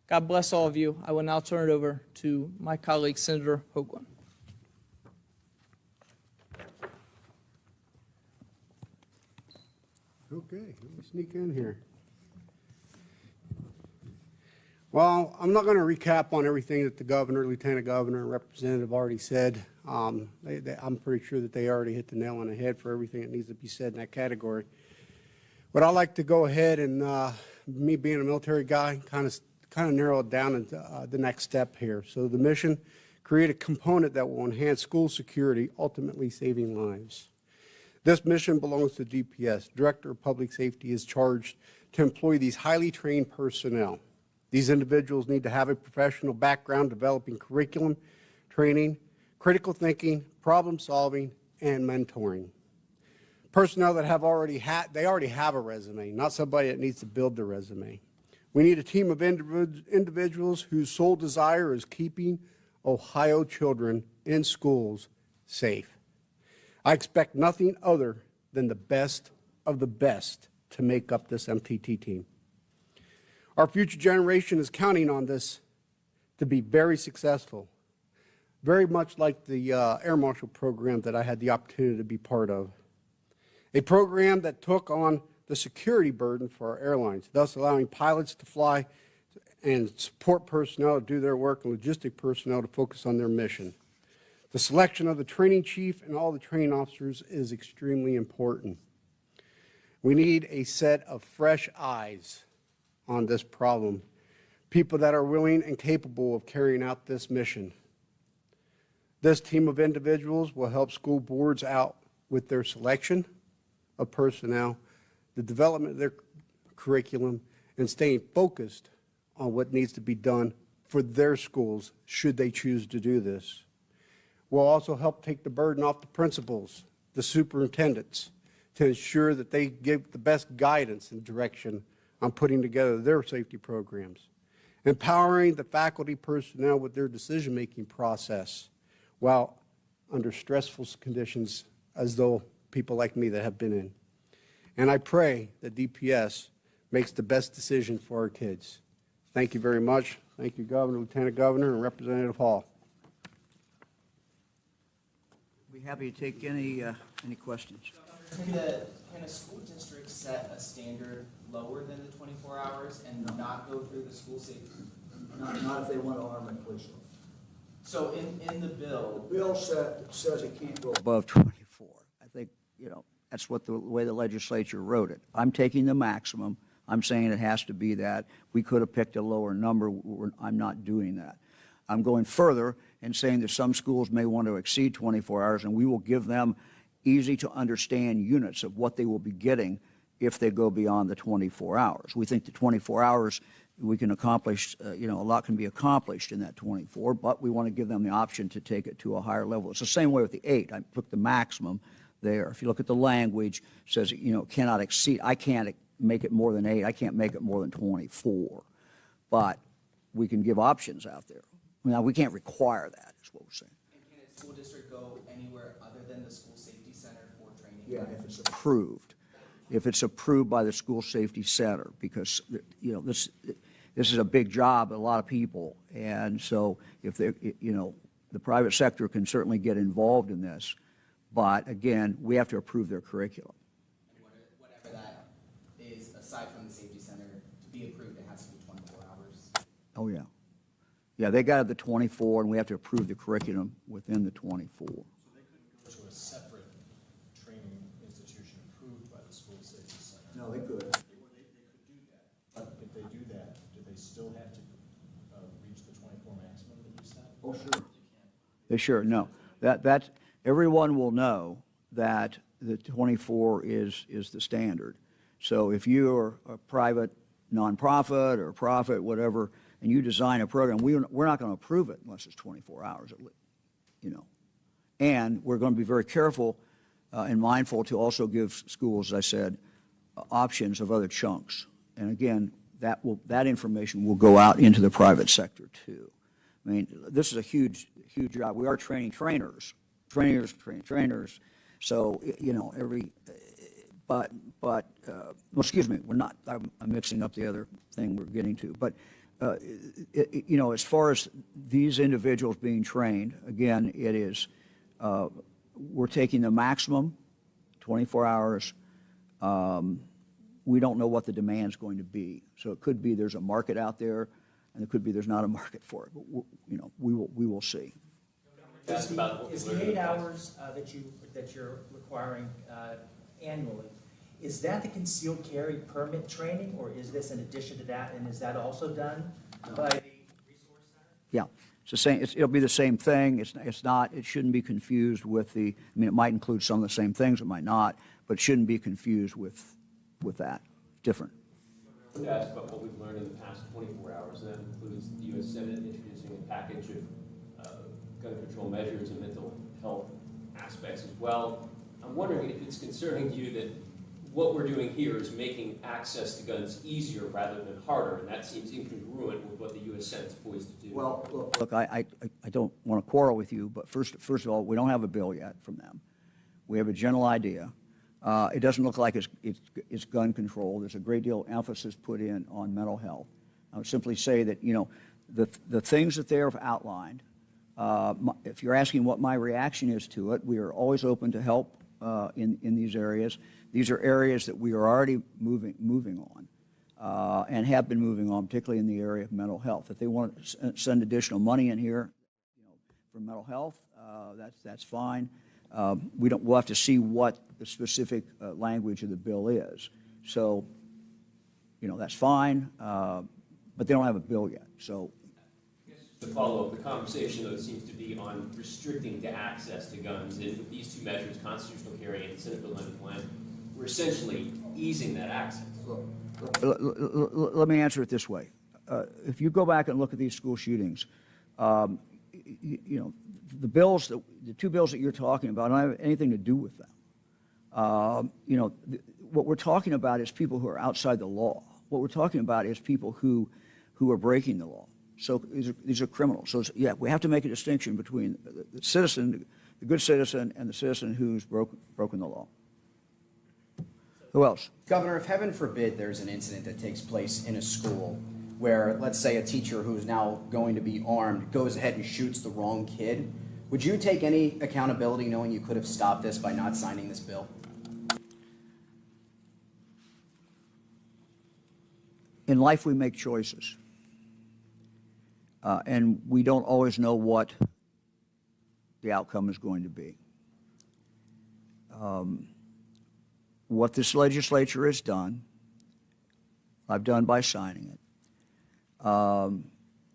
God bless all of you. I will now turn it over to my colleague, Senator Hoagland. Okay, let me sneak in here. Well, I'm not going to recap on everything that the governor, lieutenant governor, and representative already said. I'm pretty sure that they already hit the nail on the head for everything that needs to be said in that category. But I'd like to go ahead and, me being a military guy, kind of narrow it down into the next step here. So the mission, create a component that will enhance school security, ultimately saving lives. This mission belongs to DPS. Director of Public Safety is charged to employ these highly trained personnel. These individuals need to have a professional background developing curriculum, training, critical thinking, problem solving, and mentoring. Personnel that already have a resume, not somebody that needs to build their resume. We need a team of individuals whose sole desire is keeping Ohio children in schools safe. I expect nothing other than the best of the best to make up this MTT team. Our future generation is counting on this to be very successful, very much like the Air Marshal program that I had the opportunity to be part of. A program that took on the security burden for our airlines, thus allowing pilots to fly and support personnel to do their work and logistic personnel to focus on their mission. The selection of the training chief and all the training officers is extremely important. We need a set of fresh eyes on this problem, people that are willing and capable of carrying out this mission. This team of individuals will help school boards out with their selection of personnel, the development of their curriculum, and staying focused on what needs to be done for their schools should they choose to do this. We'll also help take the burden off the principals, the superintendents, to ensure that they give the best guidance and direction on putting together their safety programs. Empowering the faculty personnel with their decision-making process while under stressful conditions as though people like me that have been in. And I pray that DPS makes the best decision for our kids. Thank you very much. Thank you, Governor, Lieutenant Governor, and Representative Hall. Be happy to take any questions. Can a school district set a standard lower than the 24 hours and not go through the school safety? Not if they want to arm and police them. So in the bill. The bill says it can't go above 24. I think, that's what the way the legislature wrote it. I'm taking the maximum. I'm saying it has to be that. We could have picked a lower number. I'm not doing that. I'm going further and saying that some schools may want to exceed 24 hours, and we will give them easy to understand units of what they will be getting if they go beyond the 24 hours. We think the 24 hours we can accomplish, a lot can be accomplished in that 24, but we want to give them the option to take it to a higher level. It's the same way with the 8. I took the maximum there. If you look at the language, it says, cannot exceed. I can't make it more than 8. I can't make it more than 24. But we can give options out there. Now, we can't require that, is what we're saying. And can a school district go anywhere other than the school safety center for training? Yeah, if it's approved. If it's approved by the school safety center, because, this is a big job, a lot of people. And so if they, the private sector can certainly get involved in this. But again, we have to approve their curriculum. And whatever that is, aside from the safety center, to be approved, it has to be 24 hours. Oh, yeah. Yeah, they got the 24, and we have to approve the curriculum within the 24. So they couldn't go to a separate training institution approved by the school safety center? No, they could. They could do that. But if they do that, do they still have to reach the 24 maximum that you said? Oh, sure. They sure, no. That's, everyone will know that the 24 is the standard. So if you're a private nonprofit or profit, whatever, and you design a program, we're not going to approve it unless it's 24 hours, And we're going to be very careful and mindful to also give schools, as I said, options of other chunks. And again, that information will go out into the private sector too. I mean, this is a huge job. We are training trainers. So, well, excuse me, we're not, I'm mixing up the other thing we're getting to. But, as far as these individuals being trained, again, it is, we're taking the maximum, 24 hours. We don't know what the demand's going to be. So it could be there's a market out there, and it could be there's not a market for it. But, we will see. Is the 8 hours that you're requiring annually, is that the concealed carry permit training, or is this in addition to that, and is that also done by the resource center? Yeah, it's the same. It'll be the same thing. It's not. It shouldn't be confused with the. I mean, it might include some of the same things. It might not, but it shouldn't be confused with that. Different. I would ask about what we've learned in the past 24 hours. That includes the U.S. Senate introducing a package of gun control measures and mental health aspects as well. I'm wondering if it's concerning to you that what we're doing here is making access to guns easier rather than harder, and that seems incongruent with what the U.S. Senate's poised to do. Well, look, I don't want to quarrel with you, but first of all, we don't have a bill yet from them. We have a general idea. It doesn't look like it's gun control. There's a great deal of emphasis put in on mental health. I would simply say that, the things that they have outlined, if you're asking what my reaction is to it, we are always open to help in these areas. These are areas that we are already moving on and have been moving on, particularly in the area of mental health. If they want to send additional money in here, for mental health, that's fine. We'll have to see what the specific language of the bill is. So, that's fine, but they don't have a bill yet. So, to follow up, the conversation, though, seems to be on restricting the access to guns. And with these two measures, constitutional carry and Senate Bill 91, we're essentially easing that access. let me answer it this way. If you go back and look at these school shootings, the two bills that you're talking about don't have anything to do with them. What we're talking about is people who are outside the law. What we're talking about is people who are breaking the law. So these are criminals. So yeah, we have to make a distinction between the citizen, the good citizen, and the citizen who's broken the law. Who else? Governor, if heaven forbid there's an incident that takes place in a school where, let's say, a teacher who's now going to be armed goes ahead and shoots the wrong kid, would you take any accountability knowing you could have stopped this by not signing this bill? In life, we make choices. And we don't always know what the outcome is going to be. What this legislature has done, I've done by signing it,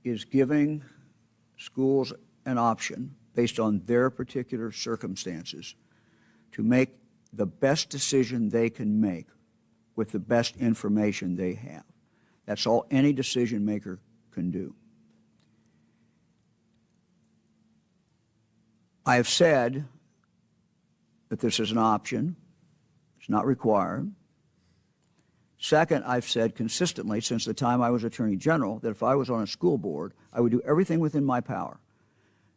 is giving schools an option based on their particular circumstances to make the best decision they can make with the best information they have. That's all any decision maker can do. I have said that this is an option. It's not required. Second, I've said consistently since the time I was Attorney General that if I was on a school board, I would do everything within my power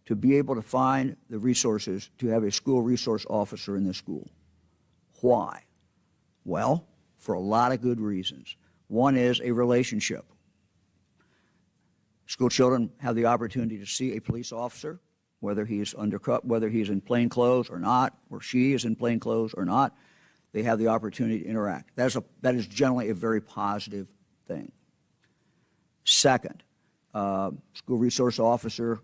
to be able to find the resources to have a school resource officer in the school. Why? Well, for a lot of good reasons. One is a relationship. School children have the opportunity to see a police officer, whether he's whether he's in plain clothes or not, or she is in plain clothes or not. They have the opportunity to interact. That is generally a very positive thing. Second, school resource officer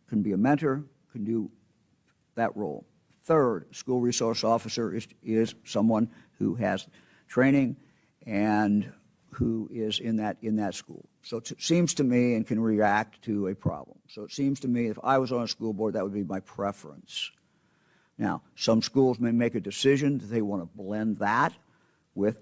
can be a mentor, can do that role. Third, school resource officer is someone who has training and who is in that school. So it seems to me and can react to a problem. So it seems to me if I was on a school board, that would be my preference. Now, some schools may make a decision that they want to blend that with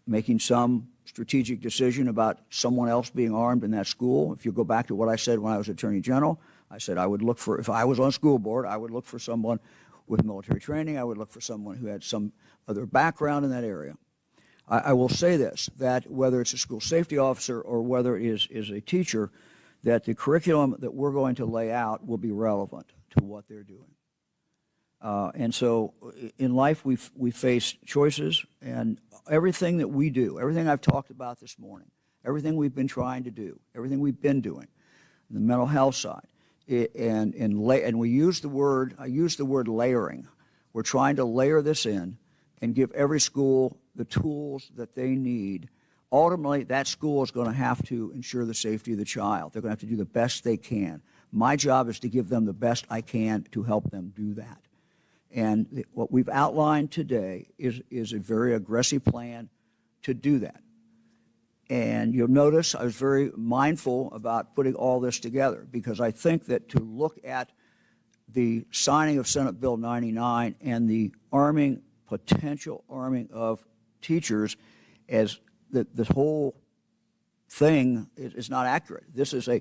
making some strategic decision about someone else being armed in that school. If you go back to what I said when I was Attorney General, I said I would look for, if I was on a school board, I would look for someone with military training. I would look for someone who had some other background in that area. I will say this, that whether it's a school safety officer or whether it is a teacher, that the curriculum that we're going to lay out will be relevant to what they're doing. And so in life, we face choices, and everything that we do, everything I've talked about this morning, everything we've been trying to do, everything we've been doing, the mental health side, and we use the word, I use the word layering. We're trying to layer this in and give every school the tools that they need. Ultimately, that school is going to have to ensure the safety of the child. They're going to have to do the best they can. My job is to give them the best I can to help them do that. And what we've outlined today is a very aggressive plan to do that. And you'll notice I was very mindful about putting all this together because I think that to look at the signing of Senate Bill 99 and the potential arming of teachers as this whole thing is not accurate. This is a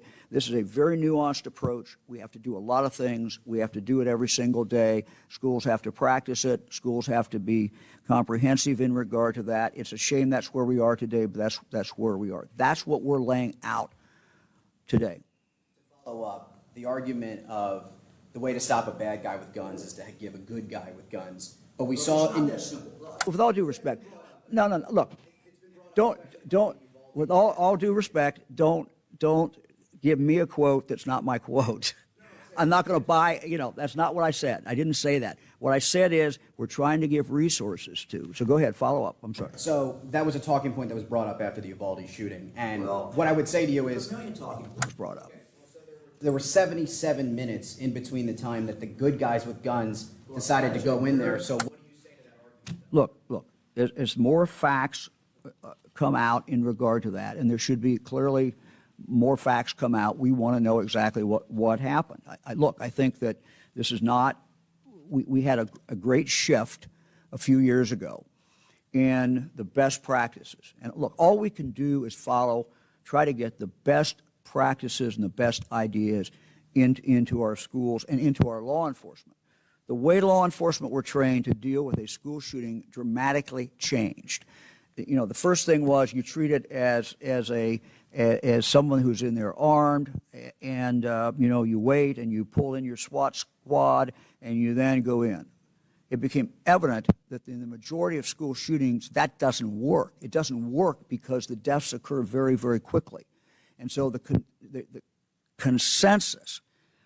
very nuanced approach. We have to do a lot of things. We have to do it every single day. Schools have to practice it. Schools have to be comprehensive in regard to that. It's a shame that's where we are today, but that's where we are. That's what we're laying out today. To follow up, the argument of the way to stop a bad guy with guns is to give a good guy with guns. But we saw in with all due respect, no, look, don't. With all due respect, don't give me a quote that's not my quote. I'm not going to buy, that's not what I said. I didn't say that. What I said is we're trying to give resources to. So go ahead, follow up. I'm sorry. So that was a talking point that was brought up after the Uvalde shooting. And what I would say to you is, A million talking points brought up. there were 77 minutes in between the time that the good guys with guns decided to go in there. So what do you say to that argument? Look, as more facts come out in regard to that, and there should be clearly more facts come out, we want to know exactly what happened. I think that this is not, we had a great shift a few years ago in the best practices. And look, all we can do is try to get the best practices and the best ideas into our schools and into our law enforcement. The way law enforcement were trained to deal with a school shooting dramatically changed. The first thing was you treat it as someone who's in there armed, and you wait and you pull in your SWAT squad and you then go in. It became evident that in the majority of school shootings that doesn't work. It doesn't work because the deaths occur very, very quickly. And so the consensus,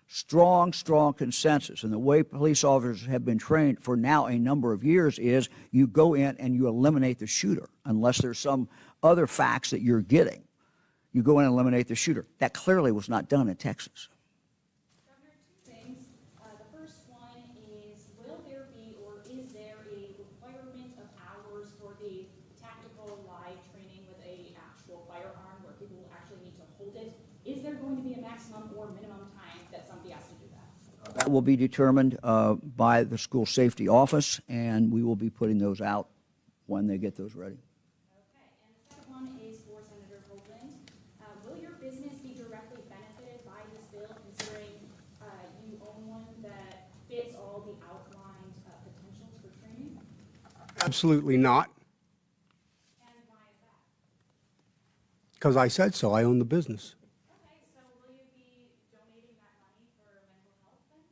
strong consensus, and the way police officers have been trained for now a number of years is you go in and you eliminate the shooter, unless there's some other facts that you're getting. You go in and eliminate the shooter. That clearly was not done in Texas. Governor, two things. The first one is, will there be or is there a requirement of hours for the tactical live training with a actual firearm where people will actually need to hold it? Is there going to be a maximum or minimum time that somebody has to do that? That will be determined by the school safety office, and we will be putting those out when they get those ready. Okay, and the second one is for Senator Hoagland. Will your business be directly benefited by this bill, considering you own one that fits all the outlined potentials for training? Absolutely not. And why is that? Because I said so. I own the business. Okay, so will you be donating that money for mental health then?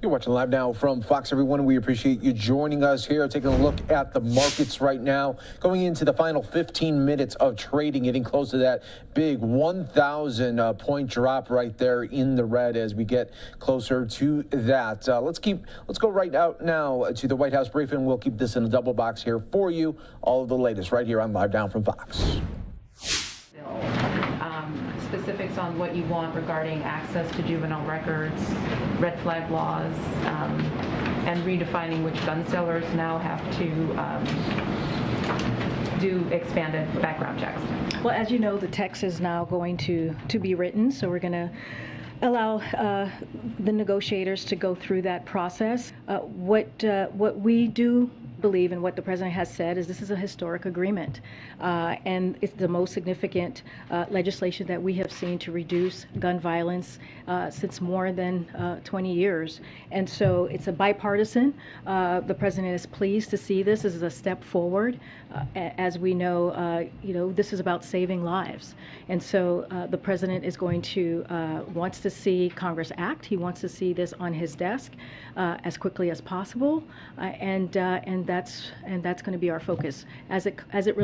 You're watching Live Now from Fox, everyone. We appreciate you joining us here, taking a look at the markets right now. Going into the final 15 minutes of trading, getting close to that big 1,000 point drop right there in the red as we get closer to that. Let's go right out now to the White House briefing. We'll keep this in a double box here for you. All of the latest right here on Live Now from Fox. Specifics on what you want regarding access to juvenile records, red flag laws, and redefining which gun sellers now have to do expanded background checks. Well, as you know, the text is now going to be written, so we're going to allow the negotiators to go through that process. What we do believe and what the president has said is this is a historic agreement, and it's the most significant legislation that we have seen to reduce gun violence since more than 20 years. And so it's a bipartisan. The president is pleased to see this as a step forward. As we know, this is about saving lives. And so the president is going to wants to see Congress act. He wants to see this on his desk as quickly as possible, and that's going to be our focus as it relates